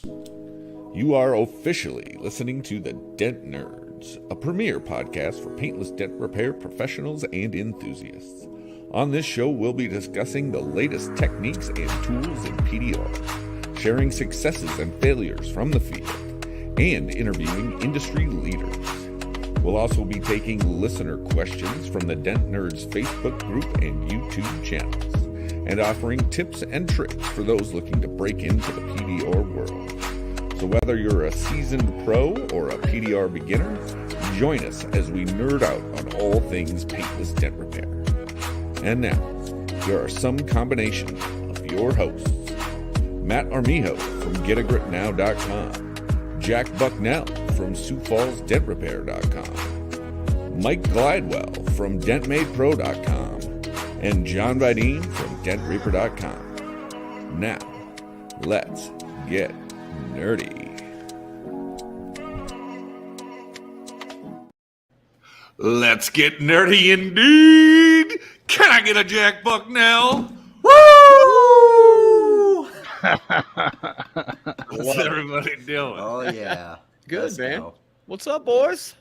You are officially listening to the Dent Nerds, a premier podcast for paintless dent repair professionals and enthusiasts. On this show, we'll be discussing the latest techniques and tools in PDR, sharing successes and failures from the field, and interviewing industry leaders. We'll also be taking listener questions from the Dent Nerds Facebook group and YouTube channels, and offering tips and tricks for those looking to break into the PDR world. So whether you're a seasoned pro or a PDR beginner, join us as we nerd out on all things paintless dent repair. And now, here are some combination of your hosts: Matt Armijo from GetAGripNow.com, Jack Bucknell from SiouxFallsDentRepair.com, Mike Glidewell from DentMadePro.com, and Jon Videen from DentReaper.com. Now, let's get nerdy. Let's get nerdy indeed. Can I get a Jack Bucknell? Woo! What's everybody doing? Oh yeah, good. Let's Man. go. What's up, boys?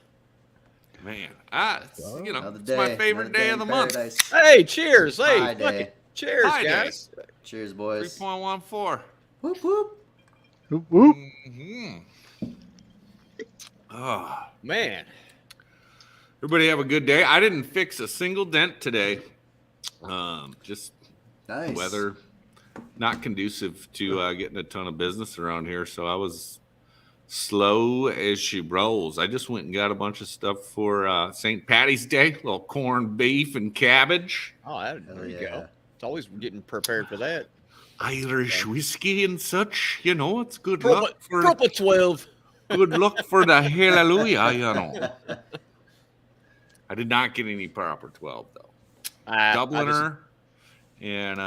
Man, Another it's day, my favorite day of the month. Hey, cheers. Hey, Hi, fuck day. it. Cheers, Hi, guys. Cheers, boys. 3.14. Whoop whoop. Whoop, whoop. Mm-hmm. Oh, Man, everybody have a good day. I didn't fix a single dent today. Just Nice. weather not conducive to getting a ton of business around here, so I was slow as she rolls. I just went and got a bunch of stuff for St. Patty's Day, a little corned beef and cabbage, there you yeah. go. It's always getting prepared for that. Irish whiskey and such. You know, it's good Proper, luck for proper 12. good luck for the hallelujah. You know, I did not get any proper 12 though. Dubliner and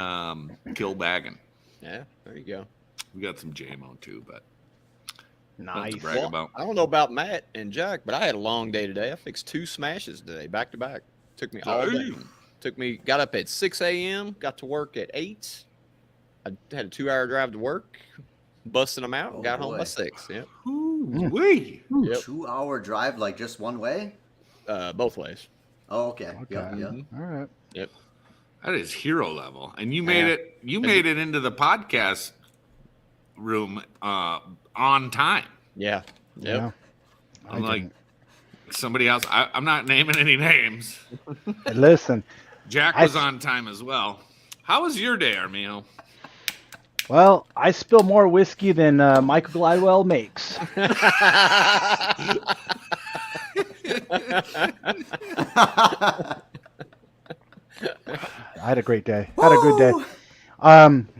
Kilbaggin. Yeah, there you go. We got some JMO too, but Nice. nothing to brag about. I don't know about Matt and Jack, but I had a long day today. I fixed 2 smashes today, back to back. Took me all day. Got up at 6 a.m., got to work at 8. I had a 2-hour drive to work, busting them out, Oh, got home boy. by 6. Yep. Ooh-wee. Yep. 2-hour drive, like just one way? Both ways. Oh, okay. Okay. Yep, yep. Mhm. All right. Yep. That is hero level, and you made it. You made it into the podcast room on time. Yeah. Yep. Yeah. I Unlike didn't. somebody else. I'm not naming any names. Hey, listen, Jack I- was on time as well. How was your day, Armijo? well, I spill more whiskey than Michael Glidewell makes. I had a great day. Had a good day.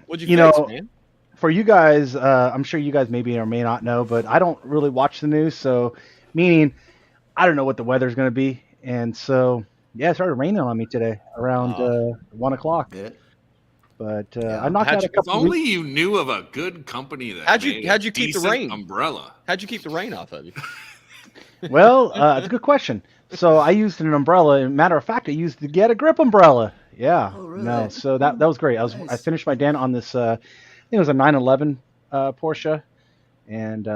What'd You fix, know, man? For you guys, I'm sure you guys maybe or may not know, but I don't really watch the news. So, meaning, I don't know what the weather's going to be. And so, yeah, it started raining on me today around 1 o'clock. Did it? But Yeah. I knocked out a If couple only you knew of a good company that How'd you made keep a the decent rain? umbrella. How'd you keep the rain off of you? Well, it's a good question. So I used an umbrella. And matter of fact, I used the Get a Grip umbrella. Yeah. Oh, really? No. So that was great. I Nice. finished my dent on this. I think it was a 911 Porsche, and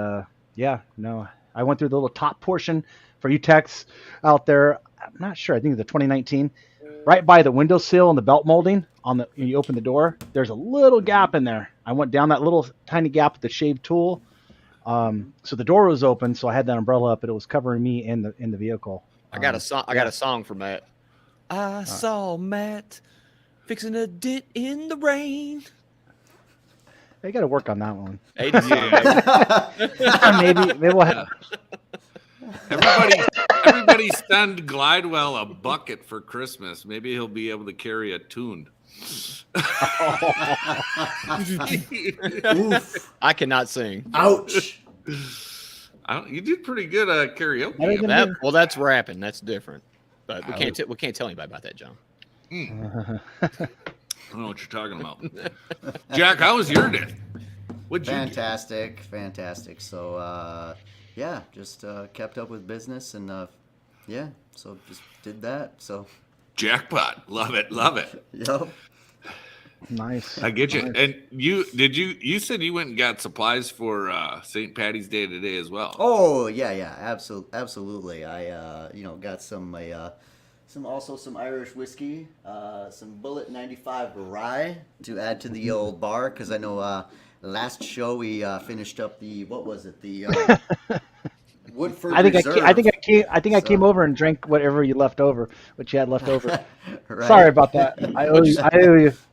yeah. No, I went through the little top portion for you techs out there. I'm not sure. I think it's a 2019. Right by the windowsill and the belt molding you open the door. There's a little gap in there. I went down that little tiny gap with the shaved tool. So the door was open, so I had that umbrella up, but it was covering me in the vehicle. I got a song. I got a song for Matt. I saw Matt fixing a dent in the rain. I got to work on that one. Hey, yeah. maybe we'll have. Everybody send Glidewell a bucket for Christmas. Maybe he'll be able to carry a tune. Oof. I cannot sing. Ouch. You did pretty good at karaoke. Better than Well, that's rapping. That's different. But we can't tell anybody about that, John. I don't know what you're talking about. Jack, how was your day? What'd you do? Fantastic. So, yeah, just kept up with business and, yeah, so just did that. So, Jackpot. Love it. yep. Nice. I get you. Nice. And you said you went and got supplies for St. Patty's Day today as well. Oh yeah, absolutely. I got some Irish whiskey, some Bullet 95 rye to add to the old bar, because I know last show we finished up the Woodford Reserve. I think I came over and drank whatever you left over, what you had left over. Right. Sorry about that. I owe you.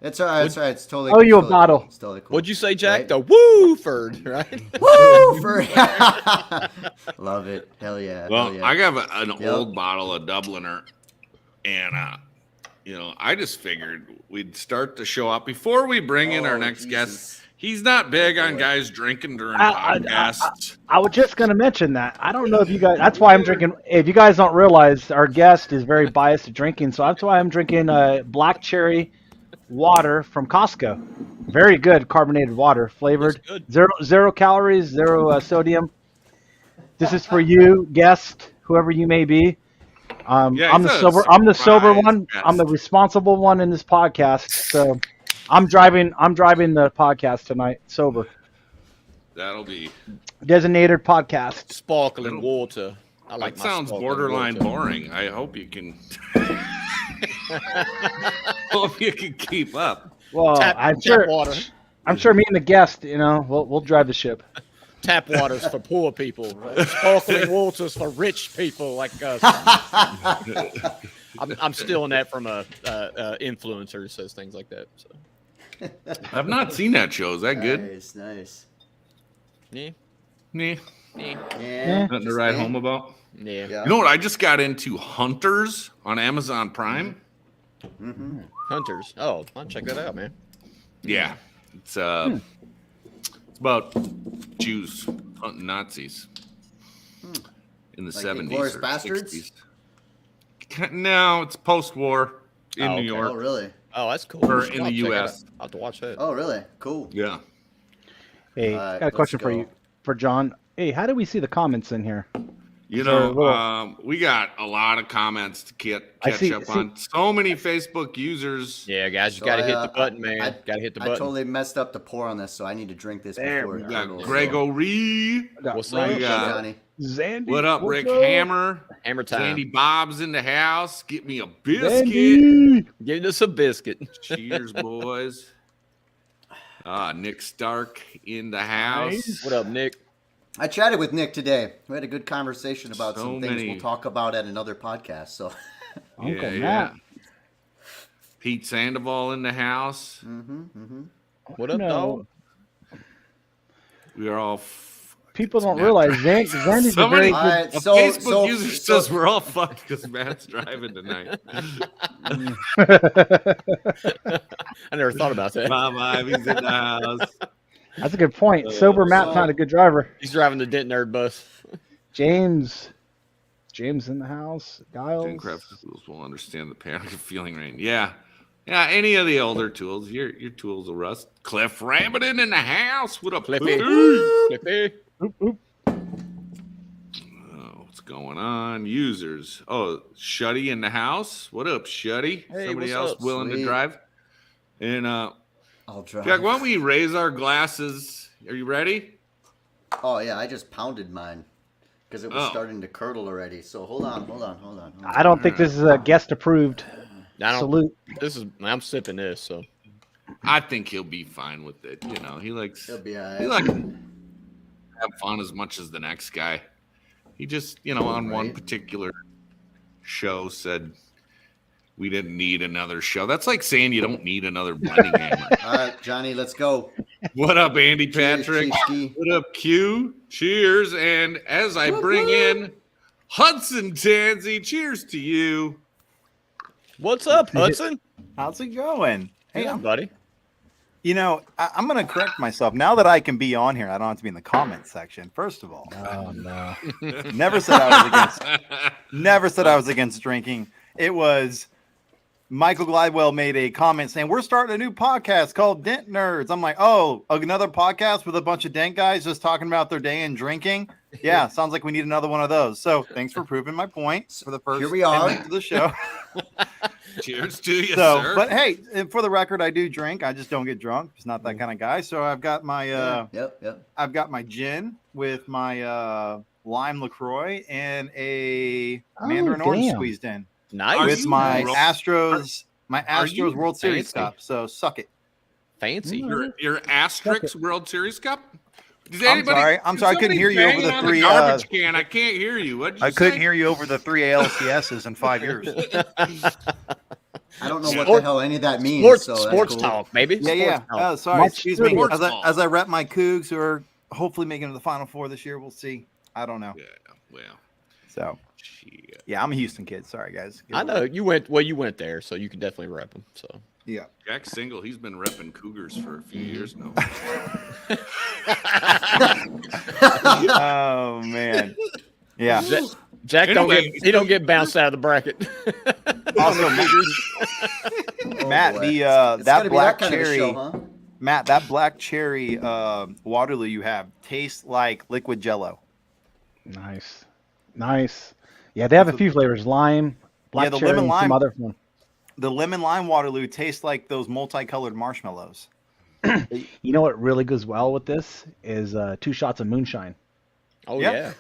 It's all right. It's all right. It's totally. I owe you a totally bottle. Cool. It's totally cool. What'd you say, Jack? Right? The Wooford, right? Woo! Love it. Hell yeah. Well, Hell yeah. I got an old bottle of Dubliner, and I just figured we'd start the show up before we bring in our next guest. He's not big on guys drinking during podcasts. I was just going to mention that. I don't know if you guys. That's why I'm drinking. If you guys don't realize, our guest is very biased to drinking, so that's why I'm drinking black cherry water from Costco. Very good carbonated water, flavored, zero calories, zero sodium. This is for you, guest, whoever you may be. I'm the sober one. Guest. I'm the responsible one in this podcast. So I'm driving the podcast tonight, sober. That'll be Designated podcast. Sparkling water. I like that sounds borderline boring. I hope you can. Hope you can keep up. Well, I'm sure water. I'm sure me and the guest, we'll drive the ship. Tap waters for poor people. Sparkling waters for rich people like us. I'm stealing that from a influencer who says things like that. So. I've not seen that show. Is that good? Nice. Yeah. Nah. Yeah. Nothing to write home about. Yeah. You know what? I just got into Hunters on Amazon Prime. Mm-hmm. Hunters. Oh, I'll check that out, man. Yeah, it's about Jews hunting Nazis in the Like 70s Inglourious or Bastards? 60s. No, it's post-war in New okay. York. Oh, really? Oh, that's cool. Or in the US. I'll have to watch that. Oh, really? Cool. Yeah. Hey, All right, got a question let's for go. you, for John. Hey, how do we see the comments in here? You So, know, we got a lot of comments to catch up on. So many Facebook users. Yeah, guys, you So got to hit the button, man. Got to hit the I button. totally messed up the pour on this, so I need to drink this before it We got curdles. Gregory. What's So, up? We got Johnny? Zandy. What up, what's Rick Hammer? Hammer time. Sandy Bob's in the house. Get me a biscuit. Zandy. Give us a biscuit. Cheers, boys. Nick Stark in the house. Nice. What up, Nick? I chatted with Nick today. We had a good conversation about So some things many. we'll talk about at another podcast. So, Uncle Matt. Pete Sandoval in the house. What up, No. dog? We are all. People don't realize Zandy's a Somebody- very all good. right. A So, Facebook user says we're all fucked because Matt's driving tonight. I never thought about that. Bob Ivy's in the house. That's a good point. Sober Matt's not a good driver. He's driving the Dent Nerd bus. James in the house. Giles. Ten craft tools will understand the panic of feeling rain. Yeah. Any of the older tools. Your tools will rust. Cliff Rambonin in the house. What up, Cliffy. Cliffy? Cliffy. Oh, what's going on? Users. Oh, Shuddy in the house. What up, Shuddy? Hey, Somebody what's else up? willing Sweet. to drive? And I'll drive. Jack, why don't we raise our glasses? Are you ready? Oh yeah, I just pounded mine because it was Oh. starting to curdle already. So hold on. I don't think this is a guest approved I don't. salute. I'm sipping this, so I think he'll be fine with it. You know, he likes It'll be all he right. likes to have fun as much as the next guy. He just, on one Right. particular show said we didn't need another show. That's like saying you don't need another Bunny Hammer. All right, Johnny, let's go. What up, Andy Cheers, Patrick? Chiefsky. What up, Q? Cheers. And as I bring in Hudson Tansey, cheers to you. what's up, Hudson? How's it going? Hey, Hey, buddy. I'm going to correct myself. Now that I can be on here, I don't have to be in the comment section. First of all, Oh no. never said I was against drinking. It was Michael Glidewell made a comment saying, we're starting a new podcast called Dent Nerds. I'm like, oh, another podcast with a bunch of dent guys just talking about their day and drinking. Yeah, sounds like we need another one of those. So thanks for proving my point for the first Here we 10 are. minutes of the show. Cheers to you, So, sir. but hey, and for the record, I do drink. I just don't get drunk. It's not that kind of guy. So I've got my Yep. I've got my gin with my lime LaCroix and a Mandarin orange damn. squeezed in Nice. with my Nice. Astros you World Series fancy? cup. So suck it. Fancy. Your Asterix World Series Cup? Does I'm sorry, I couldn't hear you over the three, garbage can. I can't hear you. What I couldn't hear you over the 3 ALCSs in 5 years. I don't know what the hell any of that means. Sports, so that's sports cool. talk, maybe. Yeah. Sports talk. Sorry, Much excuse me. sports As I, talk. as I rep my Cougs, who are hopefully making it to the Final Four this year, we'll see. I don't know. Yeah, well, So shit. yeah, I'm a Houston kid. Sorry, guys. I know you went. Well, you went there, so you can definitely rep them. So Yeah. Jack Single, he's been repping Cougars for a few years now. Oh man. Yeah. Jack Anyway. don't get bounced out of the bracket. Also, Matt, boy. the It's that gotta be black kind of a cherry, show, huh? Matt, that black cherry Waterloo you have tastes like liquid Jello. Nice. Yeah, they have a few flavors: lime, black the cherry, lemon and lime. some other one. The lemon lime Waterloo tastes like those multicolored marshmallows. You know what really goes well with this is 2 shots of moonshine Oh Yep. yeah.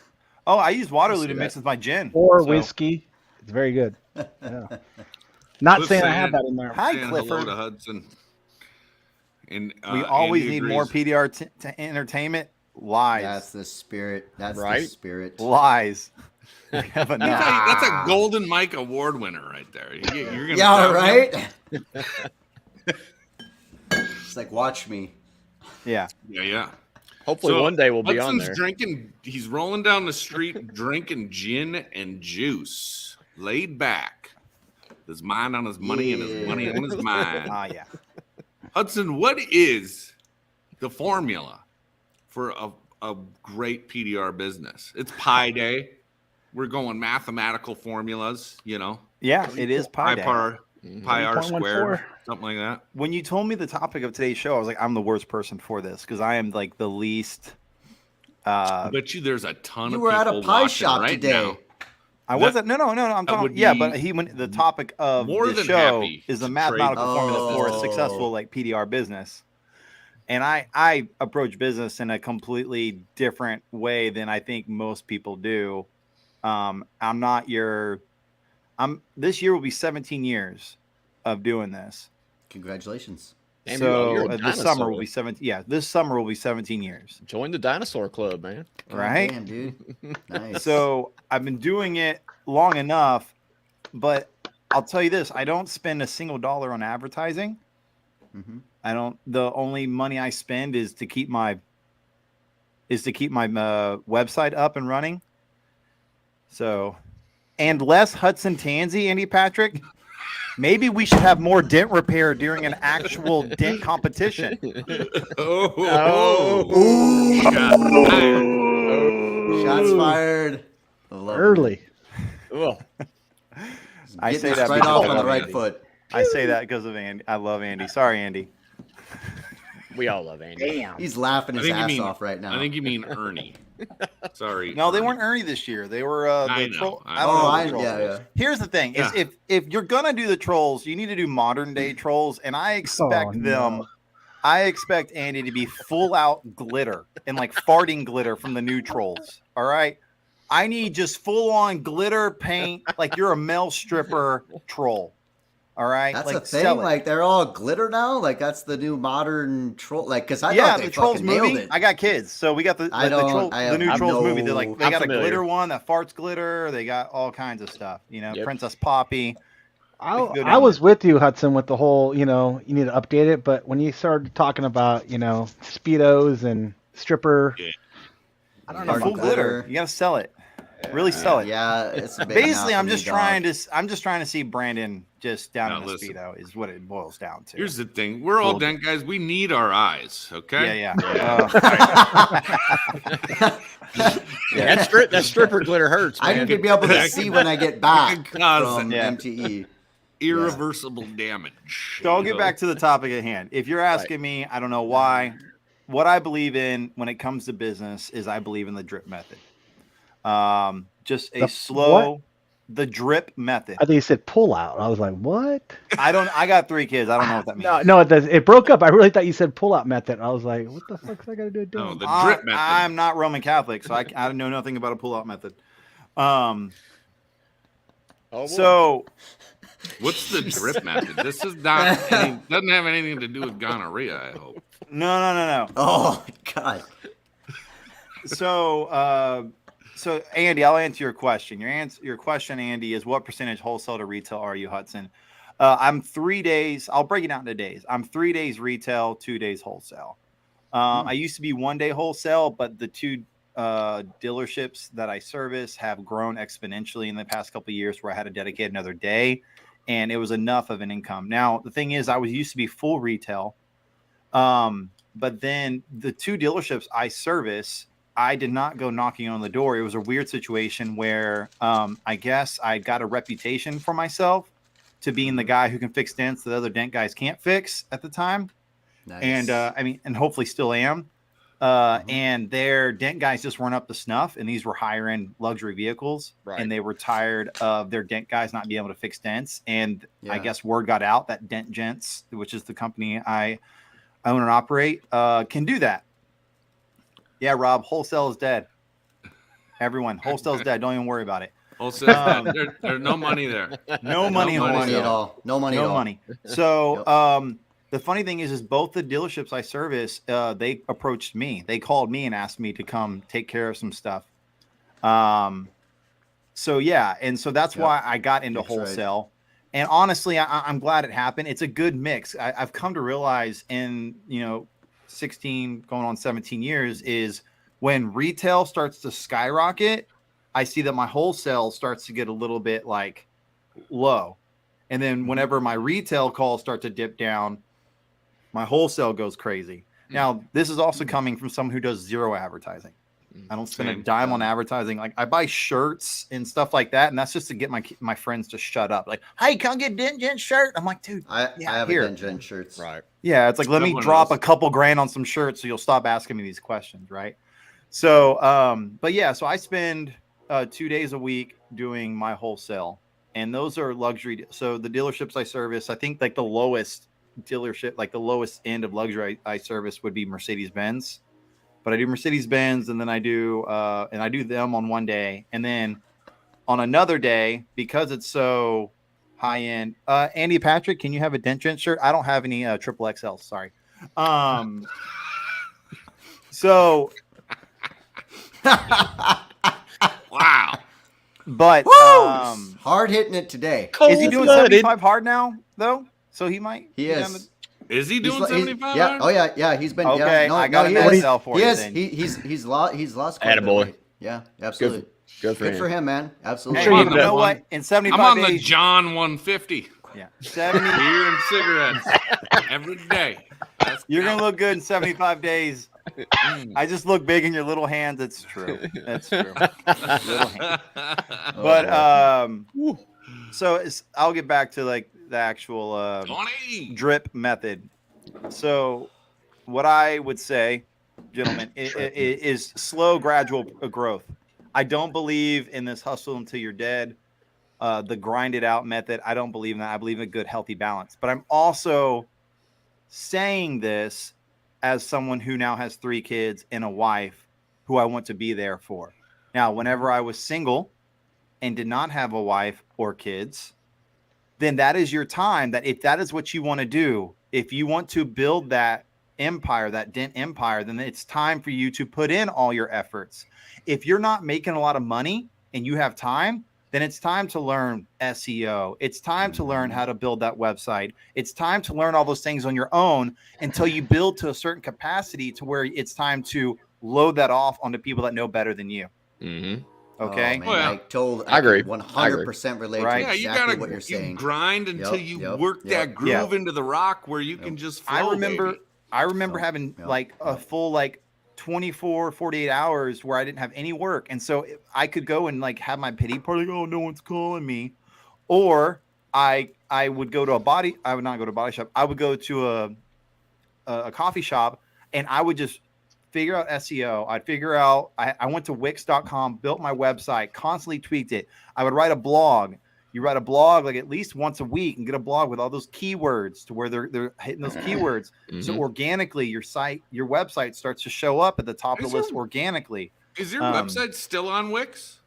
Oh, I use Waterloo see to mix that. with my gin. or So- whiskey. It's very good. Yeah. Not Cliff saying I saying- have that in there. Hi, Saying hello Clifford. to Hudson. And We always Andy need more agrees. PDR to entertainment. Lies. That's the spirit. That's the Right? spirit. Lies. We have enough. That's a Golden Mike Award winner right there. You're gonna Yeah, tell him? right? It's like, watch me. Yeah. Yeah. Hopefully So, one day we'll be on Hudson's there. drinking. He's rolling down the street drinking gin and juice, laid back. His mind on his money and his money on his mind. Ah, yeah. Hudson, what is the formula for a great PDR business? It's Pi Day. We're going mathematical formulas, you know. Yeah, it is Pi Pi Day. par, pi r 3.14. squared, something like that. When you told me the topic of today's show, I was like, I'm the worst person for this because I am like the least. I bet you there's a ton You of were at people a pie watching shop right today. now. I wasn't. No. I'm that talking. would Yeah, be but the topic of more the than show happy is the to mathematical trade- formula for a Oh. successful like PDR business. And I approach business in a completely different way than I think most people do. This year will be 17 years of doing this. Congratulations. Damn, So you're a this summer will dinosaur. be 17. Yeah, this summer will be 17 years. Join the dinosaur club, man. Right? Damn, dude. Nice. So I've been doing it long enough, but I'll tell you this: I don't spend a single dollar on advertising. Mhm. I don't. The only money I spend is to keep my website up and running. So, and less Hudson Tansy, Andy Patrick. Maybe we should have more dent repair during an actual dent competition. Oh. Shots fired. Shots fired. I love it. Early. Ugh. I Getting say us that right because off I on the love right Andy. foot. I say that because of Andy. I love Andy. Sorry, Andy. We all love Andy. Damn. He's laughing I his think you ass mean- off right now. I think you mean Ernie. Sorry. No, they Ernie. weren't Ernie this year. They were I the know. troll. I I don't know. know. Oh, the trolls. yeah. Here's the thing: is Yeah. if you're gonna do the trolls, you need to do modern day trolls, and I expect them. no. I expect Andy to be full out glitter and like farting glitter from the new trolls. All right, I need just full on glitter paint, like you're a male stripper troll. All right, That's like a thing. sell it. Like they're all glitter now. Like that's the new modern troll. Like because I Yeah, thought they the trolls fucking nailed movie. it. I got kids, so we got the I the, don't- troll, I the new have trolls movie. no- They're like they I'm got familiar. a glitter one that farts glitter. They got all kinds of stuff. You know, Yep. Princess Poppy. I Good I on was it. with you, Hudson, with the whole, you need to update it. But when you started talking about, Speedos and stripper, Yeah. I don't Yeah, know Full about glitter. glitter. You gotta sell it. Really sell it. Yeah, it's a big Basically, now I'm for just me, trying dog. to. I'm just trying to see Brandon just down Now in the listen. speedo is what it boils down to. Here's the thing. We're all Cool. dent guys. We need our eyes. Okay. yeah. That stripper glitter hurts, I man. need to be able to see when I get back cause from Yeah. MTE. Irreversible damage. So I'll you get know? back to the topic at hand. If you're asking me, I don't know why. What I believe in when it comes to business is I believe in the drip method. Just a The slow, what? the drip method. I think you said pull out. I was like, what? I got 3 kids. I don't know what that means. No, it broke up. I really thought you said pull out method. I was like, what the fuck's I got to do with No, doing? the drip method. I'm not Roman Catholic, so I know nothing about a pull out method. Oh, boy. So What's the drip method? This is not doesn't have anything to do with gonorrhea, I hope. no. Oh God. So Andy, I'll answer your question. Your question, Andy, is what percentage wholesale to retail are you, Hudson? I'm 3 days. I'll break it down into days. I'm 3 days retail, 2 days wholesale. I used to be 1 day wholesale, but the 2 dealerships that I service have grown exponentially in the past couple of years, where I had to dedicate another day, and it was enough of an income. Now the thing is, I used to be full retail, but then the 2 dealerships I service, I did not go knocking on the door. It was a weird situation where I guess I got a reputation for myself to being the guy who can fix dents that other dent guys can't fix at the time. Nice. And and hopefully still am. And their dent guys just weren't up to snuff, and these were higher end luxury vehicles, Right. and they were tired of their dent guys not being able to fix dents. And I guess word got out that Dent Gents, which is the company I own and operate, can do that. Yeah, Rob, wholesale is dead. Everyone, wholesale is dead. Don't even worry about it. Also, there's no money there. No money in No money wholesale. at all. No money at all. money. So the funny thing is both the dealerships I service, they approached me. They called me and asked me to come take care of some stuff. So yeah, and so that's why I got into wholesale. And honestly, I'm glad it happened. It's a good mix. I've come to realize in 16 going on 17 years is when retail starts to skyrocket, I see that my wholesale starts to get a little bit like low. And then whenever my retail calls start to dip down, my wholesale goes crazy. Now, this is also coming from someone who does zero advertising. I don't spend a dime on advertising. Like I buy shirts and stuff like that, and that's just to get my friends to shut up. Like, hey, come get Dent Gent shirt. I'm like, dude, I have here. a Dent Gent shirts. Right. Yeah, it's like let me drop a couple grand on some shirts so you'll stop asking me these questions, right? So, but yeah, so I spend 2 days a week doing my wholesale, and those are luxury. So the dealerships I service, I think like the lowest dealership, like the lowest end of luxury I service would be Mercedes-Benz. But I do Mercedes-Benz, and then I do them on one day, and then on another day, because it's so high end. Andy Patrick, can you have a Dent Gent shirt? I don't have any triple XL. Sorry. So. Wow. But hard hitting it today. Is he doing 75 hard now though? So he might. He is. Is he doing 75? Yeah. Oh yeah. He's been. Okay. Yeah, no, I got he an is. XL for He you. is. Then. He's lost quite a bit of Attaboy. weight. Yeah. Absolutely. Good for him, man. Absolutely. Hey, you know what? In 75 I'm on the days, John 150. yeah, 70. Beer and cigarettes every day. You're gonna look good in 75 days. I just look big in your little hands. It's true. That's true. Little hands. But so I'll get back to like the actual 20. drip method. So what I would say, gentlemen, is slow, gradual growth. I don't believe in this hustle until you're dead. The grind it out method. I don't believe in that. I believe in a good, healthy balance. But I'm also saying this as someone who now has 3 kids and a wife who I want to be there for. Now, whenever I was single and did not have a wife or kids, then that is your time. That if that is what you want to do, if you want to build that empire, that Dent empire, then it's time for you to put in all your efforts. If you're not making a lot of money and you have time, then it's time to learn SEO. It's time to learn how to build that website. It's time to learn all those things on your own until you build to a certain capacity to where it's time to load that off onto people that know better than you. Mm-hmm. Okay. Oh, man, I agree. 100% relate Right. to Yeah, you exactly gotta what you're saying. grind until you work that groove into the rock where you can just flow. I remember having like a full like 24, 48 hours where I didn't have any work. And so I could go and like have my pity party, like, oh, no one's calling me. Or I would go to I would not go to a body shop. I would go to a coffee shop and I would just figure out SEO. I'd figure out, I went to Wix.com, built my website, constantly tweaked it. I would write a blog. You write a blog like at least once a week and get a blog with all those keywords to where they're hitting those keywords. So organically your website starts to show up at the top of the list organically. Is your website still on Wix?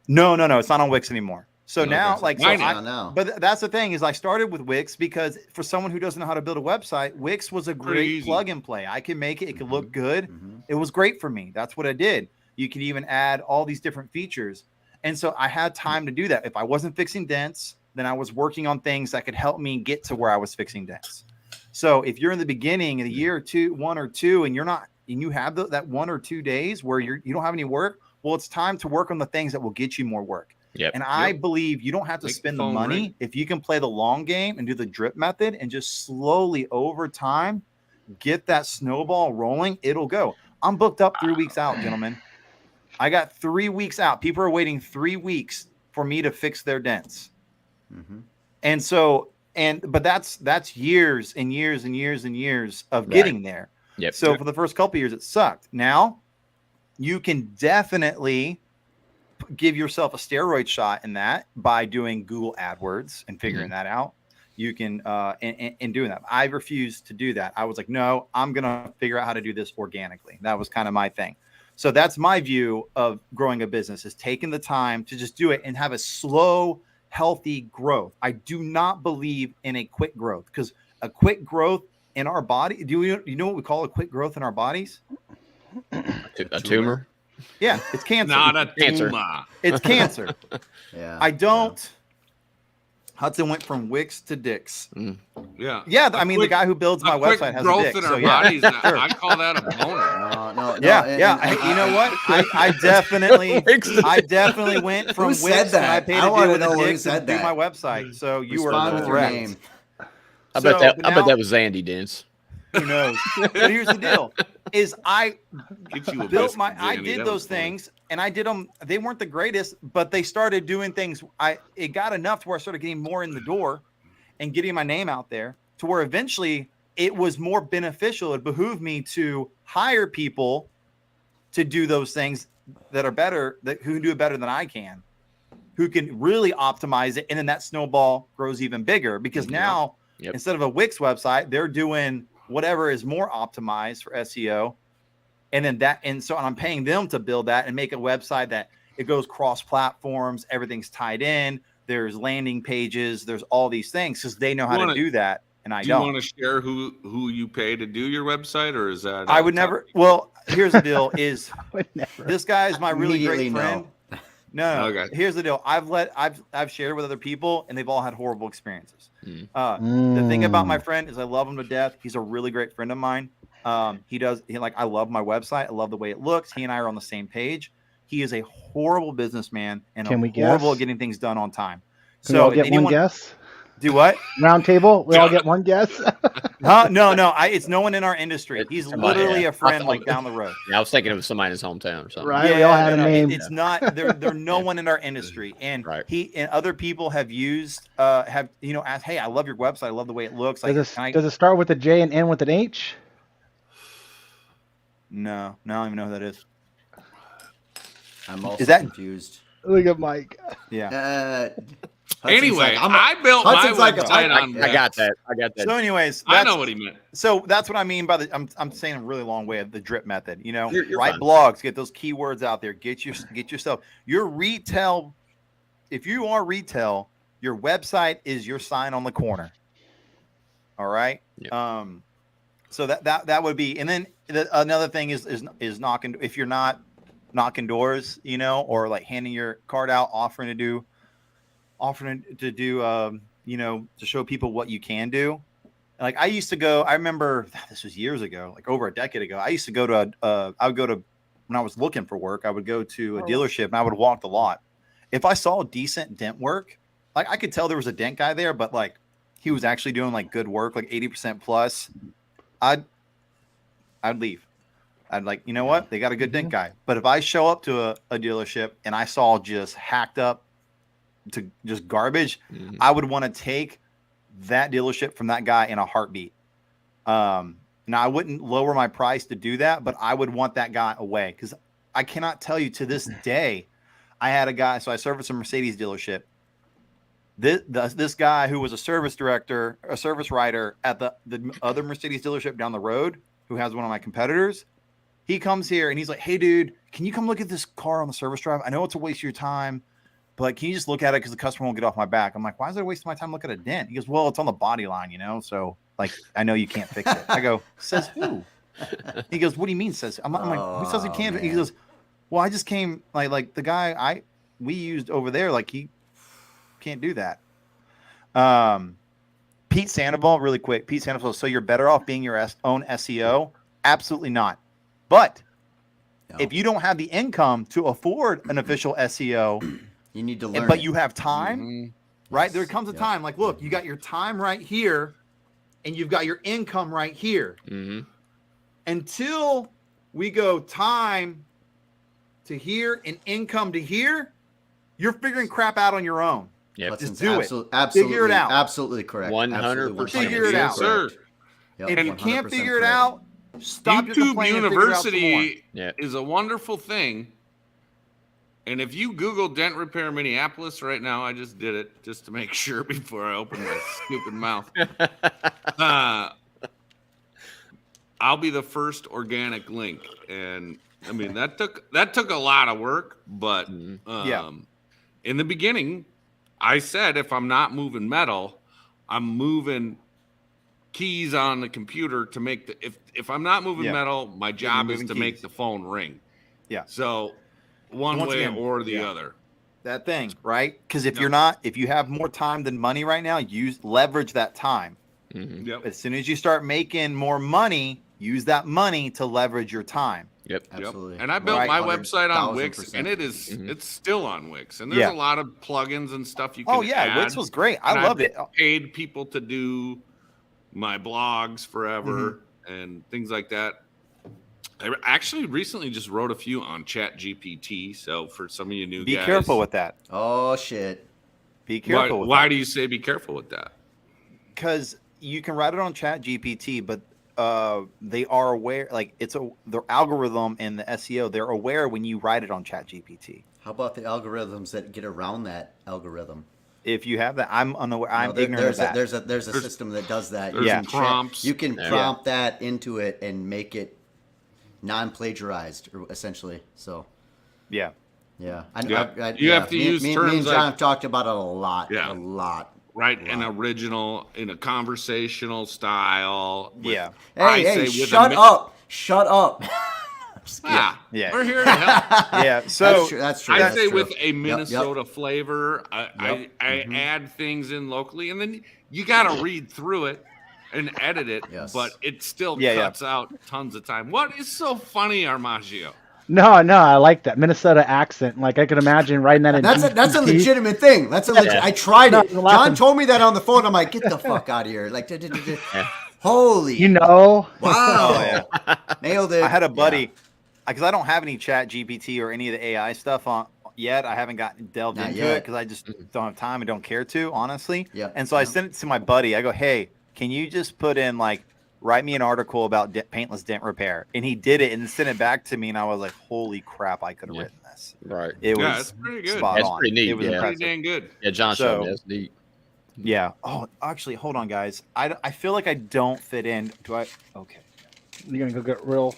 No. It's not on Wix anymore. So now, now. But that's the thing is I started with Wix because for someone who doesn't know how to build a website, Wix was a great plug and play. I can make it. It could look good. It was great for me. That's what I did. You can even add all these different features. And so I had time to do that. If I wasn't fixing dents, then I was working on things that could help me get to where I was fixing dents. So if you're in the beginning of the year or 1 or 2, and you're not, and you have that 1 or 2 days where you don't have any work, well, it's time to work on the things that will get you more work. And I believe you don't have to spend the money if you can play the long game and do the drip method and just slowly over time get that snowball rolling. It'll go. I'm booked up 3 weeks out, gentlemen. I got 3 weeks out. People are waiting 3 weeks for me to fix their dents. And so, but that's years and years and years and years of getting there. So for the first couple of years, it sucked. Now you can definitely give yourself a steroid shot in that by doing Google AdWords and figuring that out. You can, and doing that. I refused to do that. I was like, no, I'm going to figure out how to do this organically. That was kind of my thing. So that's my view of growing a business, is taking the time to just do it and have a slow, healthy growth. I do not believe in a quick growth, because a quick growth in our body, you know what we call a quick growth in our bodies? A tumor? Yeah, it's cancer. Not a Cancer. tumor. It's cancer. I don't. Yeah. Hudson went from Wix to Dicks. Yeah. Yeah, I mean, the guy who builds my website has a dick. In So our yeah, bodies, I call that a boner. No. You know what? I definitely went from Who Wix said that? and I paid I a wanna deal with know a who dick to said do that. my website. So you Respond were with your correct. name. I bet that was Zandy Dents. Who knows? But here's the deal: is I Get you a built biscuit, I Zandy. did That those was funny. things, and I did them. They weren't the greatest, but they started doing things. It got enough to where I started getting more in the door and getting my name out there, to where eventually it was more beneficial. It behooved me to hire people to do those things that are better, who can do it better than I can, who can really optimize it, and then that snowball grows even bigger, because now instead of a Wix website, they're doing whatever is more optimized for SEO. And so I'm paying them to build that and make a website that it goes cross platforms. Everything's tied in. There's landing pages. There's all these things, because they know how to do that. And I don't. Do you want to share who you pay to do your website, or is that? I would never. Well, here's the deal: is this guy is my really great friend. No. Okay. Here's the deal: I've shared with other people, and they've all had horrible experiences. The thing about my friend is I love him to death. He's a really great friend of mine. I love my website. I love the way it looks. He and I are on the same page. He is a horrible businessman and horrible at getting things done on time. Can we all get one guess? Do what? Round table. We all get one guess. No. It's no one in our industry. He's literally a friend down the road. Yeah, I was thinking it was somebody in his hometown or something. Right. We all had a name. It's not. They're no one in our industry, and he and other people have used asked, hey, I love your website. I love the way it looks. Does it start with a J and end with an H? No, I don't even know who that is. I'm also confused. Look at Mike. Yeah. Anyway, I built my website on I got that. So, anyways, I know what he meant. So that's what I mean by I'm saying a really long way of the drip method. You're write fine. blogs, get those keywords out there, get yourself your retail. If you are retail, your website is your sign on the corner. All right. Yeah. So that would be, and then another thing is knocking. If you're not knocking doors, or like handing your card out, offering to do, to show people what you can do. Like I used to go, I remember this was years ago, like over a decade ago. I used to go to when I was looking for work, I would go to a dealership and I would walk the lot. If I saw decent dent work, like I could tell there was a dent guy there, but like he was actually doing like good work, like 80% plus, I'd leave. I'd like, you know what? They got a good dent guy. But if I show up to a dealership and I saw just hacked up to just garbage, I would want to take that dealership from that guy in a heartbeat. Now, I wouldn't lower my price to do that, but I would want that guy away because I cannot tell you to this day. I had a guy, so I serviced a Mercedes dealership. This guy who was a service director, a service writer at the other Mercedes dealership down the road, who has one of my competitors, he comes here and he's like, "Hey, dude, can you come look at this car on the service drive? I know it's a waste of your time, but can you just look at it because the customer won't get off my back?" I'm like, "Why is it a waste of my time looking at a dent?" He goes, "Well, it's on the body line, so like I know you can't fix it." I go, "Says who?" He goes, "What do you mean says?" I'm like, "Who says he can't?" man. He goes, "Well, I just came like the guy we used over there, like he can't do that." Pete Sandoval, really quick. Pete Sandoval, so you're better off being your own SEO? Absolutely not. But if you don't have the income to afford an official SEO, you need to learn. But you have time, right? There comes a time like, look, you got your time right here, and you've got your income right here. Mm-hmm. Until we go time to here and income to here, you're figuring crap out on your own. Yep. Just do it. Absolutely, Figure it out. Absolutely correct. 100%. Figure it out. Sir. Yep, If you 100% can't figure it correct. out, stop your YouTube complaining and figure it out some more. University is a wonderful thing. And if you Google dent repair Minneapolis right now, I just did it just to make sure before I open my stupid mouth. I'll be the first organic link. And I mean, that took a lot of work, but in the beginning, I said, if I'm not moving metal, I'm moving keys on the computer to make the, if I'm not moving metal, my job is to make the phone ring. Yeah. So one way or the other. That thing, right? Because if you have more time than money right now, leverage that time. Mm-hmm. Yep. As soon as you start making more money, use that money to leverage your time. Yep. Absolutely. And I built my website on 100,000%. Wix, and it's still on Wix. And there's a lot of plugins and stuff you can add. Wix was great. I loved it. Paid people to do my blogs forever and things like that. I actually recently just wrote a few on ChatGPT. So for some of you new guys, be careful with that. Oh shit. Be careful. Why do you say be careful with that? Because you can write it on ChatGPT, but they are aware, like the algorithm and the SEO, they're aware when you write it on ChatGPT. How about the algorithms that get around that algorithm? If you have that, I'm unaware. I'm ignorant of that. There's a system that does that. There's prompts. You can prompt that into it and make it non-plagiarized, essentially. So. Yeah. Yeah. You have to use terms me and John like, have talked about it a lot. Yeah. A lot. Right, an original, in a conversational style. Yeah. Hey, shut up. Shut up. Yeah. We're here to help. Yeah, so that's true. I say true. with a Minnesota flavor, I add things in locally, and then you got to read through it and edit it, but it still cuts out tons of time. What is so funny, Armijo? No, I like that Minnesota accent. Like I can imagine writing that in. That's a legitimate thing. That's a legit. I tried it. John told me that on the phone. I'm like, get the fuck out of here! Like, holy, wow, nailed it. I had a buddy because I don't have any Chat GPT or any of the AI stuff on yet. I haven't gotten delved into it because I just don't have time and don't care to, honestly. Yeah. And so I sent it to my buddy. I go, hey, can you just put in write me an article about paintless dent repair? And he did it and sent it back to me, and I was like, holy crap, I could have written this. Right. It was it's pretty good. spot That's on. pretty neat. It was Pretty dang good. Yeah, John showed me. That's neat. Yeah. Oh, actually, hold on, guys. I feel like I don't fit in. Do I? Okay. You're gonna go get real.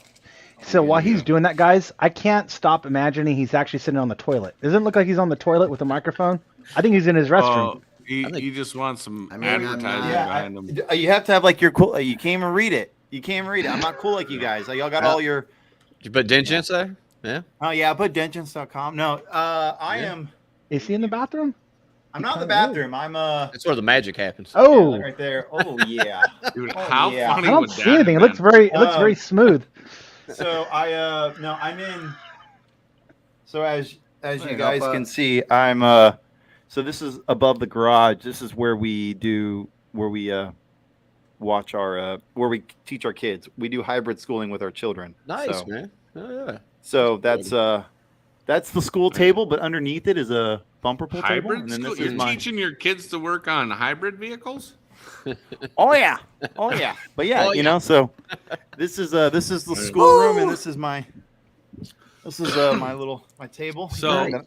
So while he's doing that, guys, I can't stop imagining he's actually sitting on the toilet. Doesn't it look like he's on the toilet with a microphone? I think he's in his restroom. You just want some advertising behind them. You have to have your cool. You can't even read it. You can't even read it. I'm not cool like you guys. Y'all got all your. You put Dentgens there? Yeah. Oh yeah, I put dentgens.com. No, I am. Is he in the bathroom? I'm not in the bathroom. I'm That's where the magic happens. Oh, right there. Oh yeah. Dude, how funny I don't would see that anything. It have looks very smooth. So I'm in. So as you guys help can see, I'm so this is above the garage. This is where we watch our where we teach our kids. We do hybrid schooling with our children. Nice, man. Oh, yeah. So that's the school table, but underneath it is a bumper pull table. Hybrid And then school? this is You're teaching your kids to work on hybrid vehicles? Oh yeah. But yeah, Oh, you yeah. know, so this is the schoolroom, and this is my my table. So- here.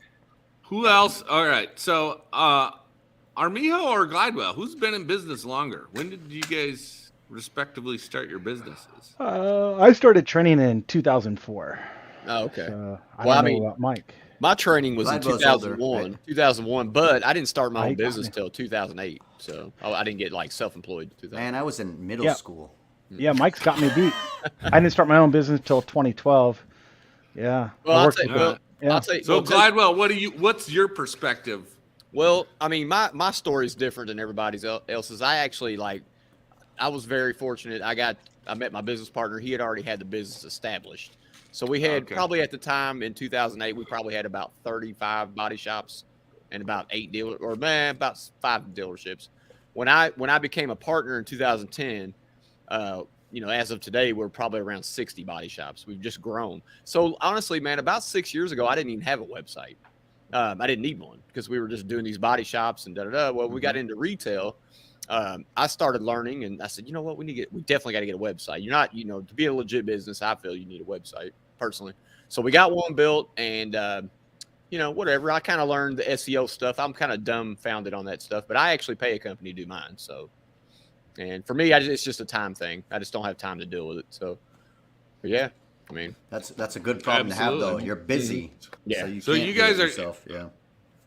Who else? All right. So, Armijo or Glidewell? Who's been in business longer? When did you guys respectively start your businesses? I started training in 2004. Oh, okay. I Well, don't I know mean- about Mike. My training was in Glidewell's older, 2001, right? 2001, but I didn't start my own Mike got business me. till 2008. So I didn't get like self-employed. 2000. Man, I was in middle Yeah. school. Yeah, Mike's got me beat. I didn't start my own business till 2012. Yeah. Well, I I'll worked say, with well, yeah. I'll say, So, well, Glidewell, what's your perspective? well, I mean, my story is different than everybody else's. I actually I was very fortunate. I met my business partner. He had already had the business established. So we had Okay. probably at the time in 2008, we probably had about 35 body shops and about about 5 dealerships. When I became a partner in 2010, as of today, we're probably around 60 body shops. We've just grown. So honestly, man, about 6 years ago, I didn't even have a website. I didn't need one because we were just doing these body shops and da-da-da. Well, we got into retail. I started learning, and I said, you know what, we definitely got to get a website. You're not, to be a legit business, I feel you need a website personally. So we got one built, and whatever. I kind of learned the SEO stuff. I'm kind of dumbfounded on that stuff, but I actually pay a company to do mine. So, and for me, it's just a time thing. I just don't have time to deal with it. So, but yeah, I mean, That's a good problem to have, though. Absolutely. You're busy. Yeah. So you, So can't you do it guys are- yourself. Yeah.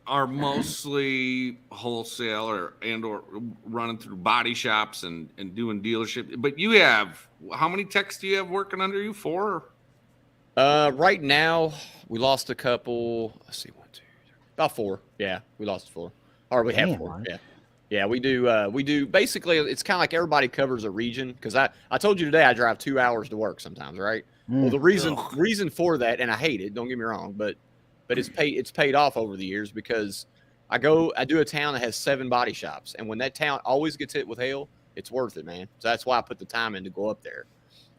Are mostly wholesale or running through body shops and doing dealership. But you have, how many techs do you have working under you? 4? right now we lost a couple. Let's see, 1, 2, 3, about 4. Yeah, we lost 4, or we have Damn, 4. Mike. Yeah. We do. Basically, it's kind of like everybody covers a region. Because I told you today I drive 2 hours to work sometimes, right? Well, the reason for that, and I hate it. Don't get me wrong, but it's paid off over the years because I do a town that has 7 body shops, and when that town always gets hit with hail, it's worth it, man. So that's why I put the time in to go up there,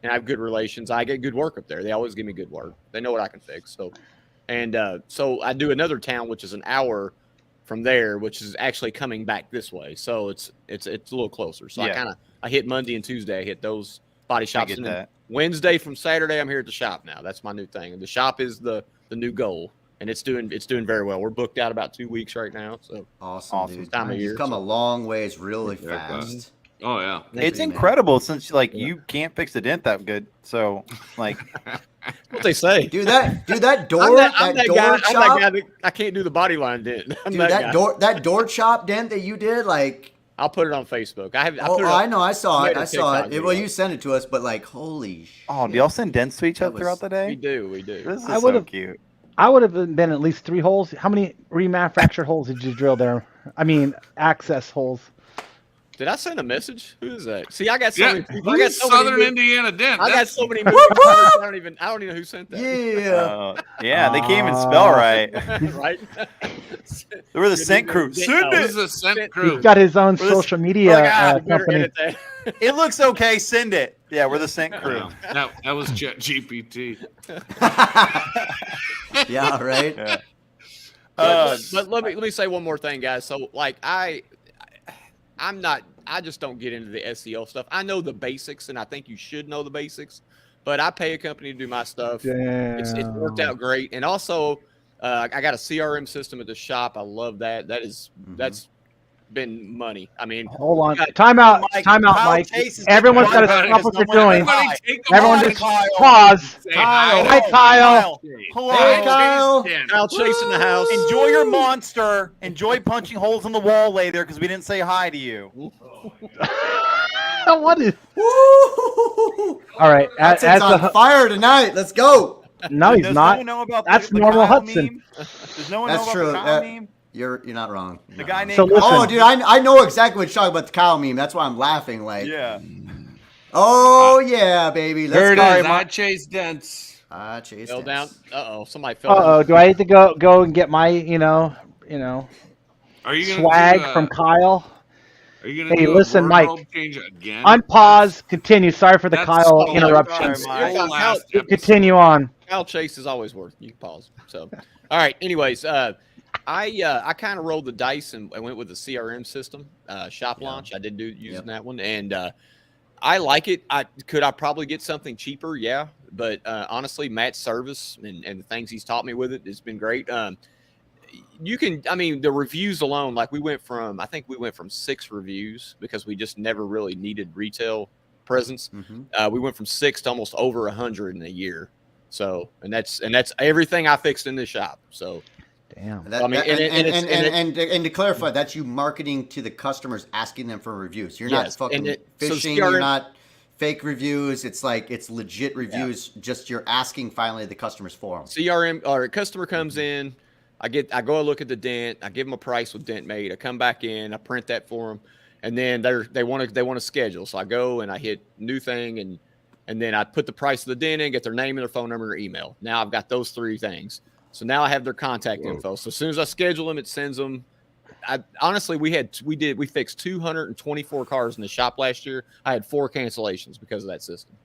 and I have good relations. I get good work up there. They always give me good work. They know what I can fix. So, so I do another town which is an hour from there, which is actually coming back this way. So it's a little closer. So Yeah. I hit Monday and Tuesday. I hit those body shops. get And then that. Wednesday from Saturday, I'm here at the shop now. That's my new thing. And the shop is the new goal, and it's doing very well. We're booked out about 2 weeks right now. So Awesome, dude. time of year. You've come so- a long ways really Yeah, fast. Oh, yeah. It's Man. incredible since you can't fix a dent that good. So like what they say. Dude, that door, I'm that that door guy. I'm chop, that guy that I can't do the body line dent. I'm dude, that that guy. door chop dent that you did, like, I'll put it on Facebook. I oh, put it I on, know, I saw made it, a I saw TikTok it. Well, video. you sent it to us, but like, holy shit. oh, do y'all send dents to each That other throughout was- the we day? do. This is I so would've- cute. I would have been at least 3 holes. How many remanufactured holes did you drill there? I mean, access holes. Did I send a message? Who is that? See, I got so Yeah. many people. I got Who's so many Southern new- Indiana Dent? I got That's- so many moving parts, I don't even know who sent that. Yeah. Yeah, they can't even spell right. Right? We're the scent crew. Dent- Send This it. is a scent He's crew. got his own We're the- social media We're like, You better company. edit that. It looks okay. Send it. Yeah, we're the scent crew. That was GPT. Yeah, right? Yeah. But let me say one more thing, guys. So like I just don't get into the SEO stuff. I know the basics, and I think you should know the basics. But I pay a company to do my stuff. It's worked out great, and also I got a CRM system at the shop. I love that. That's been money. I mean, Hold on. got- Time out, Kyle Mike. Chase is Everyone's got to getting stop what because they're no one- doing. Everybody take a Everyone moment. just pause. Say hi. Hi, Kyle. Hello. Hey, Kyle. Kyle Chase in the house. Enjoy your monster. Enjoy punching holes in the wall later because we didn't say hi to you. What is? Woo! All right. Hudson's As on the, fire tonight. Let's go. no, he's Does not. No one know about That's the normal Kyle Hudson. Meme? Does no one That's know true. about the Kyle meme? You're not wrong. You're The not guy wrong. named So listen. Oh, dude, I know exactly what you're talking about, the Kyle meme. That's why I'm laughing. Like, Yeah. oh yeah, baby. Let's There it go. is. I chase dents. Chase Fell Dents. down. Somebody fell Oh, down. do I need to go and get my Are you gonna swag do, from Kyle? Are you gonna Hey, do listen, a Mike. wardrobe change again? Unpause. Continue. Sorry for the That's Kyle so interruption. Sorry, Mike. Whole last episode. Continue on. Kyle Chase is always worth. You can pause. So, all right. Anyways, I kind of rolled the dice and went with the CRM system, Shop Launch. I did using that one, and I like it. I probably get something cheaper, yeah. But honestly, Matt's service and the things he's taught me with it has been great. The reviews alone, like I think we went from 6 reviews because we just never really needed retail presence. We went from 6 to almost over 100 in a year. So, and that's everything I fixed in this shop. So, damn. And to clarify, that's you marketing to the customers, asking them for reviews. You're not fucking fishing. You're not fake reviews. It's like it's legit reviews. Just you're asking finally the customers for them. CRM or a customer comes in, I go look at the dent, I give them a price with dent made. I come back in, I print that for them, and then they want to schedule. So I go and I hit new thing and then I put the price of the dent in, get their name and their phone number or email. Now I've got those 3 things. So now I have their contact info. So as soon as I schedule them, it sends them. Honestly, we fixed 224 cars in the shop last year. I had 4 cancellations because of that system.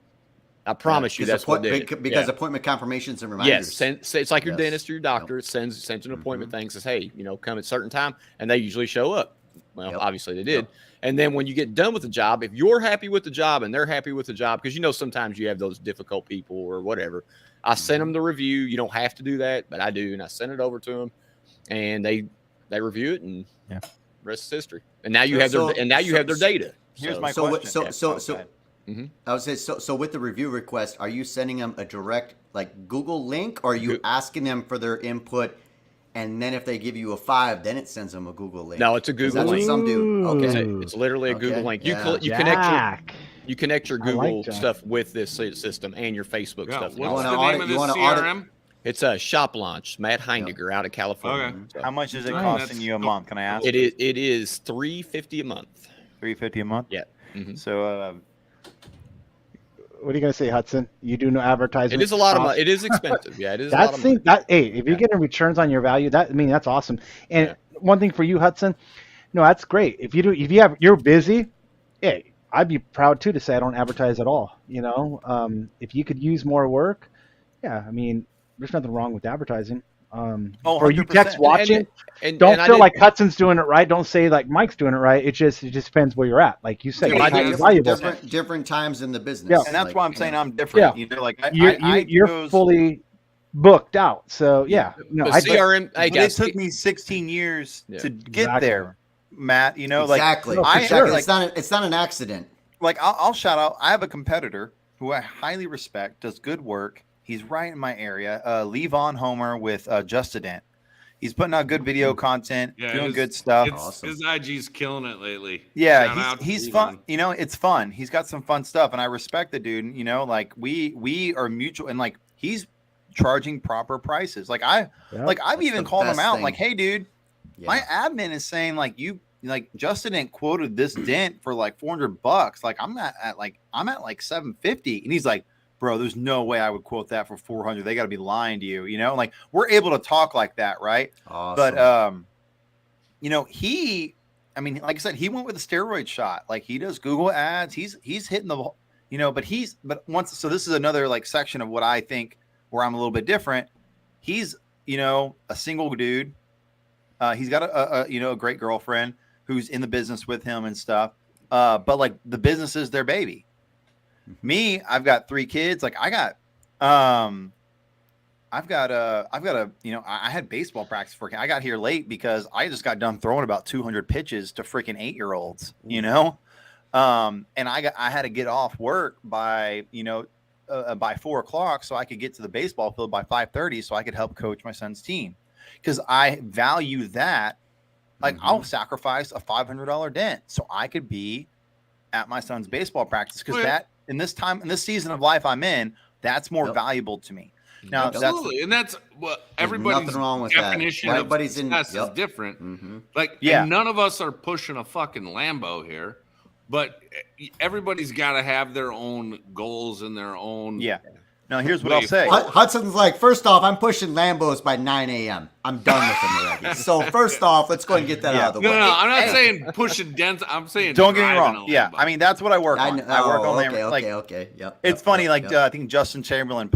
I promise you that's what did it. Because appointment confirmations and reminders. Yes, it's like your dentist or your doctor. It sends an appointment thing, says, hey, come at a certain time, and they usually show up. Well, obviously they did. And then when you get done with the job, if you're happy with the job and they're happy with the job, because sometimes you have those difficult people or whatever, I send them the review. You don't have to do that, but I do, and I send it over to them, and they review it, and rest is history. And now you have their data. Here's my question. I would say so with the review request, are you sending them a direct like Google link, or are you asking them for their input? And then if they give you a 5, then it sends them a Google link. No, it's a Google link. That's what some do. Okay. It's literally a Google link. You connect your Google stuff with this system and your Facebook stuff. What's the name of this CRM? It's a Shop Launch. Matt Heindiger out of California. Okay. So. How much is it costing you a month? Can I ask? It is $350 a month. $350 a month. Yeah. So. What are you gonna say, Hudson? You do no advertising. It is a lot of money. It is expensive. Yeah, it is. A lot of money. Hey, if you're getting returns on your value, that's awesome. And one thing for you, Hudson, no, that's great. If you're busy, hey, I'd be proud too to say I don't advertise at all. If you could use more work, there's nothing wrong with advertising. For you techs watching, don't feel like Hudson's doing it right. Don't say like Mike's doing it right. It just depends where you're at. Like you said, different times in the business. Yeah. And that's why I'm saying I'm different. Yeah. You're fully booked out. So CRM. It took me 16 years to get there, Matt. Exactly. It's not an accident. Like I'll shout out. I have a competitor who I highly respect, does good work. He's right in my area. Lee Von Homer with Just a Dent. He's putting out good video content, doing good stuff. Awesome. His IG's killing it lately. Yeah, he's fun. It's fun. He's got some fun stuff, and I respect the dude. We are mutual, and like he's charging proper prices. Like I've even called him out. Like, hey, dude, my admin is saying like Justin Dent quoted this dent for like $400. Like I'm at like $750, and he's like, bro, there's no way I would quote that for $400. They got to be lying to you, Like we're able to talk like that, right? Awesome. But like I said, he went with a steroid shot. Like he does Google ads. He's hitting the, so this is another like section of what I think where I'm a little bit different. He's a single dude. He's got a great girlfriend who's in the business with him and stuff. But like the business is their baby. Me, I've got 3 kids. Like I had baseball practice for. I got here late because I just got done throwing about 200 pitches to freaking 8-year-olds. And I had to get off work by 4:00 so I could get to the baseball field by 5:30 so I could help coach my son's team because I value that. Like I'll sacrifice a $500 dent so I could be at my son's baseball practice because that. In this season of life I'm in, that's more valuable to me. Now, absolutely, and that's what everybody's definition of success is different. And none of us are pushing a fucking Lambo here, but everybody's got to have their own goals and their own. Yeah. Now, here's what I'll say. Hudson's like, first off, I'm pushing Lambos by 9 a.m. I'm done with them already. So first off, let's go ahead and get that out of the way. No, I'm not saying pushing dents. I'm saying don't get me wrong. Yeah, I mean that's what I work on. I work on Okay. Yep. It's funny. I think Justin Chamberlain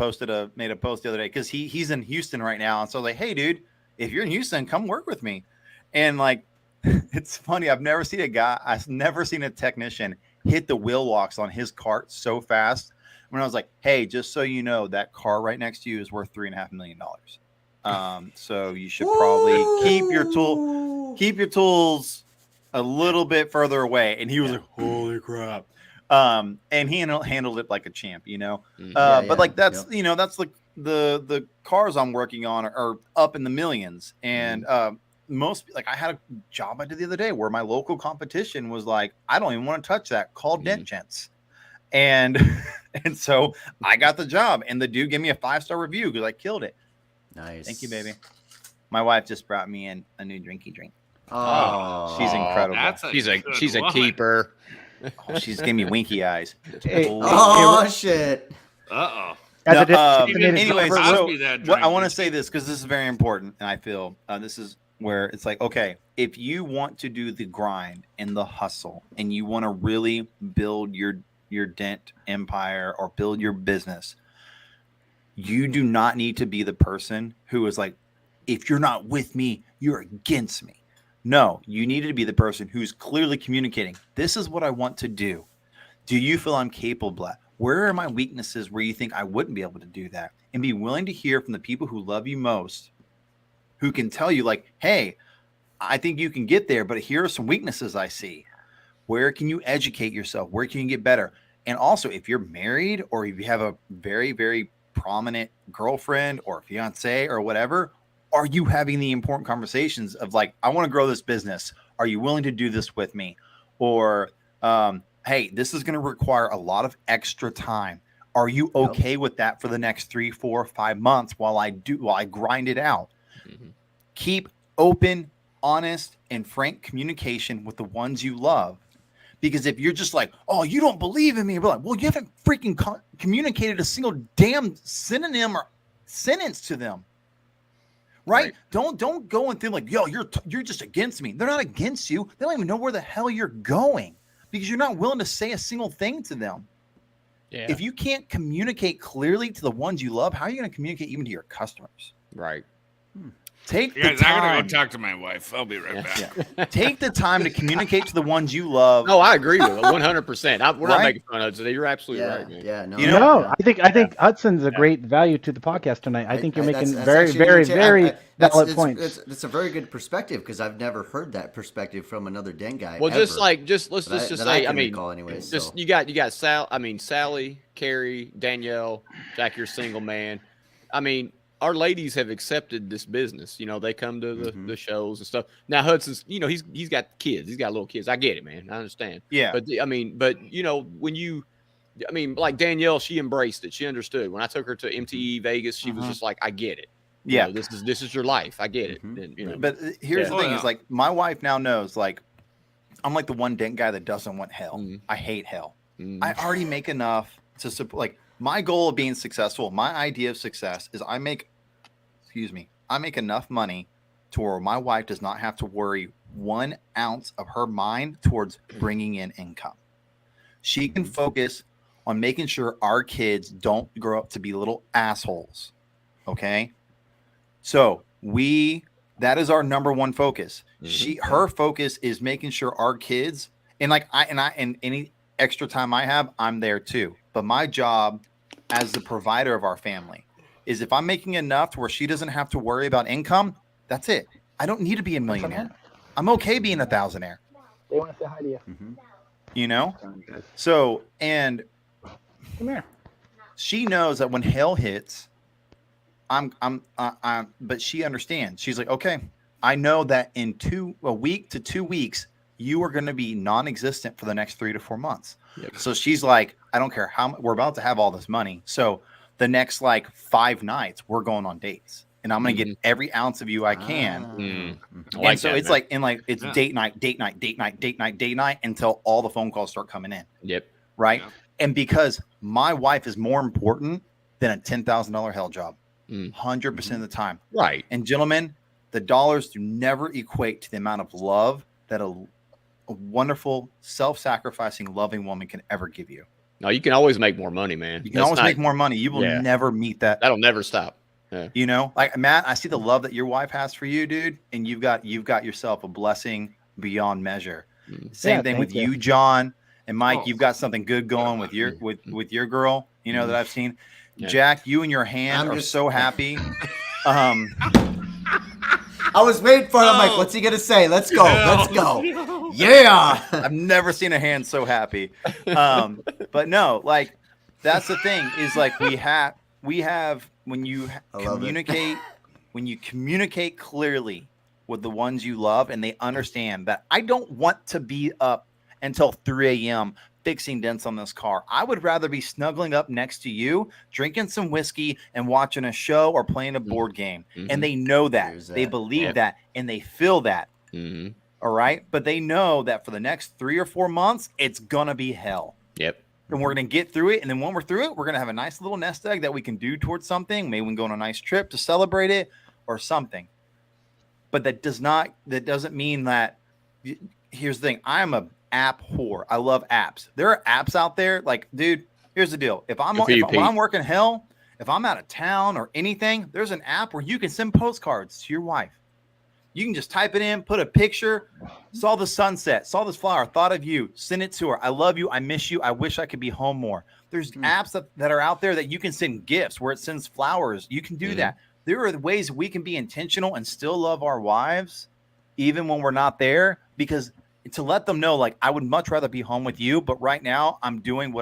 made a post the other day because he's in Houston right now, and so like, hey, dude, if you're in Houston, come work with me. And like, it's funny. I've never seen a technician hit the wheel locks on his cart so fast. When I was like, hey, just so you know, that car right next to you is worth $3.5 million. So you should probably keep your tools a little bit further away. And he was like, holy crap. And he handled it like a champ, you know. But like that's that's like the cars I'm working on are up in the millions. And most, like, I had a job I did the other day where my local competition was like, I don't even want to touch that. Call Dent Gents. And so I got the job, and the dude gave me a 5-star review because I killed it. Nice. Thank you, baby. My wife just brought me in a new drinky drink. Oh, she's incredible. She's a keeper. She's giving me winky eyes. Shit. Anyways, so I want to say this because this is very important, and I feel this is where it's like, okay, if you want to do the grind and the hustle, and you want to really build your Dent empire or build your business, you do not need to be the person who is like, if you're not with me, you're against me. No, you need to be the person who's clearly communicating. This is what I want to do. Do you feel I'm capable of that? Where are my weaknesses where you think I wouldn't be able to do that? And be willing to hear from the people who love you most, who can tell you like, hey, I think you can get there, but here are some weaknesses I see. Where can you educate yourself? Where can you get better? And also, if you're married or if you have a very, very prominent girlfriend or fiance or whatever, are you having the important conversations of like, I want to grow this business. Are you willing to do this with me? Or, hey, this is going to require a lot of extra time. Are you okay with that for the next 3, 4, 5 months while I grind it out? Mm-hmm. Keep open, honest, and frank communication with the ones you love. Because if you're just like, oh, you don't believe in me, we're like, well, you haven't freaking communicated a single damn synonym or sentence to them. Right? Don't go and think like, yo, you're just against me. They're not against you. They don't even know where the hell you're going because you're not willing to say a single thing to them. Yeah. If you can't communicate clearly to the ones you love, how are you going to communicate even to your customers? Right. Take the time. I gotta go talk to my wife. I'll be right back. Yeah. Take the time to communicate to the ones you love. No, I agree with it 100%. We're not making fun of it today. You're absolutely right, man. Yeah, no. I think Hudson's a great value to the podcast tonight. I think you're making very valid points. It's a very good perspective because I've never heard that perspective from another Dent guy. Well, ever. let's just say, I mean, anyways, just you got Sally, Carrie, Danielle, Jack, you're single man. I mean, our ladies have accepted this business. You know, they come to the shows and stuff. Now Hudson's, you know, he's got kids. He's got little kids. I get it, man. I understand. Yeah. But you know, like Danielle, she embraced it. She understood. When I took her to MTE Vegas, she was just like, I get it. Yeah. You know, this is your life. I get it. And, you know, but here's the thing is like my wife now knows like I'm like the one Dent guy that doesn't want hell. I hate hell. I already make enough to support. Like my goal of being successful, my idea of success is I make enough money to where my wife does not have to worry 1 ounce of her mind towards bringing in income. She can focus on making sure our kids don't grow up to be little assholes. Okay. So that is our number one focus. Her focus is making sure our kids and any extra time I have, I'm there too. But my job as the provider of our family is if I'm making enough to where she doesn't have to worry about income, that's it. I don't need to be a millionaire. I'm okay being a thousandaire. They want to say hi to you. You know? So, and come here. She knows that when hell hits, but she understands. She's like, okay, I know that in a week to 2 weeks, you are going to be non-existent for the next 3 to 4 months. Yep. So she's like, I don't care how we're about to have all this money. So the next like 5 nights, we're going on dates, and I'm going to get every ounce of you I can. And so it's date night until all the phone calls start coming in. Yep. Right. Yeah. And because my wife is more important than a $10,000 hell job, 100% of the time. Right. And gentlemen, the dollars do never equate to the amount of love that a wonderful, self-sacrificing, loving woman can ever give you. No, you can always make more money, man. You can always make more money. You will never meet that. That'll never stop. Yeah. You know, like Matt, I see the love that your wife has for you, dude, and you've got yourself a blessing beyond measure. Same thing with you, John and Mike. You've got something good going with your with your girl. You know that I've seen. Yeah. Jack, you and your hand are so happy. I was waiting for it. I'm like, what's he gonna say? Let's go. Let's go. Yeah. I've never seen a hand so happy. But no, like that's the thing is like we have when you communicate clearly with the ones you love and they understand that I don't want to be up until 3 a.m. fixing dents on this car. I would rather be snuggling up next to you, drinking some whiskey and watching a show or playing a board game. And they know that. They believe that and they feel that. All right. But they know that for the next 3 or 4 months, it's going to be hell. Yep. And we're going to get through it. And then when we're through it, we're going to have a nice little nest egg that we can do towards something. Maybe we can go on a nice trip to celebrate it or something. But that doesn't mean that. Here's the thing. I'm a app whore. I love apps. There are apps out there. Like, dude, here's the deal. When I'm working hell, if I'm out of town or anything, there's an app where you can send postcards to your wife. You can just type it in, put a picture, saw the sunset, saw this flower, thought of you, send it to her. I love you. I miss you. I wish I could be home more. There's apps that are out there that you can send gifts where it sends flowers. You can do that. There are ways we can be intentional and still love our wives, even when we're not there, because to let them know, like, I would much rather be home with you, but right now I'm doing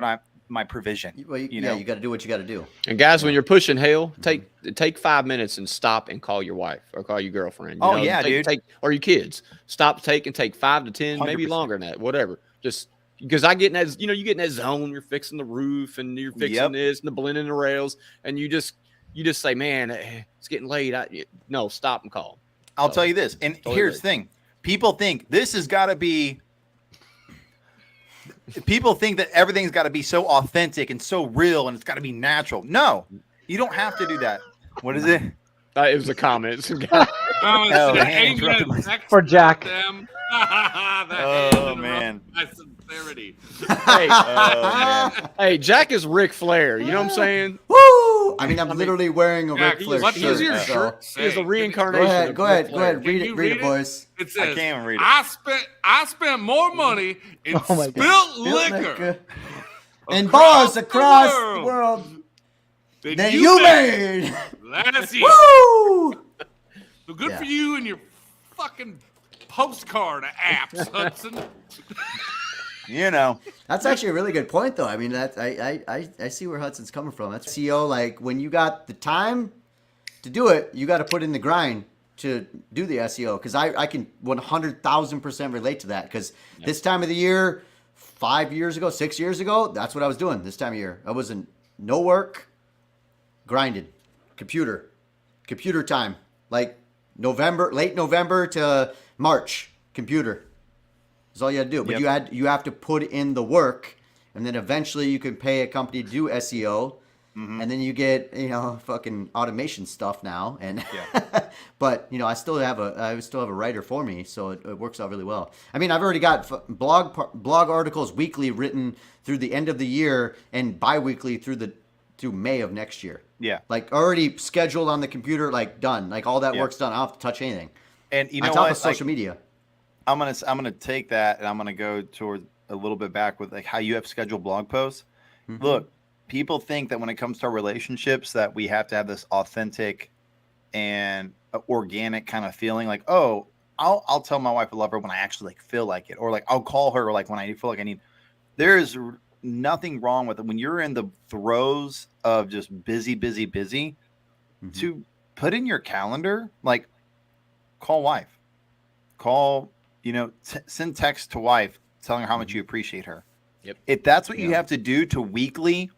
my provision. Well, you know, you got to do what you got to do. And guys, when you're pushing hell, take 5 minutes and stop and call your wife or call your girlfriend. Dude. Or your kids. Stop, take 5 to 10, 100%. Maybe longer than that, whatever. Just because you get in that zone, you're fixing the roof and you're fixing this and the blending the rails, and you just say, man, it's getting late. No, stop and call. I'll tell you this, and here's the thing. People think this has got to be. People think that everything's got to be so authentic and so real, and it's got to be natural. No, you don't have to do that. What is it? It was a comment. For Jack. Oh man. My sincerity. Hey, Jack is Ric Flair. You know what I'm saying? Woo! I mean, I'm literally wearing a Ric Flair shirt. He's your shirt. He's the reincarnation. Go ahead. Read it, boys. It says, I can't read it. I spent more money in spilt liquor in bars across the world than you made last year. Woo! So good for you and your fucking postcard apps, Hudson. You know, that's actually a really good point, though. I mean, I see where Hudson's coming from. That's SEO. Like, when you got the time to do it, you got to put in the grind to do the SEO. Because I can 100,000% relate to that. Because this time of the year, 5 years ago, 6 years ago, that's what I was doing this time of year. I wasn't no work, grinded, computer time, like late November to March, computer. That's all you had to do. But you have to put in the work, and then eventually you can pay a company to do SEO, and then you get fucking automation stuff now. And but I still have a writer for me, so it works out really well. I mean, I've already got blog articles weekly written through the end of the year and biweekly through May of next year. Yeah, like already scheduled on the computer, like done, like all that work's done. I don't have to touch anything. And on top of social media. I'm gonna take that and I'm gonna go toward a little bit back with like how you have scheduled blog posts. Look, people think that when it comes to our relationships that we have to have this authentic and organic kind of feeling. Like, oh, I'll tell my wife I love her when I actually like feel like it, or like I'll call her like when I feel like I need. There is nothing wrong with it when you're in the throes of just busy, to put in your calendar, like call wife, send text to wife telling her how much you appreciate her. Yep. If that's what you have to do to weekly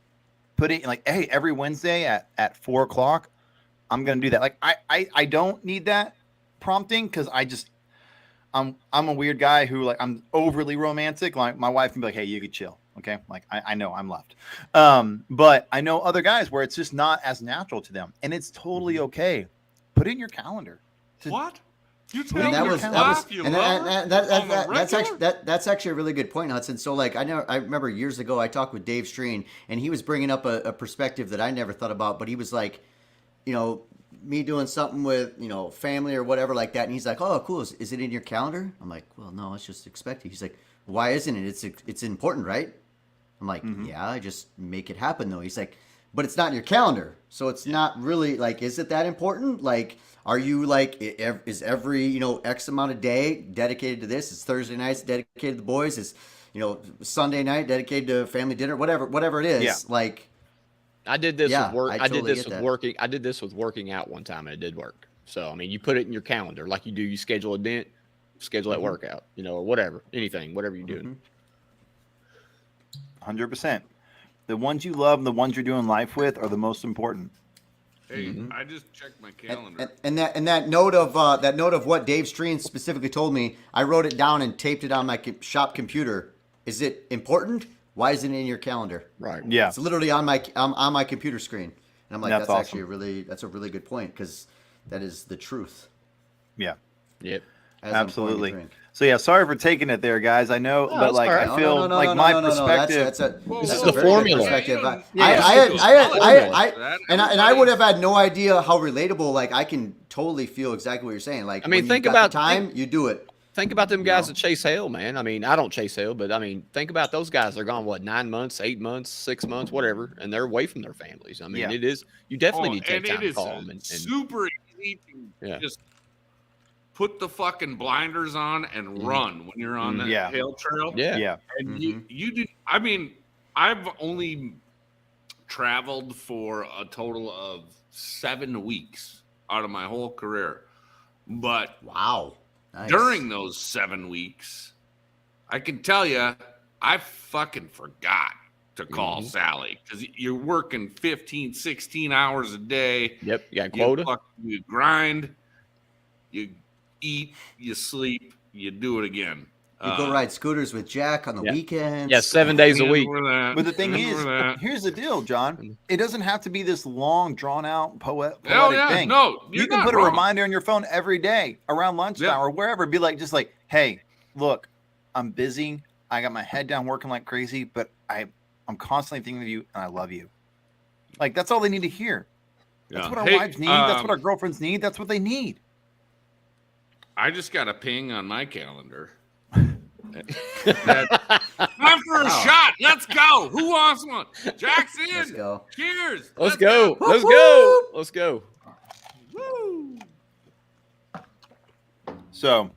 put it like, hey, every Wednesday at 4:00, I'm going to do that. Like, I don't need that prompting because I'm a weird guy who like, I'm overly romantic. Like my wife can be like, hey, you could chill. Okay. Like I know I'm left. But I know other guys where it's just not as natural to them, and it's totally okay. Put it in your calendar. What? You tell your wife you love her? That's actually a really good point, Hudson. So like I remember years ago I talked with Dave Streen, and he was bringing up a perspective that I never thought about, but he was like, me doing something with, family or whatever like that. And he's like, oh, cool. Is it in your calendar? I'm like, well, no, it's just expected. He's like, why isn't it? It's important, right? I'm like, yeah, I just make it happen though. He's like, but it's not in your calendar. So it's not really like, is it that important? Like, are you like, is every, X amount of day dedicated to this? Is Thursday nights dedicated to the boys? Is, Sunday night dedicated to family dinner? Whatever it is. Yeah. Like, I did this with work. I did totally this get with that. working. I did this with working out one time, and it did work. So I mean, you put it in your calendar like you do. You schedule a dent, schedule that workout, or whatever, anything, whatever you're doing. 100%. The ones you love and the ones you're doing life with are the most important. Hey, I just checked my calendar. And that note of what Dave Streen specifically told me, I wrote it down and taped it on my shop computer. Is it important? Why isn't it in your calendar? Right. Yeah. It's literally on my computer screen, and I'm like, that's awesome. actually a really good point, because that is the truth. Yeah. Yep. As I'm pouring the Absolutely. drink. So yeah, sorry for taking it there, guys. I know, but it's like all right. I feel like my perspective. That's a This is a the very good formula. perspective. Yeah, I would have had no idea how relatable. Like, I can totally feel exactly what you're saying. Like, I mean, when think you've got about- the time, you do it. Think about them guys that chase hell, man. I mean, I don't chase hell, but I mean, think about those guys. They're gone, 9 months, 8 months, 6 months, whatever, and they're away from their families. I mean, Yeah. it is. You definitely need to and take time it to is call them. And super easy to just put the fucking blinders on and run when you're on that Yeah. hill trail. yeah, Yeah. And you do. I mean, I've only traveled for a total of 7 weeks out of my whole career, but Wow. Nice. during those 7 weeks, I can tell you, I fucking forgot to call Sally, because you're working 15, 16 hours a day. Yep. You got quota. You grind, you eat, you sleep, you do it again. You go ride scooters with Jack on the weekends. Yeah, 7 days a week. But the thing is, here's the deal, John. It doesn't have to be this long, drawn-out poetic thing. No, You can put a reminder on your phone every day around lunchtime or wherever. Be like, just like, hey, look, I'm busy. I got my head down working like crazy, but I'm constantly thinking of you, and I love you. Like, that's all they need to hear. That's what our wives need. That's what our girlfriends need. That's what they need. I just got a ping on my calendar. Time for a shot. Let's go. Who wants one? Jackson. Let's go. Cheers. Let's go. Let's go. Let's go. Woo. So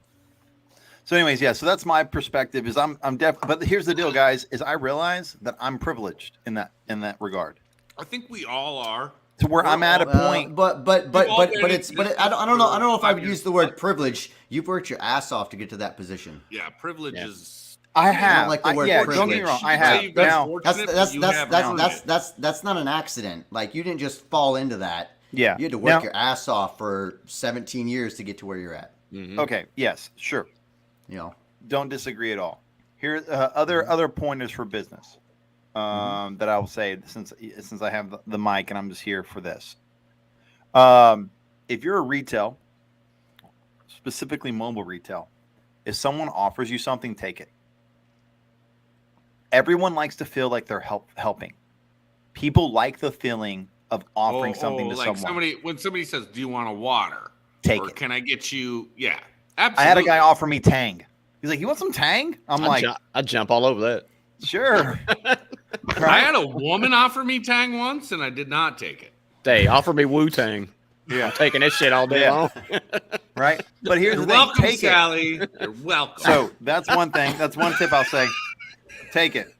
anyways, yeah. So that's my perspective. Is I'm but here's the deal, guys. Is I realize that I'm privileged in that regard. I think we all are. To where I'm at a point. But I don't know if I would use the word privilege. You've worked your ass off to get to that position. Yeah, privilege is. I have. like the word don't get me privilege. wrong. I Say have. you've been Now, fortunate, but you have earned it. That's not an accident. Like, you didn't just fall into that. yeah. You had to work your ass off for 17 years to get to where you're at. Okay. Yes. Sure. Don't disagree at all. Here, other pointers for business that I will say since I have the mic and I'm just here for this. If you're a retail, specifically mobile retail, if someone offers you something, take it. Everyone likes to feel like they're helping. People like the feeling of offering something to like someone. When somebody says, "Do you want a water?" Take or it. Can I get you? Yeah, absolutely. I had a guy offer me Tang. He's like, "You want some Tang?" I'm like, I'd jump all over that. "Sure." I had a woman offer me Tang once, and I did not take it. Hey, offer me Wu Tang. Yeah. I'm taking that shit all day long. Right? But here's You're the thing. welcome, Take it. Sally. You're welcome. So that's one thing. That's one tip I'll say. Take it.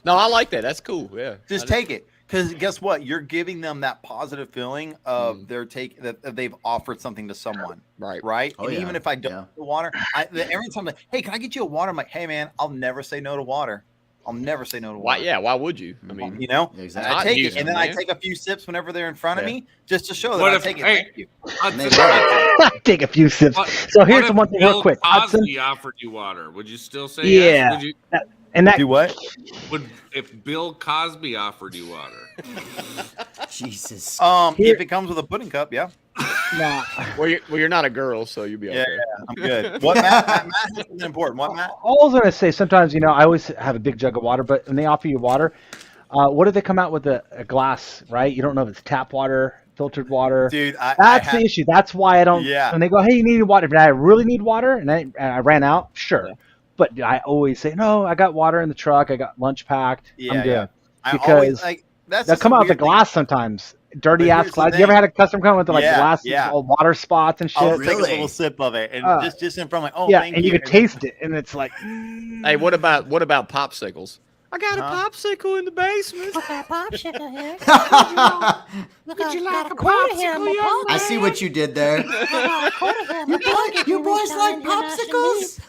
No, I like that. That's cool. Yeah. Just take it. Because guess what? You're giving them that positive feeling of that they've offered something to someone. Right. Right? Oh, and yeah. even if I don't get the water, every time I'm like, hey, can I get you a water? I'm like, hey man, I'll never say no to water. I'll never say no to Why? water. Yeah. Why would you? I mean, You know? Exactly. And I take Using it, and then them, I man. take a few sips whenever they're in front of Yeah. me, just to show that What I if- take it. hey, Thank you. Hudson, Take a few sips. what- So here's what the if one thing Bill real quick. Hudson, Cosby offered you water. Would you still say Yeah. yes? Would you, and that Do what? if Bill Cosby offered you water? Jesus. If it comes with a pudding cup, yeah. nah, well, you're not a girl, so you'll be okay. Yeah, I'm good. What, Matt? Matt has something important. What, Matt? all I was gonna say, sometimes I always have a big jug of water, but when they offer you water, what if they come out with a glass, right? You don't know if it's tap water, filtered water. Dude, That's the issue. That's why I don't. Yeah. When they go, hey, you need water. But I really need water, and I ran out. Sure, Yeah. but I always say no. I got water in the truck. I got lunch packed. Yeah, I'm good. yeah. I Because always like that's they'll just come a out the weird thing. glass sometimes. Dirty But ass here's the glass. You ever thing. had a customer come with like Yeah, glass yeah. all water spots and shit? I'll take a Really? little sip of it and just in front, like, oh, yeah, thank and you can And taste it, and it's like, Hey, what about popsicles? I got Huh? a popsicle in the basement. Got a popsicle here. Would you like a quarter here, popsicle, young I see what you did there. You boys like popsicles?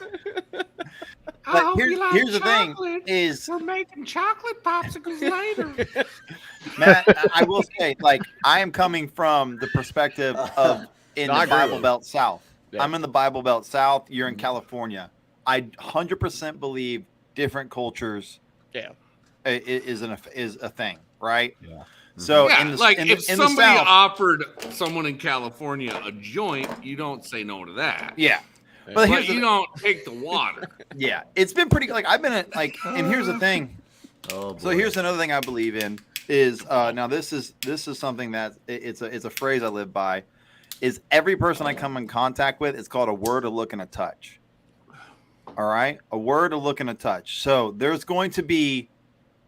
I But hope you like here's the thing chocolate. is, We're making chocolate popsicles later. Matt, I will say, like, I am coming from the perspective of in No, I the agree Bible with Belt South. Yeah. I'm in the Bible Belt South. You're in California. I 100% believe different cultures Yeah. is a thing, right? Yeah. So Yeah, in the, like in, if the- in the somebody South, offered someone in California a joint, you don't say no to that. yeah. But But But here's you the, don't take the water. yeah, it's been pretty like I've been at, like, and here's the thing. Oh, boy. So here's another thing I believe in is now this is something that it's a phrase I live by, is every person I come in contact with, it's called a word, a look, and a touch. All right, a word, a look, and a touch. So there's going to be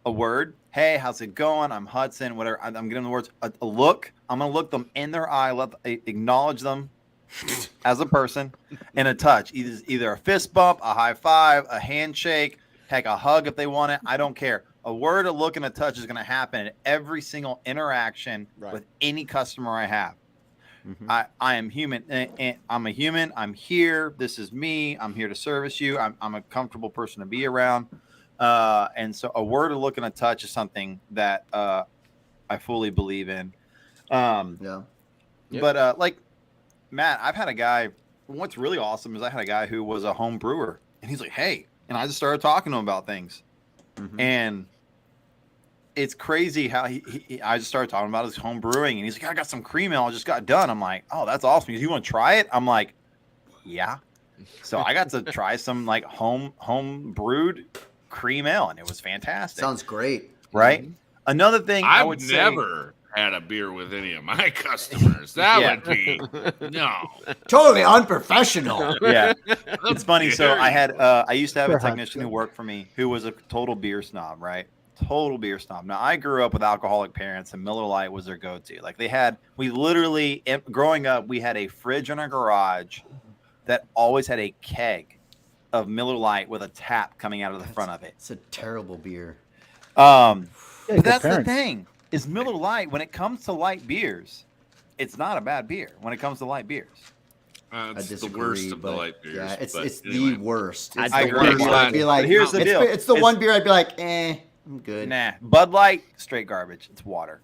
a word. Hey, how's it going? I'm Hudson. Whatever. I'm giving them the words. A look. I'm gonna look them in their eye. Acknowledge them as a person, and a touch. Either a fist bump, a high five, a handshake, heck, a hug if they want it. I don't care. A word, a look, and a touch is going to happen in every single interaction with any customer I have. Mhm. I am human. And I'm a human. I'm here. This is me. I'm here to service you. I'm a comfortable person to be around. And so a word, a look, and a touch is something that I fully believe in. Yeah. Yep. But like Matt, I've had a guy. What's really awesome is I had a guy who was a home brewer, and he's like, "Hey," and I just started talking to him about things, and it's crazy how I just started talking about his home brewing, and he's like, "I got some cream ale, I just got done." I'm like, "Oh, that's awesome. You want to try it?" I'm like, "Yeah." So I got to try some like home brewed cream ale, and it was fantastic. Sounds great. right. Another thing I I've would say. never had a beer with any of my customers. That Yeah. would be no. Totally unprofessional. Yeah, it's funny. So I had I used to have a Sure, Hudson. technician who worked for me who was a total beer snob, right? Total beer snob. Now I grew up with alcoholic parents, and Miller Lite was their go-to. Like we literally growing up, we had a fridge in our garage that always had a keg of Miller Lite with a tap coming out of the front of it. It's a terrible beer. But good that's the parents. thing is Miller Lite. When it comes to light beers, it's not a bad beer. When it comes to light beers. I It's the disagree, worst of the but light beers. yeah, it's but the anyway. worst. It's I the agree. worst. I'd be like, Here's the deal. It's the It's- one beer I'd be like, I'm good. Nah, Bud Light, straight garbage. It's water.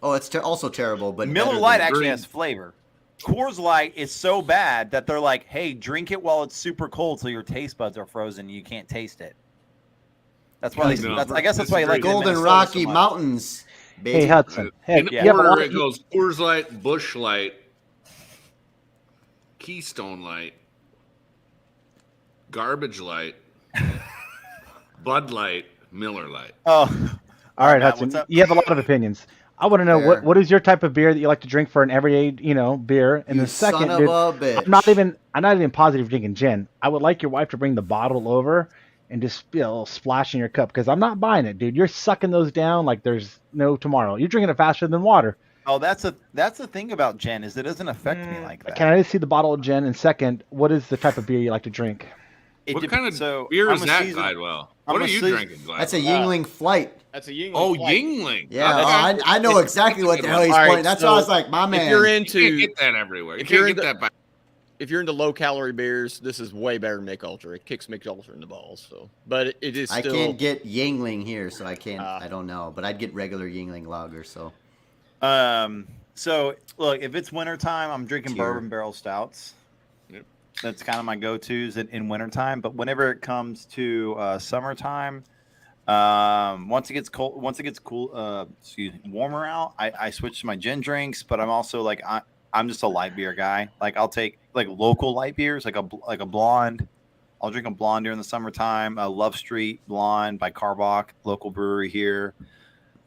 Oh, it's also terrible, but Miller better Lite than actually green. has flavor. Coors Light is so bad that they're like, hey, drink it while it's super cold so your taste buds are frozen and you can't taste it. That's why they. No, I guess that's why you like it in Golden Minnesota Rocky so much. Mountains. Baby. Hey Hudson. Hey, In you have a order, lot- it goes Coors Light, Busch Light, Keystone Light, Garbage Light, Bud Light, Miller Light. Oh, All right, Matt, Hudson. what's up? You have a lot of opinions. I want to know Fair. what is your type of beer that you like to drink for an everyday, beer. And You the second, son of dude, a bitch. I'm not even positive drinking gin. I would like your wife to bring the bottle over and just splash in your cup because I'm not buying it, dude. You're sucking those down like there's no tomorrow. You're drinking it faster than water. Oh, that's the thing about Jen is it doesn't affect me like that. Can I just see the bottle of gin? And second, what is the type of beer you like to drink? It What dep- kind of so beer I'm is a that, seasoned- Glidewell? I'm What a are you season- drinking, Glidewell? That's a Yingling Flight. That's a Yingling. Oh, Flight. Yingling. Yeah, Okay. I know exactly what the hell he's All right, pointing. That's why I so was like, my man. If you're You can't into get that everywhere. You if you're can't get into- that by if you're into low calorie beers, this is way better than Mick Ultra. It kicks Mick Ultra in the balls. So, but it is I still. can't get Yingling here, so I can't. Ah. I don't know, but I'd get regular Yingling lager. So So look, if it's wintertime, I'm drinking Tier. bourbon barrel stouts. Yep. That's kind of my go-tos in wintertime. But whenever it comes to summertime, once it gets cool, warmer out, I switch to my gin drinks. But I'm also like I'm just a light beer guy. Like I'll take like local light beers, like a blonde. I'll drink a blonde during the summertime. Love Street Blonde by Carbach, local brewery here.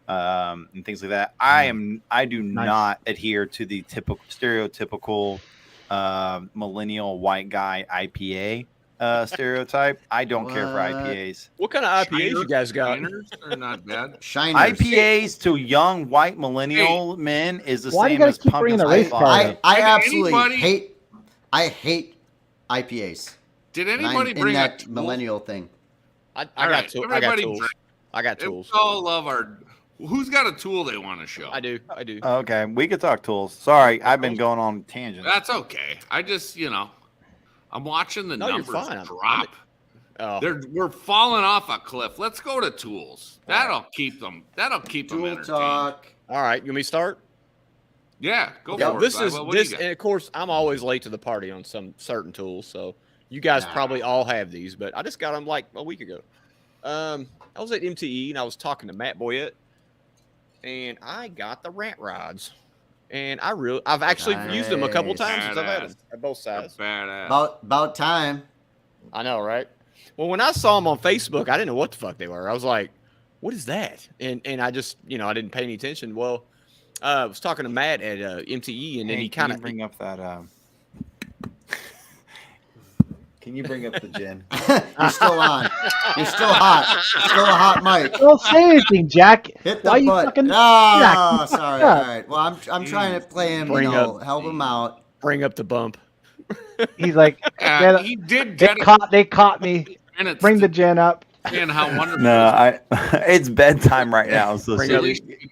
and things like that. I do not adhere to the stereotypical millennial white guy IPA stereotype. I don't care for What? IPAs. What kind of IPAs you guys got? Shiners are not bad. Shiners. IPAs to young white millennial men is the Why do you same guys as keep pumpkin bringing the spice race latte. car up? I Did absolutely anybody- hate IPAs. Did And I'm anybody in bring that a millennial thing? I All got right, tools. everybody I got We tools. all love our. Who's got a tool they want to show? I do. Okay, we could talk tools. Sorry, I've been going on tangents. That's okay. I just, I'm watching the No, you're numbers fine. drop. Oh, We're falling off a cliff. Let's go to tools. That'll keep them. That'll keep them Tool entertained. talk. all right. You want me to start? Yeah, go Yeah, for this it. is What do you this, got? and of course, I'm always late to the party on some certain tools. So you guys probably all have these, but I just got them like a week ago. I was at MTE and I was talking to Matt Boyette, and I got the rat rods, and I've actually used them a couple Nice. times since I've had them Badass. at both sides. Badass. About time. I know, right? Well, when I saw them on Facebook, I didn't know what the fuck they were. I was like, "What is that?" And I just, I didn't pay any attention. Well, I was talking to Matt at MTE, and then he kind of bring up that. Can you bring up the gin? You're still on. You're still hot. Still a hot mic. Don't say anything, Jack. Hit the Why you button. fucking? Oh, Jack, you sorry. fucked All up. right. Well, I'm trying to play him. Bring up- Help him out. bring up the bump. He's like, yeah, He did they get caught me. minutes Bring the gin up. and how wonderful. No, it's bedtime right now, so Bring up-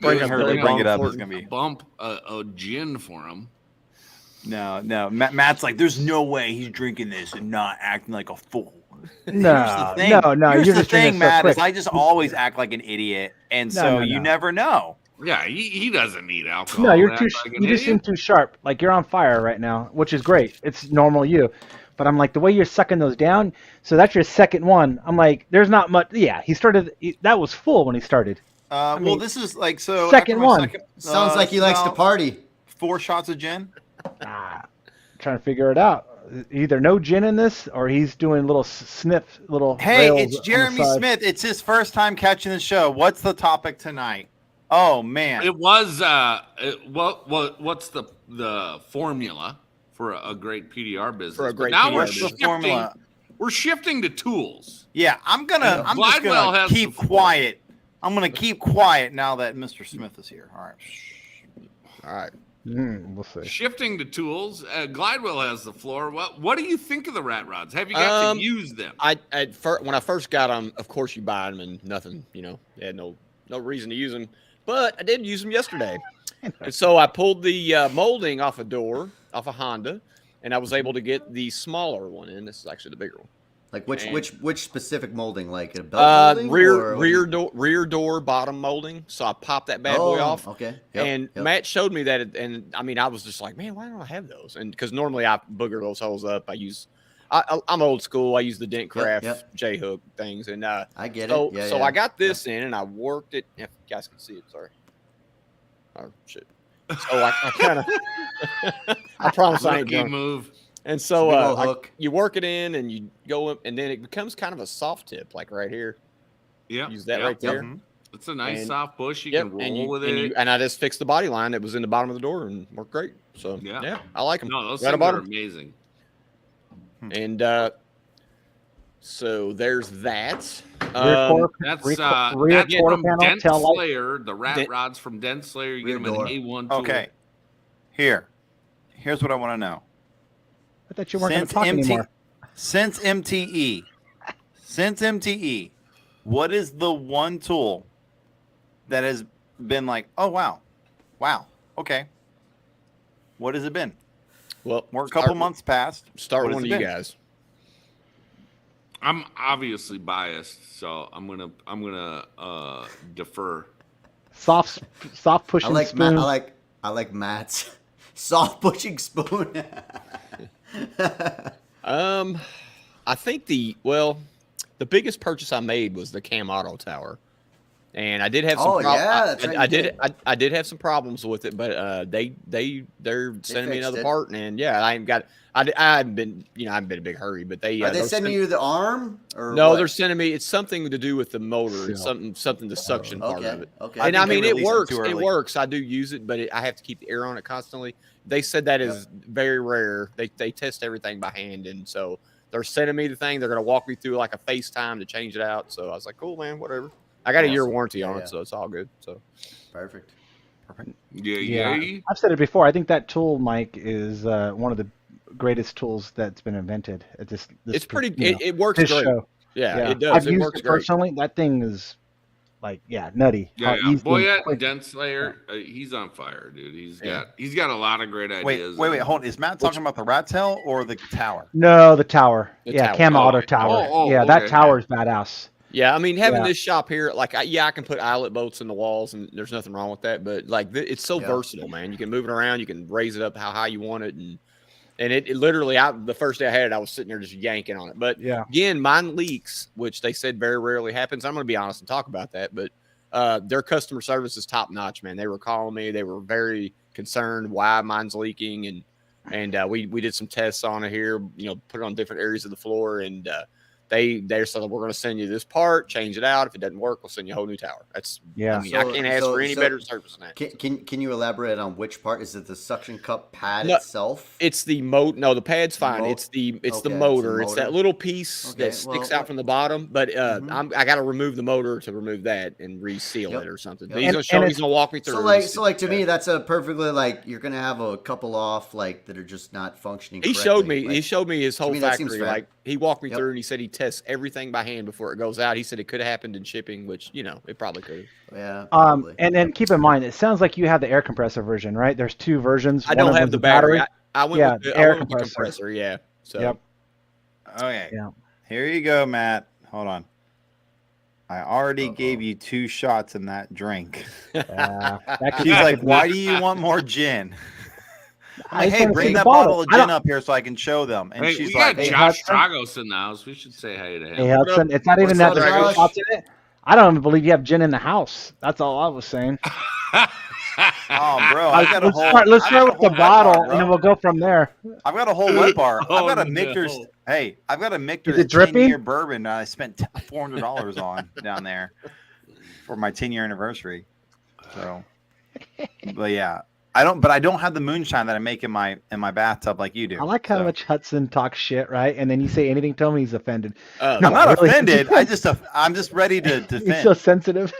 bring up her to Billy bring it Bob up is Thornton. gonna be. bump a gin for him. No. Matt's like, there's no way he's drinking this and not acting like a fool. No, Here's no. Here's You're the just drinking thing, so Matt, is quick. I just always act like an idiot, and so you no. never know. Yeah, he doesn't need alcohol. No, you're to too. act like an You just seem idiot. too sharp. Like you're on fire right now, which is great. It's normal you. But I'm like the way you're sucking those down. So that's your second one. I'm like, there's not much. Yeah, he started. That was full when he started. Well, mean, this is like so. second after my one. Sounds like he likes to about party. 4 shots of gin. Trying to figure it out. Either no gin in this, or he's doing little sniff, little. Hey, rails it's on the Jeremy side. Smith. It's his first time catching the show. What's the topic tonight? Oh man, It was what's the formula for a great PDR business? For a great But now PDR we're what's the business. shifting. formula? We're shifting to tools. Yeah, I'm just Glidewell gonna has keep the- quiet. I'm gonna keep quiet now that Mr. Smith is here. All right. All right. We'll see. Shifting to tools. Glidewell has the floor. What do you think of the rat rods? Have you got to use them? When I first got them, of course you buy them and nothing, you had no reason to use them. But I did use them yesterday, and so I pulled the molding off a Honda, and I was able to get the smaller one in. This is actually the bigger one. Like which specific molding? Like a belt molding? or- rear door bottom molding. So I popped that bad boy off. Okay. Yep, And yep. Matt showed me that, and I mean, I was just like, man, why don't I have those? And because normally I booger those holes up. I'm old school. I use the Dent Craft yep. J hook things, and I get so it. Yeah, so yeah. I got this in, and I worked it. If you guys can see it, sorry. Oh shit. So I kind of. I promise I ain't Rookie drunk. move. And so Big ol' hook. you work it in, and you go up, and then it becomes kind of a soft tip, like right here. Yeah. Use that yep. right there. Mhm. It's a nice And- soft push. You Yep, can roll and with it. and I just fixed the body line that was in the bottom of the door and worked great. So Yeah. yeah, I like them. No, those Right things about are 'em. amazing. And so there's that. Rear quarter, That's rear that's quarter from panel, Dent tail light. Slayer, the rat Dent- rods from Dent Slayer. You Rear get them door. in A1 tool. Okay. Here's what I want to know. I thought you weren't going to talk anymore. Since MTE, what is the one tool that has been like, oh wow, okay? What has it been? Well, We're a couple months past. Start What one has of it you been? guys. I'm obviously biased, so I'm gonna defer. Soft pushing I like spoon. I like Matt's soft pushing spoon. I think the biggest purchase I made was the Cam Auto Tower, And I did have some. Oh, yeah, that's right, I you did. did. I did have some problems with it, but they're sending me fixed another it. part, and yeah, I ain't got. I haven't been. I haven't been in a big hurry, but they. Are they they're sending you the arm or No, what? they're sending me. It's something to do with the motor. It's Seal. something the suction part of it. Okay. And I I think mean, they it released it works. too It early. works. I do use it, but I have to keep the air on it constantly. They said that is very rare. They test everything by hand, and so they're sending me the thing. They're going to walk me through like a FaceTime to change it out. So I was like, cool, man, whatever. I got a year warranty on it, so it's all good. So Perfect. Yeah. I've said it before. I think that tool, Mike, is one of the greatest tools that's been invented. it's pretty. It works this great. show. Yeah, it does. I've It used works it great. personally. That thing is like, nutty. How easy and Boyette quick- Dent Slayer, he's on fire, dude. He's got a lot of great ideas. Wait, hold on. Is Matt talking about the rat tail or the tower? No, the tower. The yeah, tower. Cam Oh, Auto okay. Tower. Oh, yeah, that okay. tower is badass. Yeah, I mean, having Yeah. this shop here, like, I can put eyelet bolts in the walls, and there's nothing wrong with that. But like, it's so versatile, man. You can move it around, you can raise it up how high you want it, and it literally, the first day I had it, I was sitting there just yanking on it. But again, mine leaks, which they said very rarely happens. I'm going to be honest and talk about that, but their customer service is top notch, man. They were calling me, they were very concerned why mine's leaking, and we did some tests on it here, put it on different areas of the floor, and they said, we're going to send you this part, change it out. If it doesn't work, we'll send you a whole new tower. That's I mean, I can't ask for any better service than that. Can you elaborate on which part? Is it the suction cup pad No, itself? It's the motor. No, the pad's fine. It's the motor. It's that little piece that sticks out from the bottom. But I got to remove the motor to remove that and reseal it or something. He's gonna walk me through. So like to me, that's a perfectly like you're gonna have a couple off like that are just not functioning. He showed me. He showed me his whole that seems factory. fair. Like he walked me through and he said he tests everything by hand before it goes out. He said it could have happened in shipping, which it probably could. Yeah. Probably. And then keep in mind, it sounds like you have the air compressor version, right? There's two versions. I don't have the battery. I went with the air compressor. Yeah. So. Yep. Okay. Yeah. Here you go, Matt. Hold on. I already gave you 2 shots in that drink. She's She's like, why do you want more gin? I'm like, hey, bring that bottle of gin up here so I can show them. And Hey, she's we like, got Josh Tragos in the house. We should say hey to him. Hey, Hudson, it's not even that What's up, there's no Josh? shots in it. I don't even believe you have gin in the house. That's all I was saying. oh, bro, I got a whole. Let's start with the wet bottle, bar, and bro. then we'll go from there. I've got a whole wet bar. I've got a Oh, Michter's. no. Hey, I've got a Michter's Is it dripping? 10-year bourbon that I spent $400 on down there for my 10-year anniversary. So, but yeah, I don't have the moonshine that I make in my bathtub like you do. I like how so. much Hudson talks shit, right? And then you say anything to him, he's offended. I'm not really. offended. I'm just ready to defend. He's so sensitive.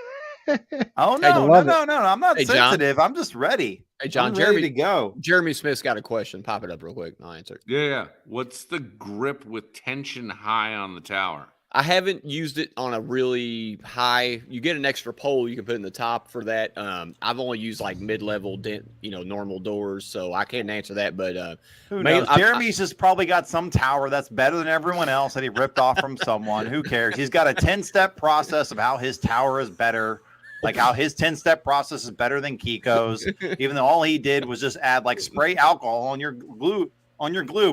Oh I no, love no. I'm not Hey, John. sensitive. I'm just ready. Hey, John, I'm ready to go. Jeremy Smith's got a question. Pop it up real quick. I'll answer it. Yeah. What's the grip with tension high on the tower? I haven't used it on a really high. You get an extra pole you can put in the top for that. I've only used like mid-level dent, normal doors, so I can't answer that. But Who knows? Jeremy's just probably got some tower that's better than everyone else that he ripped off from someone. Who cares? He's got a 10-step process of how his tower is better. Like how his 10-step process is better than Kiko's, even though all he did was just add like spray alcohol on your glue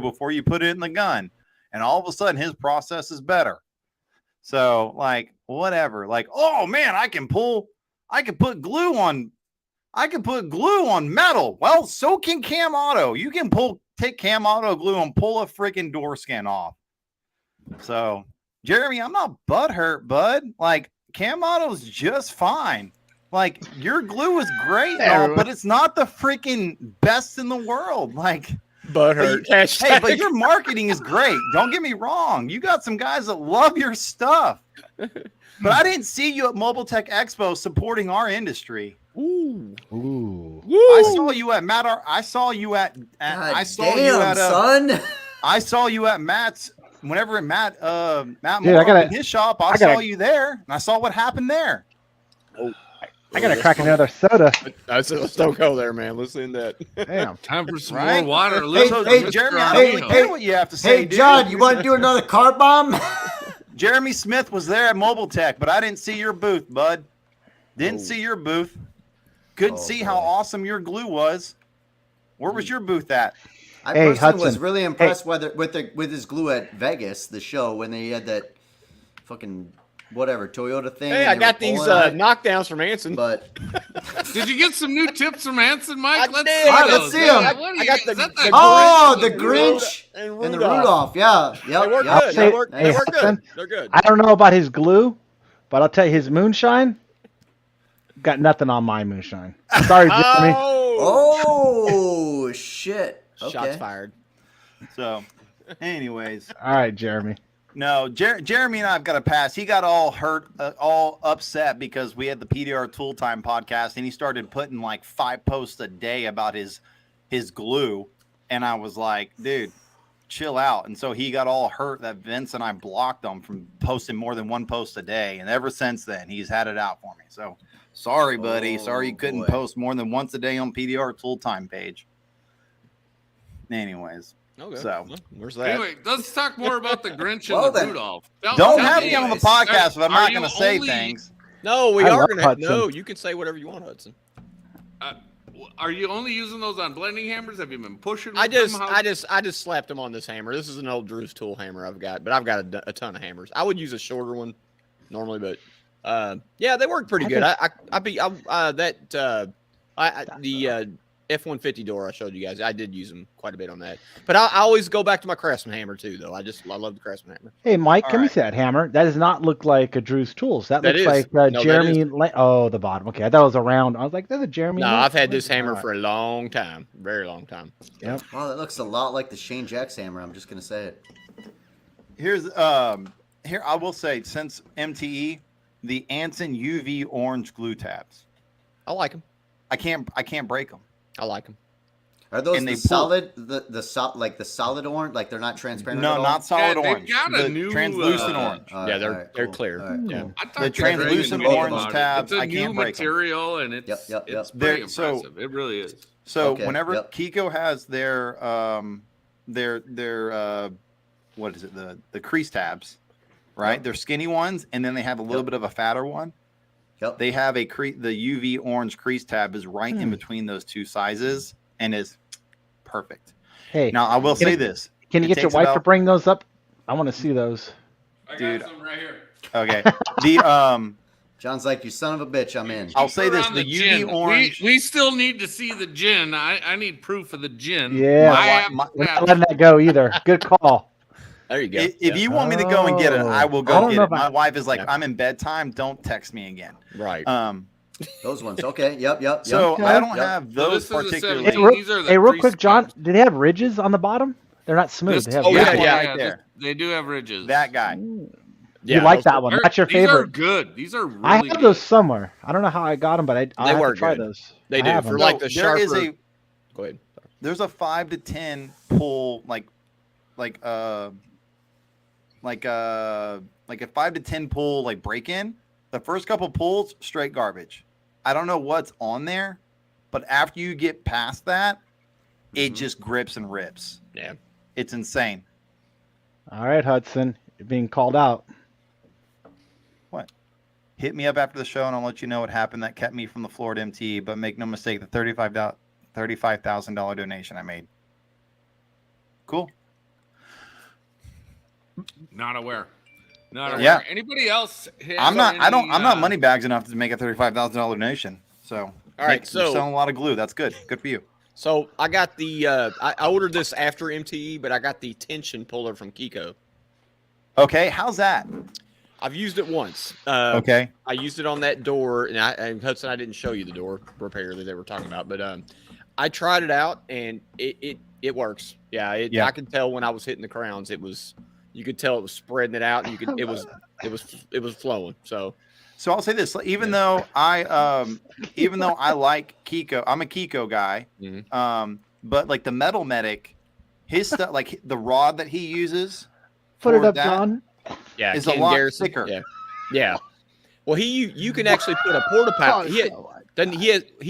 before you put it in the gun. And all of a sudden his process is better. So like whatever, like, oh man, I can put glue on metal. Well, so can Cam Auto. You can take Cam Auto glue and pull a freaking door skin off. So Jeremy, I'm not butthurt, bud. Like Cam Auto's just fine. Like your glue is great, but it's not the freaking best in the world. Like butthurt. Hey, but your marketing is great. Don't get me wrong. You got some guys that love your stuff. But I didn't see you at Mobile Tech Expo supporting our industry. Ooh. I saw you at Matt. I saw you at. son. I saw you at Matt's. Whenever Matt Dude, Moore opened his shop, I saw you there, and I saw what happened there. I gotta crack another soda. Let's don't go there, man. Let's end that. Damn. Time for some Right? more water. Hey, Jeremy, I don't really care what you have to say. Hey, John, you want to do another car bomb? Jeremy Smith was there at Mobile Tech, but I didn't see your booth, bud. Didn't see your booth. Couldn't see how awesome your glue was. Where was your booth at? I Hey, personally was Hudson. really impressed with his glue at Vegas, the show, when they had that fucking whatever Toyota thing. Hey, and I they got were these pulling on it, knockdowns from Anson. But Did you get some new tips from Anson, Mike? I Let's did. see All right, those. let's see 'em. Hey, what are I you- got is the- that the oh, the Grinch Grinch and and the Rudolph. Rudolph. Yeah, They yep, work yep, good. say- They work hey, good. Hudson, They're good. I don't know about his glue, but I'll tell you his moonshine. Got nothing on my moonshine. Sorry, Jeremy. Oh shit! Okay. Shots fired. So, anyways, All right, Jeremy. no, Jeremy and I've got to pass. He got all hurt, all upset because we had the PDR Tool Time podcast, and he started putting like 5 posts a day about his glue, and I was like, dude, chill out. And so he got all hurt that Vince and I blocked him from posting more than 1 post a day, and ever since then he's had it out for me. So sorry, buddy. Sorry you couldn't boy. post more than once a day on PDR Tool Time page. Anyways. Okay. So- Well, where's that? Anyway, let's talk more about the Grinch and Well, the then. Rudolph. Don't tell have me, me on the anyways. podcast if I'm Are not you going to say only- things. No, we I are love gonna. Hudson. No, you can say whatever you want, Hudson. Are you only using those on blending hammers? Have you been pushing? I with them? just slapped them on this hammer. This is an old Drew's tool hammer I've got, but I've got a ton of hammers. I would use a shorter one normally, but yeah, they work pretty good. The F-150 door I showed you guys, I did use them quite a bit on that. But I always go back to my Craftsman hammer too, though. I love the Craftsman hammer. Hey, Mike, All can we right. see that hammer? That does not look like a Drew's Tools. That That looks is. like No, that Jeremy. is. Oh, the bottom. Okay, I thought it was a round. I was like, "That's a Jeremy." No, Link? I've had this hammer All right. for a long time, very long time. Well, that looks a lot like the Shane Jacks hammer. I'm just gonna say it. Here's here I will say, since MTE, the Anson UV orange glue tabs. I like them. I can't break them. I like them. Are those And the they pull- solid, like the solid orange? Like they're not transparent? at No, all? not solid Yeah, they've orange. got a The new, translucent orange. All Yeah, right, they're all right, they're cool. clear. All right, Yeah. cool. I talked The to Greg translucent about orange it. tabs, It's a I new can't break 'em. material, and it's Yep. it's They're- pretty so- impressive. It really is. So Okay, whenever yep. Kiko has their what is it, the crease tabs, right? Yep. They're skinny ones, and then they have a little Yep. bit of a fatter one. Yep. They have the UV orange crease tab is right in between those two sizes and is perfect. Hey, Now I will Can say it- this. can you it get your takes wife to about- bring those up? I want to see those. I got Dude. some right here. Okay. The John's like, you son of a bitch, I'm in. I'll say Put this: on the UV gin. orange. We still need to see the gin. I need proof of the gin. Yeah. I have My- We're that. not letting that go either. Good call. There you go. If Yeah. you want me to go and get it, I will I go don't get know it. about- My wife is like, Yeah. I'm in bedtime. Don't text me again. Right. Those ones. Okay. Yep. So Okay. I don't Yep. have So those this is a particularly. 17. These are the Hey, real crease quick, John, tabs. do they have ridges on the bottom? They're not smooth. This- They have oh, ridges. yeah, right there. They do have ridges. That guy. Yeah, you like those- that one? That's your These are favorite. good. These are really I have good. those somewhere. I don't know how I got them, but I'll They have work to try good. those. They I do. have For 'em. like the there is sharper. Go ahead. there's a 5 to 10 pull like a 5 to 10 pull like break in. The first couple pulls straight garbage. I don't know what's on there, but after you get past that, it just grips and rips. Yeah. It's insane. All right, Hudson, you're being called out. Hit me up after the show and I'll let you know what happened that kept me from the floor at MTE. But make no mistake, the $35,000 donation I made. Cool. Not aware. Not aware. Yeah. Anybody else? has I'm not. I don't. any, I'm not money bags enough to make a $35,000 donation. So All right, you're so- selling a lot of glue. That's good. Good for you. So I got the I ordered this after MTE, but I got the tension puller from Kiko. Okay, how's that? I've used it once. Okay. I used it on that door, and Hudson, I didn't show you the door repair that they were talking about, but I tried it out and it works. Yeah, Yeah. I could tell when I was hitting the crowns, you could tell it was spreading it out, and it was flowing. So So I'll say this: even though I like Kiko, I'm a Kiko guy. Mhm. But like the Metal Medic, his stuff, like the rod that he uses, Put it for up, that- John. yeah, It's a Ken lot Garrison, thicker. Yeah, yeah. Well, you can actually put a porta power. He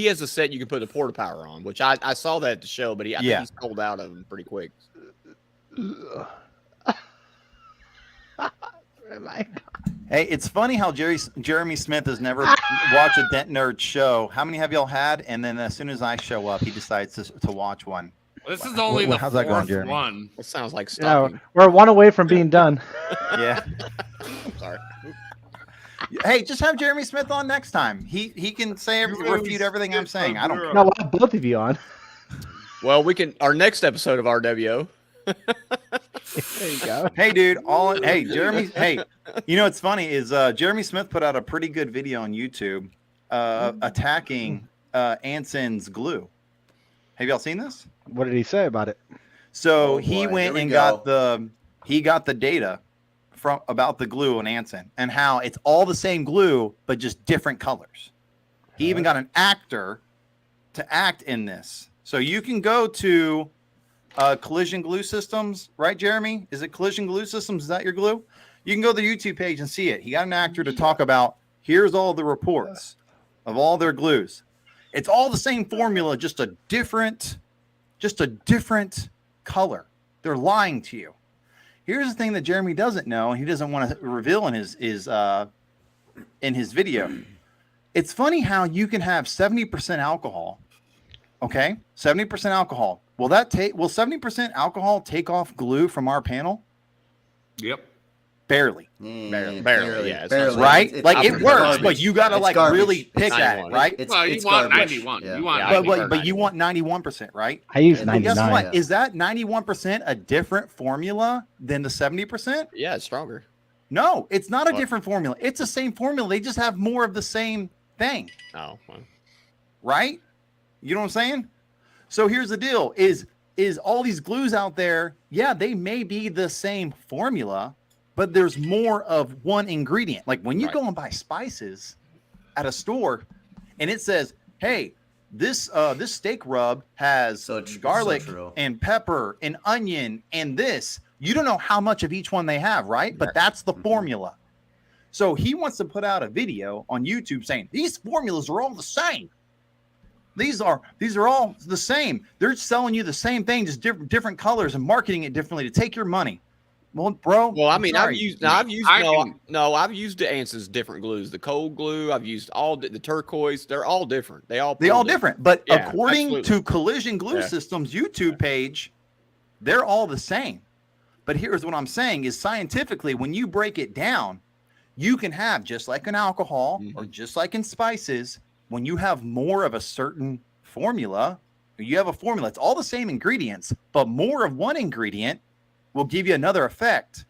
has a set you can put a porta power on, which I saw that at the show, but I think Yeah. he's sold out of them pretty quick. Hey, it's funny how Jeremy Smith has never watched a Dent Nerds show. How many have y'all had? And then as soon as I show up, he decides to watch one. This is only the How's that going, fourth Jeremy? one. It sounds like Yeah, stalking. we're one away from being done. Yeah. Sorry. Hey, just have Jeremy Smith on next time. He can say refute everything I'm saying. I don't care. No, we'll have both of you on. Well, we can. Our next episode of RWO. There you go. Hey, dude. Hey, Jeremy. Hey, you know what's funny is Jeremy Smith put out a pretty good video on YouTube attacking Anson's glue. Have y'all seen this? What did he say about it? So Oh, he boy. went Here we and go. got the data from about the glue on Anson and how it's all the same glue but just different colors. He even got an actor to act in this. So you can go to Collision Glue Systems, right, Jeremy? Is it Collision Glue Systems? Is that your glue? You can go to the YouTube page and see it. He got an actor to talk about, here's all the reports of all their glues. It's all the same formula, just a different color. They're lying to you. Here's the thing that Jeremy doesn't know, and he doesn't want to reveal in his video. It's funny how you can have 70% alcohol. Okay, 70% alcohol. Will 70% alcohol take off glue from our panel? Yep. Barely. Barely, yeah, it's barely. not- Right? It's Like it garbage. works, but you gotta It's like garbage. really pick It's at it, 91. right? Well, you It's want garbage. 91. Yeah. You want Yeah, 90. But you want 91%, right? I use And But guess 99. what? Is that 91% a different formula than the 70%? Yeah, it's stronger. No, it's not a What? different formula. It's the same formula. They just have more of the same thing, Oh, well. right? You know what I'm saying? So here's the deal: is all these glues out there? Yeah, they may be the same formula, but there's more of one ingredient. Like when you Right. go and buy spices at a store, and it says, "Hey, this steak rub has So tr- garlic so true. and pepper and onion and this." You don't know how much of each one they have, right? But that's the formula. So he wants to put out a video on YouTube saying these formulas are all the same. These are all the same. They're selling you the same thing, just different colors and marketing it differently to take your money. Well, bro. Well, I mean, sorry. I've used the Anson's different glues. The cold glue, I've used all the turquoise. They're all different. They all different. But Yeah, according absolutely. to Collision Glue Yeah. Systems YouTube page, they're all the same. But here's what I'm saying is scientifically, when you break it down, you can have just like in alcohol or just like in spices, when you have more of a certain formula, you have a formula, it's all the same ingredients, but more of one ingredient will give you another effect,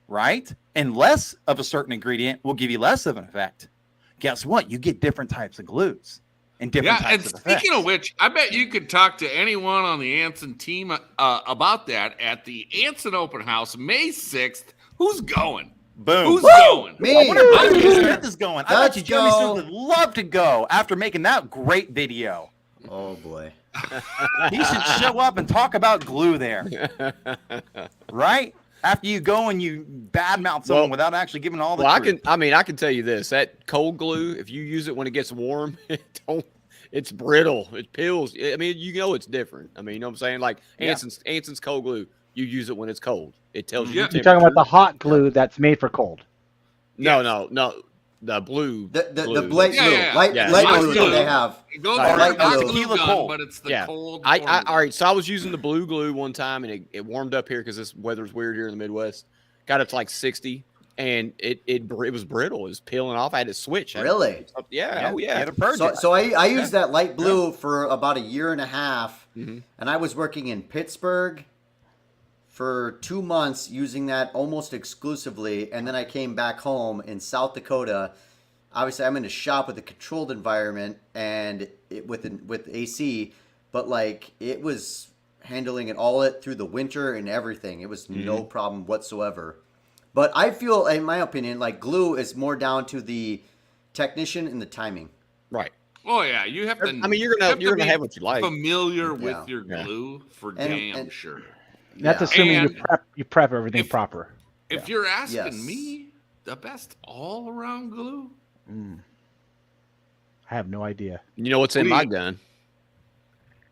right? And less of a certain ingredient will give you less of an effect. Guess what? You get different types of glues and different Yeah, and types of speaking effects. of which, I bet you could talk to anyone on the Anson team about that at the Anson Open House, May 6th. Who's going? Boom. Who's going? Me. I wonder if I'm Jeremy here. Smith is going. I bet Let's you Jeremy go. Smith would love to go after making that great video. Oh boy. He should show up and talk about glue there, right? After you go and you badmouth someone Well- without actually giving all the Well, truth. I can tell you this: that cold glue, if you use it when it gets warm, it's brittle. It peels. I mean, you know it's different. I mean, you know what I'm saying? Like Yeah. Anson's cold glue, you use it when it's cold. It tells you. Yeah. the You're talking about the temperature. hot glue that's made for cold. No, the blue. The glue. light Yeah, blue, yeah, yeah. light Yeah, light light blue blue. that they have. It goes Right, for light not blue. the glue Tequila gun, cold. but it's the Yeah. cold. All formula. right. So I was using the blue glue one time, and it warmed up here because this weather's weird here in the Midwest. Got up to like 60, and it was brittle. It was peeling off. I had to switch. Really? Yeah. Oh You yeah. had to purge So, it. so I used that light blue for about a year and a half, Mhm. and I was working in Pittsburgh for 2 months using that almost exclusively, and then I came back home in South Dakota. Obviously, I'm in a shop with a controlled environment and with AC, but like it was handling it all through the winter and everything. It was no problem whatsoever. But I feel, in my opinion, like glue is more down to the technician and the timing. Right. Oh yeah, you have to. I mean, you're gonna be have what you like. Familiar Yeah. with your Yeah. glue for And- damn and- sure. That's Yeah. assuming And you prep everything if- proper. If you're asking Yes. me, the best all around glue. I have no idea. You know what's in What do my you- gun?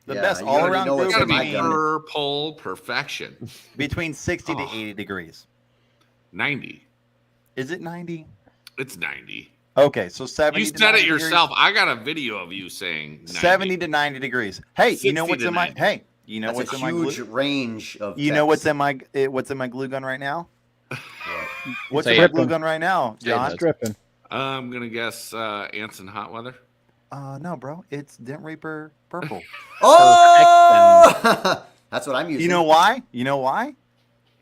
The Yeah, best you all already around know glue what's could in my be gun. Purple perfection. between 60 to Oh. 80 degrees. 90. Is it 90? It's 90. Okay, so 70 You to said 90 it degrees. yourself. I got a video of you saying 90. 70 to 90 degrees. Hey, you know 60 what's to in my 90. hey, you know That's what's a in my huge glue? range of. You know what's text. in my glue gun right now? What's Say your it. glue gun right now, John? Say it. Stripping. I'm gonna guess Anson Hot Weather. No, bro. It's Dent Reaper Purple. Oh, that's what I'm using. You know why? You know why?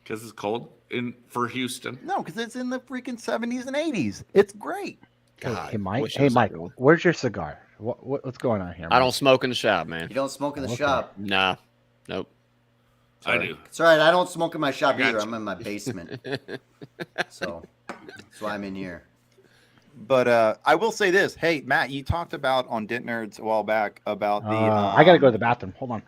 Because it's cold for Houston. No, because it's in the freaking 70s and 80s. It's great. God, Hey, Mike. wish it Hey, was Mike. everyone. Where's your cigar? What's going on here? I Mike? don't smoke in the shop, man. You don't smoke in the Okay. shop. Nah, nope. I do. It's all right. I don't smoke in my shop got either. you. I'm in my basement. So that's why I'm in here. But I will say this. Hey, Matt, you talked about on Dent Nerds a while back about the. I gotta go to the bathroom. Hold on.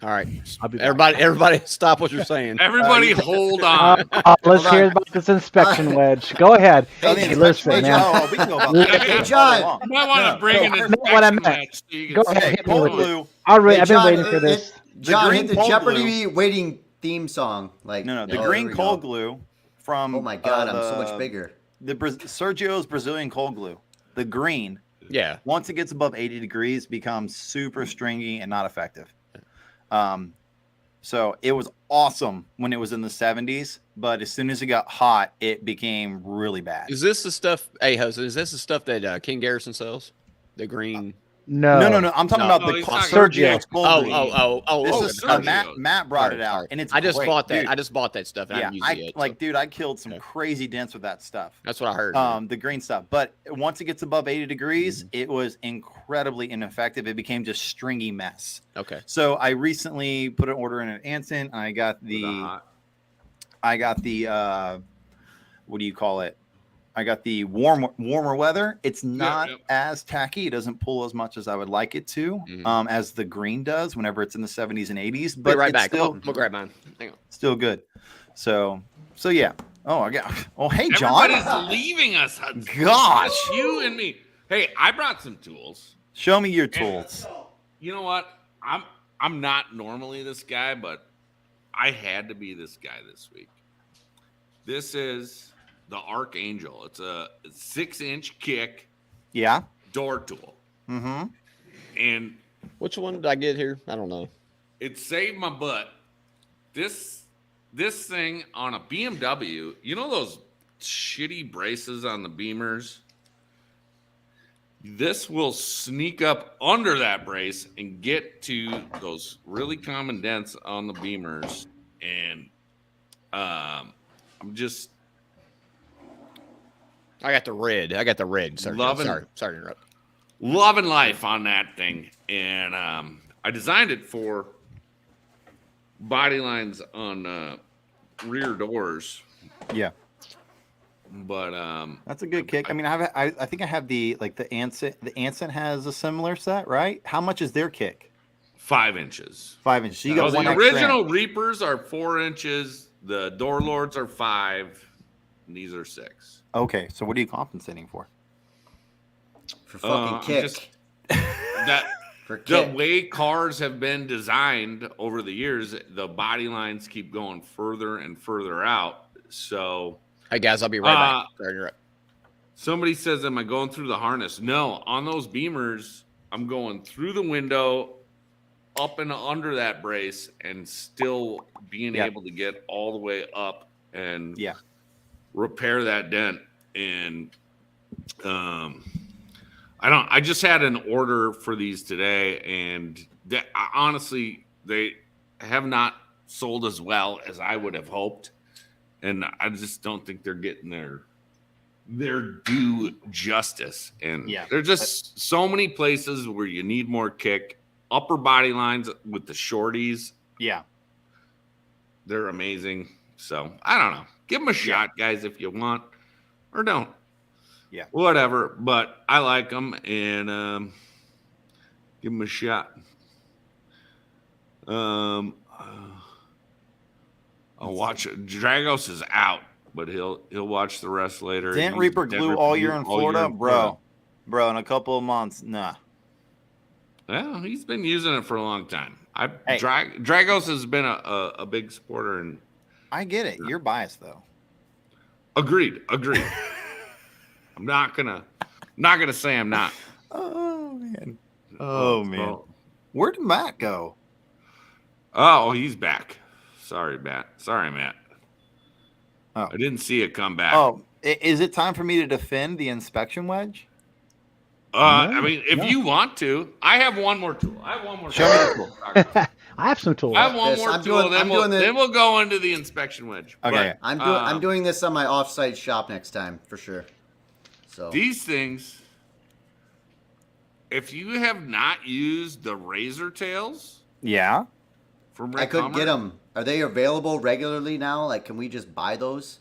All right, I'll be back. everybody, stop what you're saying. Everybody, hold on. Let's Hold hear on. about this inspection wedge. Go ahead. Oh, the Hey, inspection listen, wedge? man. Oh, we can go about that. Hey, John. You might want to bring no, an what I inspection meant. match so you can Go see ahead, what's hit me going with on. Glue. I've been John, waiting for this. John, green hit the cold Jeopardy waiting theme song. Like No, the oh, green here we cold go. glue from. Oh my God, I'm so much bigger. Sergio's Brazilian cold glue. The green, Yeah, once it gets above 80 degrees, becomes super stringy and not effective. So it was awesome when it was in the 70s, but as soon as it got hot, it became really bad. is this the stuff? Hey, Jose, is this the stuff that King Garrison sells? The green. No. No. I'm talking No. about No, the he's talking Sergio's Sergio. cold glue. This Oh, is Sergio's. Matt brought Sorry, it out, sorry. and it's I just great, bought that. dude. I just bought that stuff. And I Yeah, haven't used it yet. So dude, I killed some Yeah. crazy dents with that stuff. that's what I heard. The green stuff. But once it gets above 80 degrees, Mm-hmm. it was incredibly ineffective. It became just stringy mess. Okay. So I recently put an order in at Anson. And I got the what do you call it? I got the warmer weather. It's not yep. as tacky. It doesn't pull as much as I would like it to, Mhm. as the green does whenever it's in the 70s and 80s. But Be right it's back. still, Come on, we'll grab mine. Hang on. still good. So yeah. Oh, I got. Oh, hey, John. Everybody's leaving us. Hudson. Gosh. It's you and me. Hey, I brought some tools. Show me your tools. You know what? I'm not normally this guy, but I had to be this guy this week. This is the Archangel. It's a 6-inch kick Yeah. door tool, Mm-hmm. and Which one did I get here? I don't know. it saved my butt. This thing on a BMW, you know those shitty braces on the Beamers? This will sneak up under that brace and get to those really common dents on the Beamers. And I'm just I got the red. Sorry, Loving- sorry to interrupt. loving life on that thing. And I designed it for body lines on rear doors. Yeah. But That's a good kick. I mean, I think I have the Anson. The Anson has a similar set, right? How much is their kick? 5 inches. 5 inches. So you So got the one extra original inch. Reapers are 4 inches. The Door Lords are 5. And these are 6. Okay, so what are you compensating for? For fucking I'm kick. just- That For the kick. way cars have been designed over the years, the body lines keep going further and further out. So Hey guys, I'll be right back. Sorry to interrupt. somebody says, "Am I going through the harness?" No, on those Beamers, I'm going through the window, up and under that brace, and still being Yeah. able to get all the way up and Yeah. repair that dent. And I just had an order for these today, and honestly, they have not sold as well as I would have hoped, and I just don't think they're getting their due justice. And Yeah. there's just so many places where you need more kick. Upper body lines with the shorties, Yeah. they're amazing. So I don't know. Give them a shot, guys, if you want, or don't. Yeah. Whatever. But I like them, and give them a shot. I'll watch it. Dragos is out, but he'll watch the rest later. Dent He's Reaper Dent glue Reaper all glue year in all year Florida, in Florida. bro. In a couple of months, nah. Well, he's been using it for a long time. Hey. Dragos has been a big supporter, and I get it. You're biased though. agreed. I'm not gonna say I'm not. Oh man. Oh man. So- Where did Matt go? oh, he's back. Sorry, Matt. Oh. I didn't see it come back. Oh, is it time for me to defend the inspection wedge? I mean, if you want to, I have one more tool. Show me the tool. I have some tools. I have one Yes, more I'm tool. doing- then, I'm we'll, doing the- then we'll go into the inspection wedge. Okay. But, I'm doing this on my off-site shop next time for sure. So these things, if you have not used the razor tails Yeah. from I Rick couldn't Hummer, get them. Are they available regularly now? Like, can we just buy those?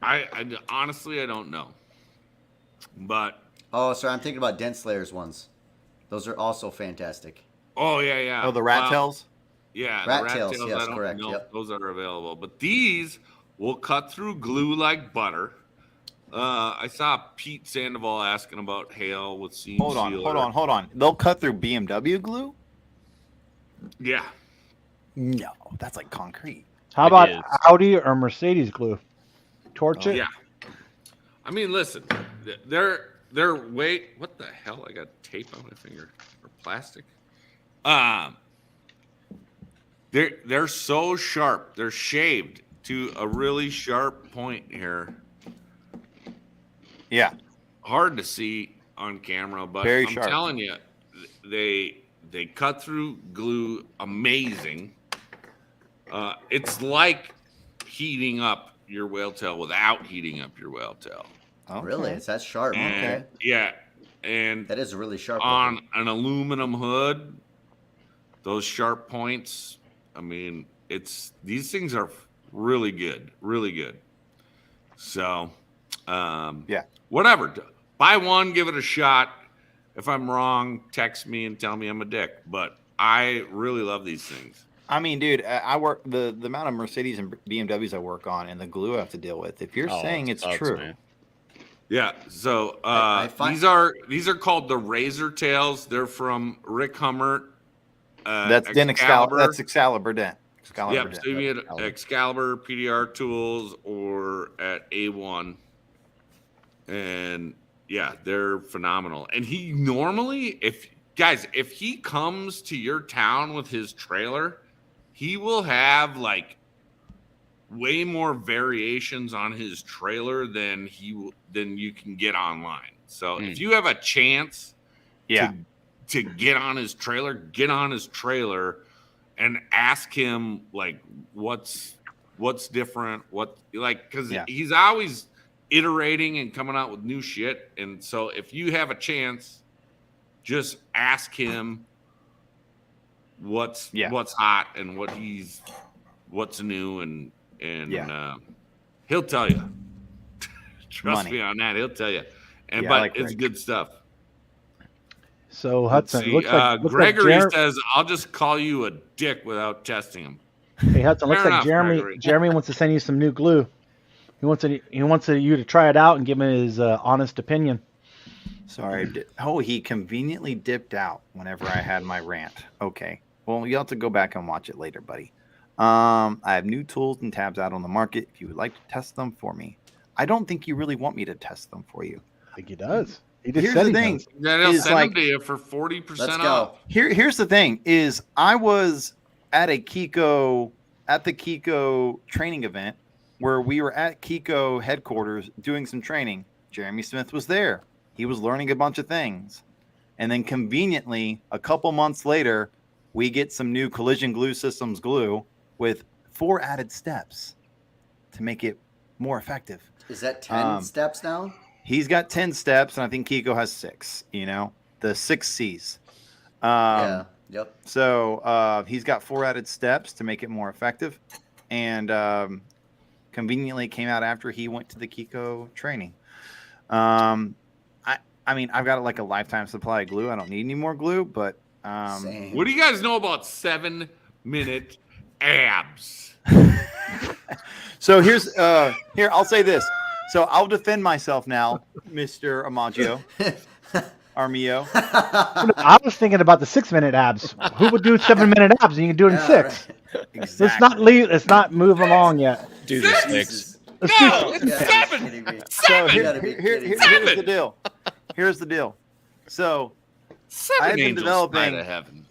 I honestly I don't know, but Oh, sorry, I'm thinking about Dent Slayer's ones. Those are also fantastic. yeah. Oh, the rat tails? Yeah, Rat the tails, I yes, don't correct, know yep. if those are available, but these will cut through glue like butter. I saw Pete Sandoval asking about hail with seam Hold sealer. on. They'll cut through BMW glue? Yeah, No, that's like concrete. How It about is. Audi or Mercedes glue? Torch it. yeah. I mean, listen, they're weight. What the hell? I got tape on my finger or plastic. They're so sharp. They're shaved to a really sharp point here. Yeah. Hard to see on camera, but Very I'm sharp. telling you, they cut through glue amazing. It's like heating up your whale tail without heating up your whale tail. Okay. Really? It's that sharp. Okay. And, yeah, and That is really sharp. on looking. an aluminum hood, those sharp points. I mean, these things are really good, really good. So, Yeah. whatever. Buy one, give it a shot. If I'm wrong, text me and tell me I'm a dick. But I really love these things. I mean, dude, I work the amount of Mercedes and BMWs I work on and the glue I have to deal with. If you're saying it's sucks, true, man. Yeah. So I find- these are called the Razor Tails. They're from Rick Hummer. that's Dent Excalibur. That's Excalibur Dent. Excalibur Yep. Dent. So you get Excalibur, PDR Tools, or at A1. And yeah, they're phenomenal. And he normally, if he comes to your town with his trailer, he will have like way more variations on his trailer than you can get online. So if you have a chance Yeah. to get on his trailer and ask him like what's different, because Yeah. he's always iterating and coming out with new shit. And so if you have a chance, just ask him what's hot and what's new and he'll tell you. Trust Money. me on that, he'll tell you. And Yeah, I but like it's Rick. good stuff. So Let's Hudson, see. looks like Gregory like says, "I'll just call you a dick without testing him." Hey Hudson, looks Fair like enough, Gregory. Jeremy wants to send you some new glue. He wants you to try it out and give him his honest opinion. Sorry. He conveniently dipped out whenever I had my rant. Okay. Well, you'll have to go back and watch it later, buddy. I have new tools and tabs out on the market. If you would like to test them for me, I don't think you really want me to test them for you. I think he does. He just Here's said the he thing. does. Then he'll Is send like- them to you for 40% Let's off. go. Here's the thing: is I was at the Kiko training event where we were at Kiko headquarters doing some training. Jeremy Smith was there. He was learning a bunch of things, and then conveniently, a couple months later, we get some new Collision Glue Systems glue with 4 added steps to make it more effective. Is that 10 steps now? He's got 10 steps, and I think Kiko has 6. You know, the 6 C's. Yeah. Yep. So he's got 4 added steps to make it more effective, and conveniently came out after he went to the Kiko training. I mean, I've got like a lifetime supply of glue. I don't need any more glue, but Same. What do you guys know about 7-minute abs? so here's here. I'll say this. So I'll defend myself now, Mr. Armijo. Armijo. I was thinking about the 6-minute abs. Who would do 7-minute abs and you can do it in Yeah, 6? right. Exactly. Let's not leave. Let's not move along yet. Do the sticks. Jesus. Let's No, do. it's You gotta be 7. kidding me. So You gotta be kidding me. here's the deal. Here's the deal. So 7 I've been angels developing- fly to heaven.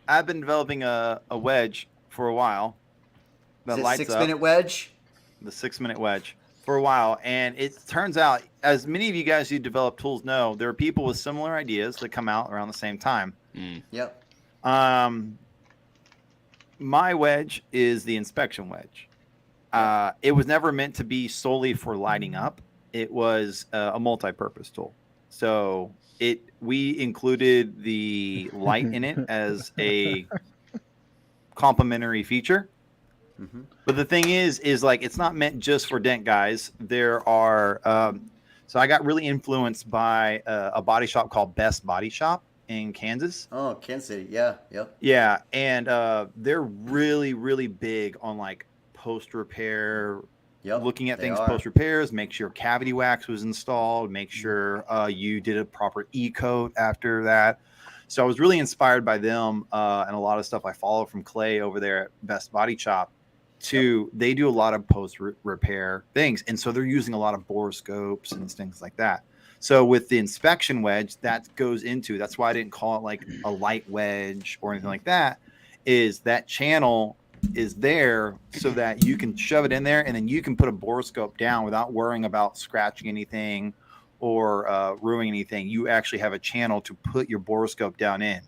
I've been developing a wedge for a while that Is it lights up. 6-minute wedge? the 6-minute wedge for a while, and it turns out, as many of you guys who develop tools know, there are people with similar ideas that come out around the same time. Yep. My wedge is the inspection wedge. It was never meant to be solely for lighting up. It was a multi-purpose tool. So we included the light in it as a complementary feature. Mm-hmm. But the thing is like, it's not meant just for dent guys. There are, so I got really influenced by a body shop called Best Body Shop in Kansas. Oh, Kansas City. Yeah. Yep. Yeah. And they're really, really big on like post repair, looking at things post repairs, make sure cavity wax was installed, make sure you did a proper e-coat after that. So I was really inspired by them and a lot of stuff I follow from Clay over there at Best Body Shop. They do a lot of post repair things, and so they're using a lot of borescopes and things like that. So with the inspection wedge, that goes into, that's why I didn't call it like a light wedge or anything like that, is that channel is there so that you can shove it in there, and then you can put a borescope down without worrying about scratching anything or ruining anything. You actually have a channel to put your borescope down in.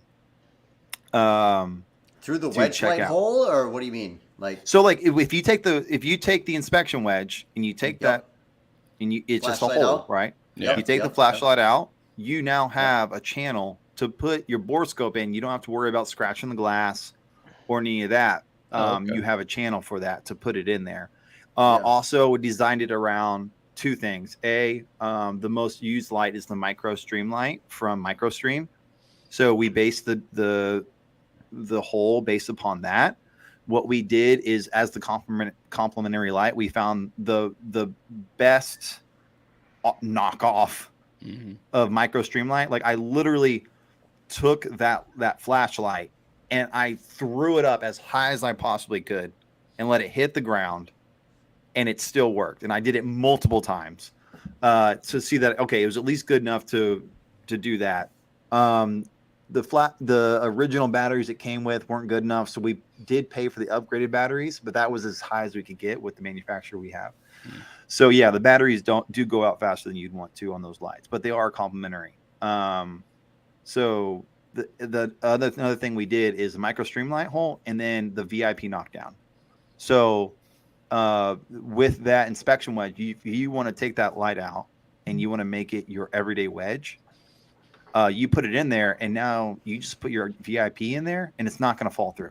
Through the wedge light hole, or what do you mean? So if you take the inspection wedge and you take that, and it's just a hole, out. Right? Yep. You take the flashlight out, you now have a channel to put your borescope in. You don't have to worry about scratching the glass or any of that. You have a channel for that to put it in there. Also, we designed it around two things. The most used light is the micro stream light from MicroStream. So we based the hole based upon that. What we did is, as the complementary light, we found the best knockoff of MicroStream light. Like, I literally took that flashlight and I threw it up as high as I possibly could and let it hit the ground, and it still worked. And I did it multiple times to see that, okay, it was at least good enough to do that. The original batteries it came with weren't good enough, so we did pay for the upgraded batteries, but that was as high as we could get with the manufacturer we have. So yeah, the batteries do go out faster than you'd want to on those lights, but they are complementary. So the another thing we did is the MicroStream light hole and then the VIP knockdown. So with that inspection wedge, you want to take that light out and you want to make it your everyday wedge. You put it in there, and now you just put your VIP in there, and it's not going to fall through.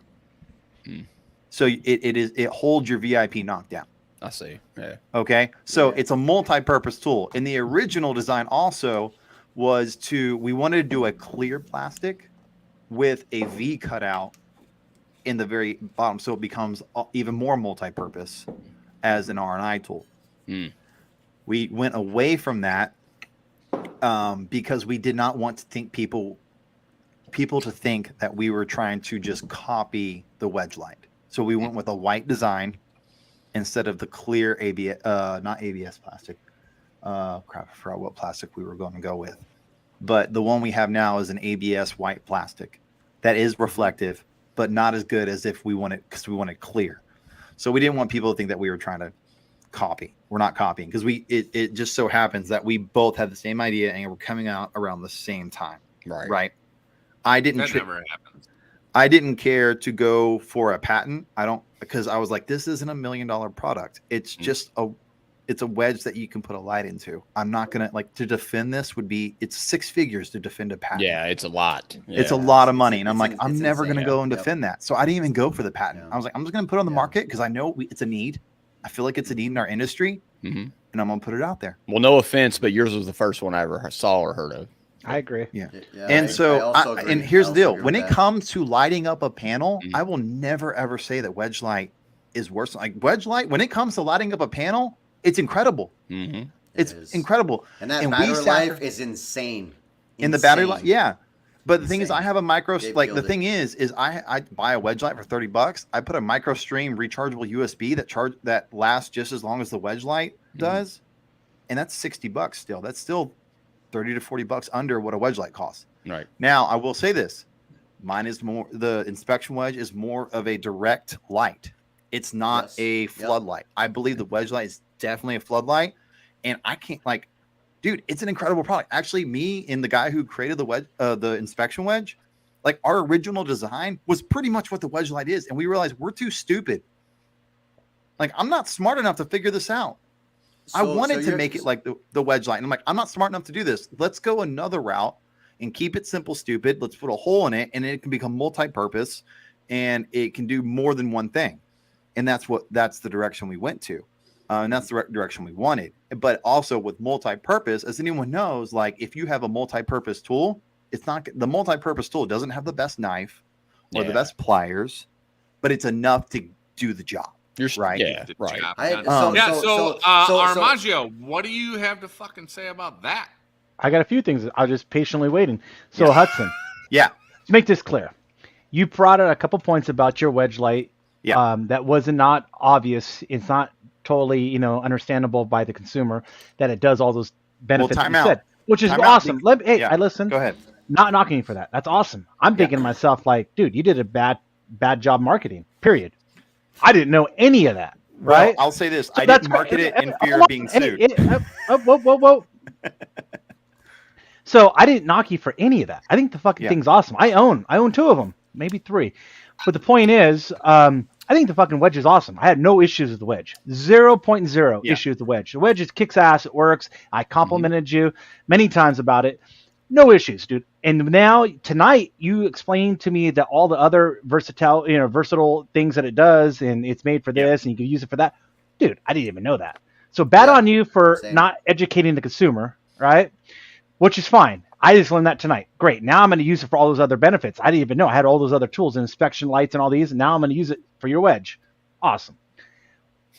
So it holds your VIP knockdown. I see. Yeah. Okay. So it's a multi-purpose tool. And the original design also was we wanted to do a clear plastic with a V cutout in the very bottom, so it becomes even more multi-purpose as an R&I tool. We went away from that because we did not want to think people to think that we were trying to just copy the wedge light. So we went with a white design instead of the clear not ABS plastic. Crap, I forgot what plastic we were going to go with. But the one we have now is an ABS white plastic that is reflective, but not as good as if we wanted, because we wanted clear. So we didn't want people to think that we were trying to copy. We're not copying, because it just so happens that we both had the same idea and we're coming out around the same time. Right. That never happens. I didn't care to go for a patent. Because I was like, this isn't $1 million product. It's just it's a wedge that you can put a light into. I'm not going to to defend this it's 6 figures to defend a patent. Yeah, it's a lot. Yeah. It's a lot of money. And I'm like, I'm never going to go and defend that. So I didn't even go for the patent. I was like, I'm just going to put it on the market because I know it's a need. I feel like it's a need in our industry, and I'm going to put it out there. Well, no offense, but yours was the first one I ever saw or heard of. I agree. Yeah. And here's the deal. When it comes to lighting up a panel, I will never, ever say that wedge light is worse. Like, wedge light, when it comes to lighting up a panel, it's incredible. It's incredible. And that battery life is insane. In the battery life, yeah. But the thing is, I have a the thing is I buy a wedge light for $30. I put a MicroStream rechargeable USB that lasts just as long as the wedge light does, and that's $60 still. That's still $30 to $40 under what a wedge light costs. Right. Now, I will say this: mine is the inspection wedge is more of a direct light. It's not Yes. a Yep. floodlight. I believe the wedge light is definitely a floodlight, and I can't like, dude, it's an incredible product. Actually, me and the guy who created the wedge, the inspection wedge, like our original design was pretty much what the wedge light is, and we realized we're too stupid. Like, I'm not smart enough to figure this out. I wanted to make it like the wedge light, and I'm like, I'm not smart enough to do this. Let's go another route and keep it simple, stupid. Let's put a hole in it, and it can become multi-purpose, and it can do more than one thing. And that's the direction we went to. And that's the direction we wanted. But also with multi-purpose, as anyone knows, like if you have a multi-purpose tool, it's not the multi-purpose tool doesn't have the best knife or the best pliers, but it's enough to do the job. You're right. Yeah, right. Armijo, what do you have to fucking say about that? I got a few things. I was just patiently waiting. So Hudson, Yeah. let's make this clear. You brought out a couple points about your wedge light. Yeah. That was not obvious. It's not totally, understandable by the consumer that it does all those benefits time you out. said, which is Time out. awesome. Hey, I listen. Go ahead. Not knocking you for that. That's awesome. I'm thinking to myself, like, dude, you did a bad job marketing, period. I didn't know any of that, right? Well, I'll say this. So I didn't market it in fear of being sued. Whoa. So I didn't knock you for any of that. I think the fucking thing's awesome. I own 2 of them, maybe 3. But the point is, I think the fucking wedge is awesome. I had no issues with the wedge. 0.0 issue with the wedge. The wedge just kicks ass. It works. I complimented you many times about it. No issues, dude. And now tonight you explained to me that all the other versatile things that it does, and it's made for this, and you can use it for that. Dude, I didn't even know that. So bad on you for not educating the consumer, right? Which is fine. I just learned that tonight. Great. Now I'm going to use it for all those other benefits. I didn't even know I had all those other tools, inspection lights and all these, and now I'm going to use it for your wedge. Awesome.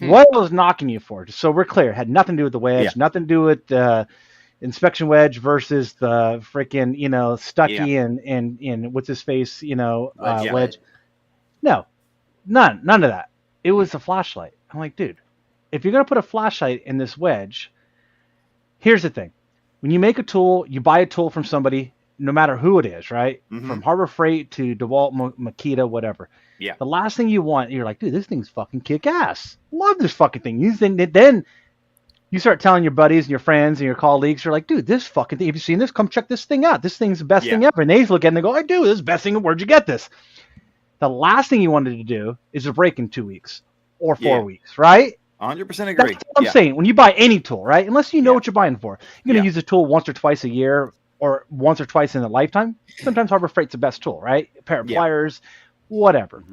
What I was knocking you for, just so we're clear, had nothing to do with the wedge, nothing to do with the inspection wedge versus the freaking, Stucky and what's his face, wedge. No, none of that. It was a flashlight. I'm like, dude, if you're going to put a flashlight in this wedge, here's the thing. When you make a tool, you buy a tool from somebody, no matter who it is, right? Mm-hmm. From Harbor Freight to DeWalt, Makita, whatever. Yeah. The last thing you want, you're like, dude, this thing's fucking kick ass. Love this fucking thing. You think that then you start telling your buddies and your friends and your colleagues, you're like, dude, this fucking thing, have you seen this? Come check this thing out. This thing's the best thing ever. And they look at it and they go, I do. This is the best thing. Where'd you get this? The last thing you wanted to do is a break in 2 weeks or 4 weeks, right? 100% agree. That's what I'm saying. When you buy any tool, right? Unless you know what you're buying for, you're going to use a tool once or twice a year or once or twice in a lifetime. Sometimes Harbor Freight's the best tool, right? A pair of pliers, whatever.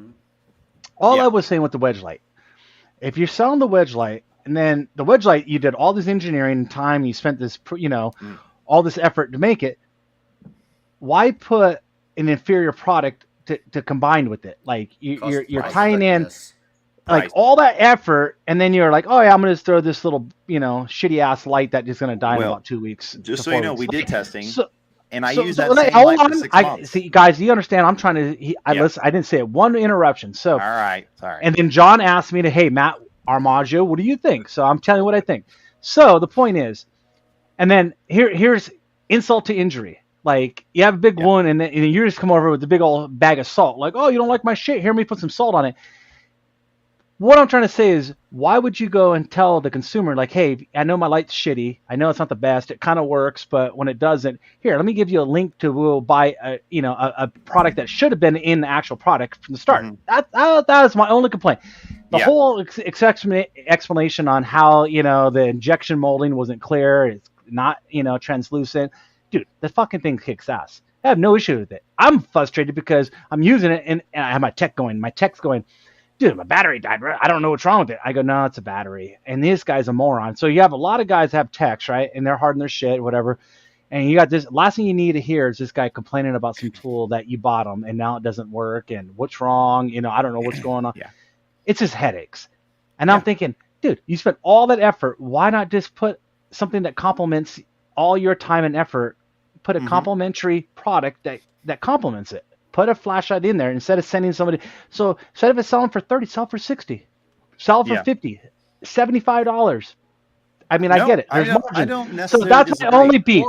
All I was saying with the wedge light, if you're selling the wedge light, and then the wedge light, you did all this engineering time, you spent this, all this effort to make it. Why put an inferior product to combine with it? Like you're tying in like all that effort, and then you're like, oh yeah, I'm gonna just throw this little, shitty ass light that is gonna die in about 2 weeks. Just so you know, we did testing, and I used that same light for 6 months. See, guys, you understand? I'm trying to. Listen, I didn't say it. One interruption. So all right, sorry. And then John asked me to, hey Matt Armijo, what do you think? So I'm telling you what I think. So the point is, and then here's insult to injury. Like you have a big wound, and then you just come over with a big old bag of salt. Like, oh, you don't like my shit? Here, let me put some salt on it. What I'm trying to say is, why would you go and tell the consumer, like, hey, I know my light's shitty. I know it's not the best. It kind of works, but when it doesn't, here, let me give you a link to we'll buy a product that should have been in the actual product from the start. That is my only complaint. The whole explanation on how, the injection molding wasn't clear. It's not, translucent. Dude, the fucking thing kicks ass. I have no issue with it. I'm frustrated because I'm using it and I have my tech's going, dude, my battery died. I don't know what's wrong with it. I go, no, it's a battery. And this guy's a moron. So you have a lot of guys have techs, right? And they're hard in their shit, whatever. And you got this. Last thing you need to hear is this guy complaining about some tool that you bought him and now it doesn't work. And what's wrong? I don't know what's going on. It's just headaches. And I'm thinking, dude, you spent all that effort. Why not just put something that complements all your time and effort? Put a complimentary product that complements it. Put a flashlight in there instead of sending somebody. So instead of it selling for $30, sell for $60, sell for $50, $75. I mean, I get it. There's margin. I don't necessarily. So that's my only beef.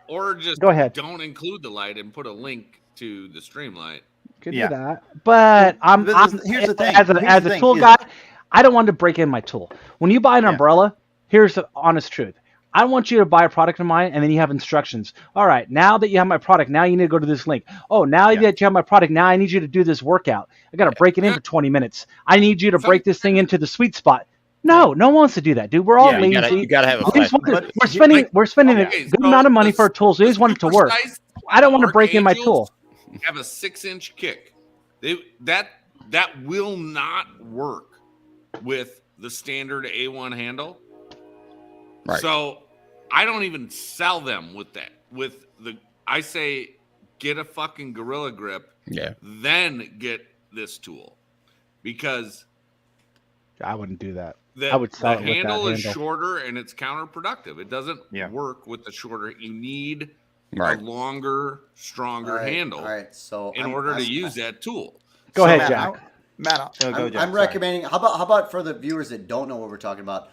Or just go ahead. don't include the light and put a link to the Streamlight. could Yeah. do that. But Here's the thing. As Here's a the thing tool is- guy, I don't want to break in my tool. When you buy an Yeah. umbrella, here's the honest truth. I want you to buy a product of mine, and then you have instructions. All right, now that you have my product, now you need to go to this link. Oh, now Yeah. that you have my product, now I need you to do this workout. I got to break it in for 20 minutes. I need you to break this thing into the sweet spot. No, no one wants to do that, dude. We're all Yeah, lazy. You gotta have a We just flat. want to- we're spending a Okay, good so amount of money the- for our tools. We just want it to work. Supersize I don't want to break in my Archangels tool. Have a 6-inch kick. That will not work with the standard A1 handle. Right. So I don't even sell them with that. I say get a fucking Gorilla Grip, Yeah. then get this tool, because I wouldn't do that. the, I would sell the it with that handle is handle. shorter and it's counterproductive. It doesn't Yeah. work with the shorter. You need Right. a longer, stronger handle All right. So in order to use that tool. Go So, ahead, Matt, Jack. Matt, go, I'm Jack. Sorry. recommending. How about for the viewers that don't know what we're talking about?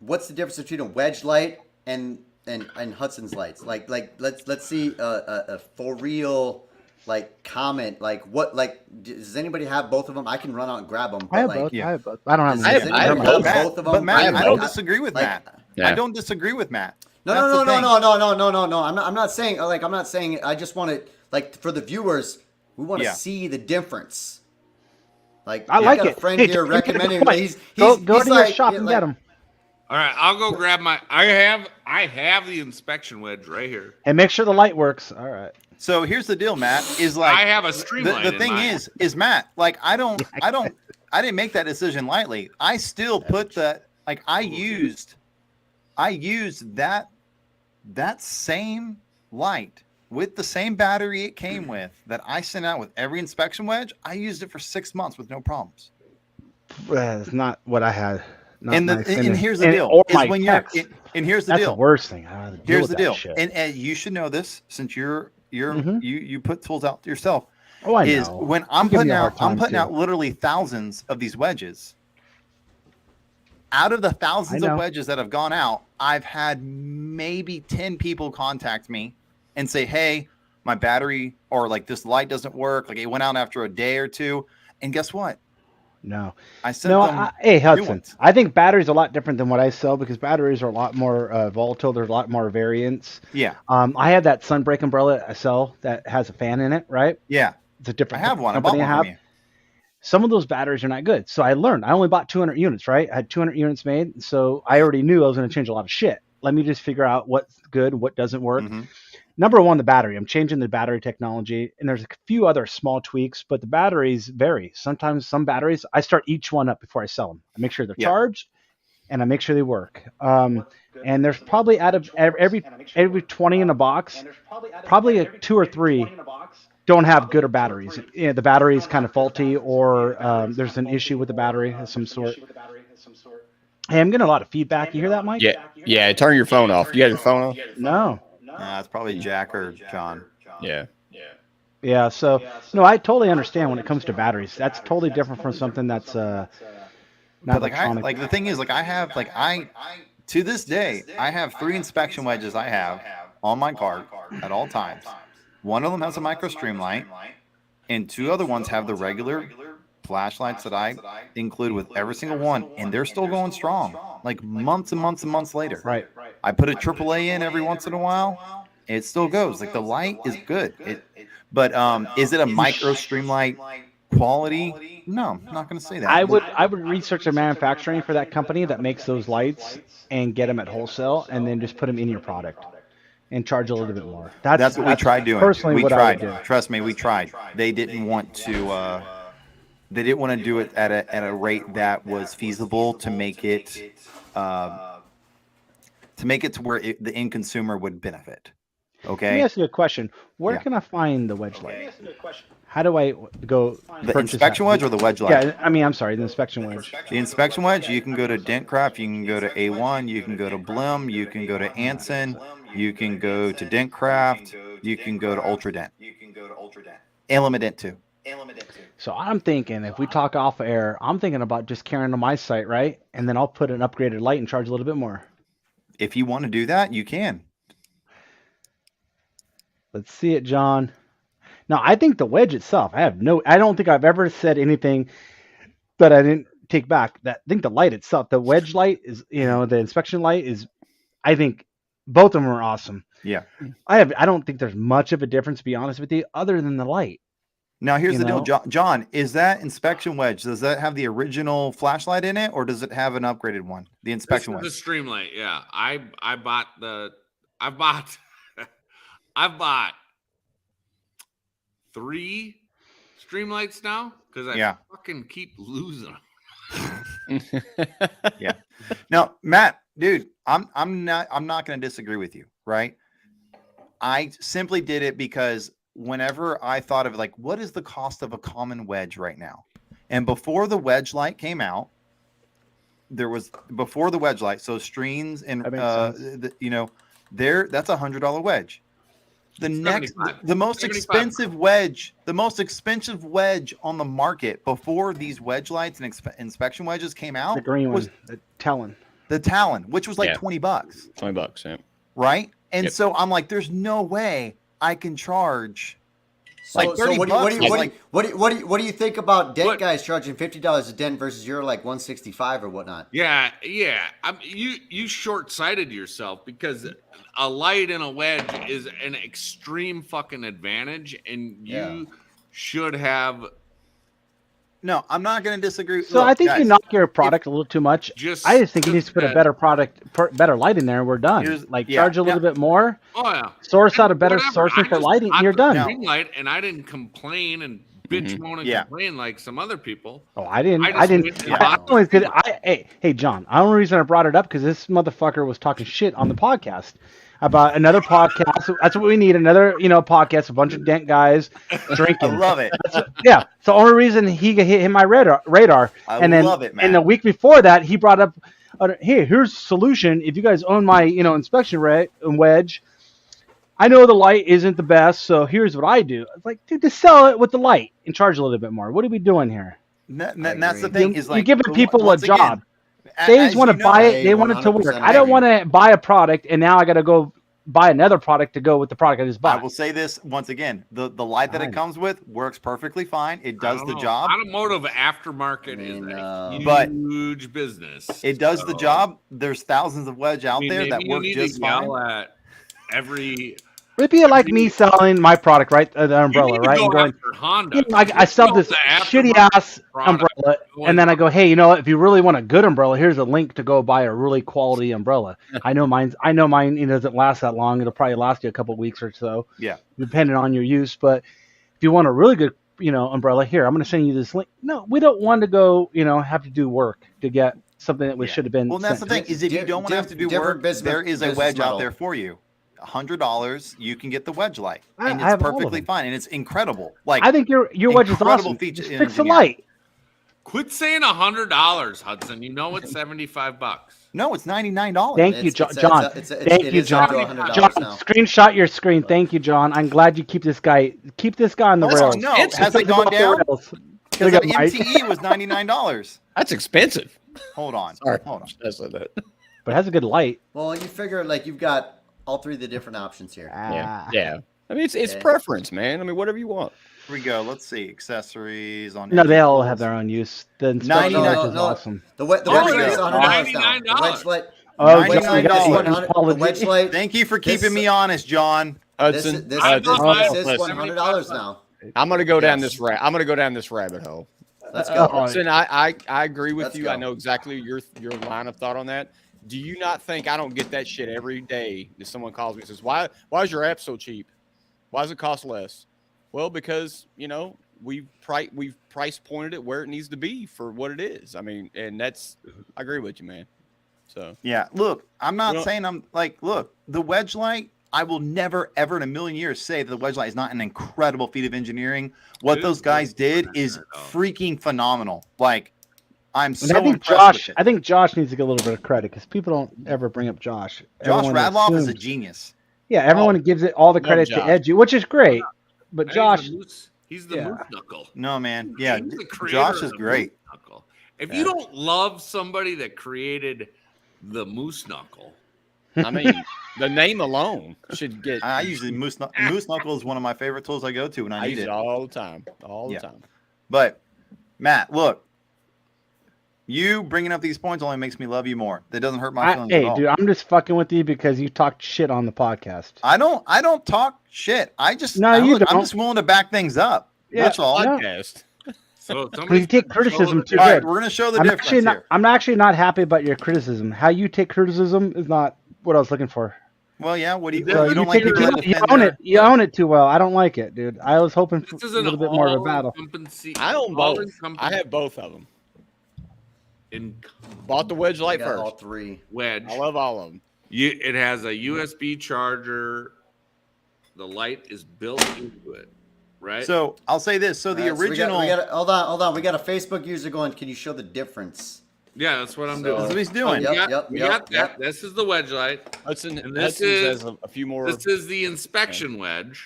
What's the difference between a wedge light and Hudson's lights? Like let's see a for real comment. Does anybody have both of them? I can run out and grab them. I have but, both. yeah. I have both. I don't have. Does I have- anybody I have have both. both of them? But Matt, I I don't both. disagree with Like- Matt. Yeah. I don't disagree with Matt. No, That's the thing. no. I'm not saying I'm not saying. I just want to for the viewers. We want to Yeah. see the difference. I I like got it. A friend Hey, here make a good recommending. point. He's Go he's to your like, shop and get them. All right, I'll go grab my. I have the inspection wedge right here. And make sure the light works. All right. So here's the deal, Matt. Is like I have a streamline. the thing is Matt. Like I didn't make that decision lightly. I still put that. Like I used that same light with the same battery it came with that I sent out with every inspection wedge. I used it for 6 months with no problems. That's not what I had. Not And my and finish. here's the And- deal: or is my when text. and here's the That's deal. the worst thing. I don't have to deal Here's with the that deal, shit. and you should know this since you're Mhm. you put tools out yourself. Oh, I Is know. when You I'm give me putting a hard out I'm time, putting too. out literally thousands of these wedges. Out of the thousands I of know. wedges that have gone out, I've had maybe 10 people contact me and say, "Hey, my battery or like this light doesn't work. Like it went out after a day or two." And guess what? No. I sent No, them hey new Hudson, ones. I think batteries are a lot different than what I sell because batteries are a lot more volatile. There's a lot more variants. Yeah. I have that Sunbreak umbrella I sell that has a fan in it, right? Yeah. It's a I different have one. I bought company one I have. from you. Some of those batteries are not good. So I learned. I only bought 200 units, right? I had 200 units made. So I already knew I was going to change a lot of shit. Let me just figure out what's good, what doesn't work. Mhm. Number one, the battery. I'm changing the battery technology, and there's a few other small tweaks, but the batteries vary. Sometimes some batteries, I start each one up before I sell them. I make sure they're Yeah. charged, and I make sure they work. And there's probably out of every 20 in a box, probably 2 or 3 don't have good or batteries. You know, the battery is kind of faulty, or there's an issue with the battery of some sort. Hey, I'm getting a lot of feedback. You hear that, Mike? Yeah. Turn your phone off. You got your phone off? No. It's probably Jack or John. Yeah. Yeah, so no, I totally understand when it comes to batteries. That's totally different from something that's not But electronic. the thing is, to this day, I have 3 inspection wedges I have on my cart at all times. One of them has a micro stream light, and 2 other ones have the regular flashlights that I include with every single one, and they're still going strong, like months and months and months later. Right. I put a AAA in every once in a while, it still goes. Like the light is good. But is it a micro stream light quality? No, I'm not going to say that. I would research the manufacturing for that company that makes those lights and get them at wholesale, and then just put them in your product and charge a little bit more. That's what we tried doing. Personally, We what tried. I would do. Trust me, we tried. They didn't want to. They didn't want to do it at a rate that was feasible to make it to where the end consumer would benefit. Let me Okay. ask you a question. Where Yeah. can I find the wedge light? How do I go The purchase inspection that? wedge or the wedge light? Yeah, I mean, I'm sorry, the inspection wedge. The inspection wedge, you can go to Dentcraft, you can go to A1, you can go to Blim, you can go to Anson, you can go to Dentcraft, you can go to Ultra Dent. Element Dent 2. So I'm thinking, if we talk off air, I'm thinking about just carrying on my site, right? And then I'll put an upgraded light and charge a little bit more. If you want to do that, you can. Let's see it, John. Now, I think the wedge itself, I don't think I've ever said anything that I didn't take back. I think the light itself, the wedge light is, the inspection light is, I think both of them are awesome. Yeah. I don't think there's much of a difference, to be honest with you, other than the light. Now, here's the deal, John. Is that inspection wedge? Does that have the original flashlight in it, or does it have an upgraded one? The inspection wedge. The Streamlight. Yeah, I've bought 3 Streamlights now because I fucking keep losing them. Yeah. Now, Matt, dude, I'm not going to disagree with you, right? I simply did it because whenever I thought of like, what is the cost of a common wedge right now? And before the wedge light came out, before the wedge light, so streams and that's $100 wedge. The most expensive wedge on the market before these wedge lights and inspection wedges came out, the green was one, the Talon. The Talon, which was like $20. $20, yeah. Right? And so I'm like, there's no way I can charge like $30. What do you think about Dent guys charging $50 a Dent versus your like $165 or whatnot? Yeah. You short-sighted yourself because a light and a wedge is an extreme fucking advantage, and you should have. No, I'm not going to disagree. So I think you knock your product a little too much. I just think you need to put a better better light in there, and we're done. Charge a little bit more. Oh yeah. Source out a better sourcing for lighting. You're done. Green light, and I didn't complain and bitch moan and complain like some other people. Oh, I didn't. Hey, John. The only reason I brought it up because this motherfucker was talking shit on the podcast about another podcast. That's what we need. Another, podcast, a bunch of Dent guys drinking. I love it. So the only reason he hit my radar. Love it, man. And the week before that, he brought up, here's a solution. If you guys own my, inspection wedge, I know the light isn't the best, so here's what I do. It's like, dude, just sell it with the light and charge a little bit more. What are we doing here? And that's the thing. You're giving people a job. They just want to buy it. They want it to work. I don't want to buy a product and now I got to go buy another product to go with the product I just bought. I will say this once again: the light that it comes with works perfectly fine. It does the job. Automotive aftermarket is a huge business. It does the job. There's thousands of wedge out there that work just fine. At every. It'd be like me selling my product, right? The umbrella, right? And going, Honda. I sell this shitty ass umbrella, and then I go, hey, if you really want a good umbrella, here's a link to go buy a really quality umbrella. I know mine doesn't last that long. It'll probably last you a couple of weeks or so. Yeah. Depending on your use. But if you want a really good, umbrella, here, I'm going to send you this link. No, we don't want to go, have to do work to get something that should have been. Well, that's the thing is if you don't want to have to do work, there is a wedge out there for you. $100, you can get the wedge light, and it's perfectly fine, and it's incredible. Like I think your wedge is awesome. Just fix the light. Quit saying $100, Hudson. You know it's $75. No, it's $99. Thank you, John. Thank you, John. John, screenshot your screen. Thank you, John. I'm glad you keep this guy on the rails. No, has it gone down? Because the MTE was $99. That's expensive. Hold on. Sorry. Hold on. I said that. But it has a good light. Well, you figure you've got all 3 of the different options here. Yeah. I mean, it's preference, man. I mean, whatever you want. Here we go. Let's see. Accessories on. No, they all have their own use. The inspection wedge is awesome. The wedge light is $100 now. The wedge light. $99. The wedge light. Thank you for keeping me honest, John. Hudson. This is $100 now. I'm gonna go down this I'm gonna go down this rabbit hole. Let's go. Hudson, I agree with you. I know exactly your line of thought on that. Do you not think I don't get that shit every day that someone calls me and says, why is your app so cheap? Why does it cost less? Well, because, we've price pointed it where it needs to be for what it is. I mean, and I agree with you, man. So, yeah, look, I'm not saying the wedge light, I will never, ever in a million years say that the wedge light is not an incredible feat of engineering. What those guys did is freaking phenomenal. I'm so impressed. I think Josh needs to get a little bit of credit because people don't ever bring up Josh. Josh Radloff is a genius. Yeah, everyone gives it all the credit to Edgy, which is great. But Josh, he's the moose knuckle. No, man. Yeah, Josh is great. If you don't love somebody that created the moose knuckle, I mean, the name alone should get. I usually Moose Knuckle is one of my favorite tools I go to when I need use it all the time. All the time. But Matt, look, you bringing up these points only makes me love you more. That doesn't hurt my feelings at all. Dude, I'm just fucking with you because you talked shit on the podcast. I don't talk shit. I'm just willing to back things up. Yeah, that's all. Podcast. So But you take criticism too All right, good. we're gonna show the difference here. I'm actually not happy about your criticism. How you take criticism is not what I was looking for. Well, yeah. What do you? So you don't like people that you defend own their- it. You own it too well. I don't like it, dude. I was hoping for This is a little bit more of a battle. I own both. I have both of them. Bought the wedge light first. All three. Wedge. I love all of them. It has a USB charger. The light is built into it, right? So I'll say this. So the original. Hold on. We got a Facebook user going. Can you show the difference? Yeah, that's what I'm doing. That's what he's doing. We got that. This is the wedge light. And this has a few more. This is the inspection wedge.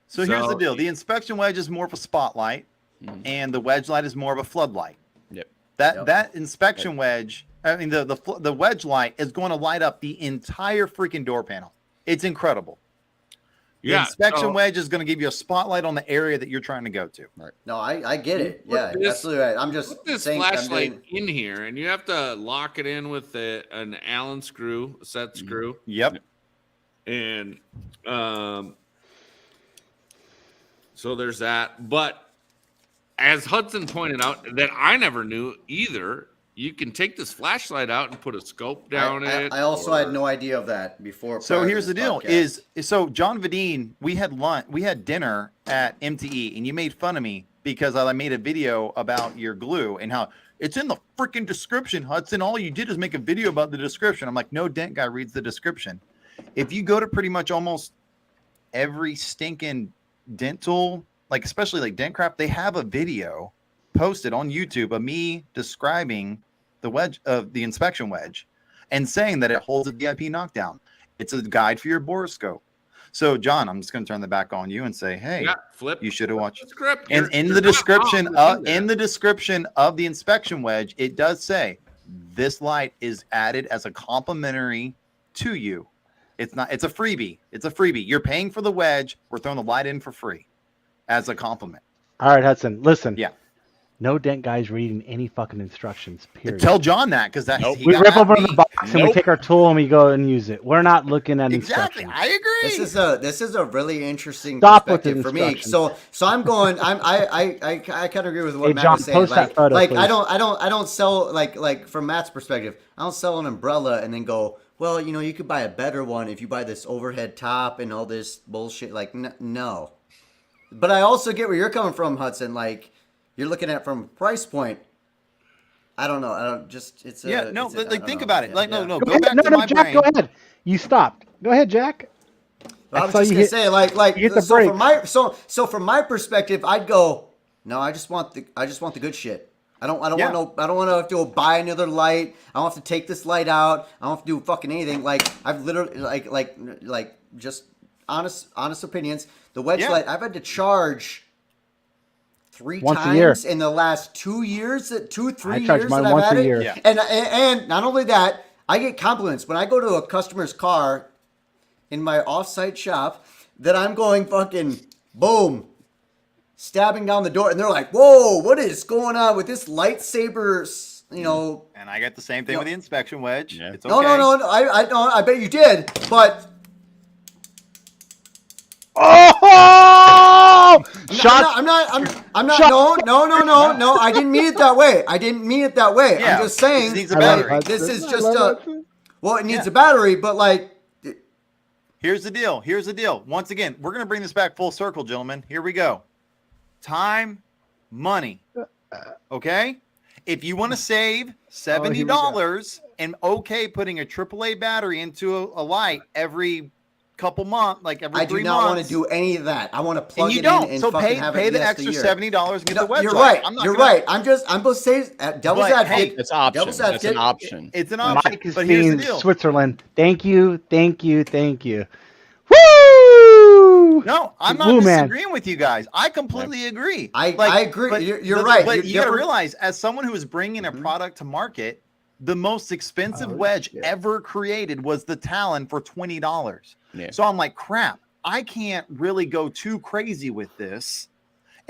So here's the deal: the inspection wedge is more of a spotlight, and the wedge light is more of a floodlight. Yep. That inspection wedge, I mean the wedge light is going to light up the entire freaking door panel. It's incredible. The inspection wedge is going to give you a spotlight on the area that you're trying to go to. Right. No, I get it. Yeah, absolutely right. I'm just put this saying, flashlight in here, and you have to lock it in with an Allen screw, a set screw. Yep. And so there's that. But as Hudson pointed out, that I never knew either, you can take this flashlight out and put a scope down it. I also had no idea of that before. So here's the deal: so Jon Videen, we had dinner at MTE, and you made fun of me because I made a video about your glue and how it's in the freaking description, Hudson. All you did is make a video about the description. I'm like, no dent guy reads the description. If you go to pretty much almost every stinking dent tool, like especially like Dentcraft, they have a video posted on YouTube of me describing the wedge of the inspection wedge and saying that it holds a VIP knockdown. It's a guide for your borescope. So John, I'm just going to turn the back on you and say, hey, you should have watched. And in the description of the inspection wedge, it does say this light is added as a complimentary to you. It's a freebie. It's a freebie. You're paying for the wedge. We're throwing the light in for free as a compliment. All right, Hudson, listen. Yeah. No dent guys reading any fucking instructions. Period. Tell John that because we rip open the box and we take our tool and we go and use it. We're not looking at instructions. I agree. This is a really interesting Stop perspective with the for me. So I'm going. I kind of agree with what Matt John, was saying. post that photo, like please. I don't sell like from Matt's perspective. I don't sell an umbrella and then go, well, you could buy a better one if you buy this overhead top and all this bullshit. Like no. But I also get where you're coming from, Hudson. Like. You're looking at from price point. I don't know. Think about it. Go Go ahead. back to my Jack, brain. go ahead. You stopped. Go ahead, Jack. I was just gonna say, like, you hit the so break. from from my perspective, I'd go, no, I just want the good shit. I don't want to have to go buy another light. I don't have to take this light out. I don't have to do fucking anything. Like I've literally like just honest opinions. The wedge light I've had to charge 3 once times a year in the last 2 years, 3 I charge years mine that I've once had a it. year. Yeah. And not only that, I get compliments when I go to a customer's car in my off-site shop that I'm going fucking boom, stabbing down the door, and they're like, "Whoa, what is going on with this lightsaber?" And I got the same thing with the inspection wedge. Yeah. It's okay. No, I bet you did, but. Oh! I'm not. No. I didn't mean it that way. Yeah, I'm just saying. it needs a battery. This is just it needs a battery, but like. Here's the deal. Once again, we're going to bring this back full circle, gentlemen. Here we go. Time, money. Okay? If you want to save $70 and putting a AAA battery into a light every couple months, like every 3 months. I do not want to do any of that. I want to plug and you it don't. in and so fucking have pay it the extra $70 and get the website. You're right. You're right. I'm just saying, devil's advocate. It's option. Devil's It's advocate. an option. It's an option. Mike is but here's the being deal. Switzerland. Thank you. Woo! No, I'm not disagreeing with you guys. I completely agree. I agree. But you're right. But you got to realize, as someone who is bringing a product to market, the most expensive wedge ever created was the Talon for $20. Yeah. So I'm like, crap, I can't really go too crazy with this.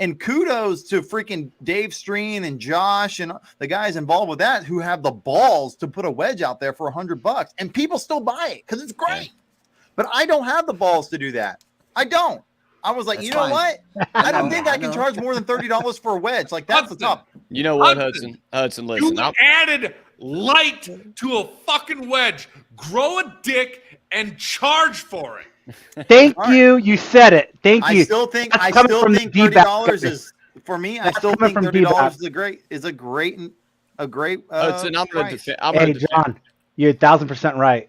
And kudos to freaking Dave Streen and Josh and the guys involved with that who have the balls to put a wedge out there for $100 and people still buy it because it's great. But I don't have the balls to do that. I don't. I was like, That's you know fine. what? I don't think I can charge more than $30 for a wedge. Like that's the top. You know what, Hudson? Hudson, listen. You added light to a fucking wedge. Grow a dick and charge for it. Thank you. You said it. Thank you. I still think That's coming from the $30 is for me. I still think from $30 is a great Hudson, I'm going to price. defend. I'm Hey, gonna defend. John, you're 1,000% right.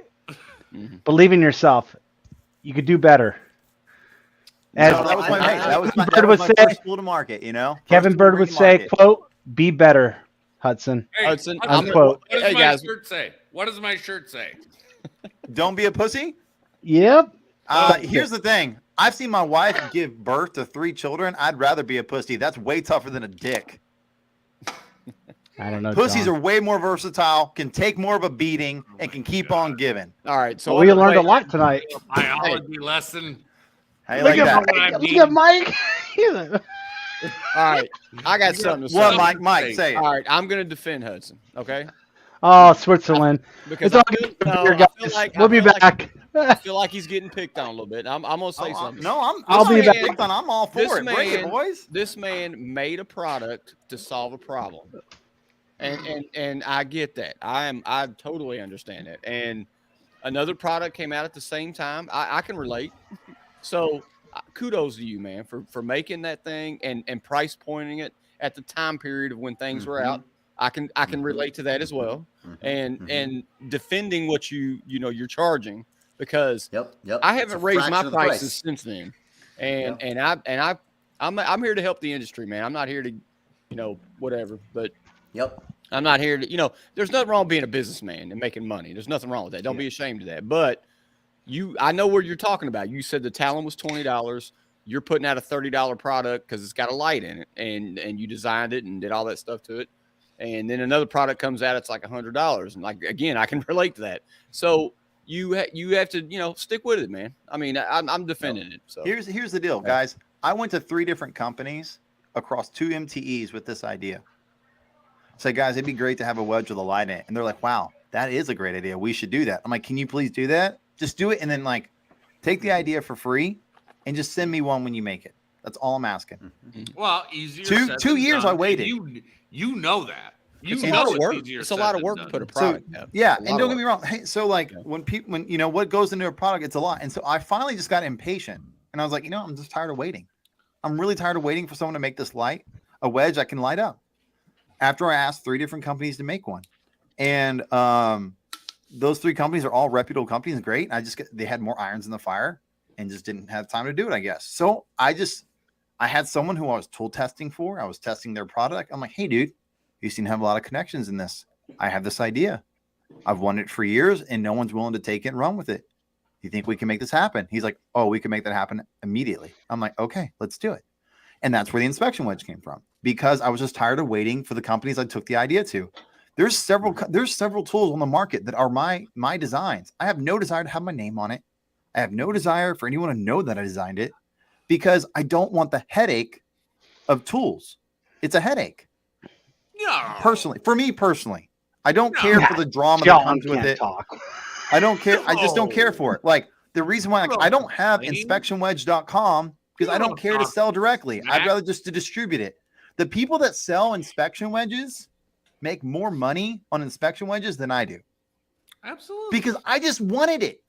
Believe in yourself. You could do better. As No, that was my mate. That was my, Bird that was would my say- first tool to market, you know? Kevin First Bird tool would to say, market. quote, be better, Hudson. Hey, Hudson, Hudson, unquote. what does Hey, my guys. shirt say? What does my shirt say? Don't be a pussy. Yep. Here's the thing. I've seen my wife give birth to 3 children. I'd rather be a pussy. That's way tougher than a dick. I don't know. Pussies John. are way more versatile, can take more of a beating, and can keep on giving. All right. So Well, we I'm learned a wait. lot tonight. Biology lesson. How you Look like at that? Mike. Mike. Look at Mike. All right. I got something to say. What, Mike? Mike, say it. All right. I'm going to defend Hudson. Okay. Oh, Switzerland. Because It's all I feel, good no, here, I guys. feel like, We'll be back. I feel like he's getting picked on a little bit. I'm going to say something. No, I'll be not back. getting picked on. I'm all for This it. Bring it, man- boys. This man made a product to solve a problem. And I get that. I totally understand that. And another product came out at the same time. I can relate. So kudos to you, man, for making that thing and price pointing it at the time period of when things were out. I can relate to that as well. And defending what you're charging because Yep. I It's haven't a raised my fraction of the prices price. since then. And I'm here to help the industry, man. I'm not here to, whatever, but Yep. I'm not here to, there's nothing wrong with being a businessman and making money. There's nothing wrong with that. Don't be ashamed of that. But I know what you're talking about. You said the Talon was $20. You're putting out a $30 product because it's got a light in it and you designed it and did all that stuff to it. And then another product comes out, it's like $100. And like, again, I can relate to that. So you have to, stick with it, man. I mean, I'm defending it. So Here's the deal, guys. I went to 3 different companies across 2 MTEs with this idea. Say, guys, it'd be great to have a wedge with a light in it. And they're like, wow, that is a great idea. We should do that. I'm like, can you please do that? Just do it. And then like take the idea for free and just send me one when you make it. That's all I'm asking. Well, easier. Two said two than years done. I waited. You know that. You it's a know lot of work. easier It's a said lot of than work to done. put a product out. Yeah, It's a lot and of don't get me work. wrong. Hey, so like when what goes into a product, it's a lot. And so I finally just got impatient, and I was like, I'm just tired of waiting. I'm really tired of waiting for someone to make this light, a wedge I can light up. After I asked 3 different companies to make one, and those 3 companies are all reputable companies, great. They had more irons in the fire, and just didn't have time to do it, I guess. So I had someone who I was tool testing for. I was testing their product. I'm like, hey, dude, you seem to have a lot of connections in this. I have this idea. I've wanted it for years, and no one's willing to take it and run with it. You think we can make this happen? He's like, oh, we can make that happen immediately. I'm like, okay, let's do it. And that's where the inspection wedge came from, because I was just tired of waiting for the companies I took the idea to. There's several tools on the market that are my designs. I have no desire to have my name on it. I have no desire for anyone to know that I designed it, because I don't want the headache of tools. It's a headache. No. Personally, for me personally, I don't No. care for the drama that John comes with can't it. talk. I don't care. I just don't care No. for it. Like the reason why I don't have Lame. inspectionwedge.com because I don't care to sell directly. I'd Matt. rather just to distribute it. The people that sell inspection wedges make more money on inspection wedges than I do, Absolutely. because I just wanted it.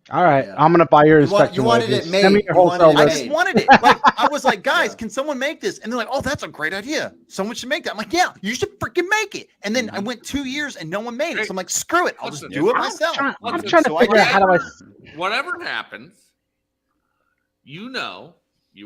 All right, Yeah. I'm gonna buy your You inspection wanted wedges. it made. Send me your You wanted wholesale it I list. made. just wanted it. Like I was like, guys, Yeah. can someone make this? And they're like, oh, that's a great idea. Someone should make that. I'm like, yeah, you should freaking make it. And then I went 2 years and no one made it. So I'm like, screw it. I'll just do it myself. I'm Listen, trying to so I figure out did. how do I. Whatever happens, you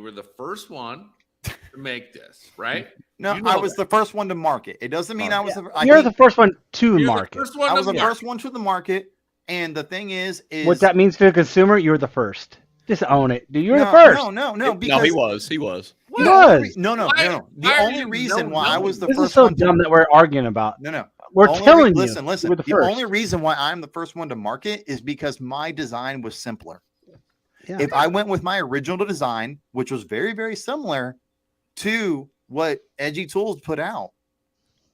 were the first one to make this, right? No, You know I was that. the first one to market. It doesn't mean I was. I You're think the first one to You're the market. first one I to was the market. first one to the market. And the thing is What that means for the consumer, you're the first. Just own it. Dude, you're no, the first. No, No, because he was. He was. He was. No. Why- The why are only you reason why I was the This is first so one. dumb that we're arguing about. No. We're telling you. Listen. We're the The first. only reason why I'm the first one to market is because my design was simpler. Yeah. If I went with my original design, which was very, very similar to what Edgy Tools put out,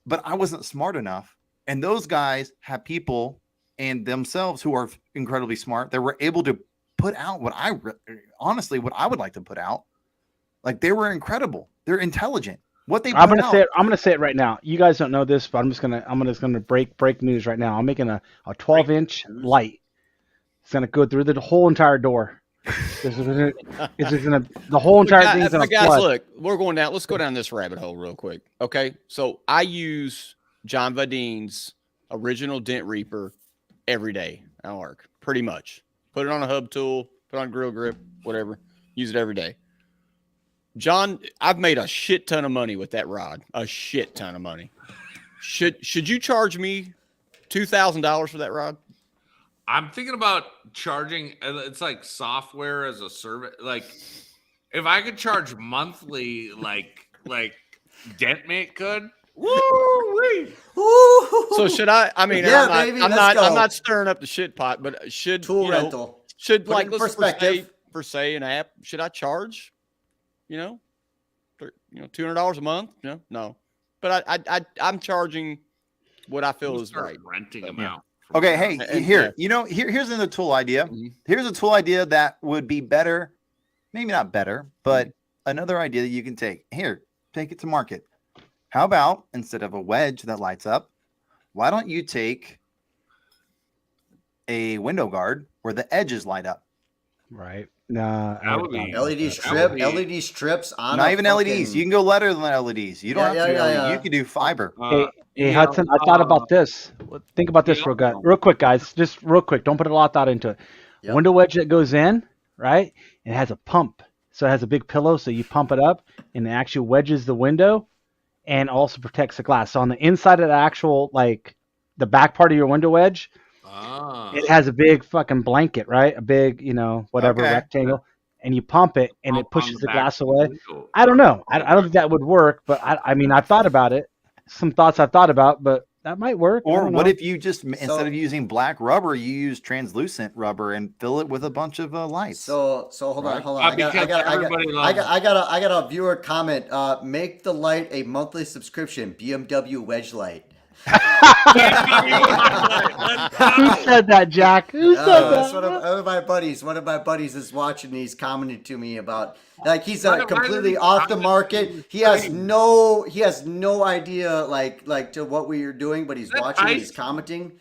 but I wasn't smart enough. And those guys have people and themselves who are incredibly smart that were able to put out what honestly, what I would like to put out. Like, they were incredible. They're intelligent. What they I'm put gonna out, say it. I'm gonna say it right now. You guys don't know this, but I'm just gonna break news right now. I'm making a 12-inch light. It's gonna go through the whole entire door. The whole entire thing's gonna guys, flood. look, we're going down. Let's go down this rabbit hole real quick. Okay, so I use Jon Videen's original Dent Reaper every day at work, pretty much. Put it on a hub tool, put on a grill grip, whatever. Use it every day. John, I've made a shit ton of money with that rod. A shit ton of money. Should you charge me $2,000 for that rod? I'm thinking about charging. It's like software as a service. Like, if I could charge monthly, like DentMate could. Woo-wee. So should I? I mean, Yeah, I'm baby, not. let's go. I'm not stirring up the shit pot, but should Tool rental. Should Put it like in let's perspective. for say an app? Should I charge? $200 a month? No. But I'm charging what I feel is right. Renting them out. okay, hey, And- here, here's another tool idea. Mhm. Here's a tool idea that would be better, maybe not better, but another idea that you can take. Here, take it to market. How about instead of a wedge that lights up, why don't you take a window guard where the edges light up? Right. Nah. That would be- LED strips on. Not a even fucking- LEDs. You can go letter than LEDs. You don't Yeah, have to yeah, do yeah, LED. yeah. You can do fiber. Hey, Hudson, I thought about this. Think about this real quick, guys. Just real quick. Don't put a lot of thought into it. Yep. Window wedge that goes in, right? It has a pump. So it has a big pillow, so you pump it up, and it actually wedges the window and also protects the glass. So on the inside of the actual, like, the back part of your window wedge, it has a big fucking blanket, right? A big, whatever, Okay. rectangle. And you pump it, and it Pump on pushes the the back glass of the away. window. I don't know. I don't think that would work, but I mean, I've thought about it. Some thoughts I've thought about, but that might work. I Or don't what know. if you just, instead of using black rubber, you use translucent rubber and fill it with a bunch of lights? So hold on, Right. hold on. I got a viewer comment. Make the light a monthly subscription. BMW wedge light. Who said that, Jack? Who said That's that? one of my buddies. One of my buddies is watching. He's commented to me about, like, he's Why did completely he off the comment? market. He has no idea like to what we are doing, but he's that watching. And Tice? he's commenting.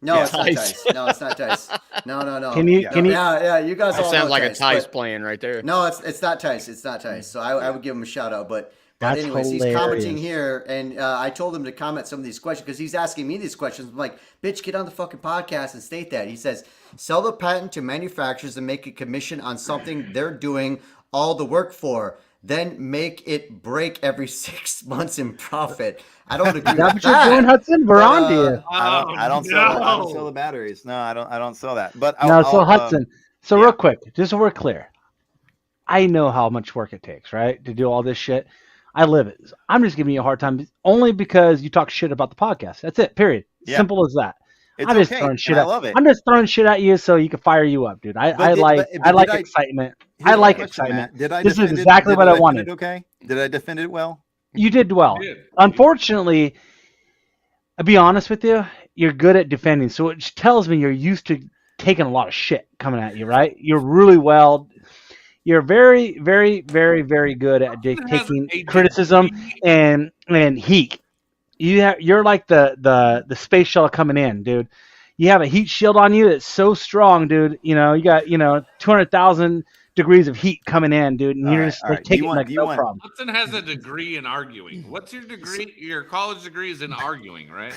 No, Yeah. it's not Tice. No, it's not Tice. No. Can you? Yeah. You guys That all sounds know like a Tice, Tice but- playing right there. No, it's not Tice. It's not Tice. So I would give him a shout out, but. That's anyways, he's hilarious. commenting here, and I told him to comment some of these questions because he's asking me these questions. I'm like, bitch, get on the fucking podcast and state that. He says, sell the patent to manufacturers and make a commission on something they're doing all the work for. Then make it break every 6 months in profit. I don't agree Is that with what you're doing, that. Hudson? We're on to you. I don't sell the batteries. No, I don't sell that. But Hudson. So yeah. real quick, just so we're clear, I know how much work it takes, right, to do all this shit. I live it. I'm just giving you a hard time only because you talk shit about the podcast. That's it. Period. Yeah. Simple as that. It's I'm just okay, throwing shit and I at. love it. I'm just throwing shit at you so you can fire you up, dude. I like excitement. Here's I my like question, excitement. Matt. Did I This is defend it- exactly did what I defend wanted. it okay? Did I defend it well? You did well. You did. Unfortunately, I'll be honest with you, you're good at defending. So it tells me you're used to taking a lot of shit coming at you, right? You're very, very, very, very good at taking criticism and heat. You're like the space shuttle coming in, dude. You have a heat shield on you that's so strong, dude. You got 200,000 degrees of heat coming in, dude, and you're just all right. taking like no problem. Hudson has a degree in arguing. What's your degree? Your college degree is in arguing, right?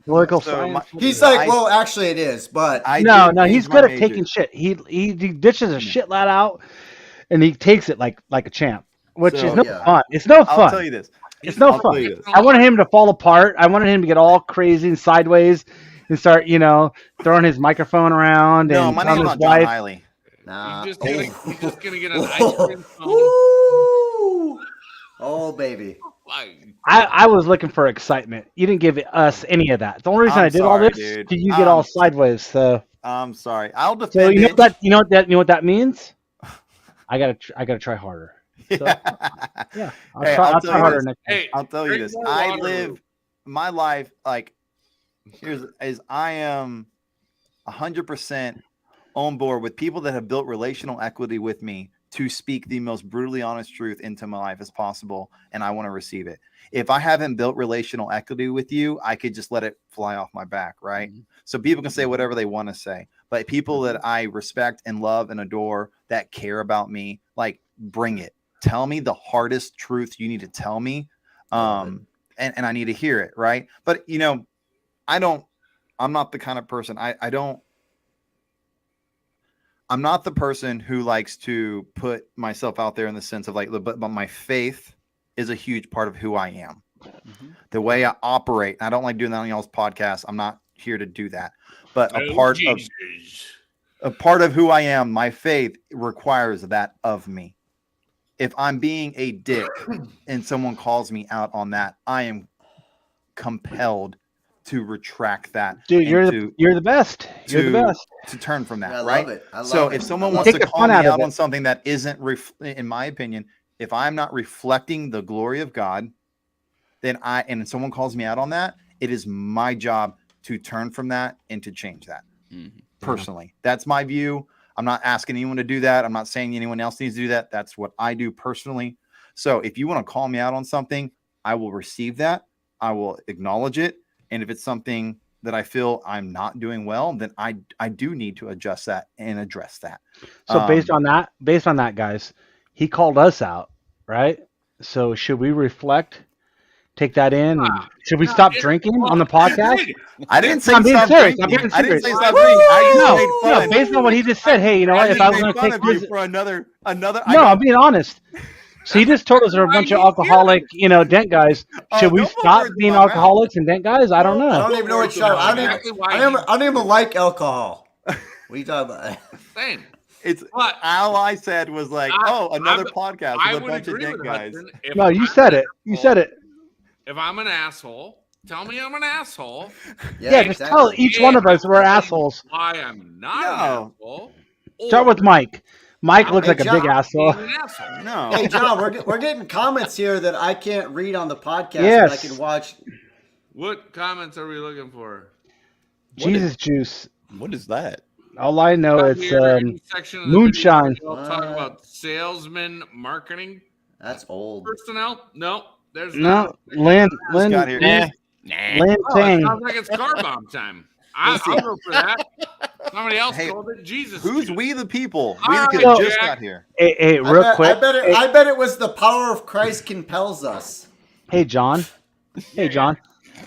Political so science. He's like, well, actually, it is, but No, he's good at taking shit. He dishes a shit lot out, and he takes it like a champ, which is no fun. It's no fun. I'll tell you this. It's no fun. I wanted him to fall apart. I wanted him to get all crazy and sideways and start, throwing his microphone around No, and my telling name's his not John wife. Hiley. nah. You're just gonna get an ice cream cone. Ooh. Oh, baby. I was looking for excitement. You didn't give us any of that. The only reason I'm I did sorry, all this dude. did you get all sideways. So I'm sorry. I'll defend so you it. know what that means? I gotta try harder. So, yeah, I'll try harder next time. Hey, I'll tell you drink this. more I water. live my life like I am 100% on board with people that have built relational equity with me to speak the most brutally honest truth into my life as possible, and I want to receive it. If I haven't built relational equity with you, I could just let it fly off my back, right? Mm-hmm. So people can say whatever they want to say, but people that I respect and love and adore that care about me, like, bring it. Tell me the hardest truth you need to tell me. And I need to hear it, right? But, you know, I'm not the kind of person, I'm not the person who likes to put myself out there in the sense of like, but my faith is a huge part of who I am. Mm-hmm. The way I operate, I don't like doing that on y'all's podcast. I'm not here to do that. But a part of who I am, my faith requires that of me. If I'm being a dick and someone calls me out on that, I am compelled to retract that. Dude, you're the best. You're the best. To turn from that, I right? love it. I love so it. If someone wants to call me out on something that isn't, in my opinion, if I'm not reflecting the glory of God, then and someone calls me out on that, it is my job to turn from that and to change that. Mm-hmm. Personally, that's my view. I'm not asking anyone to do that. I'm not saying anyone else needs to do that. That's what I do personally. So if you want to call me out on something, I will receive that. I will acknowledge it. And if it's something that I feel I'm not doing well, then I do need to adjust that and address that. So based on that, guys, he called us out, right? So should we reflect, take that in? And should we stop drinking on the podcast? I didn't say I'm being stop serious. drinking. I'm being I didn't serious. say stop drinking. I just made fun. No, based on what he just said, hey, you know what? If I was going to take you for another. No, I'm being honest. So he just told us there are a bunch of alcoholic, Dent guys. Should we stop being alcoholics and Dent guys? I don't know. I don't even know what you're talking about. I don't even like alcohol. What are you talking about? Same. It's all I said was like, another podcast with a bunch of Dent guys. No, you said it. You said it. If I'm an asshole, tell me I'm an asshole. Yeah, just tell each one of us we're assholes. Why I'm not an asshole. Start with Mike. Mike looks like a big asshole. No. Hey, John, we're getting comments here that I can't read on the podcast, but I can watch. What comments are we looking for? Jesus juice. What is that? All I know is moonshine. We'll talk about salesman marketing. That's old. Personnel? No, there's no. Lynn got here. Lynn Tang. Sounds like it's car bomb time. I'll go for that. Somebody else called it Jesus. Who's we the people? We the people just got here. Hey, real quick. I bet it was the power of Christ compels us. Hey, John. Hey, John.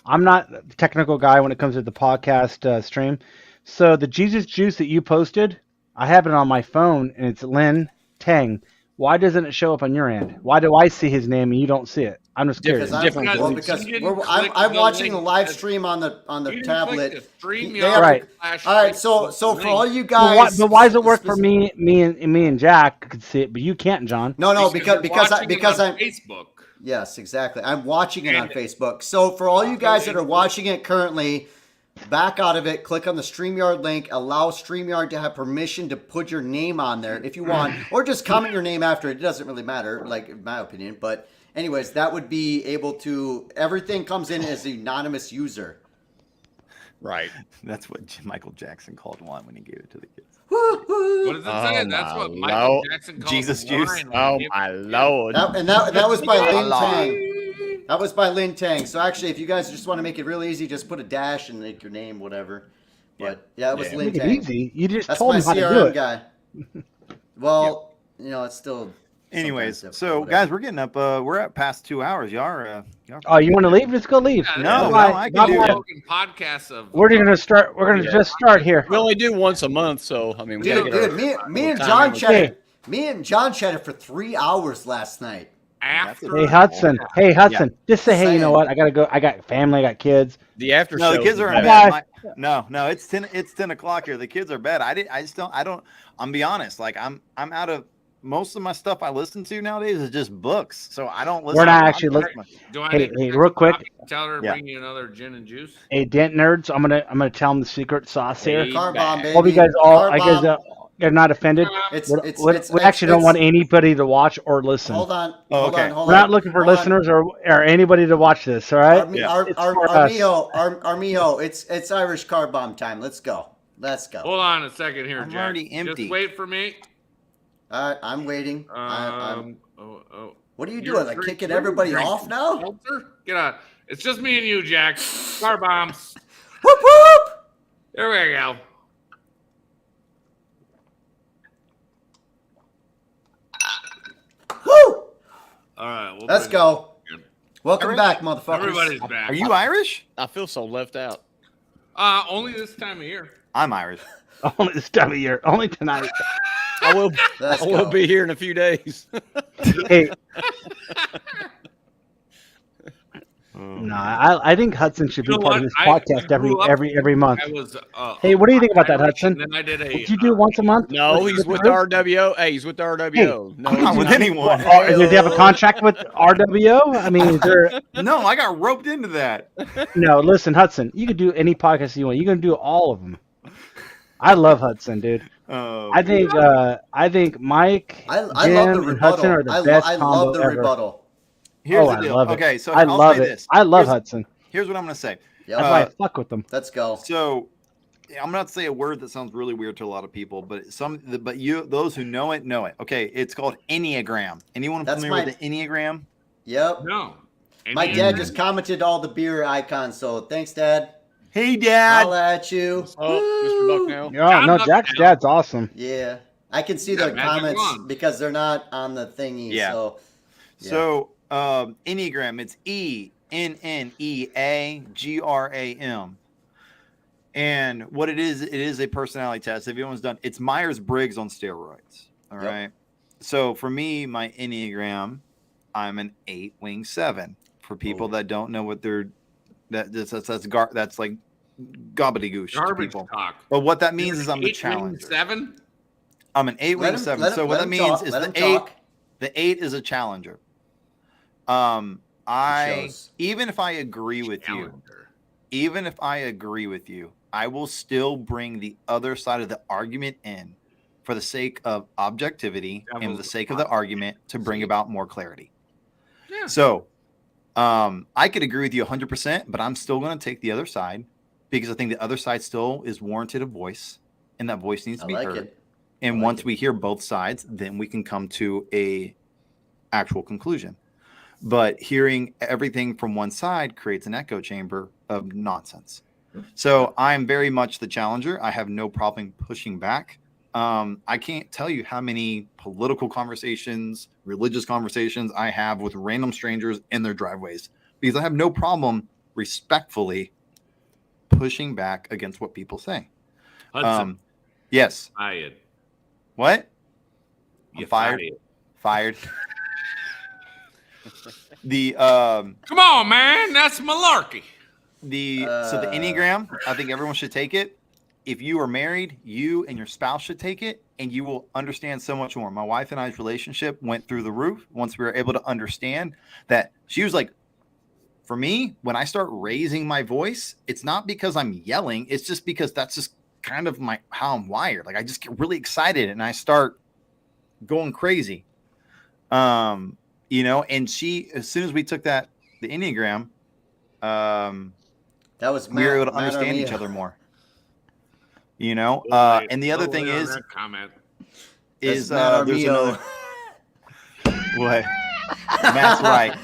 I'm not the technical guy when it comes to the podcast stream. So the Jesus juice that you posted, I have it on my phone, and it's Lin Tang. Why doesn't it show up on your end? Why do I see his name and you don't see it? I'm just curious. Because I'm watching the live stream on the tablet. Right. All right. So for all you guys, but why does it work for me and Jack could see it, but you can't, John? No, because I'm Facebook. Yes, exactly. I'm watching it on Facebook. So for all you guys that are watching it currently, back out of it, click on the StreamYard link, allow StreamYard to have permission to put your name on there if you want, or just comment your name after it. It doesn't really matter, like in my opinion. But anyways, that would be able to, everything comes in as an anonymous user. Right. That's what Michael Jackson called one when he gave it to the kids. What does it say? That's what Michael Jackson called Jesus juice. Oh my Lord. That was by Lin Tang. That was by Lin Tang. So actually, if you guys just want to make it real easy, just put a dash and make your name whatever. But yeah, it was Lin Tang. Make it easy. You just That's told my him how to do CRM it. guy. Well, it's still. Anyways, so guys, we're getting up. We're at past 2 hours. Y'all Oh, you want to leave? Let's go leave. No, I can do it. Podcasts of. We're gonna start. We're gonna just start here. We only do once a month, so I mean, me and John chatted. Me and John chatted for 3 hours last night. Hey Hudson. Just say, hey, you know what? I gotta go. I got family. I got kids. The after No, show. the kids are in bed. No, it's 10 o'clock here. The kids are bed. I don't. I'm be honest. Like I'm out of most of my stuff I listen to nowadays is just books. So I don't listen. We're not to actually podcasts. Do I Hey, need to hey, text real quick. Bobby and tell her to Yeah. bring you another gin and juice? Hey, Dent Nerds, I'm gonna tell them the secret sauce here. Hey, Car bomb, baby. Hope you guys all, Car I guys bomb. are not offended. We actually don't want anybody to watch or listen. Hold on. Oh, Hold okay. on. Hold We're on. not looking for Hold on. listeners or anybody to watch this. All right. It's for us. Armijo, it's Irish car bomb time. Let's go. Let's go. Hold on a second here, I'm Jack. already empty. Just wait for me. I'm waiting. What are you You're doing? Like drink- kicking you're everybody drinking off now? seltzer? Get out. It's just me and you, Jack. Car bombs. Whoop whoop! There we go. Woo! All right. Let's go. Welcome Irish? back, motherfuckers. Everybody's back. Are you Irish? I feel so left out. Only this time of year. I'm Irish. Only this time of year. Only tonight. I will. Let's I will go. be here in a few days. Hey. No, I think Hudson should be You know part of what? this I podcast grew up- every month. I was. Hey, what do you think about that, Irish, Hudson? And then I did a. Would you do once a month? No, he's with the RWO. Hey, he's with the RWO. No, I'm not he's with not. anyone. Does he have a contract with RWO? I mean, is there? No, I got roped into that. No, listen, Hudson. You can do any podcast you want. You can do all of them. I love Hudson, dude. Oh, I think Mike, I Jim, love the and Hudson are rebuttal. the best I combo love the ever. rebuttal. here's I the deal. love it. Okay, so I I'll love say it. this. I love Here's- Hudson. Here's what I'm gonna say. Yep. That's why I fuck with them. Let's go. So I'm not say a word that sounds really weird to a lot of people, but those who know it know it. Okay, it's called Enneagram. Anyone That's familiar my- with the Enneagram? Yep. No. And My you- dad just commented all the beer icons, so thanks, Dad. Hey, Dad. Holla at you. Oh, Mr. Bucknell. Yeah, no, John Jack's Bucknell. dad's awesome. Yeah. I can see Yeah, the magic comments wand. because they're not on the thingy. Yeah. So, yeah. So Enneagram, it's ENNEAGRAM. And what it is a personality test. If anyone's done, it's Myers-Briggs on steroids. All Yep. right. So for me, my Enneagram, I'm an 8 wing 7. For people that don't know what they're that's like gobbledygoosh to Garbage people. talk. But what that means is I'm the 8 wing challenger. 7. I'm an 8 Let wing him- 7. let him- So what let that him means talk, is let the him 8 talk. the 8 is a challenger. shows. Even if I agree with you, Calendar. even if I agree with you, I will still bring the other side of the argument in for the sake of objectivity and Devil's the sake of the argument to bring about more clarity. Yeah. So I could agree with you 100%, but I'm still going to take the other side because I think the other side still is warranted a voice, and that voice needs to I be like heard. it. And I like once it. we hear both sides, then we can come to a actual conclusion. But hearing everything from one side creates an echo chamber of nonsense. So I'm very much the challenger. I have no problem pushing back. I can't tell you how many political conversations, religious conversations I have with random strangers in their driveways because I have no problem respectfully pushing back against what people say. Hudson. Yes. Fired. What? You I'm fired. Fired. The Come on, man. That's malarkey. so the Enneagram, I think everyone should take it. If you are married, you and your spouse should take it, and you will understand so much more. My wife and I's relationship went through the roof once we were able to understand that. She was like, for me, when I start raising my voice, it's not because I'm yelling. It's just because that's just kind of how I'm wired. Like I just get really excited and I start going crazy. And she, as soon as we took the Enneagram, That was we were able to Matt understand each Armijo. other more. And the other thing On is that comment. That's there's Matt Armijo. another what? Matt's right.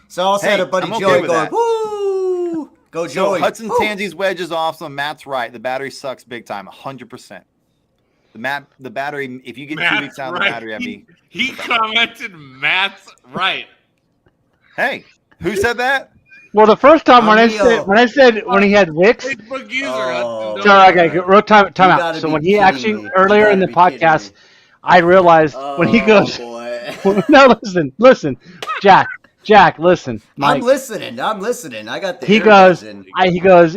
So also had Hey, a buddy I'm okay Joey with going, that. woo! Go So Joey. Hudson Woo! Tansy's wedge is awesome. Matt's right. The battery sucks big time, 100%. The battery. If you get 2 weeks out of the battery, I'd be. He commented, Matt's right. Hey, who said that? Well, the first time when Armijo. I said when he had Wix. Facebook user. Oh. Hudson, Sorry, don't- okay, time You out. gotta So be when he kidding actually me. You earlier in gotta the be kidding podcast, me. I realized when he Oh, goes, boy. no, listen, Jack, listen, Mike. I'm listening. I got the He earbuds goes, in. he goes,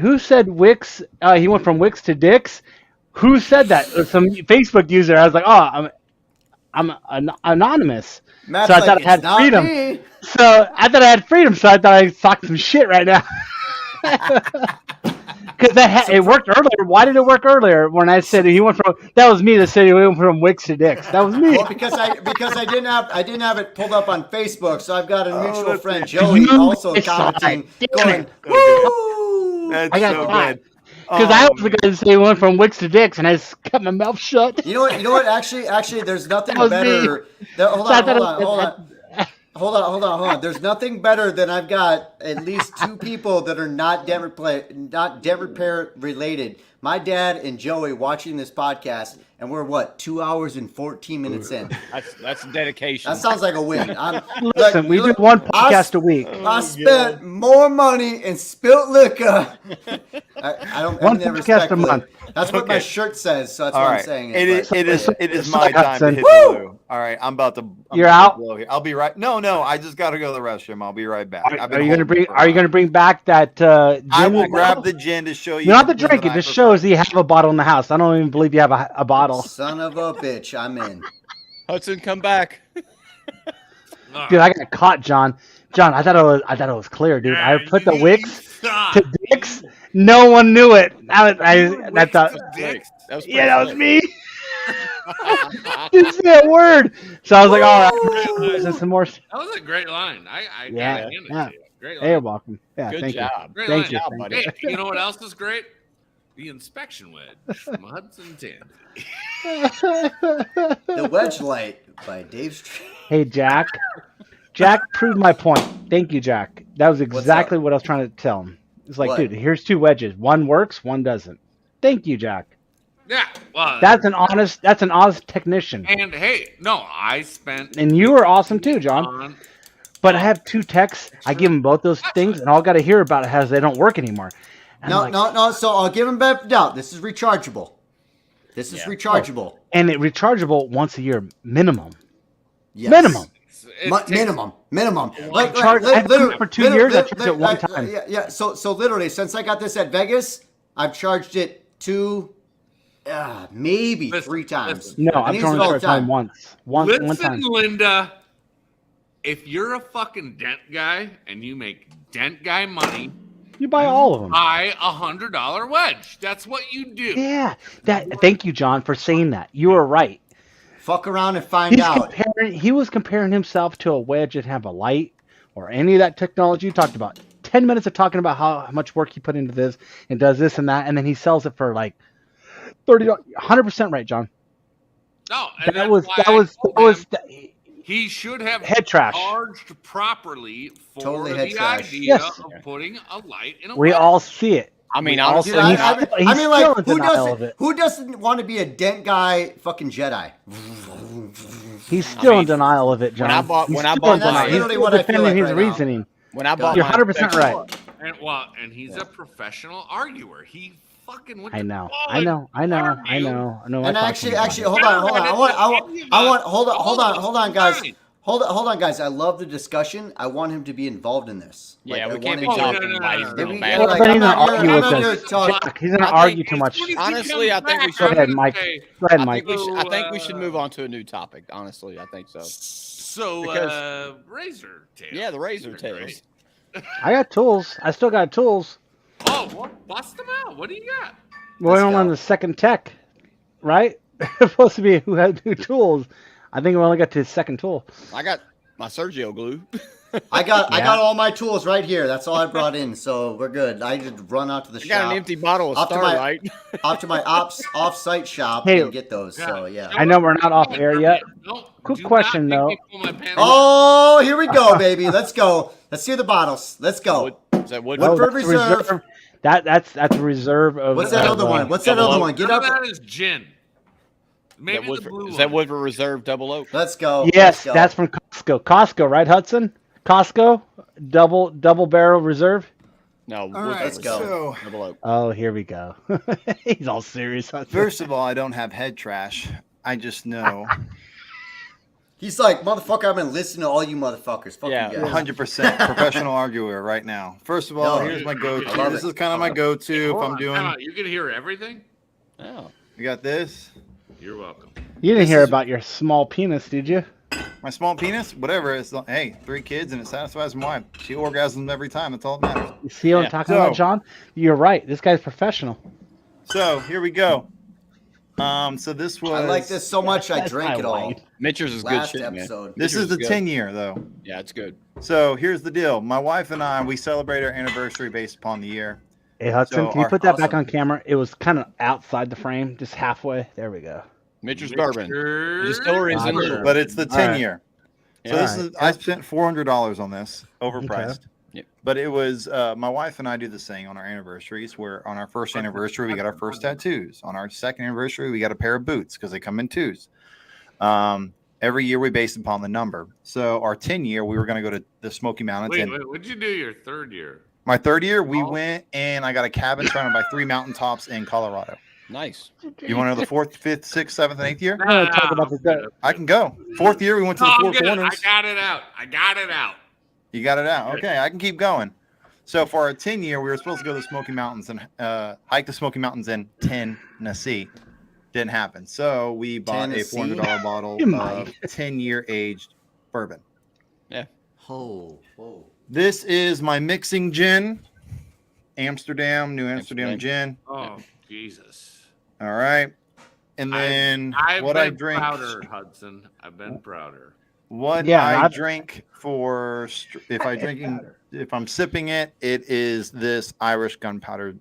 who said Wix? He went from Wix to Dix. Who said that? Some Facebook user. I was like, anonymous. Matt's So I like, thought I had "It's not freedom. me." So I thought I had freedom. So I thought I talked some shit right now. Because it worked earlier. Why did it work earlier when I said he went from? That was me that said he went from Wicks to Dicks. That was me. Well, because I didn't have it pulled up on Facebook, so I've got a mutual that's friend it. Joey You also decide. commenting, Damn going, it. "Woo!" That's I got so caught. good. Because I was the guy that said he went from Wicks to Dicks, and I just kept my mouth shut. You know what? Actually, there's nothing That was better. Hold So I on, thought hold on. There's nothing better than I've got at least two people that are not dent repair related. My dad and Joey watching this podcast, and we're 2 hours and 14 minutes in. That's dedication. That sounds like a win. Listen, we do one podcast a week. I spent more money in spilt liquor. I One never podcast a month. That's what my shirt says, so that's All what I'm right. saying. It is my time to Hudson. hit the loo. All right, I'm about to. You're about to out? blow here. I'll be right. No, I just got to go to the restroom. I'll be right back. I've been Are you gonna holding bring? it for a Are you while. gonna bring back that? I will gin? grab the gin to show you. You don't have to the gin drink that it. I Just prefer. shows you have a bottle in the house. I don't even believe you have a bottle. Son of a bitch, I'm in. Hudson, come back. Dude, I got caught, John. John, I thought it was clear, dude. I put the Wicks to Dicks. No one knew it. I thought, That was yeah, that was pretty me. Didn't say that word. So I was like, all right, this is some more. That was a great line. I Yeah, gotta hand it yeah. to you. Great Hey, you're line. welcome. Yeah, Good thank job. Great Thank line. you. job, buddy. Hey, you know what else is great? The inspection wedge from Hudson Tansy. The Wedge Light by Dave Street. you. Hey, Jack. Jack proved my point. Thank you, Jack. That was exactly up? what I was trying to tell him. It's like, What? dude, here's two wedges. One works, one doesn't. Thank you, Jack. Yeah, well, That's an honest technician. and hey, no, I spent And you were awesome too, John. on But I have two techs. I give them both those things, and all I got to hear about it is they don't work anymore. And I'm like, No. So I'll give him benefit of doubt. This is rechargeable. This is rechargeable. And it rechargeable once a year minimum. Yes. Minimum. it takes- Minimum. I had it for 2 years. I charged it one time. Yeah. So literally, since I got this at Vegas, I've charged it maybe Listen, 3 times. No, I I've use only it all the charged mine time. once. One Listen, time. Linda, if you're a fucking dent guy and you make dent guy money, You buy all of them. buy $100 wedge. That's what you do. Yeah. Thank you, John, for saying that. You were right. Fuck around and find out. He was comparing himself to a wedge that have a light or any of that technology you talked about. 10 minutes of talking about how much work he put into this and does this and that, and then he sells it for like $30. 100% right, John. No, and That was he should have head trash. charged properly for Totally head the trash. idea Yes. of putting a light in a We wedge. all see it. I mean, We all honestly, see it. Dude, He's I still- mean, he's like, still in denial of it. who doesn't want to be a dent guy fucking Jedi? He's still in denial of it, John. when I bought- He's when I still bought in denial. mine- That's He's literally still what I feel defending like his right now. reasoning. when I bought You're my 100% right. And he's a professional arguer. He fucking went I to know. college, I know. interview. And actually, hold on, guys. Hold on, guys. I love the discussion. I want him to be involved in this. Yeah, I we want can't be him to- talking no, like no, little no. man. Well, Like, then he's I'm gonna not here- argue I'm with not here us. to talk- Jack, he's gonna I argue think too much. Honestly, I think we Go should. ahead, Mike. Go ahead, I Mike. think we should move on to a new topic. Honestly, I think so. So, Because- razor tail. Yeah, the razor They're tails. great. I got tools. I still got tools. Oh, well, bust them out. What do you got? We're Let's only on go. the second tech, right? It's supposed to be who had new tools. I think we only got to the second tool. I got my Sergio glue. I got Yeah. all my tools right here. That's all I brought in, so we're good. I just run out to the I got shop, an empty bottle of Up to my- Starlight. off to my off-site shop Hey. and get those. So yeah. I know we're not off air yet. No, Quick do not question, make though. me pull my pants Oh, here we go, baby. Let's go. Let's see the bottles. Let's go. Is that wood? Woodford that's a Reserve. That's a reserve of. What's that of, other one? What's that double other oak. one? Get None up. of that is gin. Maybe the blue Is that one. Woodford Reserve Double Oak? Let's go. Yes, Let's go. that's from Costco. Costco, right, Hudson? Costco, double barrel reserve. No, All Woodford right, let's go. Reserve so Double Oak. Oh, here we go. He's all serious. Hudson. first of all, I don't have head trash. I just know He's like, motherfucker, I've been listening to all you motherfuckers. Fuck Yeah, you guys. 100% professional arguer right now. First of all, No, here's my I go-to. love This it. is kind of my go-to if Hold I'm on, doing. time out. You can hear everything? Oh. You got this. You're welcome. You didn't This hear is- about your small penis, did you? My small penis, whatever. It's hey, 3 kids and it satisfies my wife. She orgasms every time. That's all that matters. You see what Yeah. I'm talking about, John? You're right. This guy's professional. So here we go. So this was. I like this so much. I That's drank my it all. wife. Mitchell's is good Last shit, man. episode. This Mitchell's is the good. 10-year though. Yeah, it's good. So here's the deal. My wife and I, we celebrate our anniversary based upon the year. Hey, Hudson, So can you our- put that back awesome. on camera? It was kind of outside the frame, just halfway. There we go. Mitchell's bourbon. Sure. The distillery is in there. But it's the All right. 10-year. So Yeah. this is I spent $400 on this, overpriced. Yep. But it was my wife and I do this thing on our anniversaries where on our first anniversary we got our first tattoos. On our second anniversary we got a pair of boots because they come in twos. Every year we base upon the number. So our 10-year we were going to go to the Smoky Mountains. Wait, and what'd you do your third year? my third year we Oh. went and I got a cabin surrounded by 3 mountaintops in Colorado. Nice. You want to know the 4th, 5th, 6th, 7th, and 8th year? I'm going to talk about the I can go. 4th year we went to the Oh, Four good. I Corners. got it out. I got it out. You got it out. Okay, I can keep going. So for our 10-year, we were supposed to go to the Smoky Mountains and hike the Smoky Mountains in Tennessee. Didn't happen. So we bought Tennessee? a $400 bottle You of 10-year aged bourbon. Oh, whoa. This is my mixing gin, Amsterdam, New Amsterdam Amsterdam. gin. Oh, Jesus. All right. And then I've what been I drink. prouder, Hudson. I've been prouder. What Yeah, I I've- drink for if I'm sipping it, it is this Irish gunpowder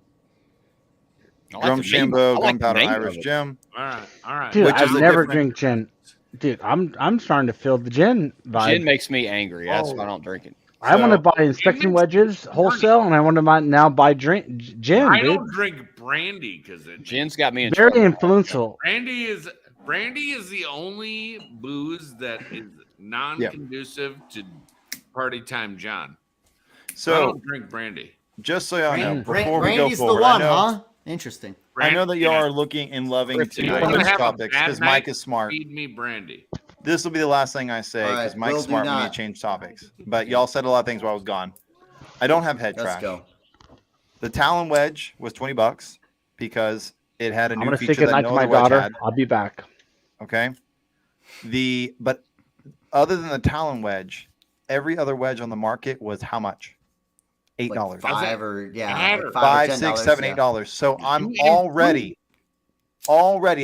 I like Drum the name- Shambo, I like the gunpowder name of Irish it. gem. All right. All right. Dude, Which is I've a never different- drink gin. Dude, I'm starting to feel the gin vibe. Gin makes me angry. That's why I Oh. don't drink it. I want to So- buy inspection wedges wholesale, and I want to now buy gin, I dude. don't drink brandy because Gin's got me in Very trouble. influential. brandy is the only booze that is non-conducive to party time, John. I So don't drink brandy. just so y'all know, Bran- before we go Brandy's the forward, one, I know, huh? Interesting. I know that y'all Brandy, are looking and loving If to you know wanna these have a topics bad because night, Mike is smart. feed me brandy. This will be the last thing I say All because right, Mike's will do smart. We need not. to change topics. But y'all said a lot of things while I was gone. I don't have head Let's trash. go. The Talon wedge was $20 because it had a I'm new gonna say feature that goodnight no to my other wedge daughter. had. I'll be back. Okay. But other than the Talon wedge, every other wedge on the market was how much? $8. Like $5 or yeah, Matter. like Five, $5 or six, $10, seven, yeah. $8. So I'm You already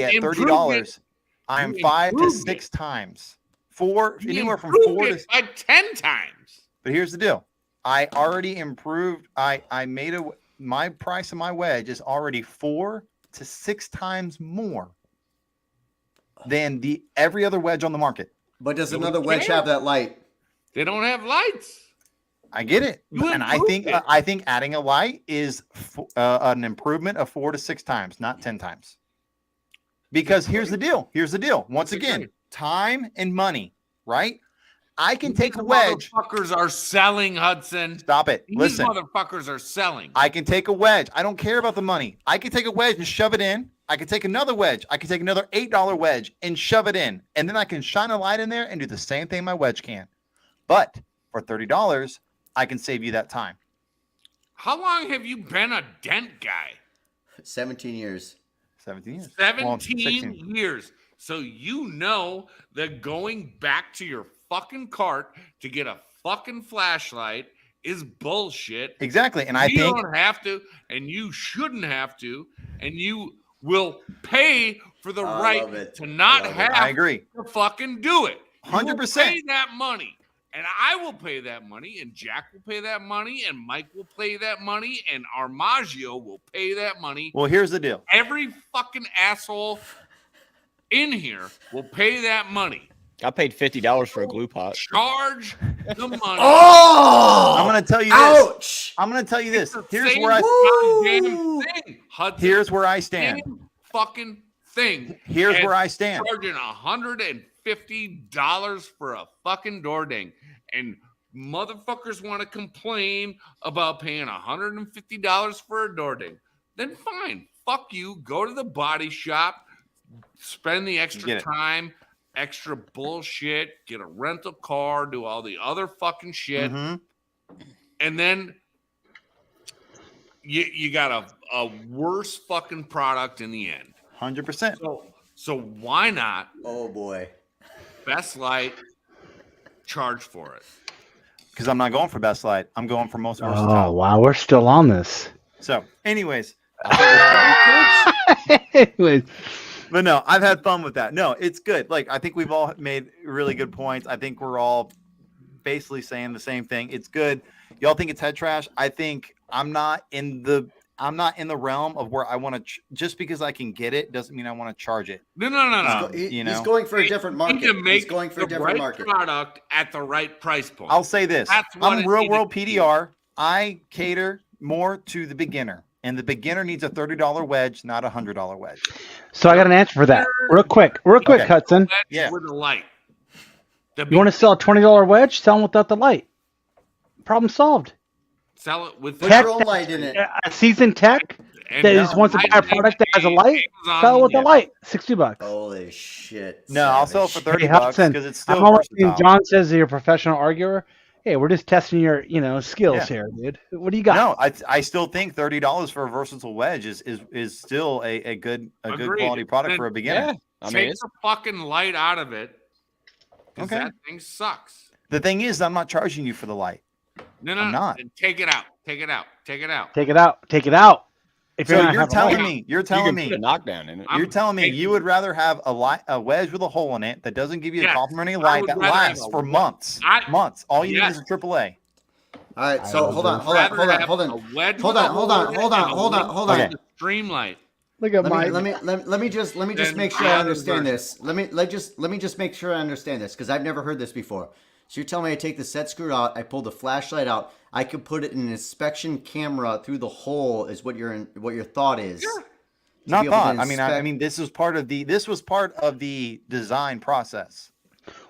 at Improved $30. I am You 5 to improved 6 it. times. Anywhere from Improved 4 it to. by 10 times. But here's the deal. I already improved. I made my price of my wedge is already 4 to 6 times more than every other wedge on the market. But does Nobody another wedge cares. have that light? They don't have lights. I get it, You and I improved think it. I think adding a light is an improvement of 4 to 6 times, not 10 times. Because here's the deal. Once again, Disagree. time and money, right? I can take a These wedge. Motherfuckers are selling, Hudson. Stop it. These Listen. motherfuckers are selling. I can take a wedge. I don't care about the money. I can take a wedge and shove it in. I can take another wedge. I can take another $8 wedge and shove it in. And then I can shine a light in there and do the same thing my wedge can. But for $30, I can save you that time. How long have you been a dent guy? 17 years. 17 years. 17 Well, 16. years. So you know that going back to your fucking cart to get a fucking flashlight is bullshit. Exactly. And I you think don't have to, and you shouldn't have to, and you will pay for the I right love it. to not I love it. have I agree. to fucking do it. You will 100%. pay that money. And I will pay that money, and Jack will pay that money, and Mike will pay that money, and Armijo will pay that money. Well, here's the deal. Every fucking asshole in here will pay that money. I paid $50 for a glue pot. Charge the money. Oh! I'm going to tell you this. Ouch! I'm going to tell you this. It's the Here's same where I Woo! goddamn thing. Hudson. here's where I stand. Same fucking thing. Here's And where I stand. Charging $150 for a fucking door ding, and motherfuckers want to complain about paying $150 for a door ding. Then fine, fuck you. Go to the body shop, spend the extra Get it. time, extra bullshit, get a rental car, do all the other fucking shit, Mhm. and then you got a worse fucking product in the end. 100%. So why not Oh boy. Best Light charge for it? Because I'm not going for best light. I'm going for most Oh versatile. wow, we're still on this. So, anyways, Anyways, but no, I've had fun with that. No, it's good. Like I think we've all made really good points. I think we're all basically saying the same thing. It's good. Y'all think it's head trash? I think I'm not in the realm of where I want to. Just because I can get it doesn't mean I want to charge it. No. He's going for a different market. You need to make He's going for a different right market. product at the right price point. I'll say this: That's what I'm it real needed world to be. PDR. I cater more to the beginner, and the beginner needs a $30 wedge, not a $100 wedge. so I got an answer for that. Real quick, Okay. Hudson. Yeah. With a light. You want to sell a $20 wedge? Sell them without the light. Problem solved. Sell it with Put Tech- your own light in it. A seasoned tech and that just wants to buy a product that has a light. Sell it with the light. $60. Holy shit. No, I'll sell it for savage. $30 Hudson, because it's still I'm always versatile. John says that you're a professional arguer. Hey, we're just testing your, skills here, dude. What do you got? No, I still think $30 for a versatile wedge is still a good Agreed. quality product Then- for a beginner. Yeah. I mean, Take it's, the fucking light out of it. Because Okay. that thing sucks. The thing is, I'm not charging you for the light. No, I'm not. Then take it out. Take it out. Take it out. Take it out. Take it out. If So not you're having a light. telling me, you're you telling can me, put a knockdown in it. I'm you're telling me taking- you would rather have a wedge with a hole in it that doesn't give you a Yes, complimentary I light would that rather have lasts a for wedge. months. Months. All you Yes. need is a AAA. All right, so hold on. Rather have a wedge Hold with a on, hold hole on, in it hold and on, a hold on, light hold with on. a stream light. Look at Mike. Let me just Then make sure the I other understand version. this. Let me just make sure I understand this because I've never heard this before. So you're telling me I take the set screw out, I pull the flashlight out, I could put it in an inspection camera through the hole is what your thought is. Yeah. To Not be able to thought. I inspect- mean, this was part of the design process.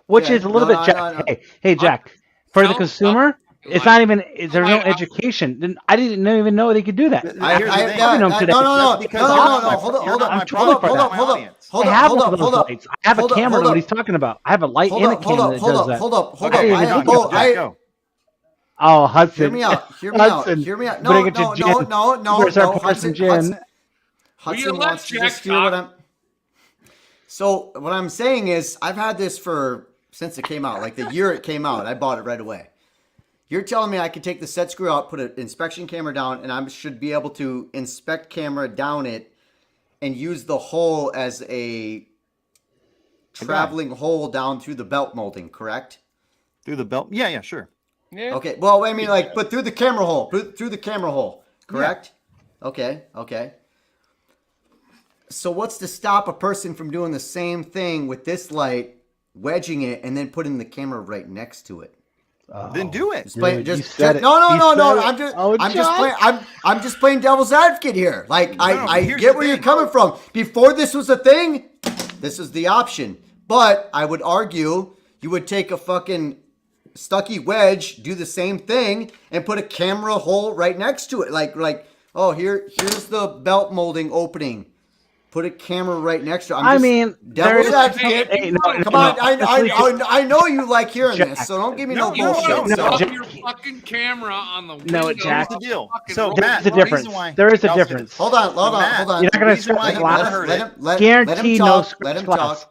Which Okay, is a little no, bit, no, Jack. no, no. Hey, Jack. For the Tell- consumer, it's not even. There's no education. Then I didn't even know they could do that. Here's the No, thing. no, because hold you're on, not hold my- on, you're hold not on, my hold product, up, you're hold my up, audience. hold I up, have hold one up, of those hold up. lights. I have a Hold up, camera. hold What up. he's talking about. I have a light and a camera that does that. Hold up. Hey, I am look both. at Jack, go. Oh, Hudson. Hear me out. Hear me out. Hudson, Hear me out. you better No, get your no, gin. no, no, You better start no. pouring some Hudson, gin. Hudson, Will you Hudson let wants to Jack just hear what talk? I'm. So what I'm saying is, I've had this since it came out, like the year it came out. I bought it right away. You're telling me I could take the set screw out, put an inspection camera down, and I should be able to inspect camera down it and use the hole as a traveling hole down through the belt molding, correct? Through the belt? Yeah, sure. Yeah. Okay. Well, I mean, but through the camera hole, through the camera hole, correct? Okay. So what's to stop a person from doing the same thing with this light, wedging it, and then putting the camera right next to it? Then do it. Explain, Dude, you said it. no. You I'm said just, it. Oh, I'm just John. playing. I'm just playing devil's advocate here. Like I here's get the where you're thing. coming from. Before this was a thing, this is the option. But I would argue you would take a fucking Stucky wedge, do the same thing, and put a camera hole right next to it. Like, oh, here's the belt molding opening. Put a camera right next to it. I mean, devil's there is- advocate. Hey, no, Come no, on, no. I know you like hearing Jack. this, so don't give me No, no you bullshit. don't. So No, put Jack. your fucking camera on the No, window. Jack. Here's the deal. Fucking So roll There's Matt, a the difference. reason why- There is a I'll say this. difference. Hold on. Matt, Hold on. You're not gonna reason why scratch you glass. never heard it. Let Guarantee him no talk. scratch Let him glass. talk.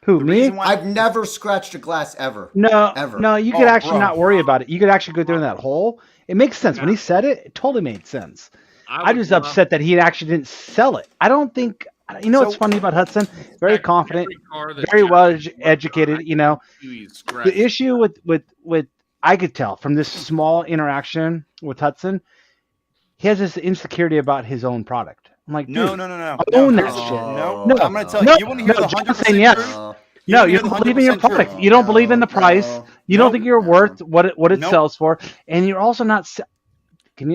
Who, The me? reason why- I've never scratched a glass ever. No, Ever. no, you Oh, could actually bro. not worry about it. You could actually go through that hole. It makes sense. When he said it, it totally made sense. I would was love- upset that he actually didn't sell it. I don't think, what's So- funny about Hudson? Very Every confident, car that very Jack well worked on, educated, he's scratched. The issue with I could tell from this small interaction with Hudson, he has this insecurity about his own product. I'm like, dude, No. own that here's the shit. deal. No, No, I'm going to tell no, you. You want to hear no, the John's 100% saying yes. truth? No. No, wanna you hear the don't believe in your 100% product. truth? You don't believe in the price. No. You don't Nope. think you're worth what it Nope. sells for, and you're also not. Can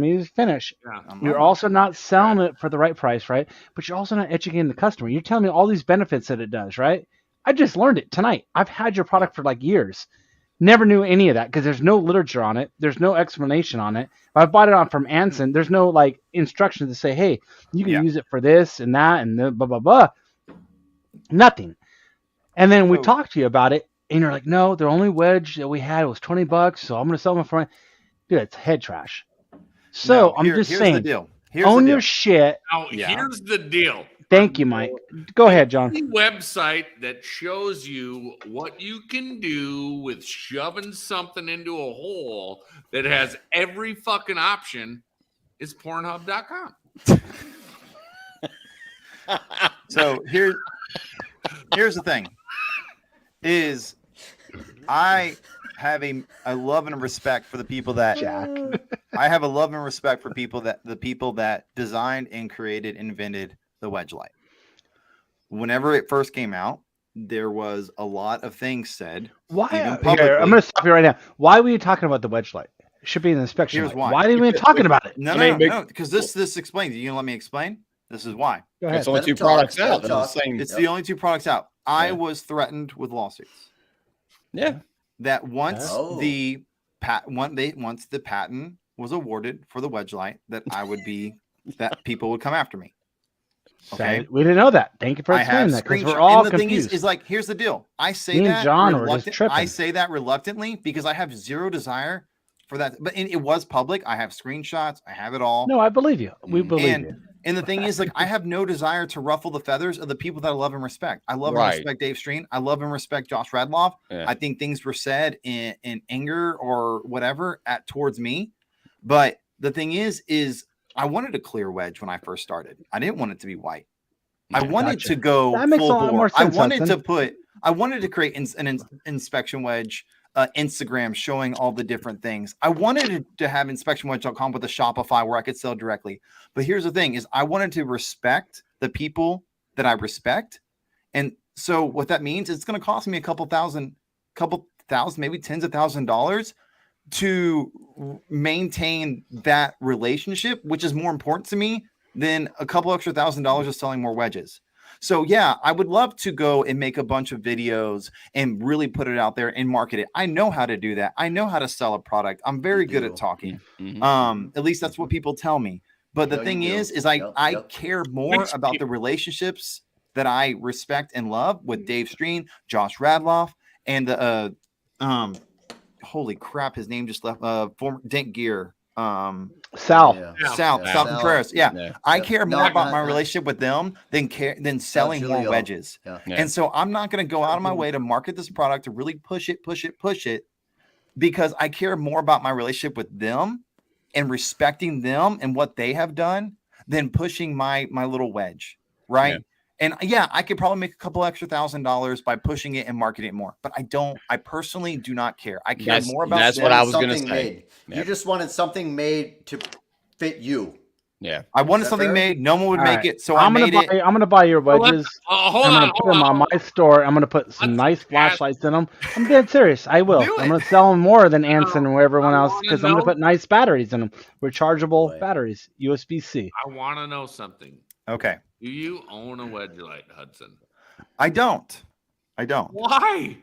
me finish? Yeah. You're also not selling it for the right price, right? But you're also not educating the customer. You're telling me all these benefits that it does, right? I just learned it tonight. I've had your product for like years. Never knew any of that because there's no literature on it. There's no explanation on it. If I bought it on from Anson, there's no like instructions to say, hey, you can use it for this and that and the blah, blah, blah. Nothing. And then we So- talked to you about it, and you're like, no, the only wedge that we had was $20, so I'm going to sell them for. Dude, it's head trash. So No, I'm just here's saying, the deal. Here's own the your deal. shit. Now, Yeah. here's the deal. Thank you, Mike. Go ahead, John. The website that shows you what you can do with shoving something into a hole that has every fucking option is Pornhub.com. So here's the thing: is I have a love and respect for the people that I have a love and respect for the people that designed and created, invented the wedge light. Whenever it first came out, there was a lot of things said. Why? Even Here, I'm going to stop you right now. Why were you talking about the wedge light? It should be an inspection. Here's light. why. Are you even talking about it? No, because this explains. You gonna let me explain? This is why. Go ahead. It's only Let two him talk. products Let out. him They're the talk. same. It's the only two products out. I was threatened with lawsuits. Yeah. That once Oh. the patent was awarded for the wedge light, that people would come after me. Okay, We didn't know that. Thank you for I have explaining that because we're screenshots. all And the confused. thing is like, here's the deal. I say Me and that John were just tripping. I say that reluctantly because I have zero desire for that. But it was public. I have screenshots. I have it all. No, I believe you. We believe you. And the thing is, like, I have no desire to ruffle the feathers of the people that I love and respect. I love and respect Dave Streen. I love and respect Josh Radloff. Yeah. I think things were said in anger or whatever towards me. But the thing is I wanted a clear wedge when I first started. I didn't want it to be white. I wanted to go That makes a full lot bore. more sense, I wanted to create an inspection wedge Instagram showing all the different things. I wanted to have inspectionwedge.com with a Shopify where I could sell directly. But here's the thing is I wanted to respect the people that I respect. And so what that means, it's going to cost me a couple thousand, maybe tens of $1,000s to maintain that relationship, which is more important to me than a couple extra $1,000 of selling more wedges. So yeah, I would love to go and make a bunch of videos and really put it out there and market it. I know how to do that. I know how to sell a product. I'm very good at talking. At least that's what people tell me. But the thing is I care more about the relationships that I respect and love with Dave Streen, Josh Radloff, and the holy crap, his name just left. Former Dent Gear. Sal Contreras. Yeah. I care more about my relationship with them than selling more wedges. Yeah. And so I'm not going to go out of my way to market this product, to really push it, because I care more about my relationship with them and respecting them and what they have done than pushing my little wedge. Right. Yeah. And yeah, I could probably make a couple extra $1,000 by pushing it and marketing it more, but I personally do not care. I care more about that's what I was going to say. Made. You just wanted something made to fit you. Yeah. I wanted something made. No one would make it. So I'm going to buy your wedges. Hold I'm on. going to put them on my store. I'm going to put some nice flashlights in them. I'm dead serious. I will. I'm going to sell them more than Anson or everyone else because I'm going to put nice batteries in them. Rechargeable batteries, USB-C. I want to know something. Okay. Do you own a wedge light, Hudson? I don't. Why?